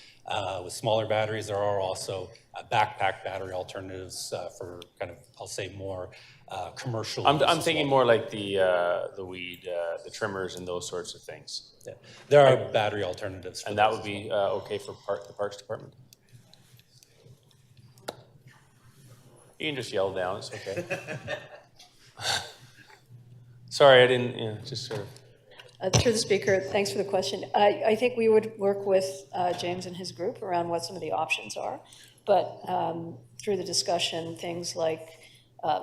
with smaller batteries. There are also backpack battery alternatives for kind of, I'll say, more commercial. I'm thinking more like the weed, the trimmers, and those sorts of things. Yeah. There are battery alternatives. And that would be okay for the Parks Department? You can just yell down, it's okay. Sorry, I didn't, just sort of. Through the speaker, thanks for the question. I think we would work with James and his group around what some of the options are. But through the discussion, things like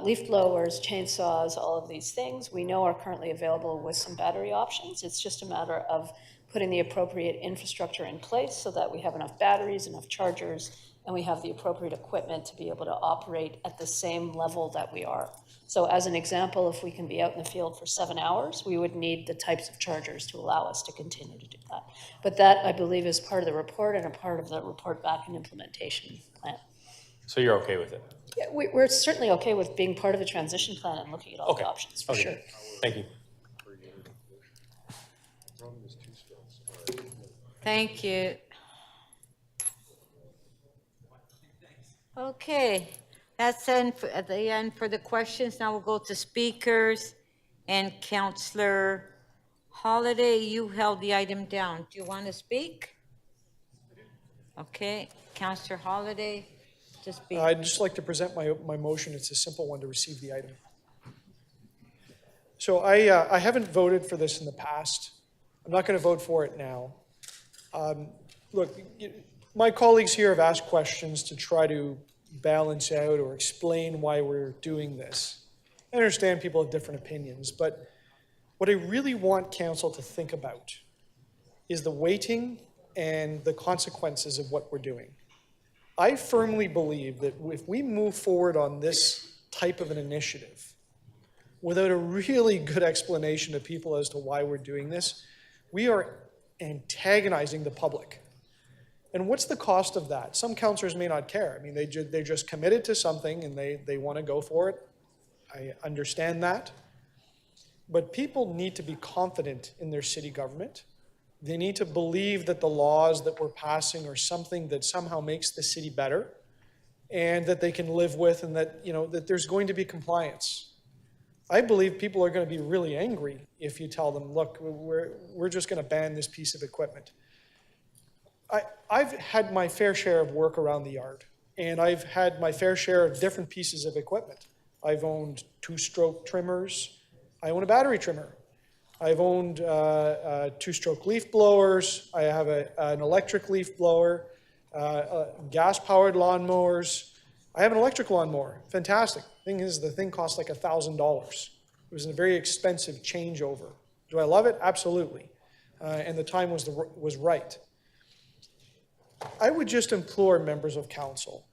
leaf blowers, chainsaws, all of these things, we know are currently available with some battery options. It's just a matter of putting the appropriate infrastructure in place so that we have enough batteries, enough chargers, and we have the appropriate equipment to be able to operate at the same level that we are. So as an example, if we can be out in the field for 7 hours, we would need the types of chargers to allow us to continue to do that. But that, I believe, is part of the report and a part of the report back and implementation plan. So you're okay with it? Yeah, we're certainly okay with being part of a transition plan and looking at all the options, for sure. Thank you. Thank you. Okay, that's at the end for the questions. Now we'll go to speakers. And Councillor Holiday, you held the item down. Do you want to speak? Okay, Councillor Holiday, to speak. I'd just like to present my motion. It's a simple one to receive the item. So I haven't voted for this in the past. I'm not going to vote for it now. Look, my colleagues here have asked questions to try to balance out or explain why we're doing this. I understand people have different opinions, but what I really want council to think about is the weighting and the consequences of what we're doing. I firmly believe that if we move forward on this type of an initiative without a really good explanation to people as to why we're doing this, we are antagonizing the public. And what's the cost of that? Some councillors may not care. I mean, they're just committed to something and they want to go for it. I understand that. But people need to be confident in their city government. They need to believe that the laws that we're passing are something that somehow makes the city better and that they can live with, and that, you know, that there's going to be compliance. I believe people are going to be really angry if you tell them, look, we're just going to ban this piece of equipment. I've had my fair share of work around the yard, and I've had my fair share of different pieces of equipment. I've owned two-stroke trimmers. I own a battery trimmer. I've owned two-stroke leaf blowers. I have an electric leaf blower, gas-powered lawnmowers. I have an electric lawnmower. Fantastic. Thing is, the thing cost like $1,000. It was a very expensive changeover. Do I love it? Absolutely. And the time was right. I would just implore members of council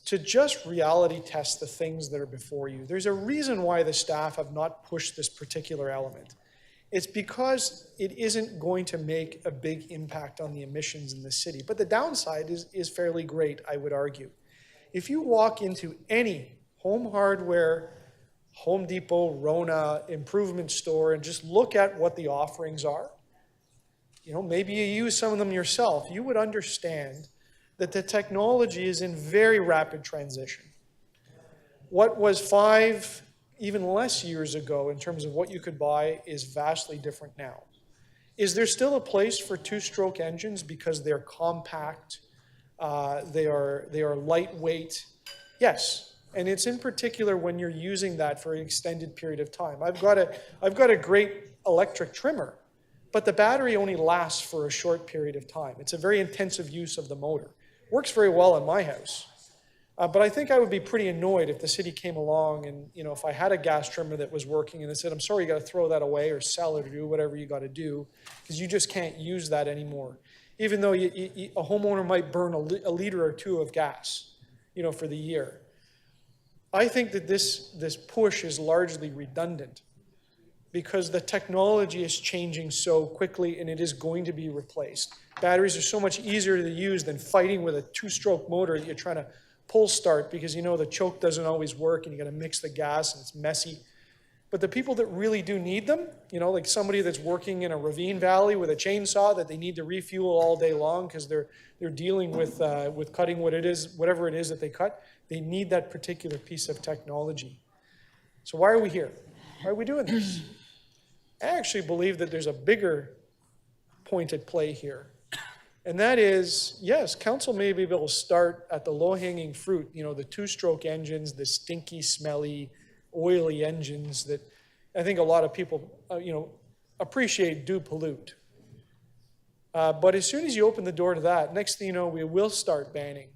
to just reality test the things that are before you. There's a reason why the staff have not pushed this particular element. It's because it isn't going to make a big impact on the emissions in the city. But the downside is fairly great, I would argue. If you walk into any home hardware, Home Depot, Rona improvement store, and just look at what the offerings are, you know, maybe you use some of them yourself, you would understand that the technology is in very rapid transition. What was 5, even less years ago in terms of what you could buy is vastly different now. Is there still a place for two-stroke engines because they're compact, they are lightweight? Yes, and it's in particular when you're using that for an extended period of time. I've got a great electric trimmer, but the battery only lasts for a short period of time. It's a very intensive use of the motor. Works very well in my house. But I think I would be pretty annoyed if the city came along and, you know, if I had a gas trimmer that was working and they said, I'm sorry, you got to throw that away or sell it or do whatever you got to do because you just can't use that anymore. Even though a homeowner might burn a liter or two of gas, you know, for the year. I think that this push is largely redundant because the technology is changing so quickly and it is going to be replaced. Batteries are so much easier to use than fighting with a two-stroke motor that you're trying to pull start because, you know, the choke doesn't always work and you got to mix the gas and it's messy. But the people that really do need them, you know, like somebody that's working in a ravine valley with a chainsaw that they need to refuel all day long because they're dealing with cutting whatever it is that they cut, they need that particular piece of technology. So why are we here? Why are we doing this? I actually believe that there's a bigger point at play here. And that is, yes, council may be able to start at the low-hanging fruit, you know, the two-stroke engines, the stinky, smelly, oily engines that I think a lot of people, you know, appreciate do pollute. But as soon as you open the door to that, next thing you know, we will start banning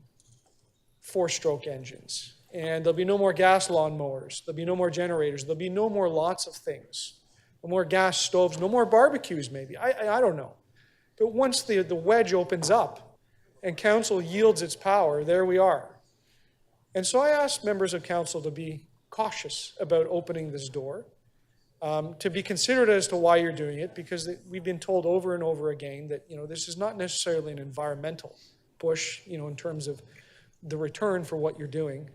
four-stroke engines. And there'll be no more gas lawnmowers. There'll be no more generators. There'll be no more lots of things. No more gas stoves, no more barbecues maybe. I don't know. But once the wedge opens up and council yields its power, there we are. And so I ask members of council to be cautious about opening this door, to be considerate as to why you're doing it, because we've been told over and over again that, you know, this is not necessarily an environmental push, you know, in terms of the return for what you're doing.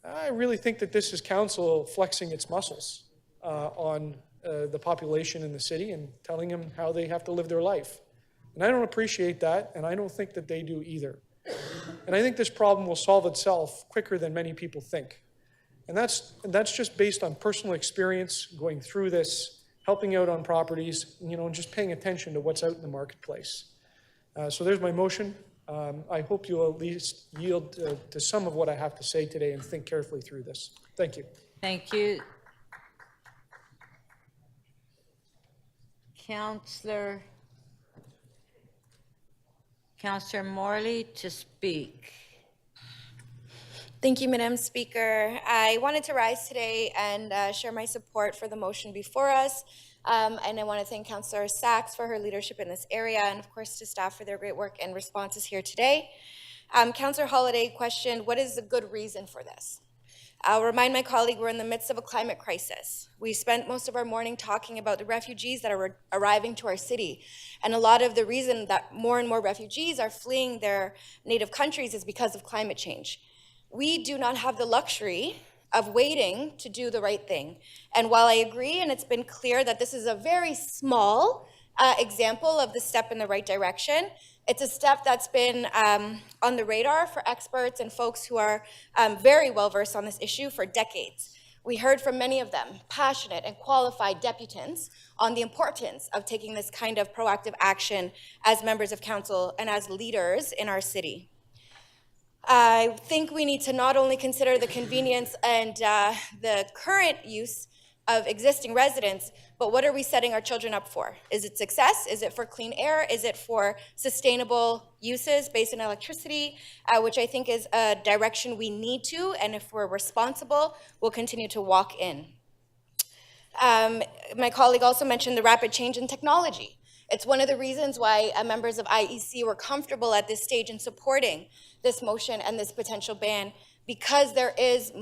I really think that this is council flexing its muscles on the population in the city and telling them how they have to live their life. And I don't appreciate that, and I don't think that they do either. And I think this problem will solve itself quicker than many people think. And that's just based on personal experience, going through this, helping out on properties, you know, and just paying attention to what's out in the marketplace. So there's my motion. I hope you'll at least yield to some of what I have to say today and think carefully through this. Thank you. Thank you. Councillor Morley to speak. Thank you, Madam Speaker. I wanted to rise today and share my support for the motion before us. And I want to thank Councillor Sachs for her leadership in this area, and of course to staff for their great work and responses here today. Councillor Holliday questioned, what is the good reason for this? I'll remind my colleague we're in the midst of a climate crisis. We spent most of our morning talking about the refugees that are arriving to our city. And a lot of the reason that more and more refugees are fleeing their native countries is because of climate change. We do not have the luxury of waiting to do the right thing. And while I agree, and it's been clear that this is a very small example of the step in the right direction, it's a step that's been on the radar for experts and folks who are very well versed on this issue for decades. We heard from many of them, passionate and qualified deputants, on the importance of taking this kind of proactive action as members of council and as leaders in our city. I think we need to not only consider the convenience and the current use of existing residents, but what are we setting our children up for? Is it success? Is it for clean air? Is it for sustainable uses based on electricity, which I think is a direction we need to, and if we're responsible, we'll continue to walk in. My colleague also mentioned the rapid change in technology. It's one of the reasons why members of IEC were comfortable at this stage in supporting this motion and this potential ban, because there is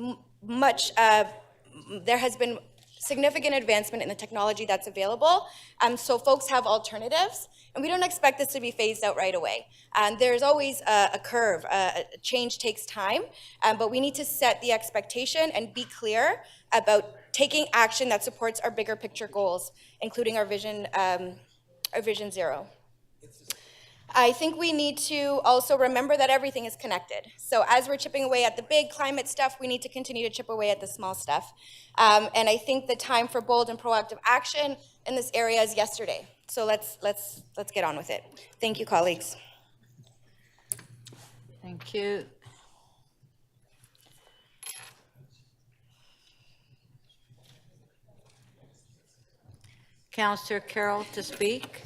there has been significant advancement in the technology that's available, so folks have alternatives, and we don't expect this to be phased out right away. There's always a curve. Change takes time, but we need to set the expectation and be clear about taking action that supports our bigger picture goals, including our Vision Zero. I think we need to also remember that everything is connected. So as we're chipping away at the big climate stuff, we need to continue to chip away at the small stuff. And I think the time for bold and proactive action in this area is yesterday. So let's get on with it. Thank you, colleagues. Thank you. Councillor Carroll to speak.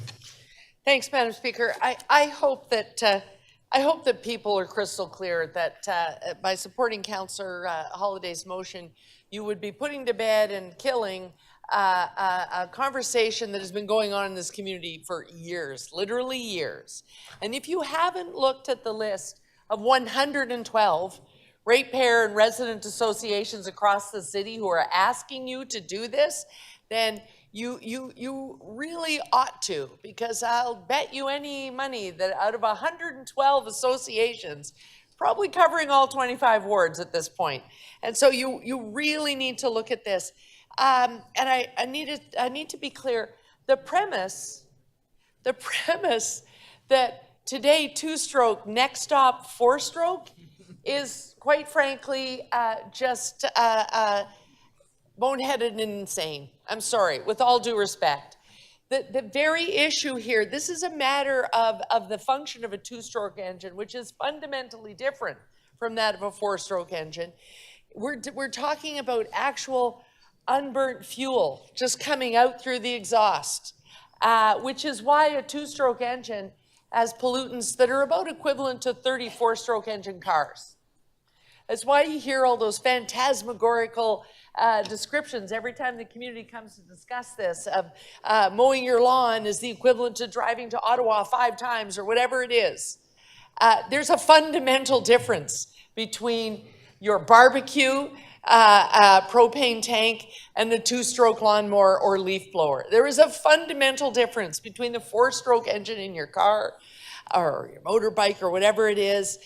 Thanks, Madam Speaker. I hope that people are crystal clear that by supporting Councillor Holliday's motion, you would be putting to bed and killing a conversation that has been going on in this community for years, literally years. And if you haven't looked at the list of 112 ratepayer and resident associations across the city who are asking you to do this, then you really ought to, because I'll bet you any money that out of 112 associations, probably covering all 25 wards at this point. And so you really need to look at this. And I need to be clear, the premise that today two-stroke, next stop four-stroke is quite frankly just boneheaded and insane. I'm sorry, with all due respect. The very issue here, this is a matter of the function of a two-stroke engine, which is fundamentally different from that of a four-stroke engine. We're talking about actual unburnt fuel just coming out through the exhaust, which is why a two-stroke engine has pollutants that are about equivalent to 30 four-stroke engine cars. That's why you hear all those phantasmagorical descriptions every time the community comes to discuss this of mowing your lawn is the equivalent to driving to Ottawa 5 times or whatever it is. There's a fundamental difference between your barbecue propane tank and the two-stroke lawnmower or leaf blower. There is a fundamental difference between the four-stroke engine in your car or your motorbike or whatever it is,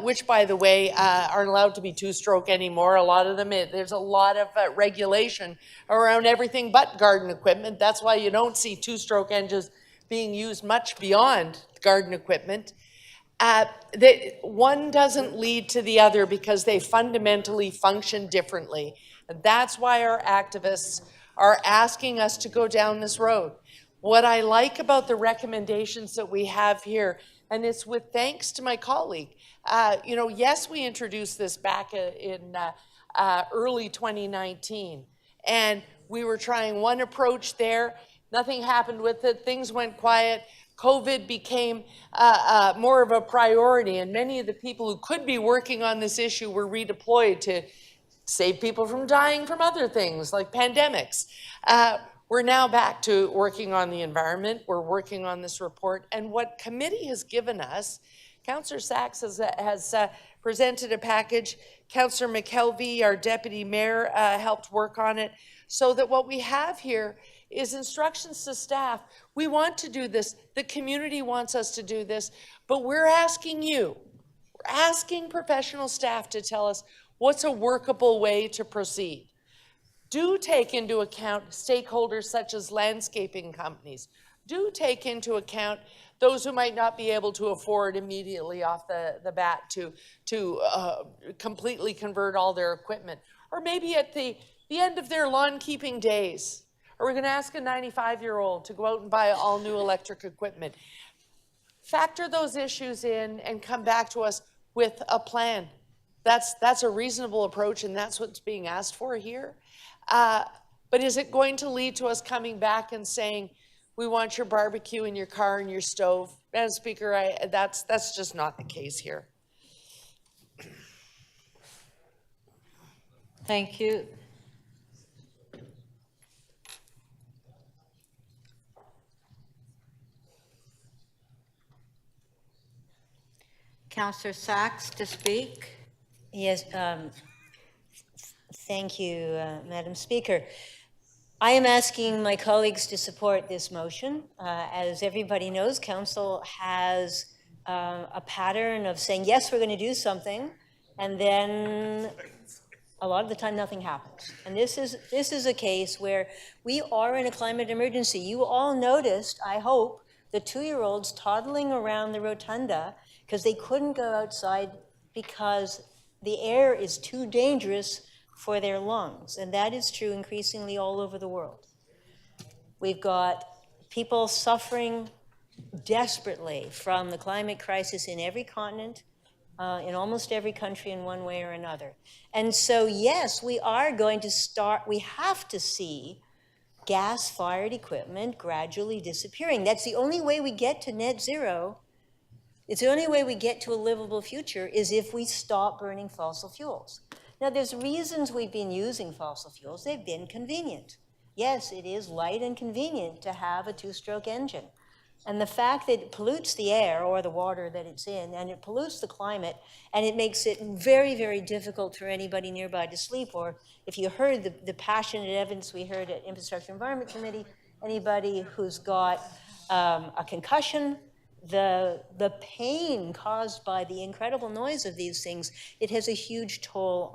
which, by the way, aren't allowed to be two-stroke anymore. A lot of them, there's a lot of regulation around everything but garden equipment. That's why you don't see two-stroke engines being used much beyond garden equipment. One doesn't lead to the other because they fundamentally function differently. And that's why our activists are asking us to go down this road. What I like about the recommendations that we have here, and it's with thanks to my colleague, yes, we introduced this back in early 2019, and we were trying one approach there. Nothing happened with it. Things went quiet. COVID became more of a priority, and many of the people who could be working on this issue were redeployed to save people from dying from other things like pandemics. We're now back to working on the environment. We're working on this report, and what committee has given us Councillor Sachs has presented a package. Councillor McKelvey, our deputy mayor, helped work on it, so that what we have here is instructions to staff. We want to do this. The community wants us to do this, but we're asking you, we're asking professional staff to tell us what's a workable way to proceed. Do take into account stakeholders such as landscaping companies. Do take into account those who might not be able to afford immediately off the bat to completely convert all their equipment. Or maybe at the end of their lawn keeping days. Are we going to ask a 95-year-old to go out and buy all new electric equipment? Factor those issues in and come back to us with a plan. That's a reasonable approach, and that's what's being asked for here. But is it going to lead to us coming back and saying, we want your barbecue in your car and your stove? Madam Speaker, that's just not the case here. Thank you. Councillor Sachs to speak. Yes, thank you, Madam Speaker. I am asking my colleagues to support this motion. As everybody knows, Council has a pattern of saying, yes, we're going to do something, and then a lot of the time nothing happens. And this is a case where we are in a climate emergency. You all noticed, I hope, the 2-year-olds toddling around the rotunda because they couldn't go outside because the air is too dangerous for their lungs. And that is true increasingly all over the world. We've got people suffering desperately from the climate crisis in every continent, in almost every country in one way or another. And so, yes, we have to see gas-fired equipment gradually disappearing. That's the only way we get to net zero. It's the only way we get to a livable future is if we stop burning fossil fuels. Now, there's reasons we've been using fossil fuels. They've been convenient. Yes, it is light and convenient to have a 2-stroke engine. And the fact that it pollutes the air or the water that it's in, and it pollutes the climate, and it makes it very, very difficult for anybody nearby to sleep. Or if you heard the passionate evidence we heard at Infrastructure Environment Committee, anybody who's got a concussion, the pain caused by the incredible noise of these things, it has a huge toll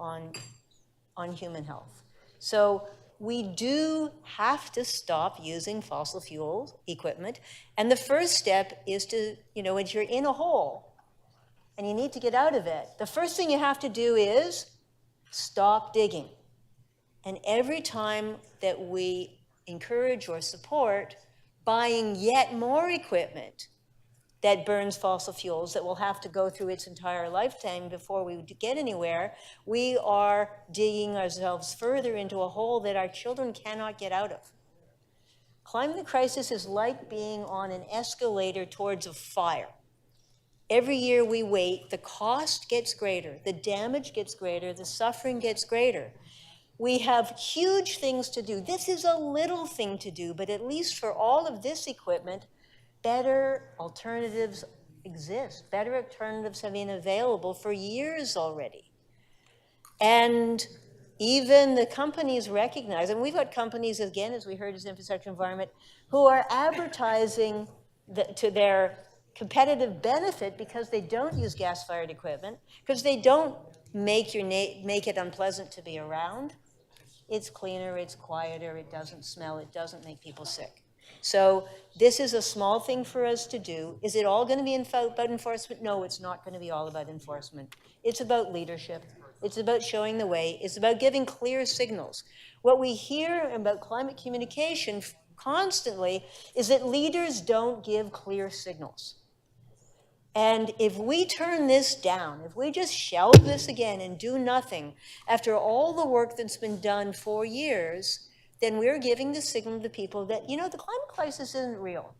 on human health. So we do have to stop using fossil fuel equipment. And the first step is to, when you're in a hole and you need to get out of it, the first thing you have to do is stop digging. And every time that we encourage or support buying yet more equipment that burns fossil fuels that will have to go through its entire lifetime before we get anywhere, we are digging ourselves further into a hole that our children cannot get out of. Climate crisis is like being on an escalator towards a fire. Every year we wait, the cost gets greater, the damage gets greater, the suffering gets greater. We have huge things to do. This is a little thing to do, but at least for all of this equipment, better alternatives exist. Better alternatives have been available for years already. And even the companies recognize, and we've got companies, again, as we heard as Infrastructure Environment, who are advertising to their competitive benefit because they don't use gas-fired equipment, because they don't make it unpleasant to be around. It's cleaner, it's quieter, it doesn't smell, it doesn't make people sick. So this is a small thing for us to do. Is it all going to be about enforcement? No, it's not going to be all about enforcement. It's about leadership. It's about showing the way. It's about giving clear signals. What we hear about climate communication constantly is that leaders don't give clear signals. And if we turn this down, if we just shelve this again and do nothing, after all the work that's been done for years, then we're giving the signal to people that, the climate crisis isn't real.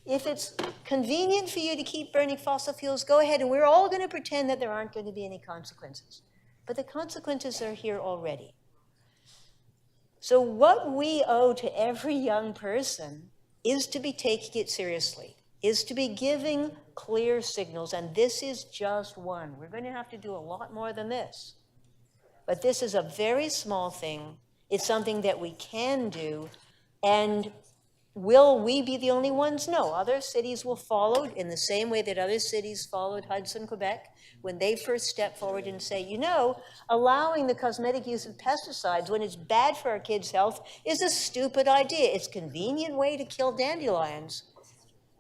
If it's convenient for you to keep burning fossil fuels, go ahead, and we're all going to pretend that there aren't going to be any consequences. But the consequences are here already. So what we owe to every young person is to be taking it seriously. is to be giving clear signals, and this is just one. We're going to have to do a lot more than this. But this is a very small thing. It's something that we can do, and will we be the only ones? No, other cities will follow in the same way that other cities followed Hudson, Quebec, when they first stepped forward and say, you know, allowing the cosmetic use of pesticides when it's bad for our kids' health is a stupid idea. It's a convenient way to kill dandelions,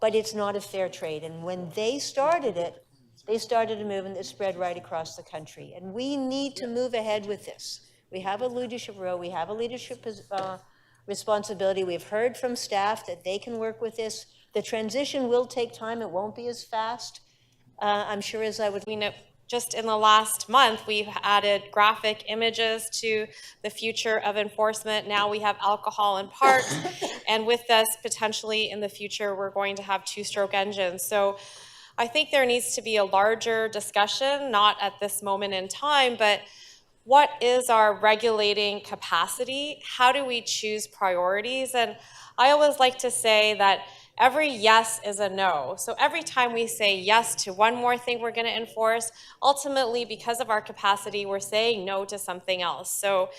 but it's not a fair trade. And when they started it, they started a movement that spread right across the country. And we need to move ahead with this. We have a leadership role. We have a leadership responsibility. We've heard from staff that they can work with this. The transition will take time. It won't be as fast, I'm sure, as I would. We know just in the last month, we've added graphic images to the future of enforcement. Now we have alcohol in parks. And with this, potentially in the future, we're going to have two-stroke engines. So I think there needs to be a larger discussion, not at this moment in time, but what is our regulating capacity? How do we choose priorities? And I always like to say that every yes is a no. So every time we say yes to one more thing we're going to enforce, ultimately, because of our capacity, we're saying no to something else. So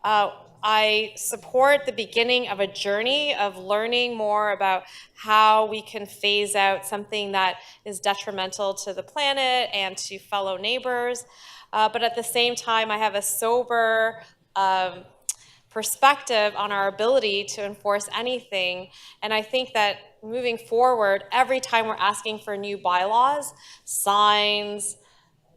I support the beginning of a journey of learning more about how we can phase out something that is detrimental to the planet and to fellow neighbors. But at the same time, I have a sober perspective on our ability to enforce anything. And I think that moving forward, every time we're asking for new bylaws, signs,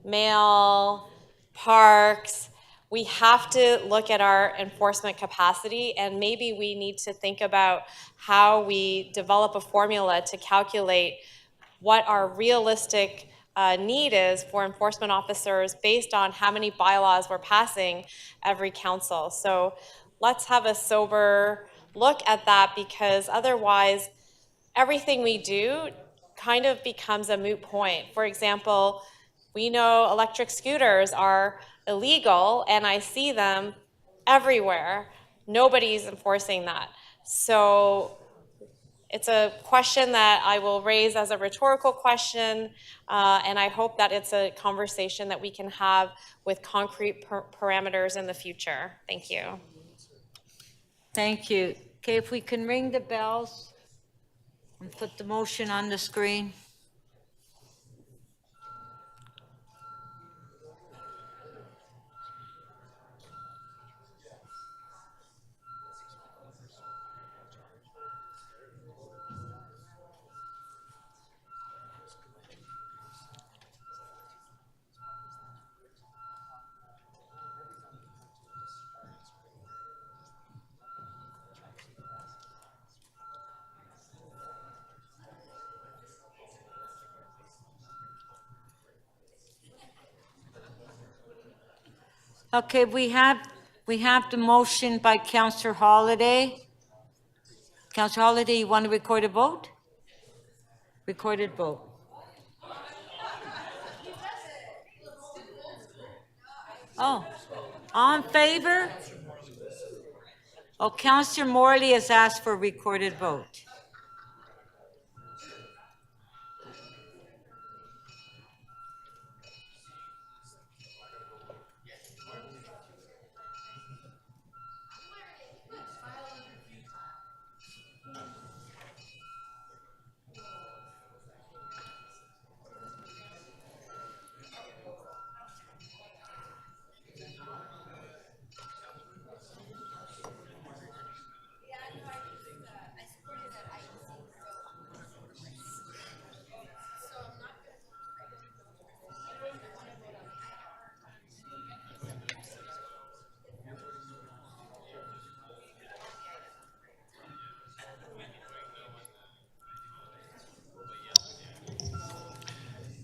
mail, parks, we have to look at our enforcement capacity, and maybe we need to think about how we develop a formula to calculate what our realistic need is for enforcement officers based on how many bylaws we're passing every council. So let's have a sober look at that, because otherwise everything we do kind of becomes a moot point. For example, we know electric scooters are illegal, and I see them everywhere. Nobody's enforcing that. So it's a question that I will raise as a rhetorical question, and I hope that it's a conversation that we can have with concrete parameters in the future. Thank you. Thank you. Okay, if we can ring the bells and put the motion on the screen. Okay, we have the motion by Councillor Holiday. Councillor Holiday, you want to record a vote? Recorded vote. Oh, all in favor? Oh, Councillor Morley has asked for a recorded vote.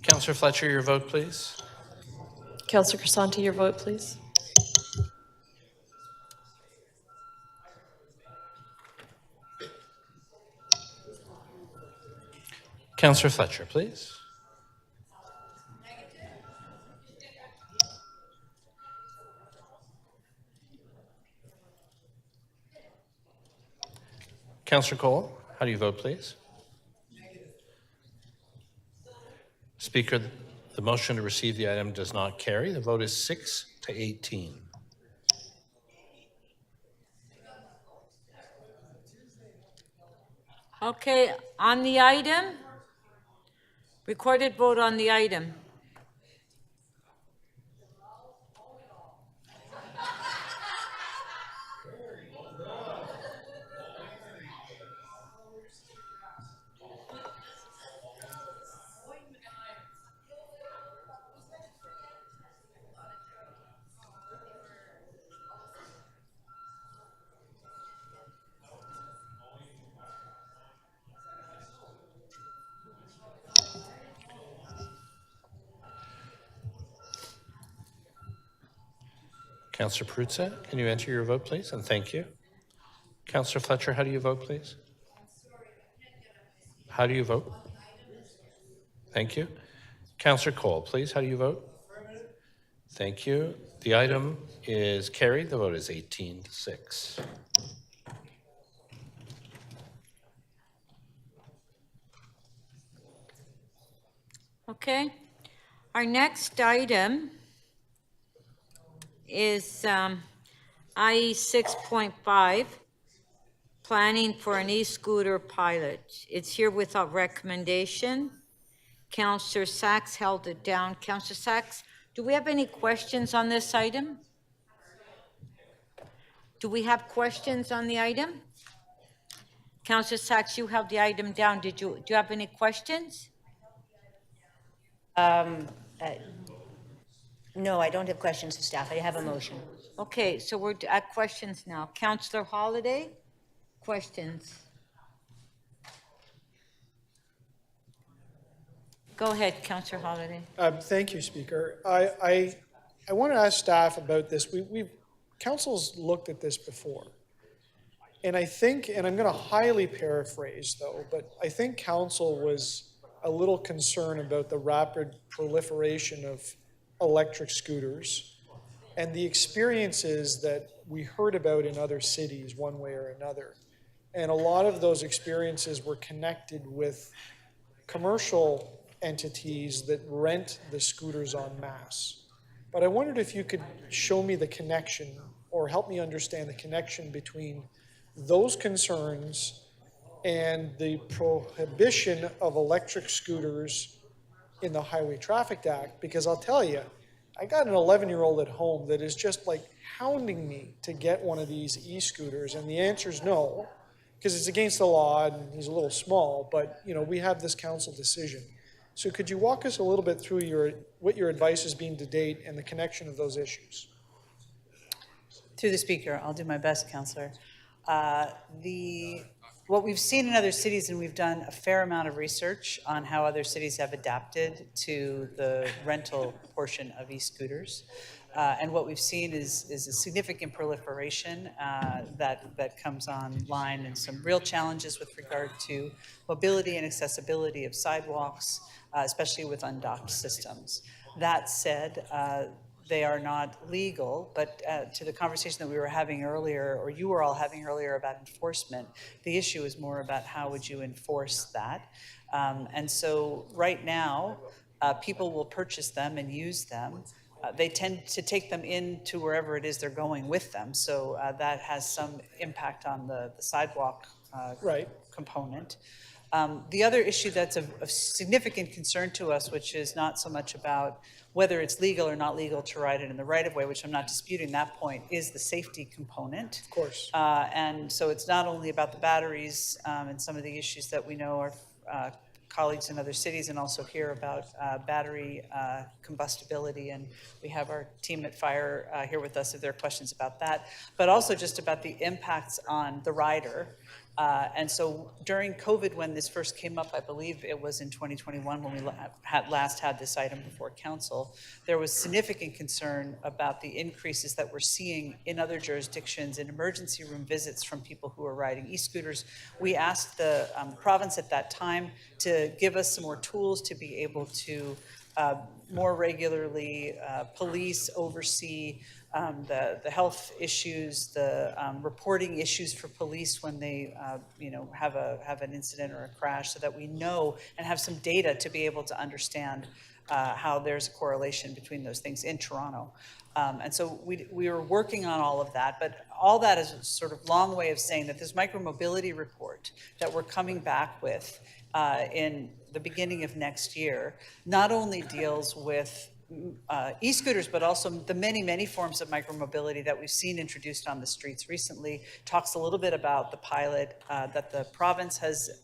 Councillor Fletcher, your vote, please. Councillor Crisanti, your vote, please. Councillor Fletcher, please. Councillor Cole, how do you vote, please? Speaker, the motion to receive the item does not carry. The vote is 6 to 18. Okay, on the item, recorded vote on the item. Councillor Perruzza, can you enter your vote, please? And thank you. Councillor Fletcher, how do you vote, please? How do you vote? Thank you. Councillor Cole, please, how do you vote? Thank you. The item is carried. The vote is 18 to 6. Okay. Our next item is IE 6.5, planning for an e-scooter pilot. It's here without recommendation. Councillor Sachs held it down. Councillor Sachs, do we have any questions on this item? Do we have questions on the item? Councillor Sachs, you held the item down. Do you have any questions? No, I don't have questions of staff. I have a motion. Okay, so we're at questions now. Councillor Holiday, questions? Go ahead, Councillor Holiday. Thank you, Speaker. I want to ask staff about this. Council's looked at this before. And I think, and I'm going to highly paraphrase though, but I think council was a little concerned about the rapid proliferation of electric scooters and the experiences that we heard about in other cities one way or another. And a lot of those experiences were connected with commercial entities that rent the scooters en masse. But I wondered if you could show me the connection or help me understand the connection between those concerns and the prohibition of electric scooters in the Highway Traffic Act, because I'll tell you, I got an 11-year-old at home that is just like hounding me to get one of these e-scooters, and the answer is no, because it's against the law and he's a little small, but you know, we have this council decision. So could you walk us a little bit through what your advice has been to date and the connection of those issues? Through the Speaker, I'll do my best, Councillor. What we've seen in other cities, and we've done a fair amount of research on how other cities have adapted to the rental portion of e-scooters. And what we've seen is a significant proliferation that comes online, and some real challenges with regard to mobility and accessibility of sidewalks, especially with undocked systems. That said, they are not legal, but to the conversation that we were having earlier, or you were all having earlier about enforcement, the issue is more about how would you enforce that. And so right now, people will purchase them and use them. They tend to take them into wherever it is they're going with them. So that has some impact on the sidewalk component. The other issue that's of significant concern to us, which is not so much about whether it's legal or not legal to ride it in the right-of-way, which I'm not disputing that point, is the safety component. Of course. And so it's not only about the batteries and some of the issues that we know our colleagues in other cities, and also hear about battery combustibility, and we have our team at Fire here with us if there are questions about that, but also just about the impacts on the rider. And so during COVID, when this first came up, I believe it was in 2021 when we last had this item before council, there was significant concern about the increases that we're seeing in other jurisdictions in emergency room visits from people who are riding e-scooters. We asked the province at that time to give us some more tools to be able to more regularly, police oversee the health issues, the reporting issues for police when they, have an incident or a crash, so that we know and have some data to be able to understand how there's a correlation between those things in Toronto. And so we are working on all of that, but all that is a sort of long way of saying that this micromobility report that we're coming back with in the beginning of next year not only deals with e-scooters, but also the many, many forms of micromobility that we've seen introduced on the streets recently, talks a little bit about the pilot that the province has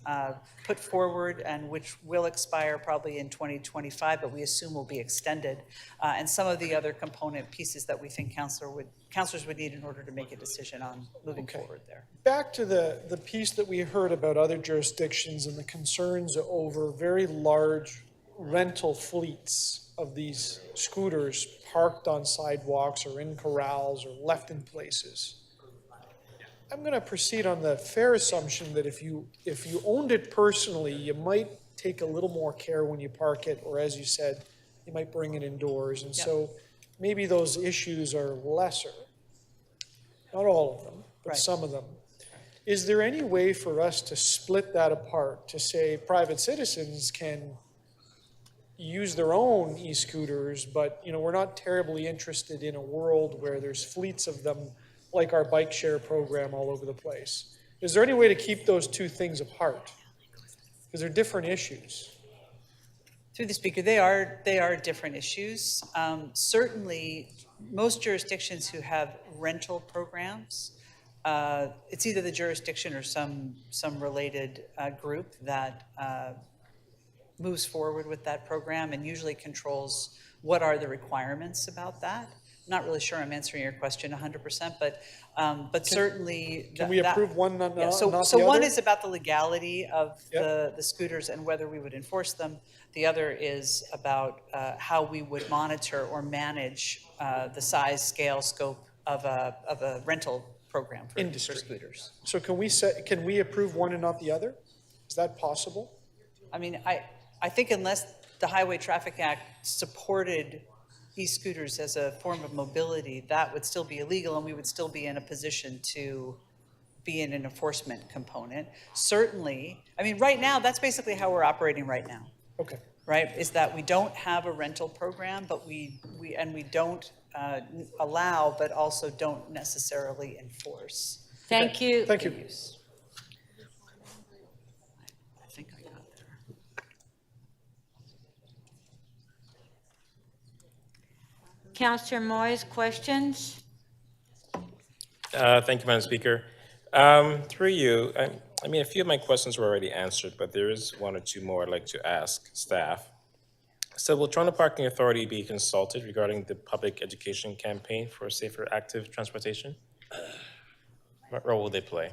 put forward and which will expire probably in 2025, but we assume will be extended, and some of the other component pieces that we think councillors would need in order to make a decision on moving forward there. Back to the piece that we heard about other jurisdictions and the concerns over very large rental fleets of these scooters parked on sidewalks or in corrals or left in places. I'm going to proceed on the fair assumption that if you owned it personally, you might take a little more care when you park it, or as you said, you might bring it indoors. And so maybe those issues are lesser. Not all of them, but some of them. Is there any way for us to split that apart, to say private citizens can use their own e-scooters, but we're not terribly interested in a world where there's fleets of them like our bike share program all over the place? Is there any way to keep those two things apart? Because they're different issues. Through the speaker, they are different issues. Certainly, most jurisdictions who have rental programs, it's either the jurisdiction or some related group that moves forward with that program and usually controls what are the requirements about that. I'm not really sure I'm answering your question 100%, but certainly... Can we approve one, not the So other? one is about the legality of the scooters and whether we would enforce them. The other is about how we would monitor or manage the size, scale, scope of a rental program for scooters. So can we approve one and not the other? Is that possible? I mean, I think unless the Highway Traffic Act supported e-scooters as a form of mobility, that would still be illegal and we would still be in a position to be in an enforcement component. Certainly, I mean, right now, that's basically how we're operating right now. Okay. Right, is that we don't have a rental program, but we don't allow, but also don't necessarily enforce. Thank you. Thank you. Councillor Moyes, questions? Thank you, Madam Speaker. Through you, I mean, a few of my questions were already answered, but there is one or two more I'd like to ask staff. So will Toronto Parking Authority be consulted regarding the public education campaign for safer active transportation? What role will they play?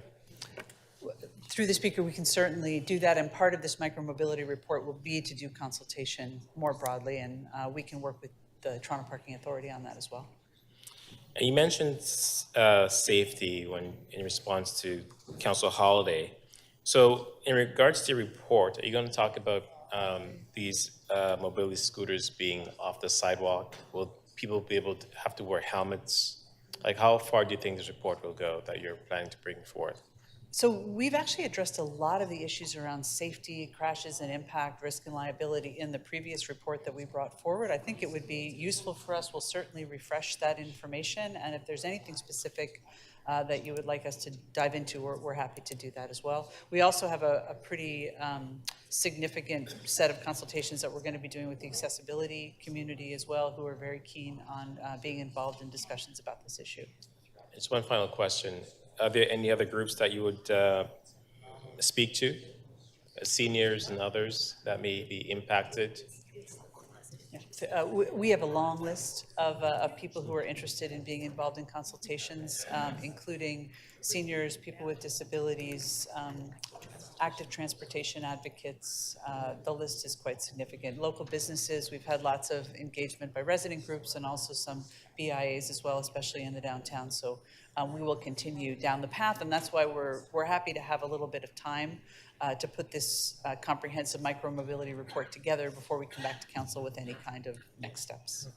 Through the speaker, we can certainly do that, and part of this micromobility report will be to do consultation more broadly, and we can work with the Toronto Parking Authority on that as well. You mentioned safety in response to Councillor Holiday. So in regards to your report, are you going to talk about these mobility scooters being off the sidewalk? Will people be able to have to wear helmets? Like, how far do you think this report will go that you're planning to bring forth? So we've actually addressed a lot of the issues around safety, crashes and impact, risk and liability in the previous report that we brought forward. I think it would be useful for us. We'll certainly refresh that information. And if there's anything specific that you would like us to dive into, we're happy to do that as well. We also have a pretty significant set of consultations that we're going to be doing with the accessibility community as well, who are very keen on being involved in discussions about this issue. Just one final question. Are there any other groups that you would speak to, seniors and others that may be impacted? We have a long list of people who are interested in being involved in consultations, including seniors, people with disabilities, active transportation advocates. The list is quite significant. Local businesses, we've had lots of engagement by resident groups and also some BIAs as well, especially in the downtown. So we will continue down the path, and that's why we're happy to have a little bit of time to put this comprehensive micromobility report together before we come back to council with any kind of next steps.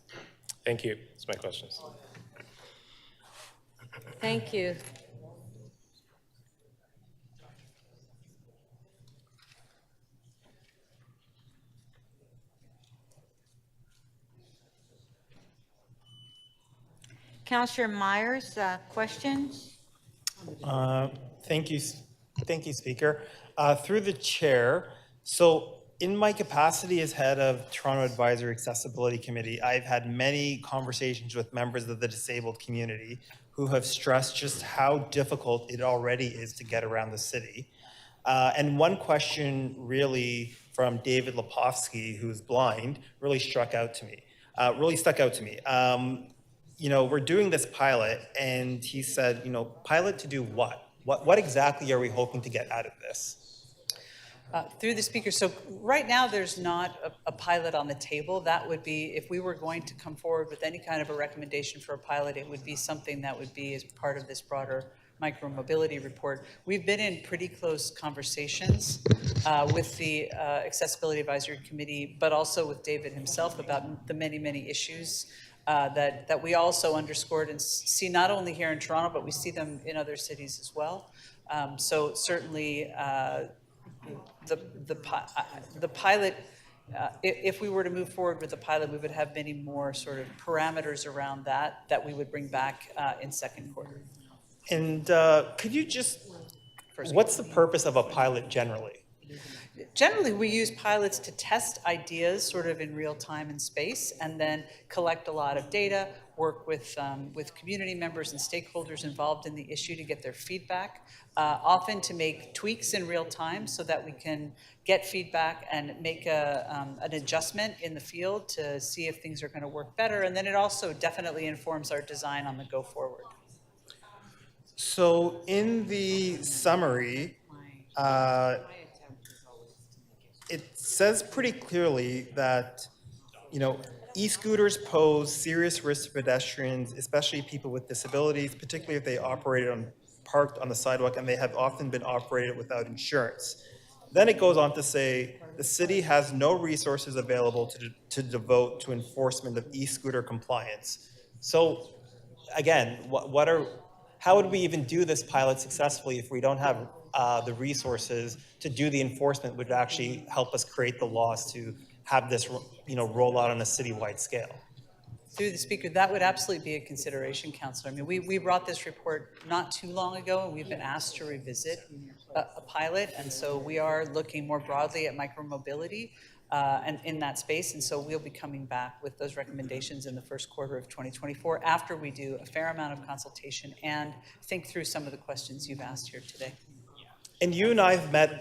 Thank you. That's my questions. Thank you. Councillor Myers, questions? Thank you, Speaker. Through the chair, so in my capacity as head of Toronto Advisory Accessibility Committee, I've had many conversations with members of the disabled community who have stressed just how difficult it already is to get around the city. And one question really from David Lepofsky, who's blind, really stuck out to me. You know, we're doing this pilot, and he said, you know, pilot to do what? What exactly are we hoping to get out of this? Through the speaker, so right now there's not a pilot on the table. That would be, if we were going to come forward with any kind of a recommendation for a pilot, it would be something that would be as part of this broader micromobility report. We've been in pretty close conversations with the Accessibility Advisory Committee, but also with David himself about the many, many issues that we also underscored and see not only here in Toronto, but we see them in other cities as well. So certainly the pilot, if we were to move forward with the pilot, we would have many more sort of parameters around that we would bring back in second quarter. And could you just, what's the purpose of a pilot generally? Generally, we use pilots to test ideas sort of in real time and space, and then collect a lot of data, work with community members and stakeholders involved in the issue to get their feedback, often to make tweaks in real time so that we can get feedback and make an adjustment in the field to see if things are going to work better. And then it also definitely informs our design on the go forward. So in the summary, it says pretty clearly that, you know, e-scooters pose serious risks to pedestrians, especially people with disabilities, particularly if they parked on the sidewalk, and they have often been operated without insurance. Then it goes on to say the city has no resources available to devote to enforcement of e-scooter compliance. So again, how would we even do this pilot successfully if we don't have the resources to do the enforcement would actually help us create the laws to have this, you know, roll out on a citywide scale? Through the speaker, that would absolutely be a consideration, Councillor. I mean, we brought this report not too long ago, and we've been asked to revisit a pilot, and so we are looking more broadly at micromobility and in that space, and so we'll be coming back with those recommendations in the first quarter of 2024 after we do a fair amount of consultation and think through some of the questions you've asked here today. And you and I have met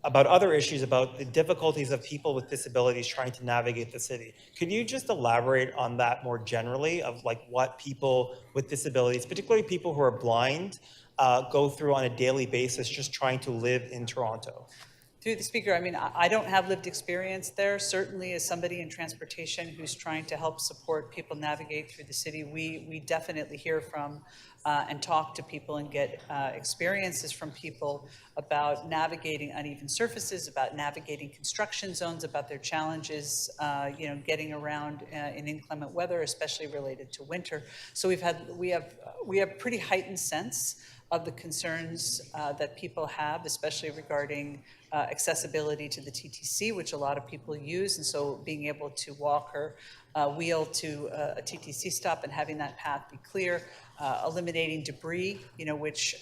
about other issues, about the difficulties of people with disabilities trying to navigate the city. Could you just elaborate on that more generally, of like what people with disabilities, particularly people who are blind, go through on a daily basis just trying to live in Toronto? Through the speaker, I mean, I don't have lived experience there. Certainly as somebody in transportation who's trying to help support people navigate through the city, we definitely hear from and talk to people and get experiences from people about navigating uneven surfaces, about navigating construction zones, about their challenges, you know, getting around in inclement weather, especially related to winter. So we have pretty heightened sense of the concerns that people have, especially regarding accessibility to the TTC, which a lot of people use, and so being able to walk or wheel to a TTC stop and having that path be clear, eliminating debris, you know, which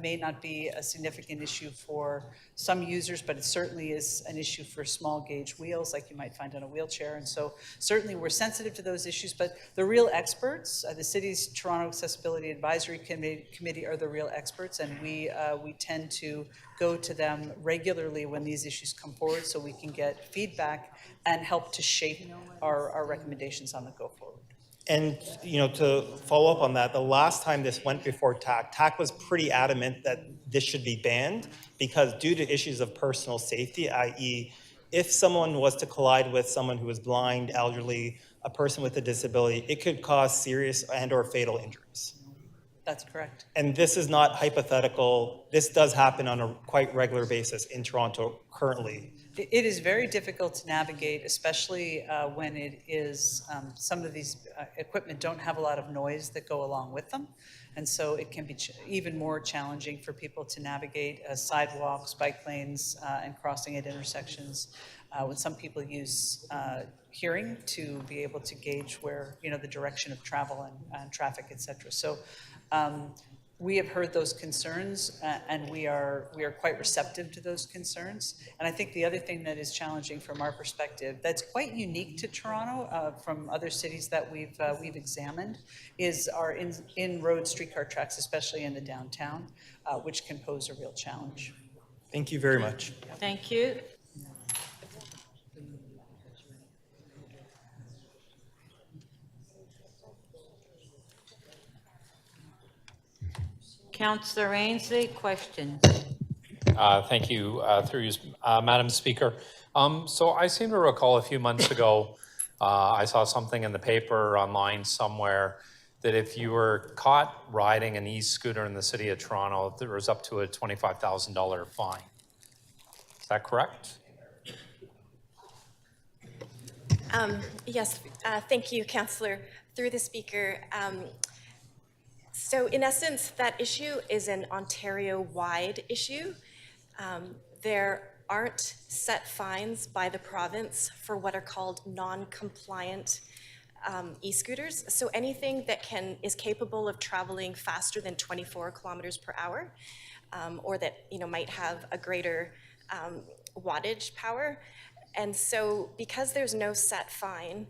may not be a significant issue for some users, but it certainly is an issue for small gauge wheels like you might find on a wheelchair. And so certainly we're sensitive to those issues, but the real experts, the city's Toronto Accessibility Advisory Committee are the real experts, and we tend to go to them regularly when these issues come forward so we can get feedback and help to shape our recommendations on the go forward. And, you know, to follow up on that, the last time this went before TAC was pretty adamant that this should be banned because due to issues of personal safety, i.e. if someone was to collide with someone who is blind, elderly, a person with a disability, it could cause serious and or fatal injuries. That's correct. And this is not hypothetical. This does happen on a quite regular basis in Toronto currently. It is very difficult to navigate, especially when it is, some of these equipment don't have a lot of noise that go along with them. And so it can be even more challenging for people to navigate sidewalks, bike lanes, and crossing at intersections. When some people use hearing to be able to gauge where, the direction of travel and traffic, et cetera. So we have heard those concerns, and we are quite receptive to those concerns. And I think the other thing that is challenging from our perspective, that's quite unique to Toronto from other cities that we've examined, is our in-road streetcar tracks, especially in the downtown, which can pose a real challenge. Thank you very much. Thank you. Councillor Ainsley, questions? Thank you, through you, Madam Speaker. So I seem to recall a few months ago, I saw something in the paper online somewhere that if you were caught riding an e-scooter in the city of Toronto, there was up to a $25,000 fine. Is that correct? Yes, thank you, Councillor. Through the Speaker, so in essence, that issue is an Ontario-wide issue. There aren't set fines by the province for what are called non-compliant e-scooters. So anything that is capable of traveling faster than 24 kilometers per hour, or that might have a greater wattage power. And so because there's no set fine,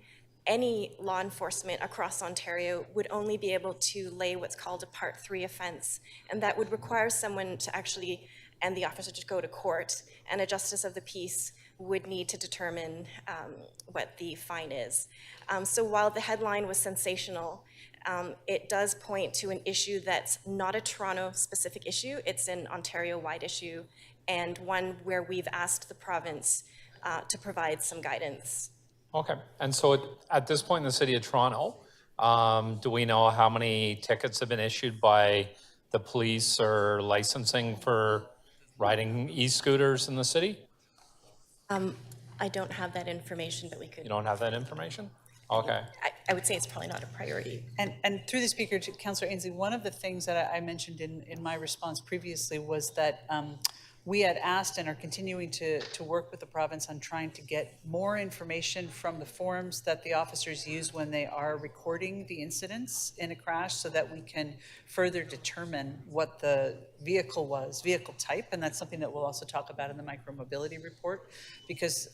any law enforcement across Ontario would only be able to lay what's called a Part 3 offense, and that would require someone to actually, and the officer to go to court, and a justice of the peace would need to determine what the fine is. So while the headline was sensational, it does point to an issue that's not a Toronto-specific issue, it's an Ontario-wide issue, and one where we've asked the province to provide some guidance. Okay, and so at this point in the city of Toronto, do we know how many tickets have been issued by the police or licensing for riding e-scooters in the city? I don't have that information, but we could. You don't have that information? Okay. I would say it's probably not a priority. And through the Speaker, to Councillor Ainsley, one of the things that I mentioned in my response previously was that we had asked and are continuing to work with the province on trying to get more information from the forms that the officers use when they are recording the incidents in a crash, so that we can further determine what the vehicle was, vehicle type, and that's something that we'll also talk about in the micromobility report, because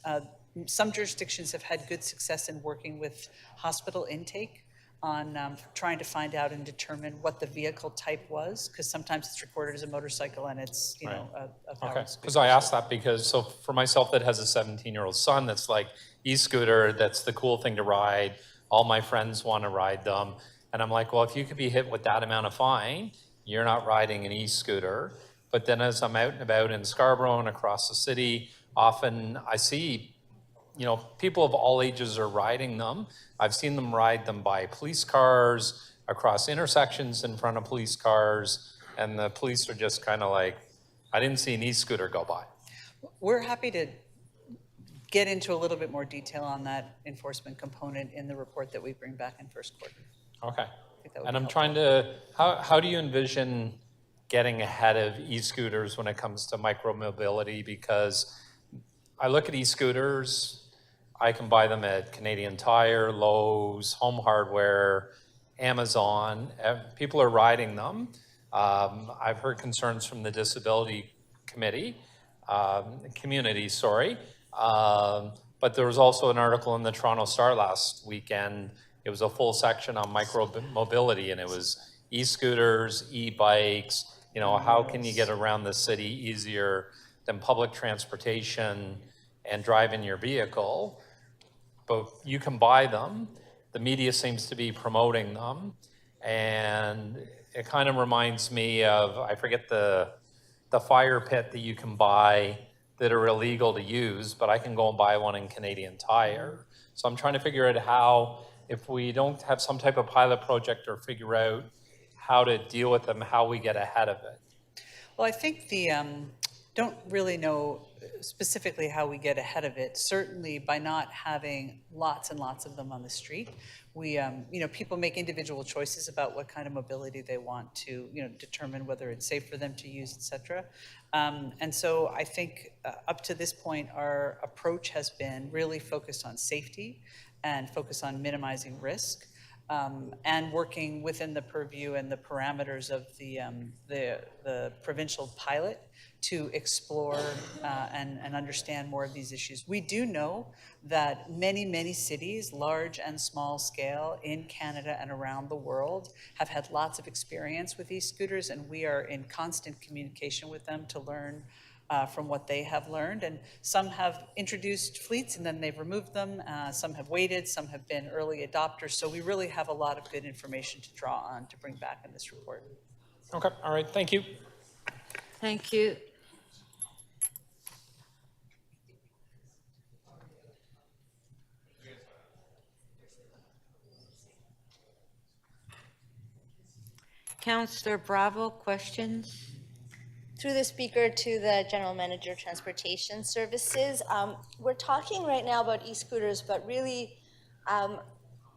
some jurisdictions have had good success in working with hospital intake on trying to find out and determine what the vehicle type was, because sometimes it's recorded as a motorcycle and it's, you know, a powered Okay, scooter. because I asked that because, so for myself that has a 17-year-old son that's like, e-scooter, that's the cool thing to ride. All my friends want to ride them. And I'm like, well, if you could be hit with that amount of fine, you're not riding an e-scooter. But then as I'm out and about in Scarborough and across the city, often I see, you know, people of all ages are riding them. I've seen them ride them by police cars, across intersections in front of police cars, and the police are just kind of like, I didn't see an e-scooter go by. We're happy to get into a little bit more detail on that enforcement component in the report that we bring back in first quarter. Okay. that would And be I'm trying to, how do you envision getting ahead of e-scooters when it comes to micromobility? Because I look at e-scooters, I can buy them at Canadian Tire, Lowe's, Home Hardware, Amazon. People are riding them. I've heard concerns from the disability community, but there was also an article in the Toronto Star last weekend. It was a full section on micro-mobility, and it was e-scooters, e-bikes, you know, how can you get around the city easier than public transportation and drive in your vehicle? But you can buy them. The media seems to be promoting them. And it kind of reminds me of, I forget the fire pit that you can buy that are illegal to use, but I can go and buy one in Canadian Tire. So I'm trying to figure out how, if we don't have some type of pilot project or figure out how to deal with them, how we get ahead of it. Well, I think don't really know specifically how we get ahead of it. Certainly by not having lots and lots of them on the street, we, people make individual choices about what kind of mobility they want to, determine whether it's safe for them to use, et cetera. And so I think up to this point, our approach has been really focused on safety and focused on minimizing risk. And working within the purview and the parameters of the provincial pilot to explore and understand more of these issues. We do know that many, many cities, large and small scale in Canada and around the world, have had lots of experience with e-scooters, and we are in constant communication with them to learn from what they have learned. And some have introduced fleets and then they've removed them. Some have waited, some have been early adopters. So we really have a lot of good information to draw on to bring back in this report. Okay, all right, thank you. Thank you. Councillor Bravo, questions? Through the speaker to the General Manager, Transportation Services. We're talking right now about e-scooters, but really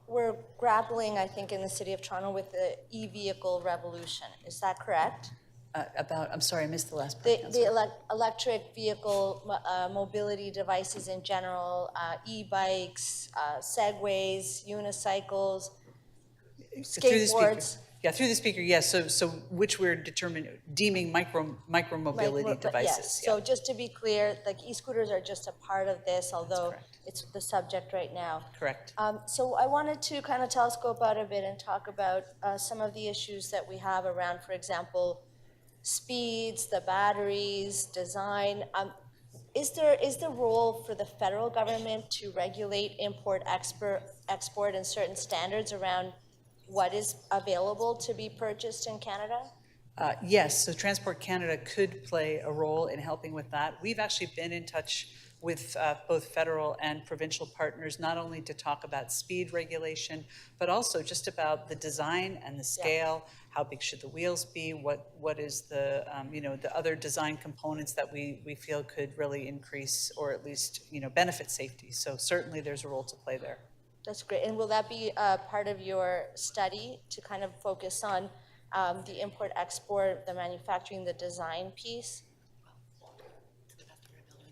we're grappling, I think, in the City of Toronto with the e-vehicle revolution. Is that correct? I'm sorry, I missed the last part. The electric vehicle mobility devices in general, e-bikes, segways, unicycles, skateboards. Through the speaker, yes. So which we're deeming micro mobility devices. Yes. So just to be clear, like e-scooters are just a part of this, although it's the subject right now. Correct. So I wanted to kind of telescope out a bit and talk about some of the issues that we have around, for example, speeds, the batteries, design. Is the role for the federal government to regulate import, export, and certain standards around what is available to be purchased in Canada? Yes, so Transport Canada could play a role in helping with that. We've actually been in touch with both federal and provincial partners, not only to talk about speed regulation, but also just about the design and the scale. How big should the wheels be? What is the the other design components that we feel could really increase or at least benefit safety? So certainly there's a role to play there. That's great. And will that be part of your study to kind of focus on the import, export, the manufacturing, the design piece?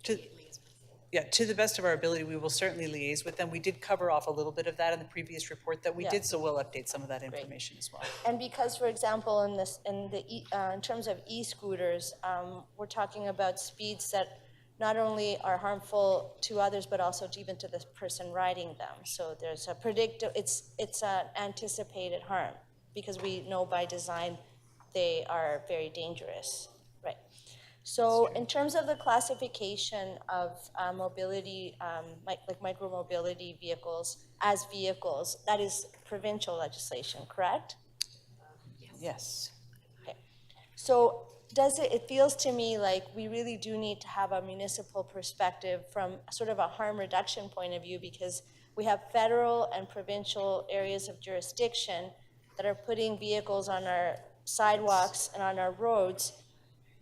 To the best of our ability, we will certainly liaise with them. We did cover off a little bit of that in the previous report that we did, so we'll update some of that information as well. And because, for example, in terms of e-scooters, we're talking about speeds that not only are harmful to others, but also even to the person riding them. So there's a it's an anticipated harm because we know by design they are very dangerous, right? So in terms of the classification of mobility, like micro-mobility vehicles as vehicles, that is provincial legislation, correct? Yes. Okay. So it feels to me like we really do need to have a municipal perspective from sort of a harm reduction point of view, because we have federal and provincial areas of jurisdiction that are putting vehicles on our sidewalks and on our roads,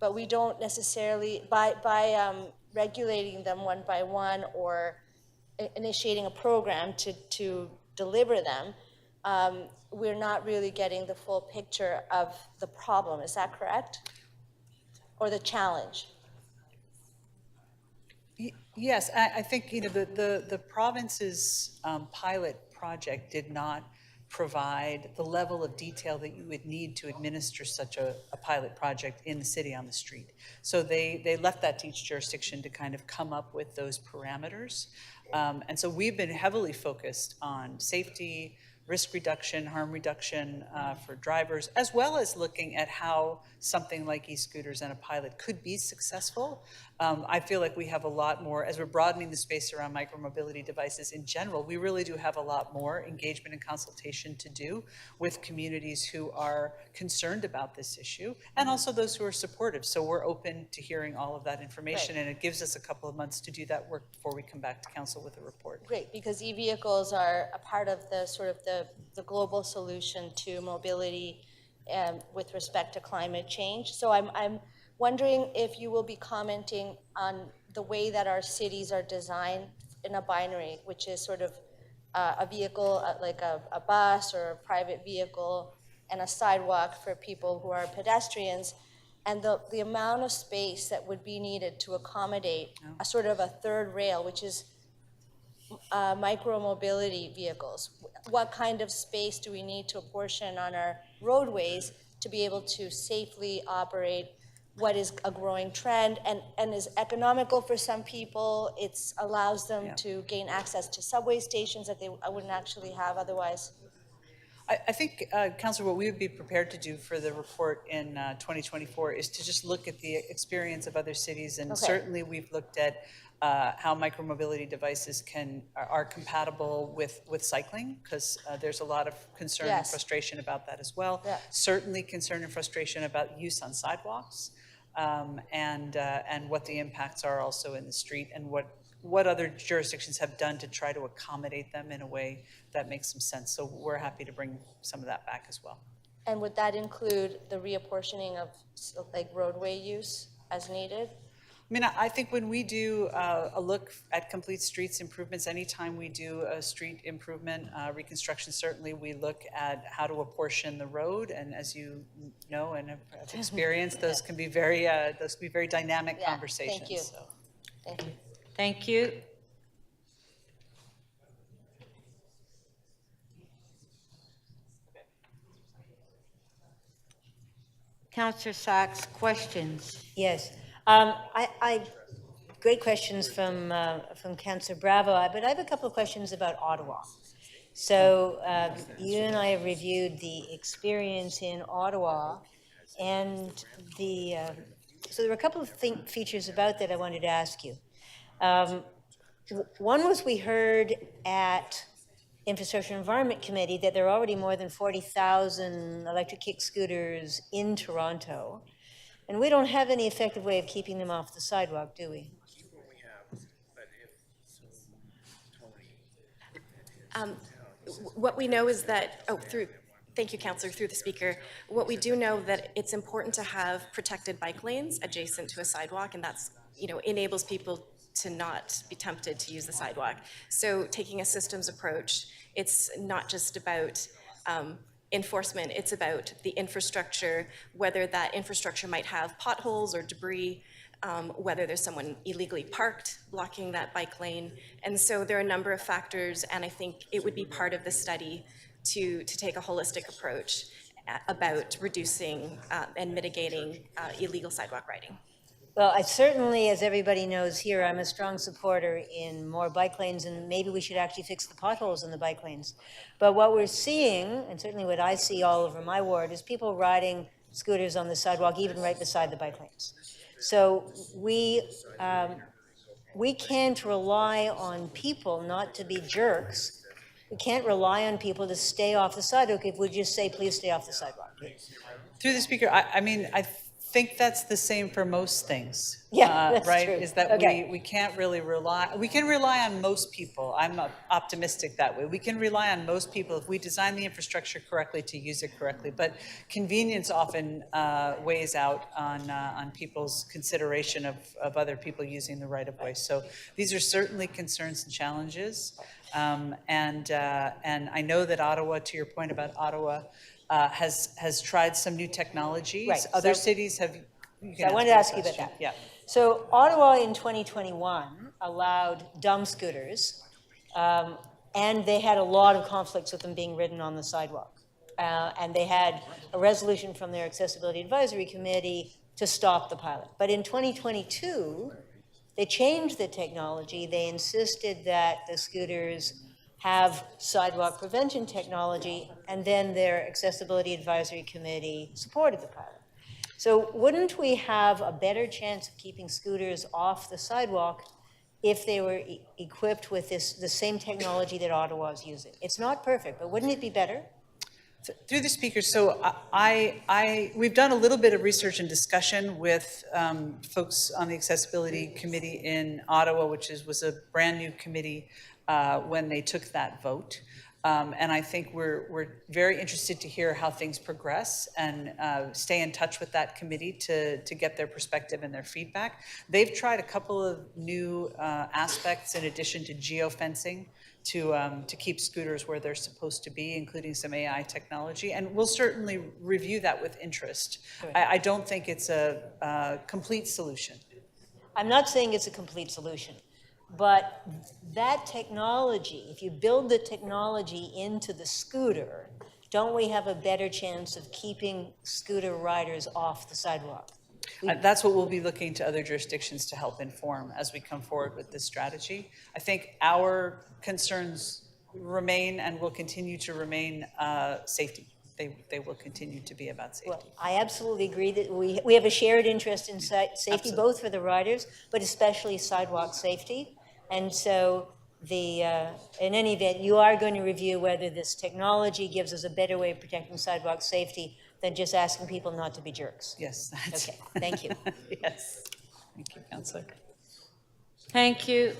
but we don't necessarily, by regulating them one by one or initiating a program to deliver them, we're not really getting the full picture of the problem. Is that correct? Or the challenge? Yes, I think the province's pilot project did not provide the level of detail that you would need to administer such a pilot project in the city on the street. So they left that to each jurisdiction to kind of come up with those parameters. And so we've been heavily focused on safety, risk reduction, harm reduction for drivers, as well as looking at how something like e-scooters and a pilot could be successful. I feel like we have a lot more, as we're broadening the space around micromobility devices in general, we really do have a lot more engagement and consultation to do with communities who are concerned about this issue, and also those who are supportive. So we're open to hearing all of that information, and it gives us a couple of months to do that work before we come back to council with a report. Great, because e-vehicles are a part of the sort of the global solution to mobility with respect to climate change. So I'm wondering if you will be commenting on the way that our cities are designed in a binary, which is sort of a vehicle, like a bus or a private vehicle, and a sidewalk for people who are pedestrians, and the amount of space that would be needed to accommodate a sort of a third rail, which is micro-mobility vehicles. What kind of space do we need to apportion on our roadways to be able to safely operate what is a growing trend and is economical for some people? It allows them to gain access to subway stations that they wouldn't actually have otherwise. I think, Councillor, what we would be prepared to do for the report in 2024 is to just look at the experience of other cities, and certainly we've looked at how micromobility devices are compatible with cycling, because there's a lot of concern and frustration about that as well. Certainly concern and frustration about use on sidewalks, and what the impacts are also in the street, and what other jurisdictions have done to try to accommodate them in a way that makes some sense. So we're happy to bring some of that back as well. And would that include the reapportioning of like roadway use as needed? I mean, I think when we do a look at complete streets improvements, anytime we do a street improvement reconstruction, certainly we look at how to apportion the road. And as you know and have experienced, those can be very dynamic conversations. Thank you. So. Thank you. Thank you. Councillor Sachs, questions? Yes. Great questions from Councillor Bravo, but I have a couple of questions about Ottawa. So you and I have reviewed the experience in Ottawa, and so there were a couple of features about that I wanted to ask you. One was we heard at Infrastructure and Environment Committee that there are already more than 40,000 electric kick scooters in Toronto, and we don't have any effective way of keeping them off the sidewalk, do we? What we know is that, thank you, Councillor, through the speaker. What we do know that it's important to have protected bike lanes adjacent to a sidewalk, and that's, enables people to not be tempted to use the sidewalk. So taking a systems approach, it's not just about enforcement, it's about the infrastructure, whether that infrastructure might have potholes or debris, whether there's someone illegally parked blocking that bike lane. And so there are a number of factors, and I think it would be part of the study to take a holistic approach about reducing and mitigating illegal sidewalk riding. Well, I certainly, as everybody knows here, I'm a strong supporter in more bike lanes, and maybe we should actually fix the potholes in the bike lanes. But what we're seeing, and certainly what I see all over my ward, is people riding scooters on the sidewalk, even right beside the bike lanes. So we can't rely on people not to be jerks. We can't rely on people to stay off the sidewalk if we just say, please stay off the sidewalk. Through the speaker, I think that's the same for most things. Yeah, that's right? true. Is that we can't really rely, we can rely on most people. I'm optimistic that way. We can rely on most people if we design the infrastructure correctly to use it correctly, but convenience often weighs out on people's consideration of other people using the right of way. So these are certainly concerns and challenges. And I know that Ottawa, to your point about Ottawa, has tried some new technologies. Right. Other So- cities have. So I wanted to ask you about that. Yeah. So Ottawa in 2021 allowed dumb scooters, and they had a lot of conflicts with them being ridden on the sidewalk. And they had a resolution from their Accessibility Advisory Committee to stop the pilot. But in 2022, they changed the technology. They insisted that the scooters have sidewalk prevention technology, and then their Accessibility Advisory Committee supported the pilot. So wouldn't we have a better chance of keeping scooters off the sidewalk if they were equipped with the same technology that Ottawa is using? It's not perfect, but wouldn't it be better? Through the speaker, so we've done a little bit of research and discussion with folks on the Accessibility Committee in Ottawa, which was a brand new committee when they took that vote. And I think we're very interested to hear how things progress and stay in touch with that committee to get their perspective and their feedback. They've tried a couple of new aspects in addition to geofencing to keep scooters where they're supposed to be, including some AI technology. And we'll certainly review that with interest. I don't think it's a complete solution. I'm not saying it's a complete solution, but that technology, if you build the technology into the scooter, don't we have a better chance of keeping scooter riders off the sidewalk? That's what we'll be looking to other jurisdictions to help inform as we come forward with this strategy. I think our concerns remain and will continue to remain safety. They will continue to be about safety. Well, I absolutely agree that we have a shared interest in safety, Absolutely. both for the riders, but especially sidewalk safety. And so in any event, you are going to review whether this technology gives us a better way of protecting sidewalk safety than just asking people not to be jerks. Yes. Okay, thank you. Yes. Thank you, Councillor. Thank you.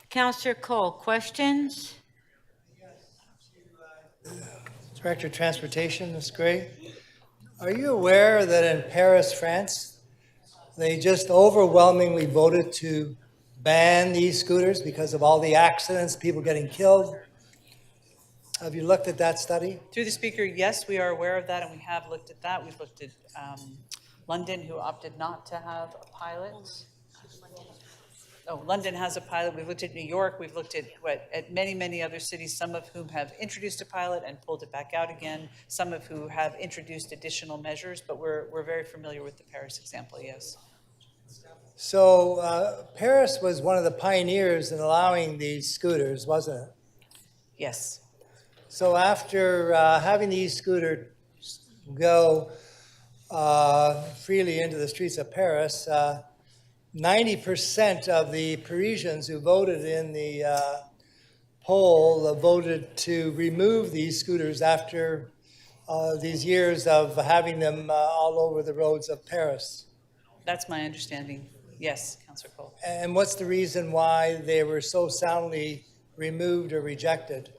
Councillor Cole, questions? Director of Transportation, Ms. Gray. Are you aware that in Paris, France, they just overwhelmingly voted to ban e-scooters because of all the accidents, people getting killed? Have you looked at that study? Through the speaker, yes, we are aware of that, and we have looked at that. We've looked at London, who opted not to have a pilot. Oh, London has a pilot. We've looked at New York. We've looked at many, many other cities, some of whom have introduced a pilot and pulled it back out again, some of who have introduced additional measures, but we're very familiar with the Paris example, yes. So Paris was one of the pioneers in allowing these scooters, wasn't it? Yes. So after having these scooters go freely into the streets of Paris, 90% of the Parisians who voted in the poll voted to remove these scooters after these years of having them all over the roads of Paris. That's my understanding. Yes, Councillor Cole. And what's the reason why they were so soundly removed or rejected?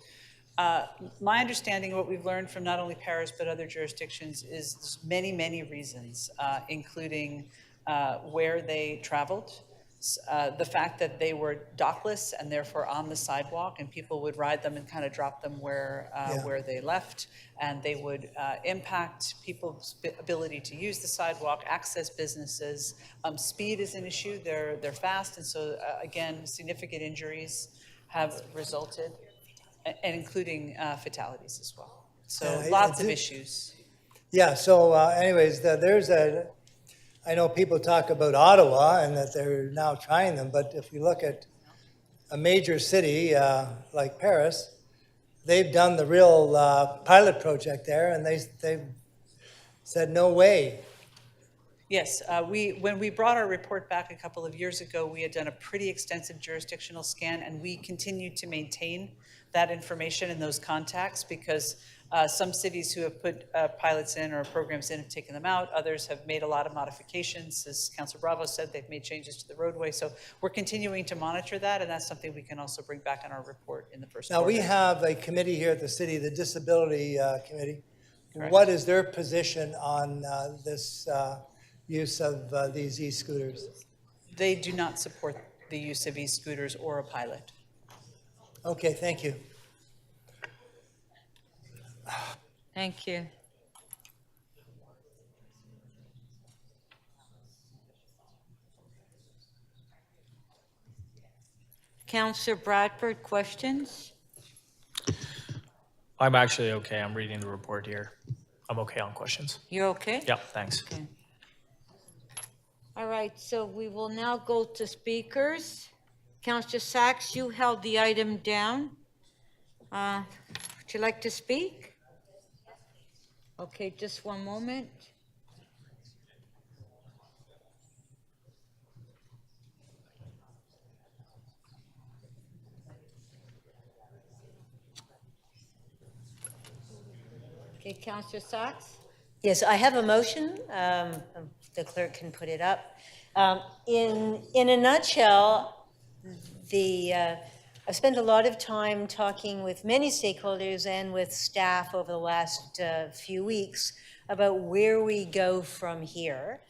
My understanding, what we've learned from not only Paris but other jurisdictions, is there's many, many reasons, including where they traveled, the fact that they were dockless and therefore on the sidewalk, and people would ride them and kind of drop them where they left, and they would impact people's ability to use the sidewalk, access businesses. Speed is an issue. They're fast, and so again, significant injuries have resulted, and including fatalities as well. So lots of issues. Yeah, so anyways, I know people talk about Ottawa and that they're now trying them, but if you look at a major city like Paris, they've done the real pilot project there, and they've said no way. Yes, when we brought our report back a couple of years ago, we had done a pretty extensive jurisdictional scan, and we continue to maintain that information and those contacts because some cities who have put pilots in or programs in have taken them out. Others have made a lot of modifications. As Councillor Bravo said, they've made changes to the roadway. So we're continuing to monitor that, and that's something we can also bring back in our report in the first quarter. Now, we have a committee here at the city, the Disability Committee. Correct. What is their position on this use of these e-scooters? They do not support the use of e-scooters or a pilot. Okay, thank you. Thank you. Councillor Bradford, questions? I'm actually okay. I'm reading the report here. I'm okay on questions. You're okay? Yep, thanks. Okay. All right, so we will now go to speakers. Councillor Sachs, you held the item down. Would you like to speak? Okay, just one moment. Okay, Councillor Sachs? Yes, I have a motion. The clerk can put it up. In a nutshell, I've spent a lot of time talking with many stakeholders and with staff over the last few weeks about where we go from here.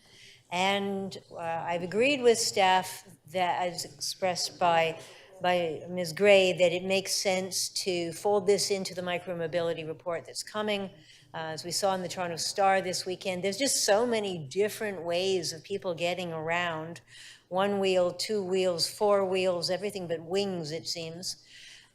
And I've agreed with staff that, as expressed by Ms. Gray, that it makes sense to fold this into the micromobility report that's coming. As we saw in the Toronto Star this weekend, there's just so many different ways of people getting around. 1 wheel, 2 wheels, 4 wheels, everything but wings, it seems.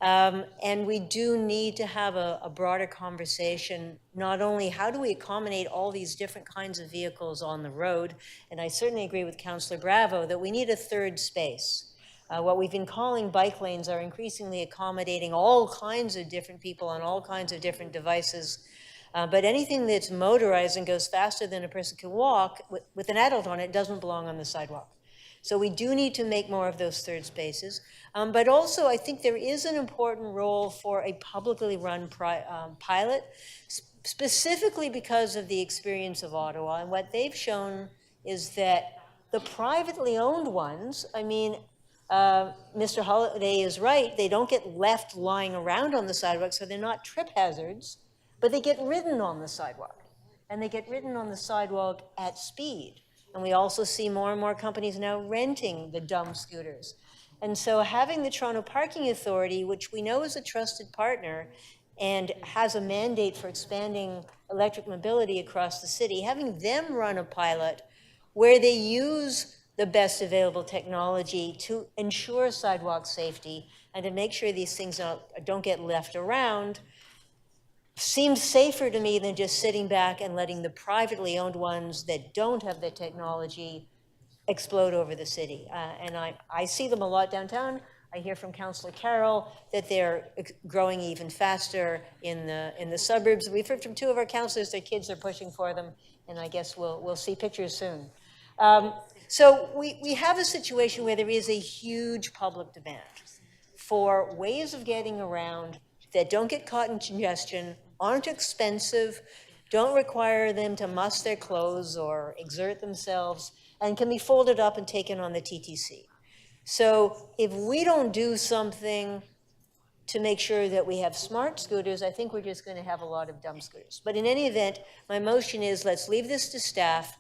And we do need to have a broader conversation, not only how do we accommodate all these different kinds of vehicles on the road, and I certainly agree with Councillor Bravo that we need a third space. What we've been calling bike lanes are increasingly accommodating all kinds of different people on all kinds of different devices. But anything that's motorized and goes faster than a person can walk with an adult on it doesn't belong on the sidewalk. So we do need to make more of those third spaces. But also, I think there is an important role for a publicly run pilot, specifically because of the experience of Ottawa. And what they've shown is that the privately owned ones, I mean, Mr. Holiday is right, they don't get left lying around on the sidewalk, so they're not trip hazards, but they get ridden on the sidewalk. And they get ridden on the sidewalk at speed. And we also see more and more companies now renting the dumb scooters. And so having the Toronto Parking Authority, which we know is a trusted partner and has a mandate for expanding electric mobility across the city, having them run a pilot where they use the best available technology to ensure sidewalk safety and to make sure these things don't get left around seems safer to me than just sitting back and letting the privately owned ones that don't have the technology explode over the city. And I see them a lot downtown. I hear from Councillor Carroll that they're growing even faster in the suburbs. We've heard from 2 of our councillors, their kids are pushing for them, and I guess we'll see pictures soon. So we have a situation where there is a huge public demand for ways of getting around that don't get caught in congestion, aren't expensive, don't require them to muss their clothes or exert themselves, and can be folded up and taken on the TTC. So if we don't do something to make sure that we have smart scooters, I think we're just going to have a lot of dumb scooters. But in any event, my motion is let's leave this to staff.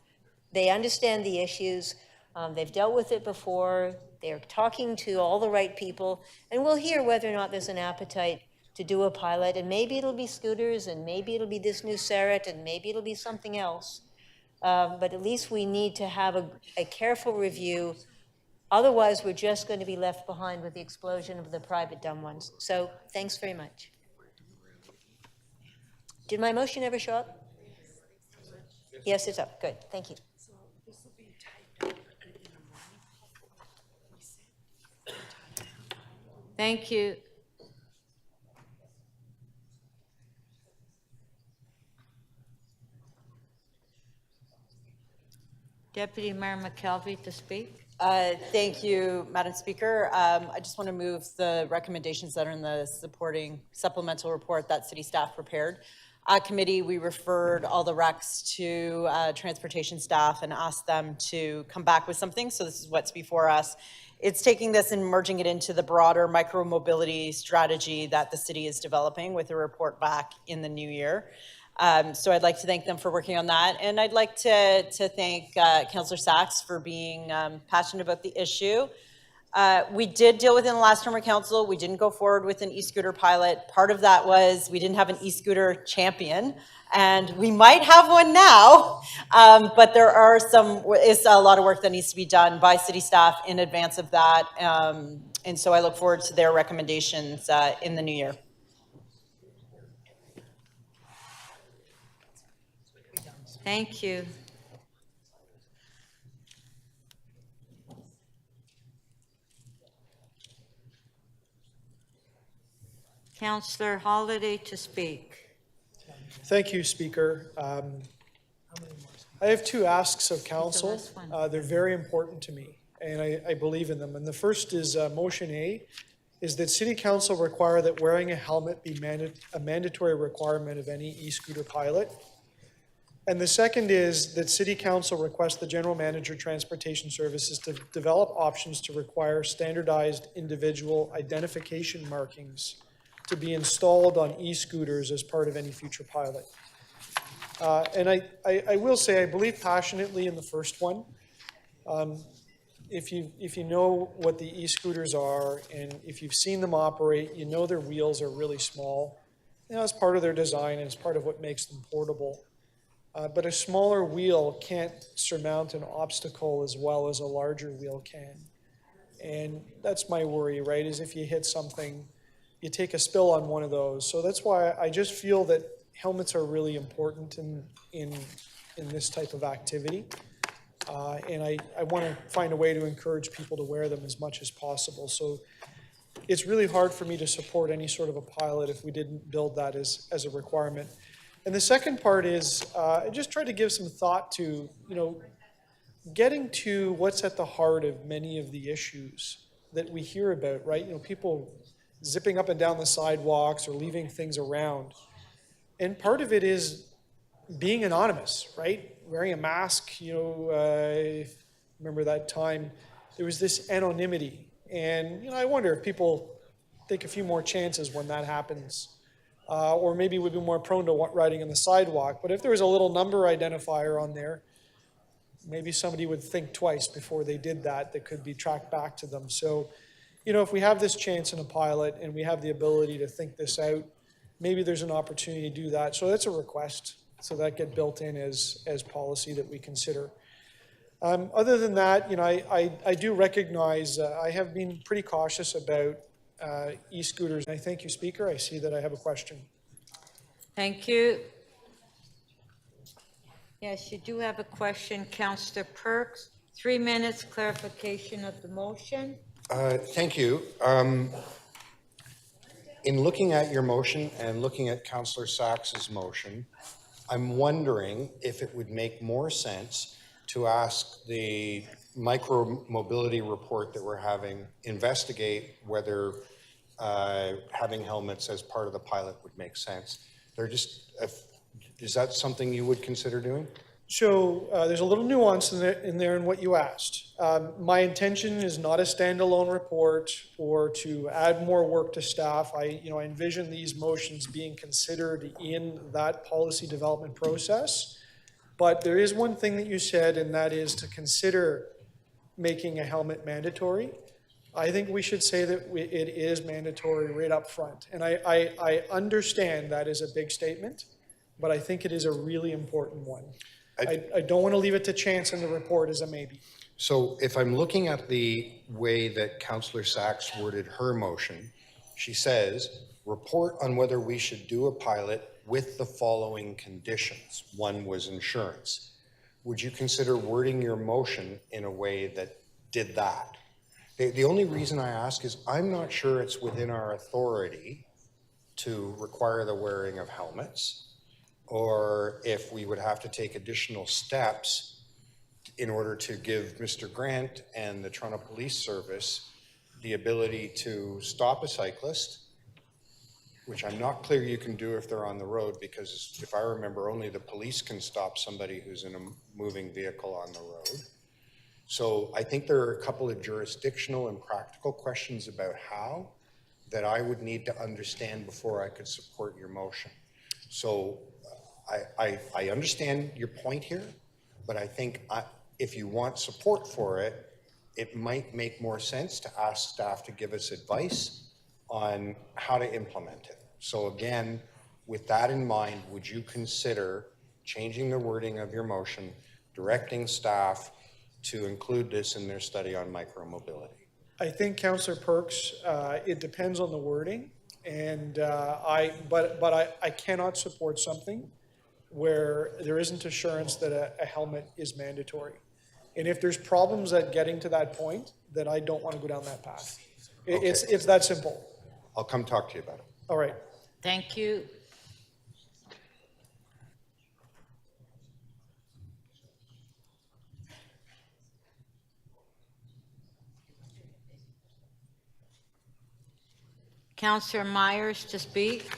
They understand the issues. They've dealt with it before. They're talking to all the right people, and we'll hear whether or not there's an appetite to do a pilot, and maybe it'll be scooters, and maybe it'll be this new Sarret, and maybe it'll be something else. But at least we need to have a careful review. Otherwise, we're just going to be left behind with the explosion of the private dumb ones. So thanks very much. Did my motion ever show up? Yes, it's up. Good. Thank you. Thank you. Deputy Mayor McKelvey to speak. Thank you, Madam Speaker. I just want to move the recommendations that are in the supporting supplemental report that city staff prepared. At committee, we referred all the recs to transportation staff and asked them to come back with something. So this is what's before us. It's taking this and merging it into the broader micro-mobility strategy that the city is developing with a report back in the new year. So I'd like to thank them for working on that. And I'd like to thank Councillor Sachs for being passionate about the issue. We did deal with it in the last term of council. We didn't go forward with an e-scooter pilot. Part of that was we didn't have an e-scooter champion, and we might have one now, but there are it's a lot of work that needs to be done by city staff in advance of that. And so I look forward to their recommendations in the new year. Thank you. Councillor Holiday to speak. Thank you, Speaker. I have 2 asks of council. They're very important to me, and I believe in them. And the first is motion A, is that City Council require that wearing a helmet be a mandatory requirement of any e-scooter pilot. And the second is that City Council requests the General Manager Transportation Services to develop options to require standardized individual identification markings to be installed on e-scooters as part of any future pilot. And I will say, I believe passionately in the first one. If you know what the e-scooters are, and if you've seen them operate, you know their wheels are really small. You know, it's part of their design and it's part of what makes them portable. But a smaller wheel can't surmount an obstacle as well as a larger wheel can. And that's my worry, right, is if you hit something, you take a spill on one of those. So that's why I just feel that helmets are really important in this type of activity. And I want to find a way to encourage people to wear them as much as possible. So it's really hard for me to support any sort of a pilot if we didn't build that as a requirement. And the second part is I just try to give some thought to, getting to what's at the heart of many of the issues that we hear about, right? People zipping up and down the sidewalks or leaving things around. And part of it is being anonymous, right? Wearing a mask, I remember that time, there was this anonymity. And, I wonder if people take a few more chances when that happens. Or maybe would be more prone to riding on the sidewalk. But if there was a little number identifier on there, maybe somebody would think twice before they did that could be tracked back to them. So, if we have this chance in a pilot and we have the ability to think this out, maybe there's an opportunity to do that. So that's a request. So that get built in as policy that we consider. Other than that, I do recognize I have been pretty cautious about e-scooters. I thank you, Speaker. I see that I have a question. Thank you. Yes, you do have a question, Councillor Perks. 3 minutes clarification of the motion. Thank you. In looking at your motion and looking at Councillor Sax's motion, I'm wondering if it would make more sense to ask the micro-mobility report that we're having investigate whether having helmets as part of the pilot would make sense. Is that something you would consider doing? So there's a little nuance in there in what you asked. My intention is not a standalone report or to add more work to staff. I envision these motions being considered in that policy development process. But there is one thing that you said, and that is to consider making a helmet mandatory. I think we should say that it is mandatory right up front. And I understand that is a big statement, but I think it is a really important one. I don't want to leave it to chance in the report as a maybe. So if I'm looking at the way that Councillor Sachs worded her motion, she says, report on whether we should do a pilot with the following conditions. One was insurance. Would you consider wording your motion in a way that did that? The only reason I ask is I'm not sure it's within our authority to require the wearing of helmets, or if we would have to take additional steps in order to give Mr. Grant and the Toronto Police Service the ability to stop a cyclist, which I'm not clear you can do if they're on the road, because if I remember, only the police can stop somebody who's in a moving vehicle on the road. So I think there are a couple of jurisdictional and practical questions about how that I would need to understand before I could support your motion. So I understand your point here, but I think if you want support for it, it might make more sense to ask staff to give us advice on how to implement it. So again, with that in mind, would you consider changing the wording of your motion, directing staff to include this in their study on micromobility? I think, Councillor Perks, it depends on the wording, and but I cannot support something where there isn't assurance that a helmet is mandatory. And if there's problems at getting to that point, then I don't want to go down that path. Okay. It's that simple. I'll come talk to you about it. All right. Thank you. Councillor Myers to speak.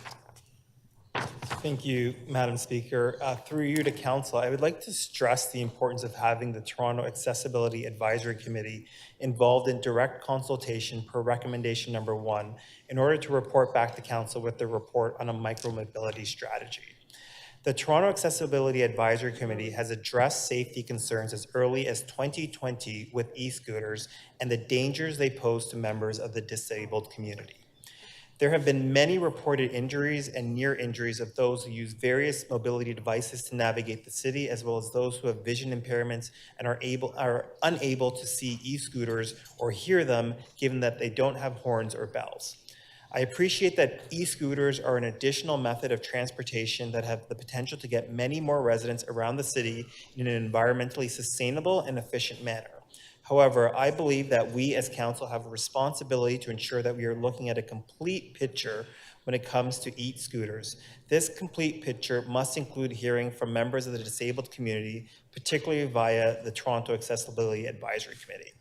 Thank you, Madam Speaker. Through you to Council, I would like to stress the importance of having the Toronto Accessibility Advisory Committee involved in direct consultation per recommendation number 1 in order to report back to Council with their report on a micromobility strategy. The Toronto Accessibility Advisory Committee has addressed safety concerns as early as 2020 with e-scooters and the dangers they pose to members of the disabled community. There have been many reported injuries and near injuries of those who use various mobility devices to navigate the city, as well as those who have vision impairments and are unable to see e-scooters or hear them, given that they don't have horns or bells. I appreciate that e-scooters are an additional method of transportation that have the potential to get many more residents around the city in an environmentally sustainable and efficient manner. However, I believe that we as council have a responsibility to ensure that we are looking at a complete picture when it comes to e-scooters. This complete picture must include hearing from members of the disabled community, particularly via the Toronto Accessibility Advisory Committee.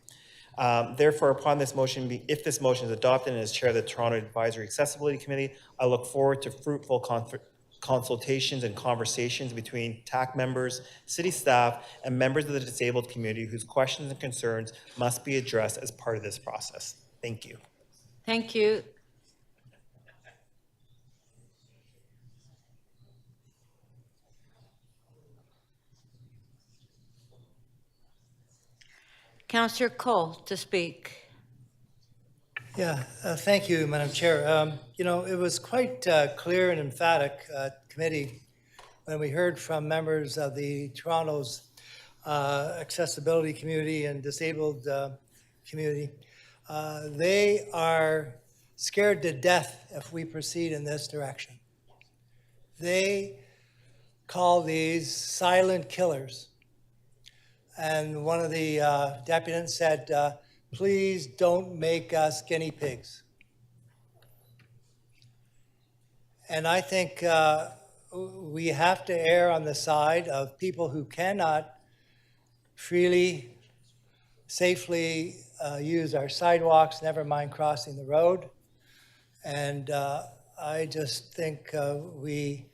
Therefore, upon this motion, if this motion is adopted and as chair of the Toronto Advisory Accessibility Committee, I look forward to fruitful consultations and conversations between TAC members, city staff, and members of the disabled community whose questions and concerns must be addressed as part of this process. Thank you. Thank you. Councillor Cole to speak. Yeah, thank you, Madam Chair. You know, it was quite clear and emphatic committee when we heard from members of the Toronto's accessibility community and disabled community. They are scared to death if we proceed in this direction. They call these silent killers. And one of the deputants said, please don't make us guinea pigs. And I think we have to err on the side of people who cannot freely, safely use our sidewalks, never mind crossing the road. And I just think we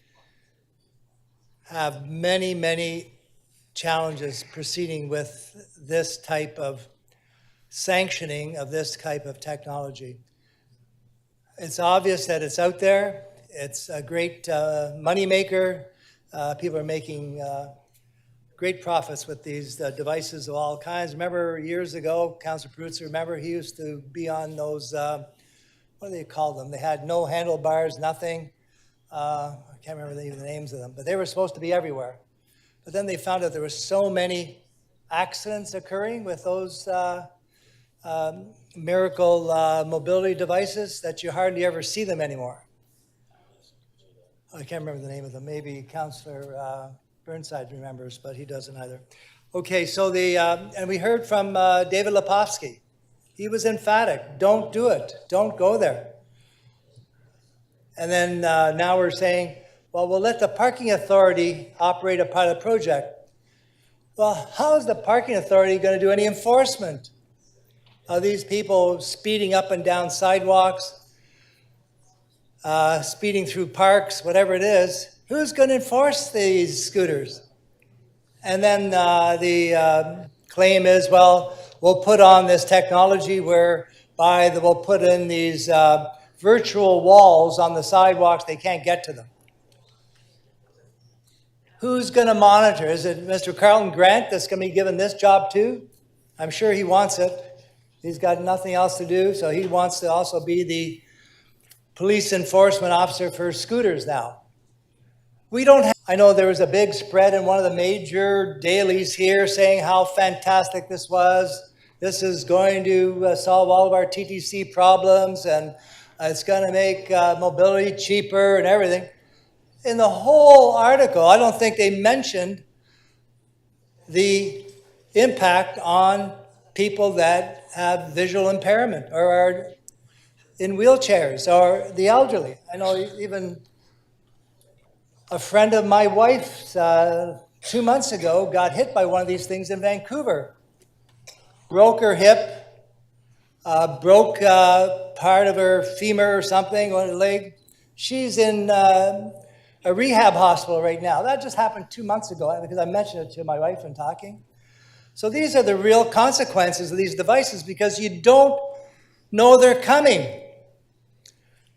have many, many challenges proceeding with this type of sanctioning of this type of technology. It's obvious that it's out there. It's a great moneymaker. People are making great profits with these devices of all kinds. Remember years ago, Councillor Peruzza, remember he used to be on those, what do they call them? They had no handlebars, nothing. I can't remember even the names of them, but they were supposed to be everywhere. But then they found out there were so many accidents occurring with those miracle mobility devices that you hardly ever see them anymore. I can't remember the name of them. Maybe Councillor Burnside remembers, but he doesn't either. Okay, so and we heard from David Lepofsky. He was emphatic. Don't do it. Don't go there. And then now we're saying, well, we'll let the parking authority operate a pilot project. Well, how is the parking authority going to do any enforcement of these people speeding up and down sidewalks, speeding through parks, whatever it is? Who's going to enforce these scooters? And then the claim is, well, we'll put on this technology whereby we'll put in these virtual walls on the sidewalks. They can't get to them. Who's going to monitor? Is it Mr. Carlton Grant that's going to be given this job too? I'm sure he wants it. He's got nothing else to do, so he wants to also be the police enforcement officer for scooters now. We don't have, I know there was a big spread in one of the major dailies here saying how fantastic this was. This is going to solve all of our TTC problems, and it's going to make mobility cheaper and everything. In the whole article, I don't think they mentioned the impact on people that have visual impairment or are in wheelchairs or the elderly. I know even a friend of my wife's 2 months ago got hit by one of these things in Vancouver. Broke her hip, broke part of her femur or something, or her leg. She's in a rehab hospital right now. That just happened 2 months ago because I mentioned it to my wife in talking. So these are the real consequences of these devices because you don't know they're coming.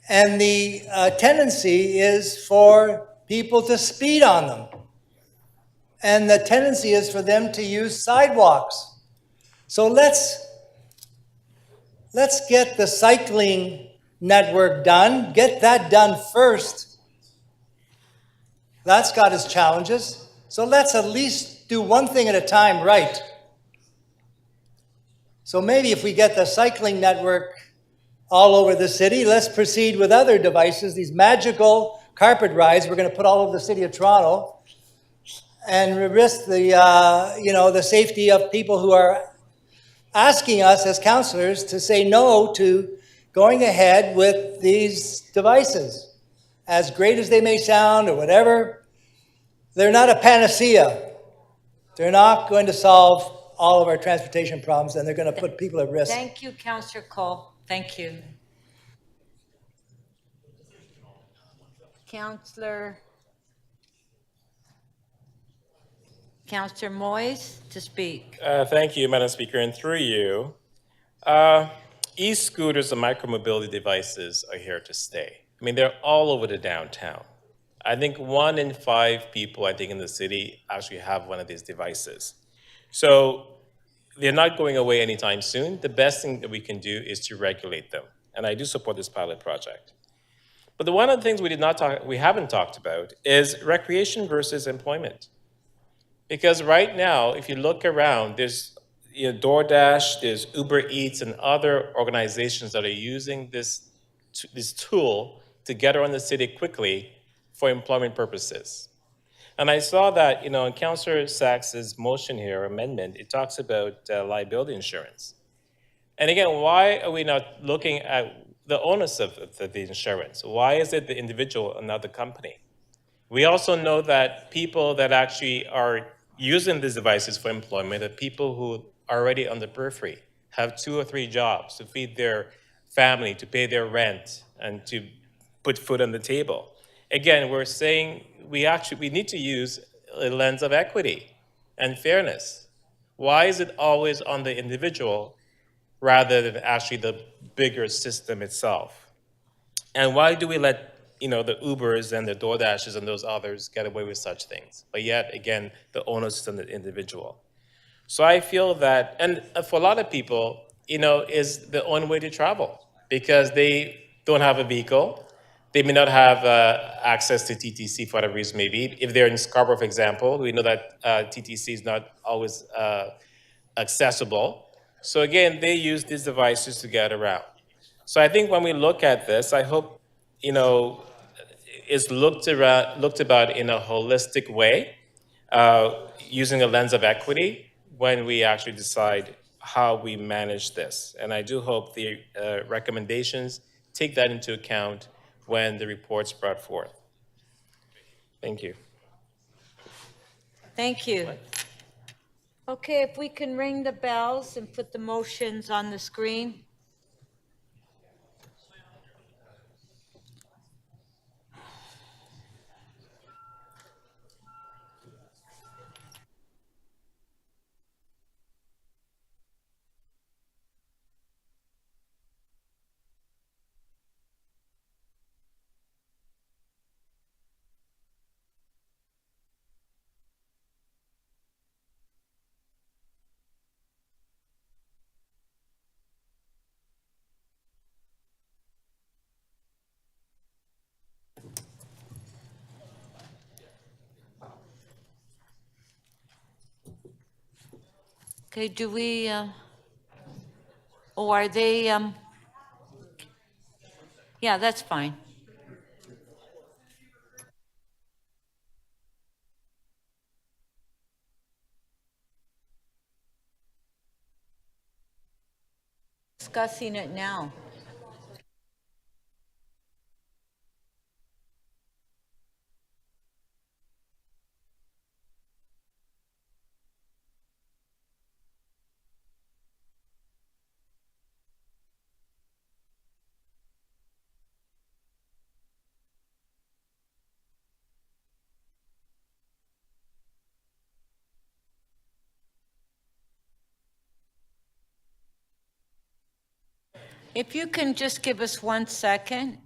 And the tendency is for people to speed on them. And the tendency is for them to use sidewalks. So let's get the cycling network done, get that done first. That's got its challenges. So let's at least do one thing at a time right. So maybe if we get the cycling network all over the city, let's proceed with other devices, these magical carpet rides we're going to put all over the city of Toronto and risk the, the safety of people who are asking us as councillors to say no to going ahead with these devices. As great as they may sound or whatever, they're not a panacea. They're not going to solve all of our transportation problems, and they're going to put people at risk. Thank you, Councillor Cole. Thank you. Councillor Moyes to speak. Thank you, Madam Speaker, and through you, e-scooters and micromobility devices are here to stay. I mean, they're all over the downtown. I think 1 in 5 people, I think, in the city actually have one of these devices. So they're not going away anytime soon. The best thing that we can do is to regulate them. And I do support this pilot project. But one of the things we haven't talked about is recreation versus employment. Because right now, if you look around, there's DoorDash, there's Uber Eats, and other organizations that are using this tool to get around the city quickly for employment purposes. And I saw that, in Councillor Sachs's motion here, amendment, it talks about liability insurance. And again, why are we not looking at the onus of the insurance? Why is it the individual and not the company? We also know that people that actually are using these devices for employment are people who are already on the periphery, have 2 or 3 jobs to feed their family, to pay their rent, and to put food on the table. Again, we're saying we need to use a lens of equity and fairness. Why is it always on the individual rather than actually the bigger system itself? And why do we let the Ubers and the DoorDashes and those others get away with such things? But yet, again, the onus is on the individual. So I feel that, and for a lot of people, is the only way to travel because they don't have a vehicle. They may not have access to TTC for whatever reason may be. If they're in Scarborough, for example, we know that TTC is not always accessible. So again, they use these devices to get around. So I think when we look at this, I hope, is looked about in a holistic way, using a lens of equity when we actually decide how we manage this. And I do hope the recommendations take that into account when the report's brought forth. Thank you. Thank you. Okay, if we can ring the bells and put the motions on the screen. Okay, do we, are they, yeah, that's fine. Discussing it now. If you can just give us 1 second.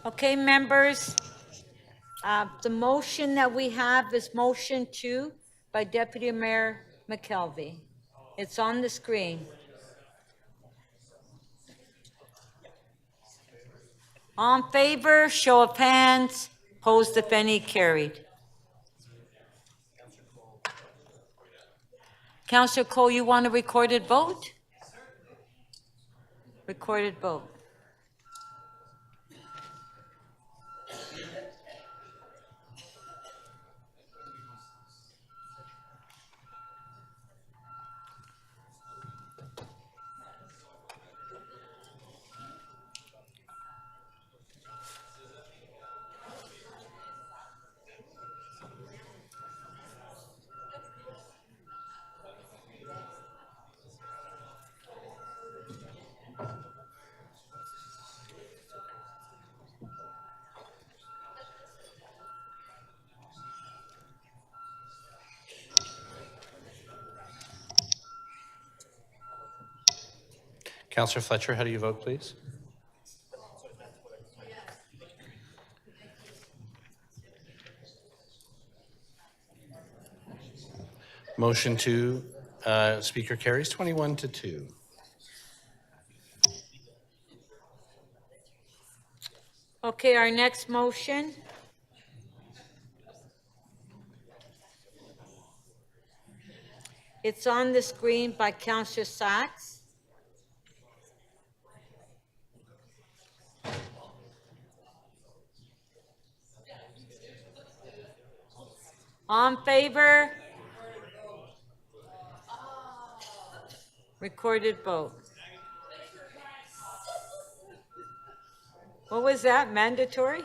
Okay, members, the motion that we have is motion 2 by Deputy Mayor McKelvey. It's on the screen. All in favor, show of hands. Opposed, if any, carried. Councillor Cole, you want a recorded vote? Recorded vote. Councillor Fletcher, how do you vote, please? Motion 2, Speaker carries 21-2. Okay, our next motion. It's on the screen by Councillor Sachs. All in favor? Recorded vote. What was that, mandatory?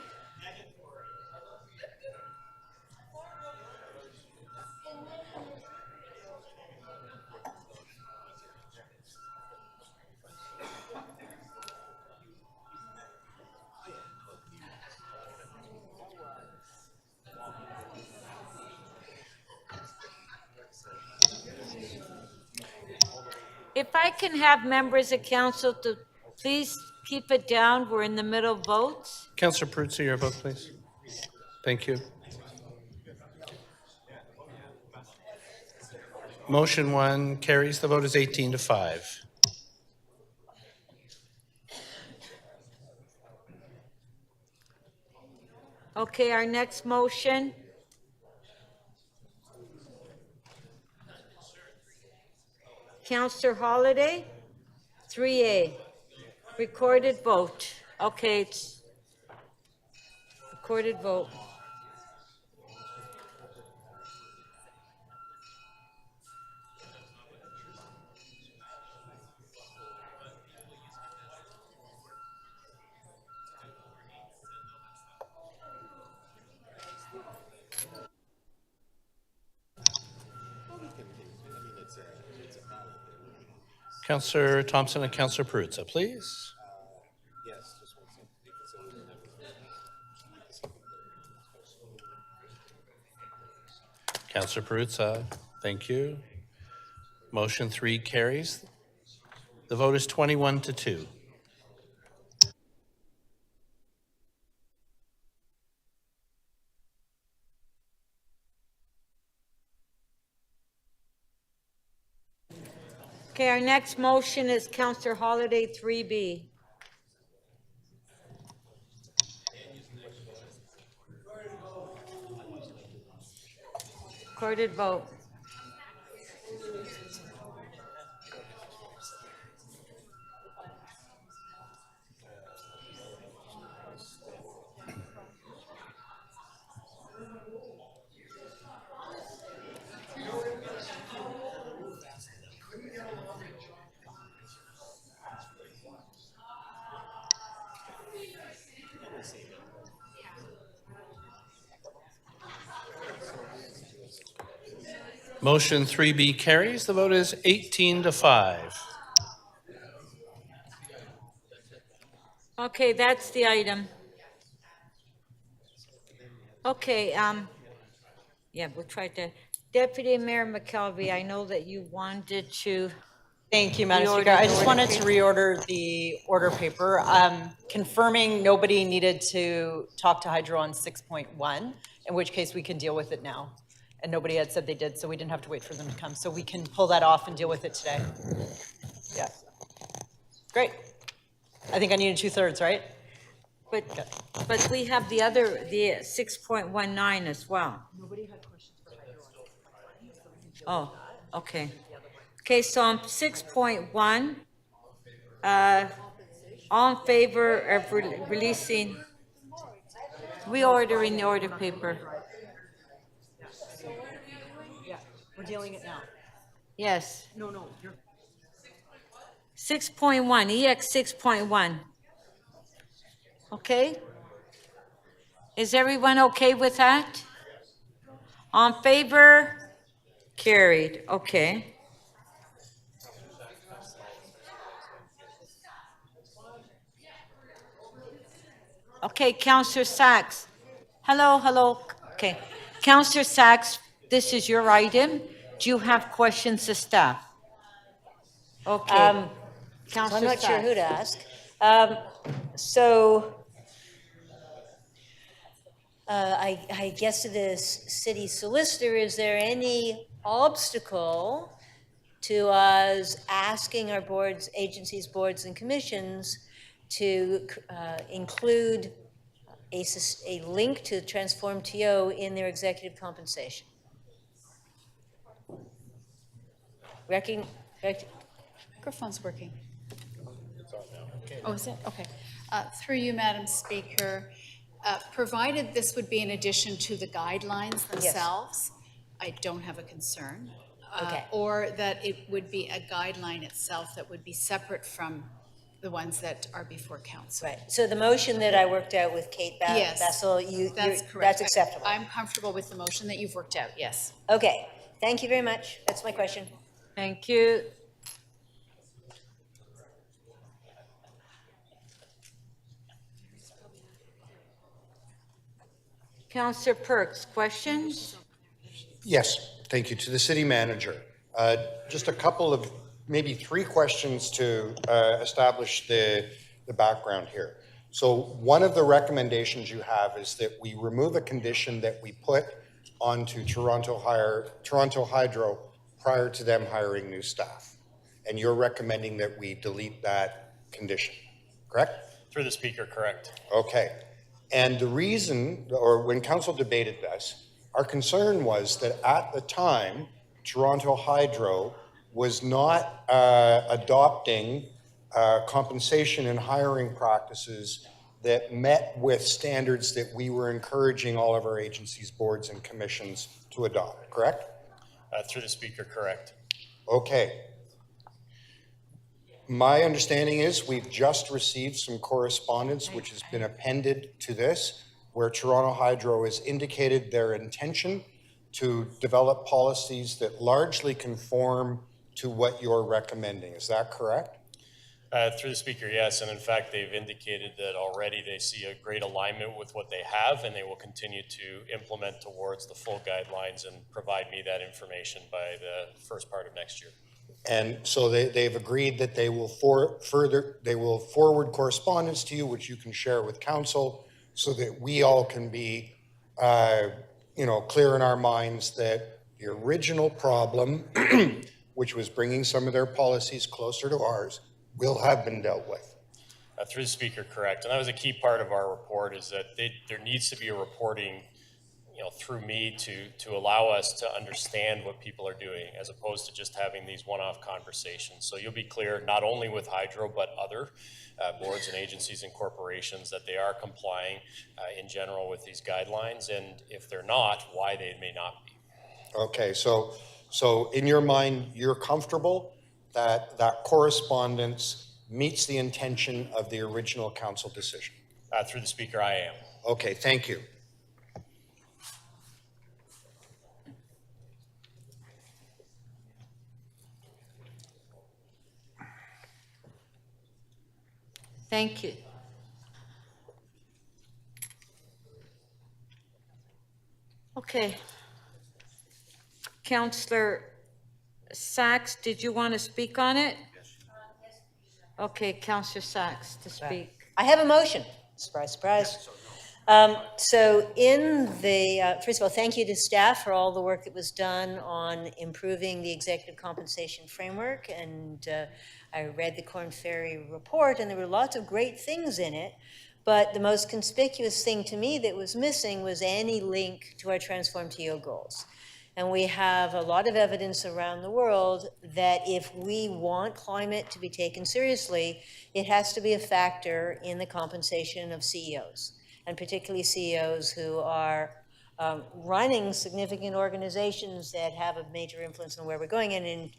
If I can have members of council to please keep it down, we're in the middle of votes. Councillor Peruzza, your vote, please. Thank you. Motion 1 carries. The vote is 18-5. Okay, our next motion. Councillor Holiday, 3A, recorded vote. Okay, it's recorded vote. Councillor Thompson and Councillor Peruzza, please. Councillor Peruzza, thank you. Motion 3 carries. The vote is 21-2. Okay, our next motion is Councillor Holiday, 3B. Recorded vote. Motion 3B carries. The vote is 18-5. Okay, that's the item. Okay, yeah, we'll try to. Deputy Mayor McKelvey, I know that you wanted to. Thank you, Madam reorder Speaker. I the just order wanted to paper. reorder the order paper, confirming nobody needed to talk to Hydro on 6.1, in which case we can deal with it now. And nobody had said they did, so we didn't have to wait for them to come. So we can pull that off and deal with it today. Yeah. Great. I think I needed 2/3, right? But we have the other, the 6.19 as well. Nobody had questions for Hydro. Oh, okay. Okay, so on 6.1, all in favor of releasing, reordering the order paper? Yeah, we're dealing it now. Yes. No, you're. 6.1, EX 6.1. Okay? Is everyone okay with that? On favor? Carried. Okay. Okay, Councillor Sachs. Hello. Okay. Councillor Sachs, this is your item. Do you have questions of staff? Okay. I'm Councillor not sure who Sachs. to ask. I guess to this city solicitor, is there any obstacle to us asking our boards, agencies, boards, and commissions to include a link to Transform TO in their executive compensation? Microphone's working. Oh, is it? Okay. Through you, Madam Speaker, provided this would be in addition to the guidelines themselves, I don't have a concern. Okay. Or that it would be a guideline itself that would be separate from the ones that are before council. Right. So the motion that I worked out with Kate Yes, Bessel, that's correct. that's acceptable. I'm comfortable with the motion that you've worked out, yes. Okay. Thank you very much. That's my question. Thank you. Councillor Perks, questions? Yes, thank you. To the city manager, just a couple of maybe three questions to establish the background here. So one of the recommendations you have is that we remove a condition that we put onto Toronto Hydro prior to them hiring new staff. And you're recommending that we delete that condition, correct? Through the speaker, correct. Okay. And the reason, or when council debated this, our concern was that at the time, Toronto Hydro was not adopting compensation and hiring practices that met with standards that we were encouraging all of our agencies, boards, and commissions to adopt, correct? Through the speaker, correct. Okay. My understanding is we've just received some correspondence which has been appended to this, where Toronto Hydro has indicated their intention to develop policies that largely conform to what you're recommending. Is that correct? Through the speaker, yes. And in fact, they've indicated that already they see a great alignment with what they have, and they will continue to implement towards the full guidelines and provide me that information by the first part of next year. And so they've agreed that they will forward correspondence to you, which you can share with council, so that we all can be, clear in our minds that the original problem, which was bringing some of their policies closer to ours, will have been dealt with. Through the speaker, correct. And that was a key part of our report, is that there needs to be a reporting, through me to allow us to understand what people are doing, as opposed to just having these one-off conversations. So you'll be clear, not only with Hydro, but other boards and agencies and corporations, that they are complying in general with these guidelines, and if they're not, why they may not be. Okay, so in your mind, you're comfortable that that correspondence meets the intention of the original council decision? Through the speaker, I am. Okay, thank you. Thank you. Okay. Councillor Sachs, did you want to speak on it? Okay, Councillor Sachs to speak. I have a motion. Surprise, surprise. So in the, first of all, thank you to staff for all the work that was done on improving the executive compensation framework. And I read the Corn Ferry report, and there were lots of great things in it. But the most conspicuous thing to me that was missing was any link to our Transform TO goals. And we have a lot of evidence around the world that if we want climate to be taken seriously, it has to be a factor in the compensation of CEOs, and particularly CEOs who are running significant organizations that have a major influence on where we're going, and in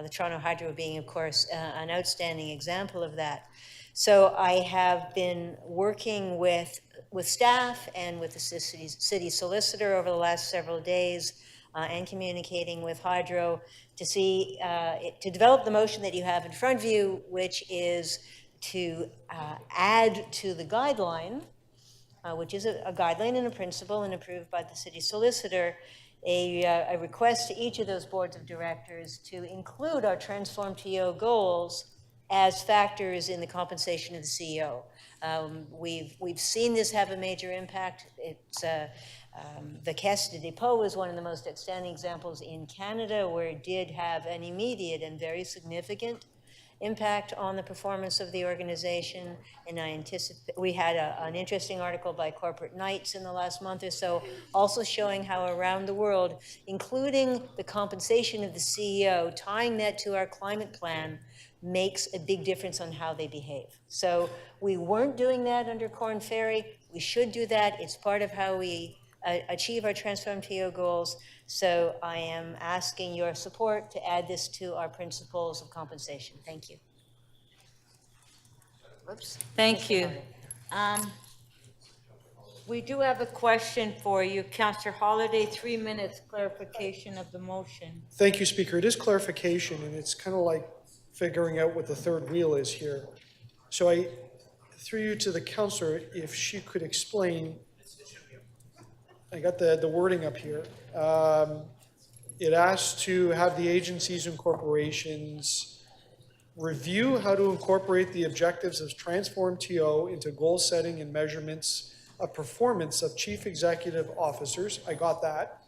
the Toronto Hydro being, of course, an outstanding example of that. So I have been working with staff and with the city solicitor over the last several days, and communicating with Hydro to see, to develop the motion that you have in front of you, which is to add to the guideline, which is a guideline and a principle and approved by the city solicitor, a request to each of those boards of directors to include our Transform TO goals as factors in the compensation of the CEO. We've seen this have a major impact. It's the Caisse de Dépôt is one of the most outstanding examples in Canada, where it did have an immediate and very significant impact on the performance of the organization. And I anticipate, we had an interesting article by Corporate Knights in the last month or so, also showing how around the world, including the compensation of the CEO, tying that to our climate plan, makes a big difference on how they behave. So we weren't doing that under Corn Ferry. We should do that. It's part of how we achieve our Transform TO goals. So I am asking your support to add this to our principles of compensation. Thank you. Whoops. Thank you. We do have a question for you. Councillor Holiday, 3 minutes clarification of the motion. Thank you, Speaker. It is clarification, and it's kind of like figuring out what the third wheel is here. So I threw you to the councillor if she could explain. I got the wording up here. It asks to have the agencies and corporations review how to incorporate the objectives of Transform TO into goal setting and measurements of performance of chief executive officers. I got that.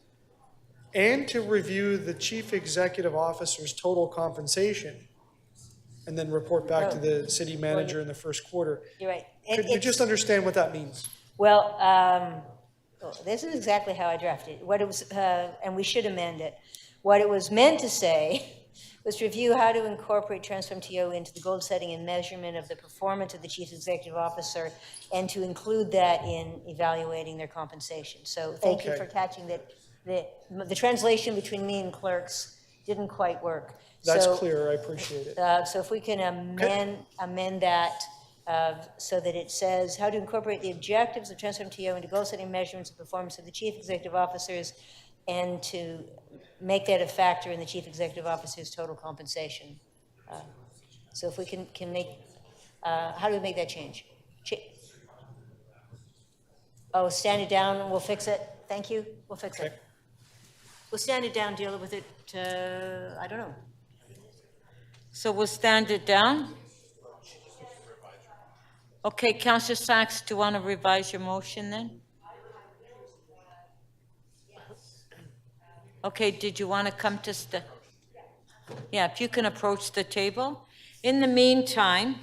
And to review the chief executive officer's total compensation, and then report back to the city manager in the first quarter. You're right. Could you just understand what that means? Well, this is exactly how I drafted it. What it was, and we should amend it. What it was meant to say was review how to incorporate Transform TO into the goal setting and measurement of the performance of the chief executive officer, and to include that in evaluating their compensation. So thank you for catching that. The translation between me and clerks didn't quite work. That's So, clear, I appreciate it. So if we can amend that so that it says how to incorporate the objectives of Transform TO into goal setting measurements of performance of the chief executive officers, and to make that a factor in the chief executive officer's total compensation. So if we can make, how do we make that change? Oh, stand it down and we'll fix it. Thank you, we'll fix it. We'll stand it down, deal with it, I don't know. So we'll stand it down? Okay, Councillor Sachs, do you want to revise your motion then? Okay, did you want to come to yeah, if you can approach the table. In the meantime,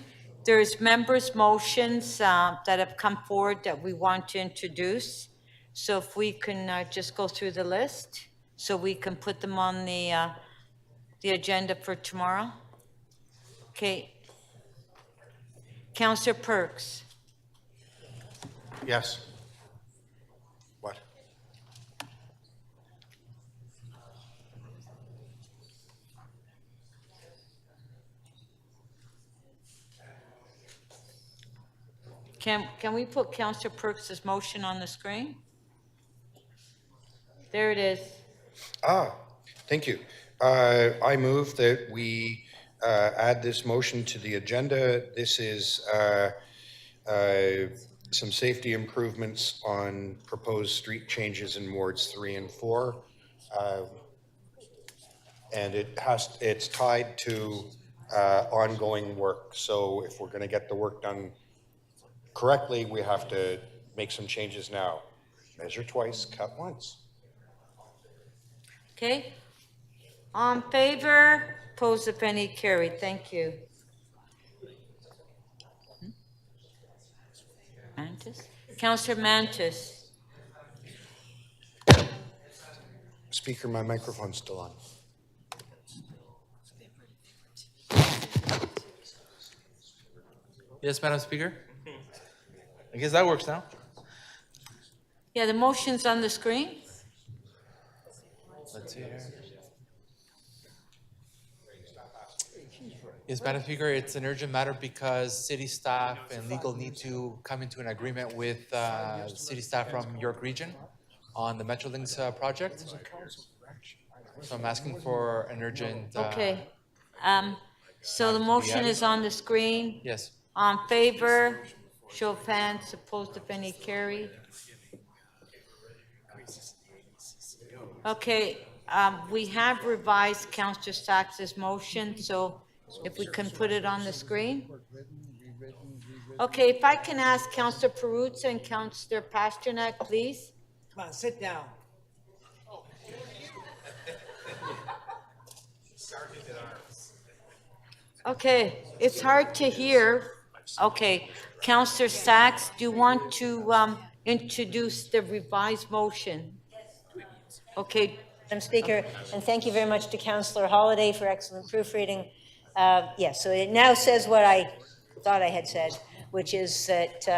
there's members' motions that have come forward that we want to introduce. So if we can just go through the list, so we can put them on the agenda for tomorrow. Okay. Councillor Perks. Yes. What? Can we put Councillor Perks' motion on the screen? There it is. Thank you. I move that we add this motion to the agenda. This is some safety improvements on proposed street changes in wards 3 and 4. And it's tied to ongoing work. So if we're going to get the work done correctly, we have to make some changes now. Measure twice, cut once. Okay. On favor, opposed if any, carried. Thank you. Mantis? Councillor Mantis. Speaker, my microphone's still on. Yes, Madam Speaker. I guess that works now. Yeah, the motion's on the screen. Let's see here. Yes, Madam Speaker, it's an urgent matter because city staff and legal need to come into an agreement with city staff from York Region on the Metrolinx project. So I'm asking for an urgent. Okay. So the motion is on the screen. Yes. On favor, show of hands, opposed if any, carried. Okay, we have revised Councillor Sachs's motion, so if we can put it on the screen. Okay, if I can ask Councillor Perruzza and Councillor Pasternak, please. Come on, sit down. Okay, it's hard to hear. Okay, Councillor Sachs, do you want to introduce the revised motion? Okay. Madam Speaker, and thank you very much to Councillor Holliday for excellent proofreading. Yes, so it now says what I thought I had said, which is that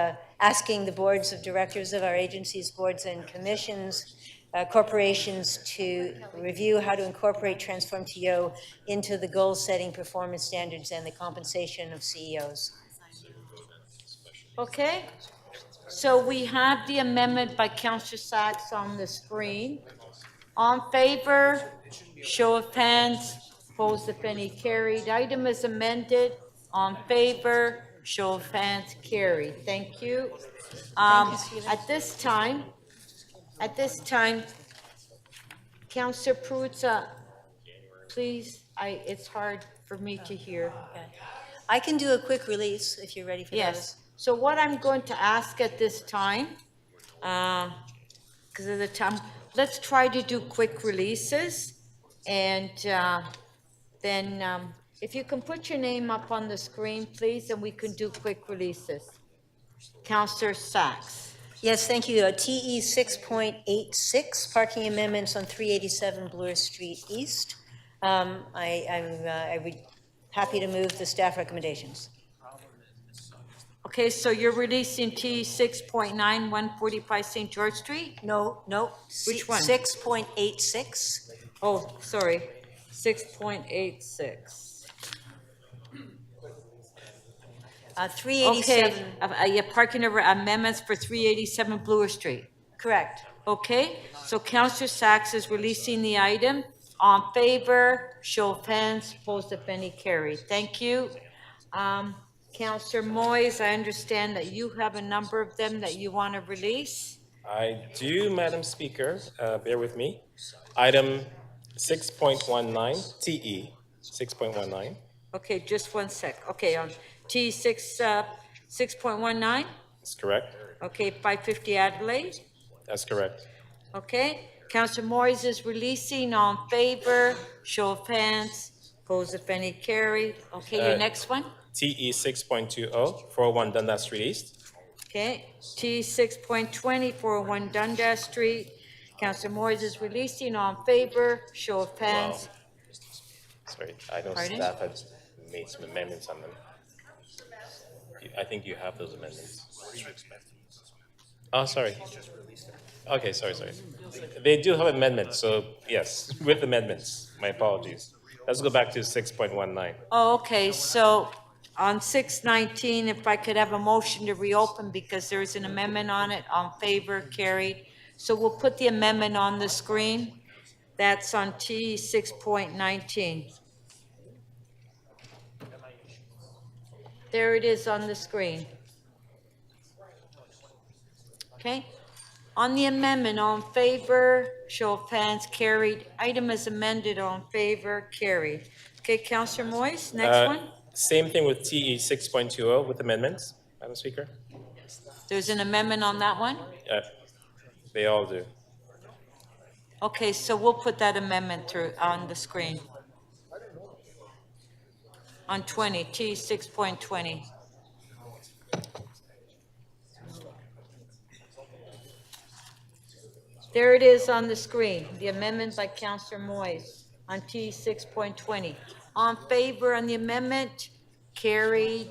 asking the boards of directors of our agencies, boards and commissions, corporations to review how to incorporate Transform TO into the goal-setting performance standards and the compensation of CEOs. Okay, so we have the amendment by Councillor Sachs on the screen. On favor, show of hands, opposed if any, carried. Item is amended. On favor, show of hands, carried. Thank you. At this time, Councillor Perruzza, please, it's hard for me to hear. I can do a quick release if you're ready for those. Yes. So what I'm going to ask at this time, because of the time, let's try to do quick releases. And then if you can put your name up on the screen, please, and we can do quick releases. Councillor Sachs. Yes, thank you. TE 6.86, parking amendments on 387 Bloor Street East. I would happy to move the staff recommendations. Okay, so you're releasing T 6.9, 145 St. George Street? No. Which one? 6.86. Oh, sorry, 6.86. 387. Okay, you're parking amendments for 387 Bloor Street. Correct. Okay, so Councillor Sachs is releasing the item. On favor, show of hands, opposed if any, carried. Thank you. Councillor Moyes, I understand that you have a number of them that you want to release. I do, Madam Speaker. Bear with me. Item 6.19, TE 6.19. Okay, just one sec. Okay, on T 6.19. That's correct. Okay, 550 Adelaide. That's correct. Okay, Councillor Moyes is releasing. On favor, show of hands, opposed if any, carried. Okay, your next one. TE 6.20, 401 Dundas Street East. Okay, T 6.20, 401 Dundas Street. Councillor Moyes is releasing. On favor, show of hands. Sorry, I know Pardon? staff has made some amendments on them. I think you have those amendments. Oh, sorry. Okay, sorry. They do have amendments, so yes, with amendments. My apologies. Let's go back to 6.19. Oh, okay, so on 619, if I could have a motion to reopen because there's an amendment on it. On favor, carried. So we'll put the amendment on the screen. That's on T 6.19. There it is on the screen. Okay. On the amendment, on favor, show of hands, carried. Item is amended, on favor, carried. Okay, Councillor Moyes, next one. Same thing with TE 6.20 with amendments, Madam Speaker. There's an amendment on that one? They all do. Okay, so we'll put that amendment through on the screen. On 20, T 6.20. There it is on the screen, the amendment by Councillor Moyes on T 6.20. On favor on the amendment, carried.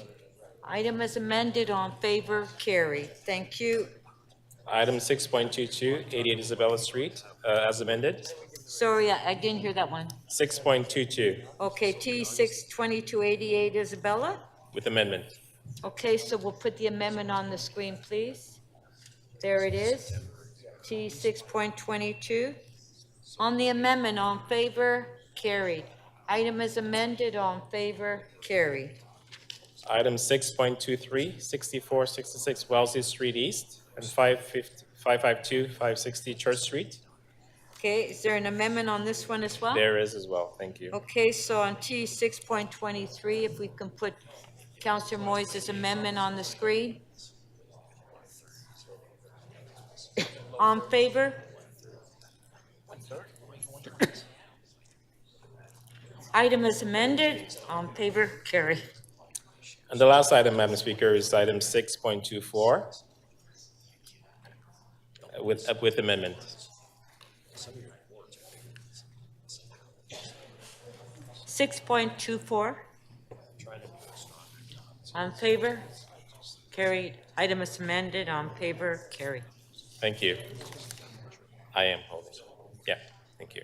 Item is amended, on favor, carried. Thank you. Item 6.22, 88 Isabella Street, as amended. Sorry, I didn't hear that one. 6.22 Okay, T 62288 Isabella. with amendment. Okay, so we'll put the amendment on the screen, please. There it is, T 6.22. On the amendment, on favor, carried. Item is amended, on favor, carried. Item 6.23, 6466 Wellesley Street East, and 552, 560 Church Street. Okay, is there an amendment on this one as well? There is as well, thank you. Okay, so on T 6.23, if we can put Councillor Moyes' amendment on the screen. On favor? Item is amended, on favor, carry. And the last item, Madam Speaker, is item 6.24 with amendment. $6.24. On favor, carried. Item is amended, on favor, carried. Thank you. I am holding. Yeah, thank you.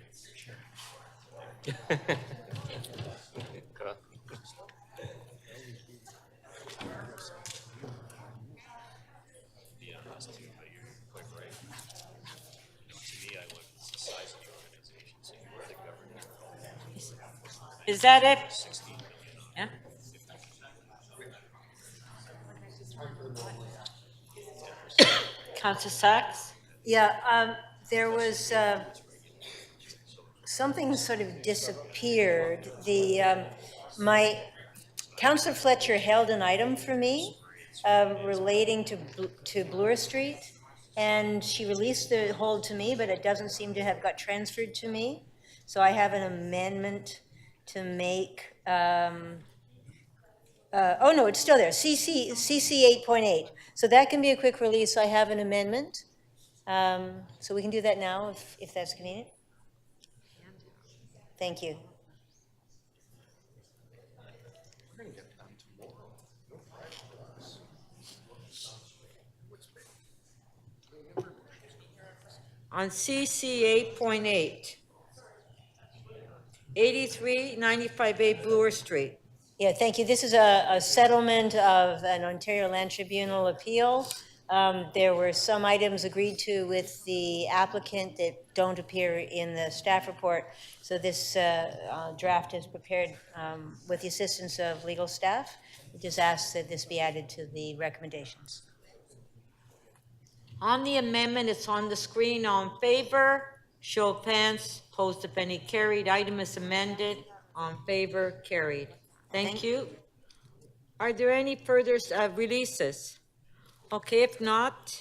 Is that it? Yeah? Councillor Sachs? Yeah, there was something sort of disappeared. Councillor Fletcher held an item for me relating to Bloor Street, and she released the hold to me, but it doesn't seem to have got transferred to me. So I have an amendment to make, oh no, it's still there, CC 8.8. So that can be a quick release. I have an amendment. So we can do that now if that's convenient. Thank you. On CC 8.8, 8395A Bloor Street. Yeah, thank you. This is a settlement of an Ontario Land Tribunal appeal. There were some items agreed to with the applicant that don't appear in the staff report. So this draft is prepared with the assistance of legal staff. We just ask that this be added to the recommendations. On the amendment, it's on the screen. All in favor? Show of hands. Opposed, if any. Carried. Item is amended. On favor? Carried. Thank you. Are there any further releases? Okay, if not,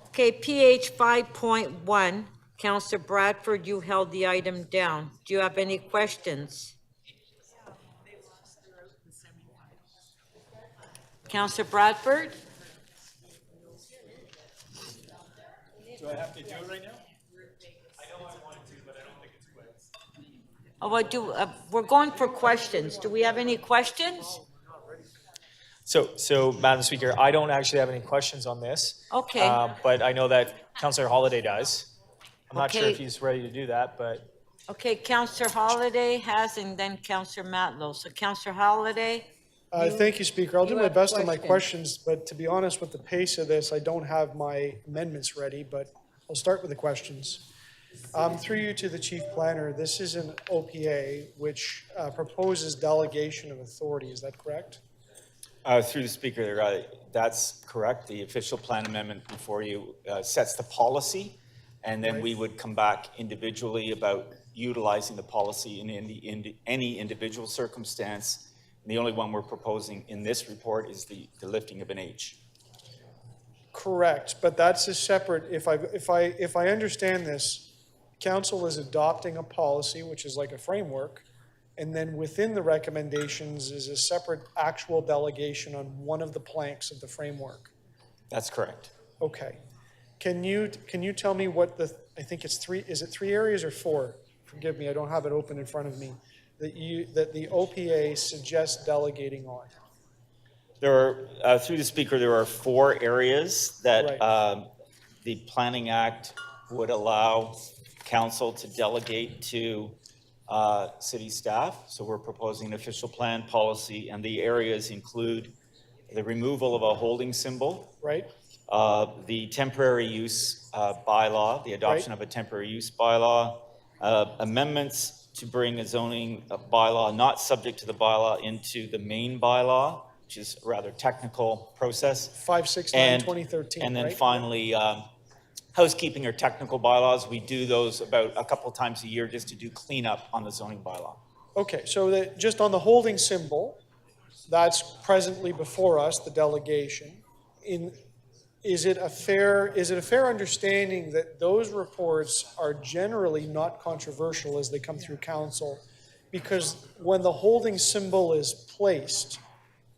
okay, PH 5.1, Councillor Bradford, you held the item down. Do you have any questions? Councillor Bradford? Do I have to do it right now? I know I wanted to, but I don't think it's quick. We're going for questions. Do we have any questions? So, Madam Speaker, I don't actually have any questions on this. Okay. But I know that Councillor Holiday does. I'm not sure Okay. if he's ready to do that, but Okay, Councillor Holiday has, and then Councillor Matlow. So Councillor Holiday? Thank you, Speaker. I'll do my best on my questions. questions, but to be honest, with the pace of this, I don't have my amendments ready, but I'll start with the questions. Through you to the Chief Planner, this is an OPA which proposes delegation of authority. Is that correct? Through the Speaker, that's correct. The official plan amendment before you sets the policy, and then we would come back individually about utilizing the policy in any individual circumstance. The only one we're proposing in this report is the lifting of an H. Correct, but that's a separate, if I understand this, council is adopting a policy, which is like a framework, and then within the recommendations is a separate actual delegation on one of the planks of the framework. That's correct. Okay. Can you tell me what I think it's is it 3 areas or 4? Forgive me, I don't have it open in front of me, that the OPA suggests delegating on? There are, through the Speaker, there are 4 areas that the Planning Act would allow council to delegate to city staff. So we're proposing an official plan policy, and the areas include the removal of a holding symbol. Right. The temporary use bylaw, the adoption of a temporary use bylaw, amendments to bring a zoning bylaw not subject to the bylaw into the main bylaw, which is a rather technical process. 569/2013, And then right? finally, housekeeping or technical bylaws. We do those about a couple times a year just to do cleanup on the zoning bylaw. Okay, so just on the holding symbol, that's presently before us, the delegation. Is it a fair understanding that those reports are generally not controversial as they come through council? Because when the holding symbol is placed,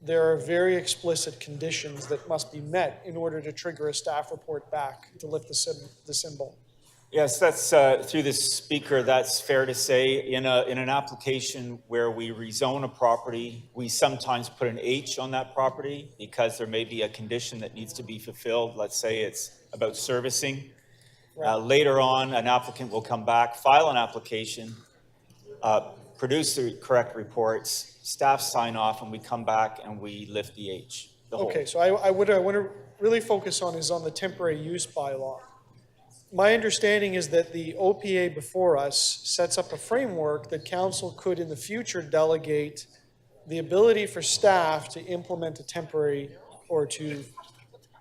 there are very explicit conditions that must be met in order to trigger a staff report back to lift the symbol. Yes, that's through the Speaker, that's fair to say. In an application where we rezone a property, we sometimes put an H on that property because there may be a condition that needs to be fulfilled. Let's say it's about servicing. Later on, an applicant will come back, file an application, produce the correct reports, staff sign off, and we come back and we lift the H. The Okay, so I want to really focus on is on the temporary use bylaw. my understanding is that the OPA before us sets up a framework that council could in the future delegate the ability for staff to implement a temporary, or to,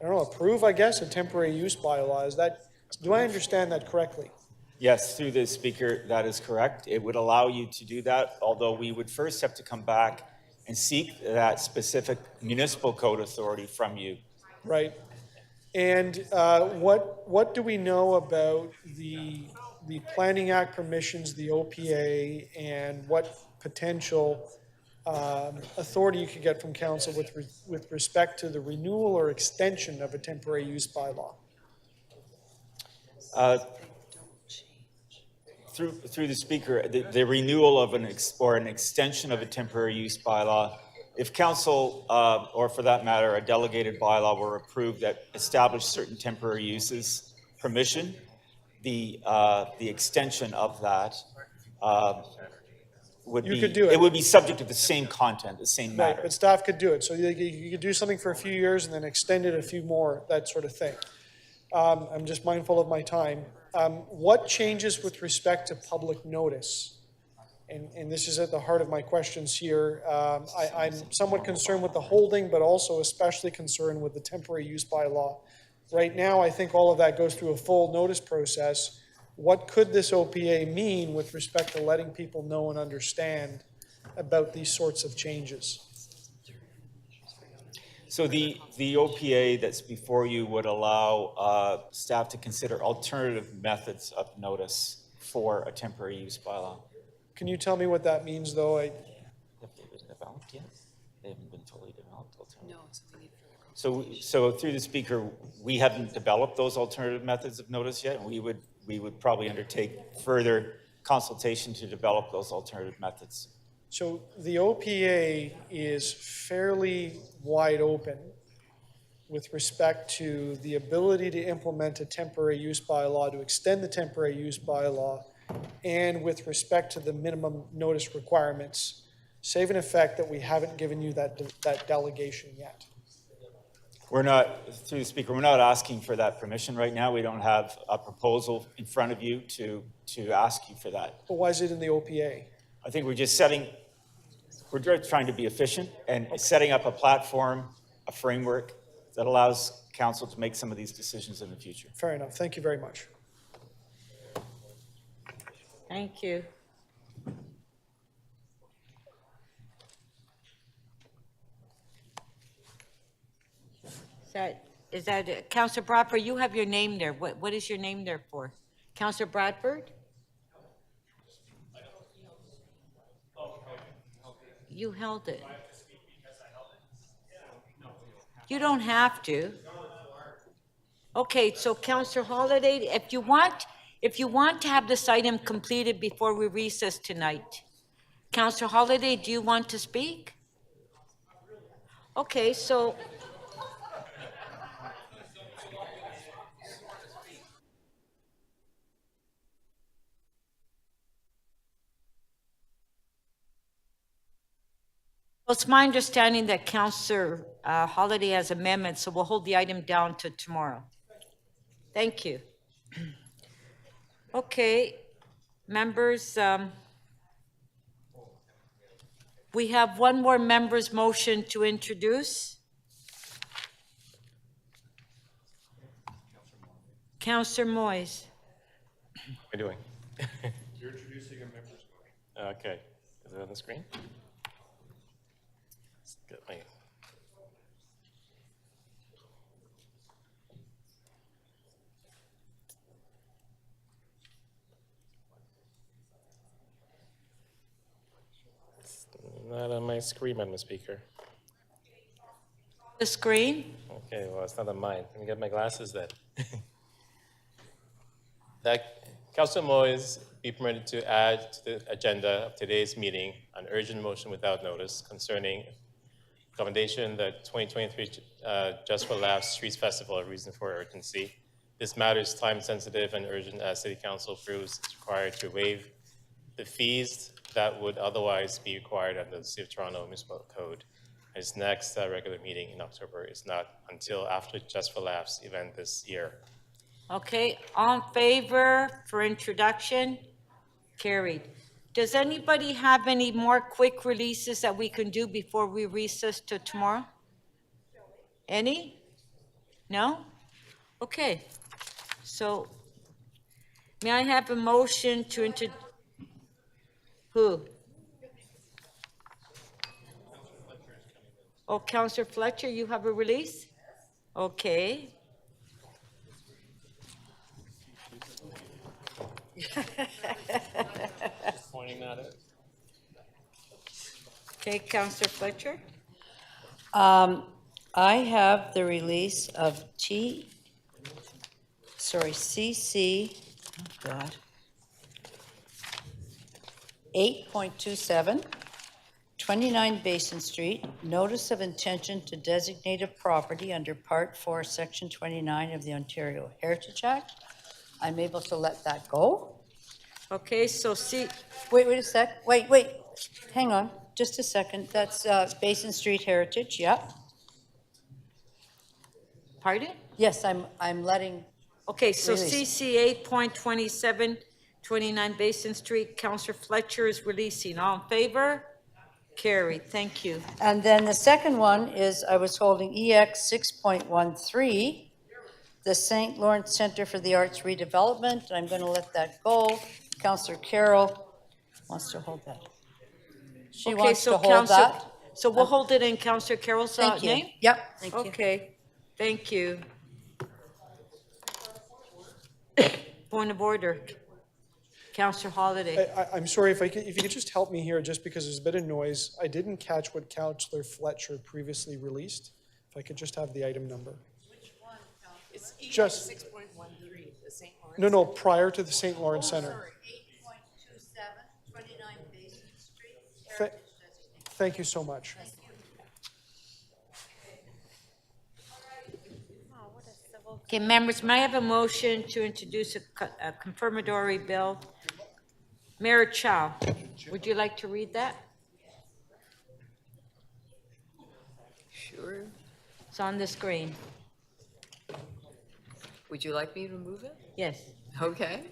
I don't know, approve, I guess, a temporary use bylaw. Is that, do I understand that correctly? Yes, through the speaker, that is correct. It would allow you to do that, although we would first have to come back and seek that specific municipal code authority from you. Right. And what do we know about the Planning Act permissions, the OPA, and what potential authority you could get from council with respect to the renewal or extension of a temporary use bylaw? Through the speaker, the renewal of an extension of a temporary use bylaw, if council, or for that matter, a delegated bylaw were approved that established certain temporary uses permission, the extension of that would You be, could do it. it would be subject to the same content, the same Right, matter. but staff could do it. So you could do something for a few years and then extend it a few more, that sort of thing. I'm just mindful of my time. What changes with respect to public notice? And this is at the heart of my questions here. I'm somewhat concerned with the holding, but also especially concerned with the temporary use bylaw. Right now, I think all of that goes through a full notice process. What could this OPA mean with respect to letting people know and understand about these sorts of changes? So the OPA that's before you would allow staff to consider alternative methods of notice for a temporary use bylaw. Can you tell me what that means, though? Have they been developed yet? They haven't been fully developed. No, so through the speaker, we haven't developed those alternative methods of notice yet, and we would probably undertake further consultation to develop those alternative methods. So the OPA is fairly wide open with respect to the ability to implement a temporary use bylaw, to extend the temporary use bylaw, and with respect to the minimum notice requirements, save in effect that we haven't given you that delegation yet. We're not, through the speaker, we're not asking for that permission right now. We don't have a proposal in front of you to ask you for that. But why is it in the OPA? I think we're just we're just trying to be efficient and setting up a platform, a framework that allows council to make some of these decisions in the future. Fair enough. Thank you very much. Thank you. Is that Councillor Bradford? You have your name there. What is your name there for? Councillor Bradford? You held it. You don't have to. Okay, so Councillor Holiday, if you want to have this item completed before we recess tonight, Councillor Holiday, do you want to speak? Okay, so. Well, it's my understanding that Councillor Holiday has amendments, so we'll hold the item down to tomorrow. Thank you. Okay, members, we have one more member's motion to introduce. Councillor Moyes. What am I doing? You're introducing a member's motion. Okay, is it on the screen? Let's get my... Not on my screen, Madam Speaker. The screen? Okay, well, it's not on mine. Let me get my glasses then. That Councillor Moyes be permitted to add to the agenda of today's meeting an urgent motion without notice concerning accommodation the 2023 Just for Laughs Streets Festival, a reason for urgency. This matter is time sensitive and urgent as City Council proves it's required to waive the fees that would otherwise be required under the City of Toronto Municipal Code. Its next regular meeting in October is not until after Just for Laughs event this year. Okay, all in favor for introduction? Carried. Does anybody have any more quick releases that we can do before we recess to tomorrow? Any? No? Okay, so may I have a motion to who? Oh, Councillor Fletcher, you have a release? Okay. Pointing that out. Okay, Councillor Fletcher? I have the release of CC, oh God, 8.27, 29 Basin Street, notice of intention to designate a property under Part 4, Section 29 of the Ontario Heritage Act. I'm able to let that go. Okay, so Wait a sec, wait, hang on, just a second. That's Basin Street Heritage, yeah. Pardon? Yes, I'm letting. Okay, so Release. CC 8.27, 29 Basin Street, Councillor Fletcher is releasing. All in favor? Carried, thank you. And then the second one is I was holding EX 6.13, the St. Lawrence Centre for the Arts redevelopment. I'm going to let that go. Councillor Carroll wants to hold that. She Okay, wants so to hold Councillor- that. So we'll hold it in Councillor Carroll's Thank you. name? Yep, thank you. Okay, thank you. Point of order. Councillor Holiday. I'm sorry, if you could just help me here, just because there's a bit of noise. I didn't catch what Councillor Fletcher previously released. If I could just have the item number. Which one? It's EX Just- 6.13, the St. Lawrence. No, prior to the St. Lawrence Centre. 8.27, 29 Basin Street. Thank you so much. Okay, members, may I have a motion to introduce a confirmatory bill? Mayor Chow, would you like to read that? Sure. It's on the screen. Would you like me to move it? Yes. Okay.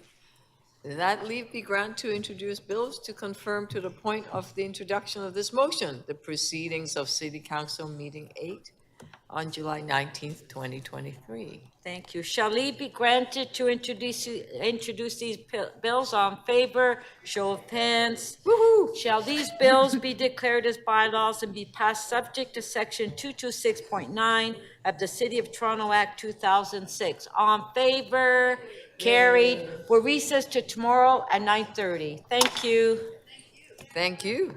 That leave be granted to introduce bills to confirm to the point of the introduction of this motion, the proceedings of City Council Meeting 8 on July 19th, 2023. Thank you. Shall leave be granted to introduce these bills? On favor, show of hands. Woo-hoo. Shall these bills be declared as bylaws and be passed subject to section 226.9 of the City of Toronto Act 2006? On favor, carried. We're recessed to tomorrow at 9:30. Thank you. Thank you.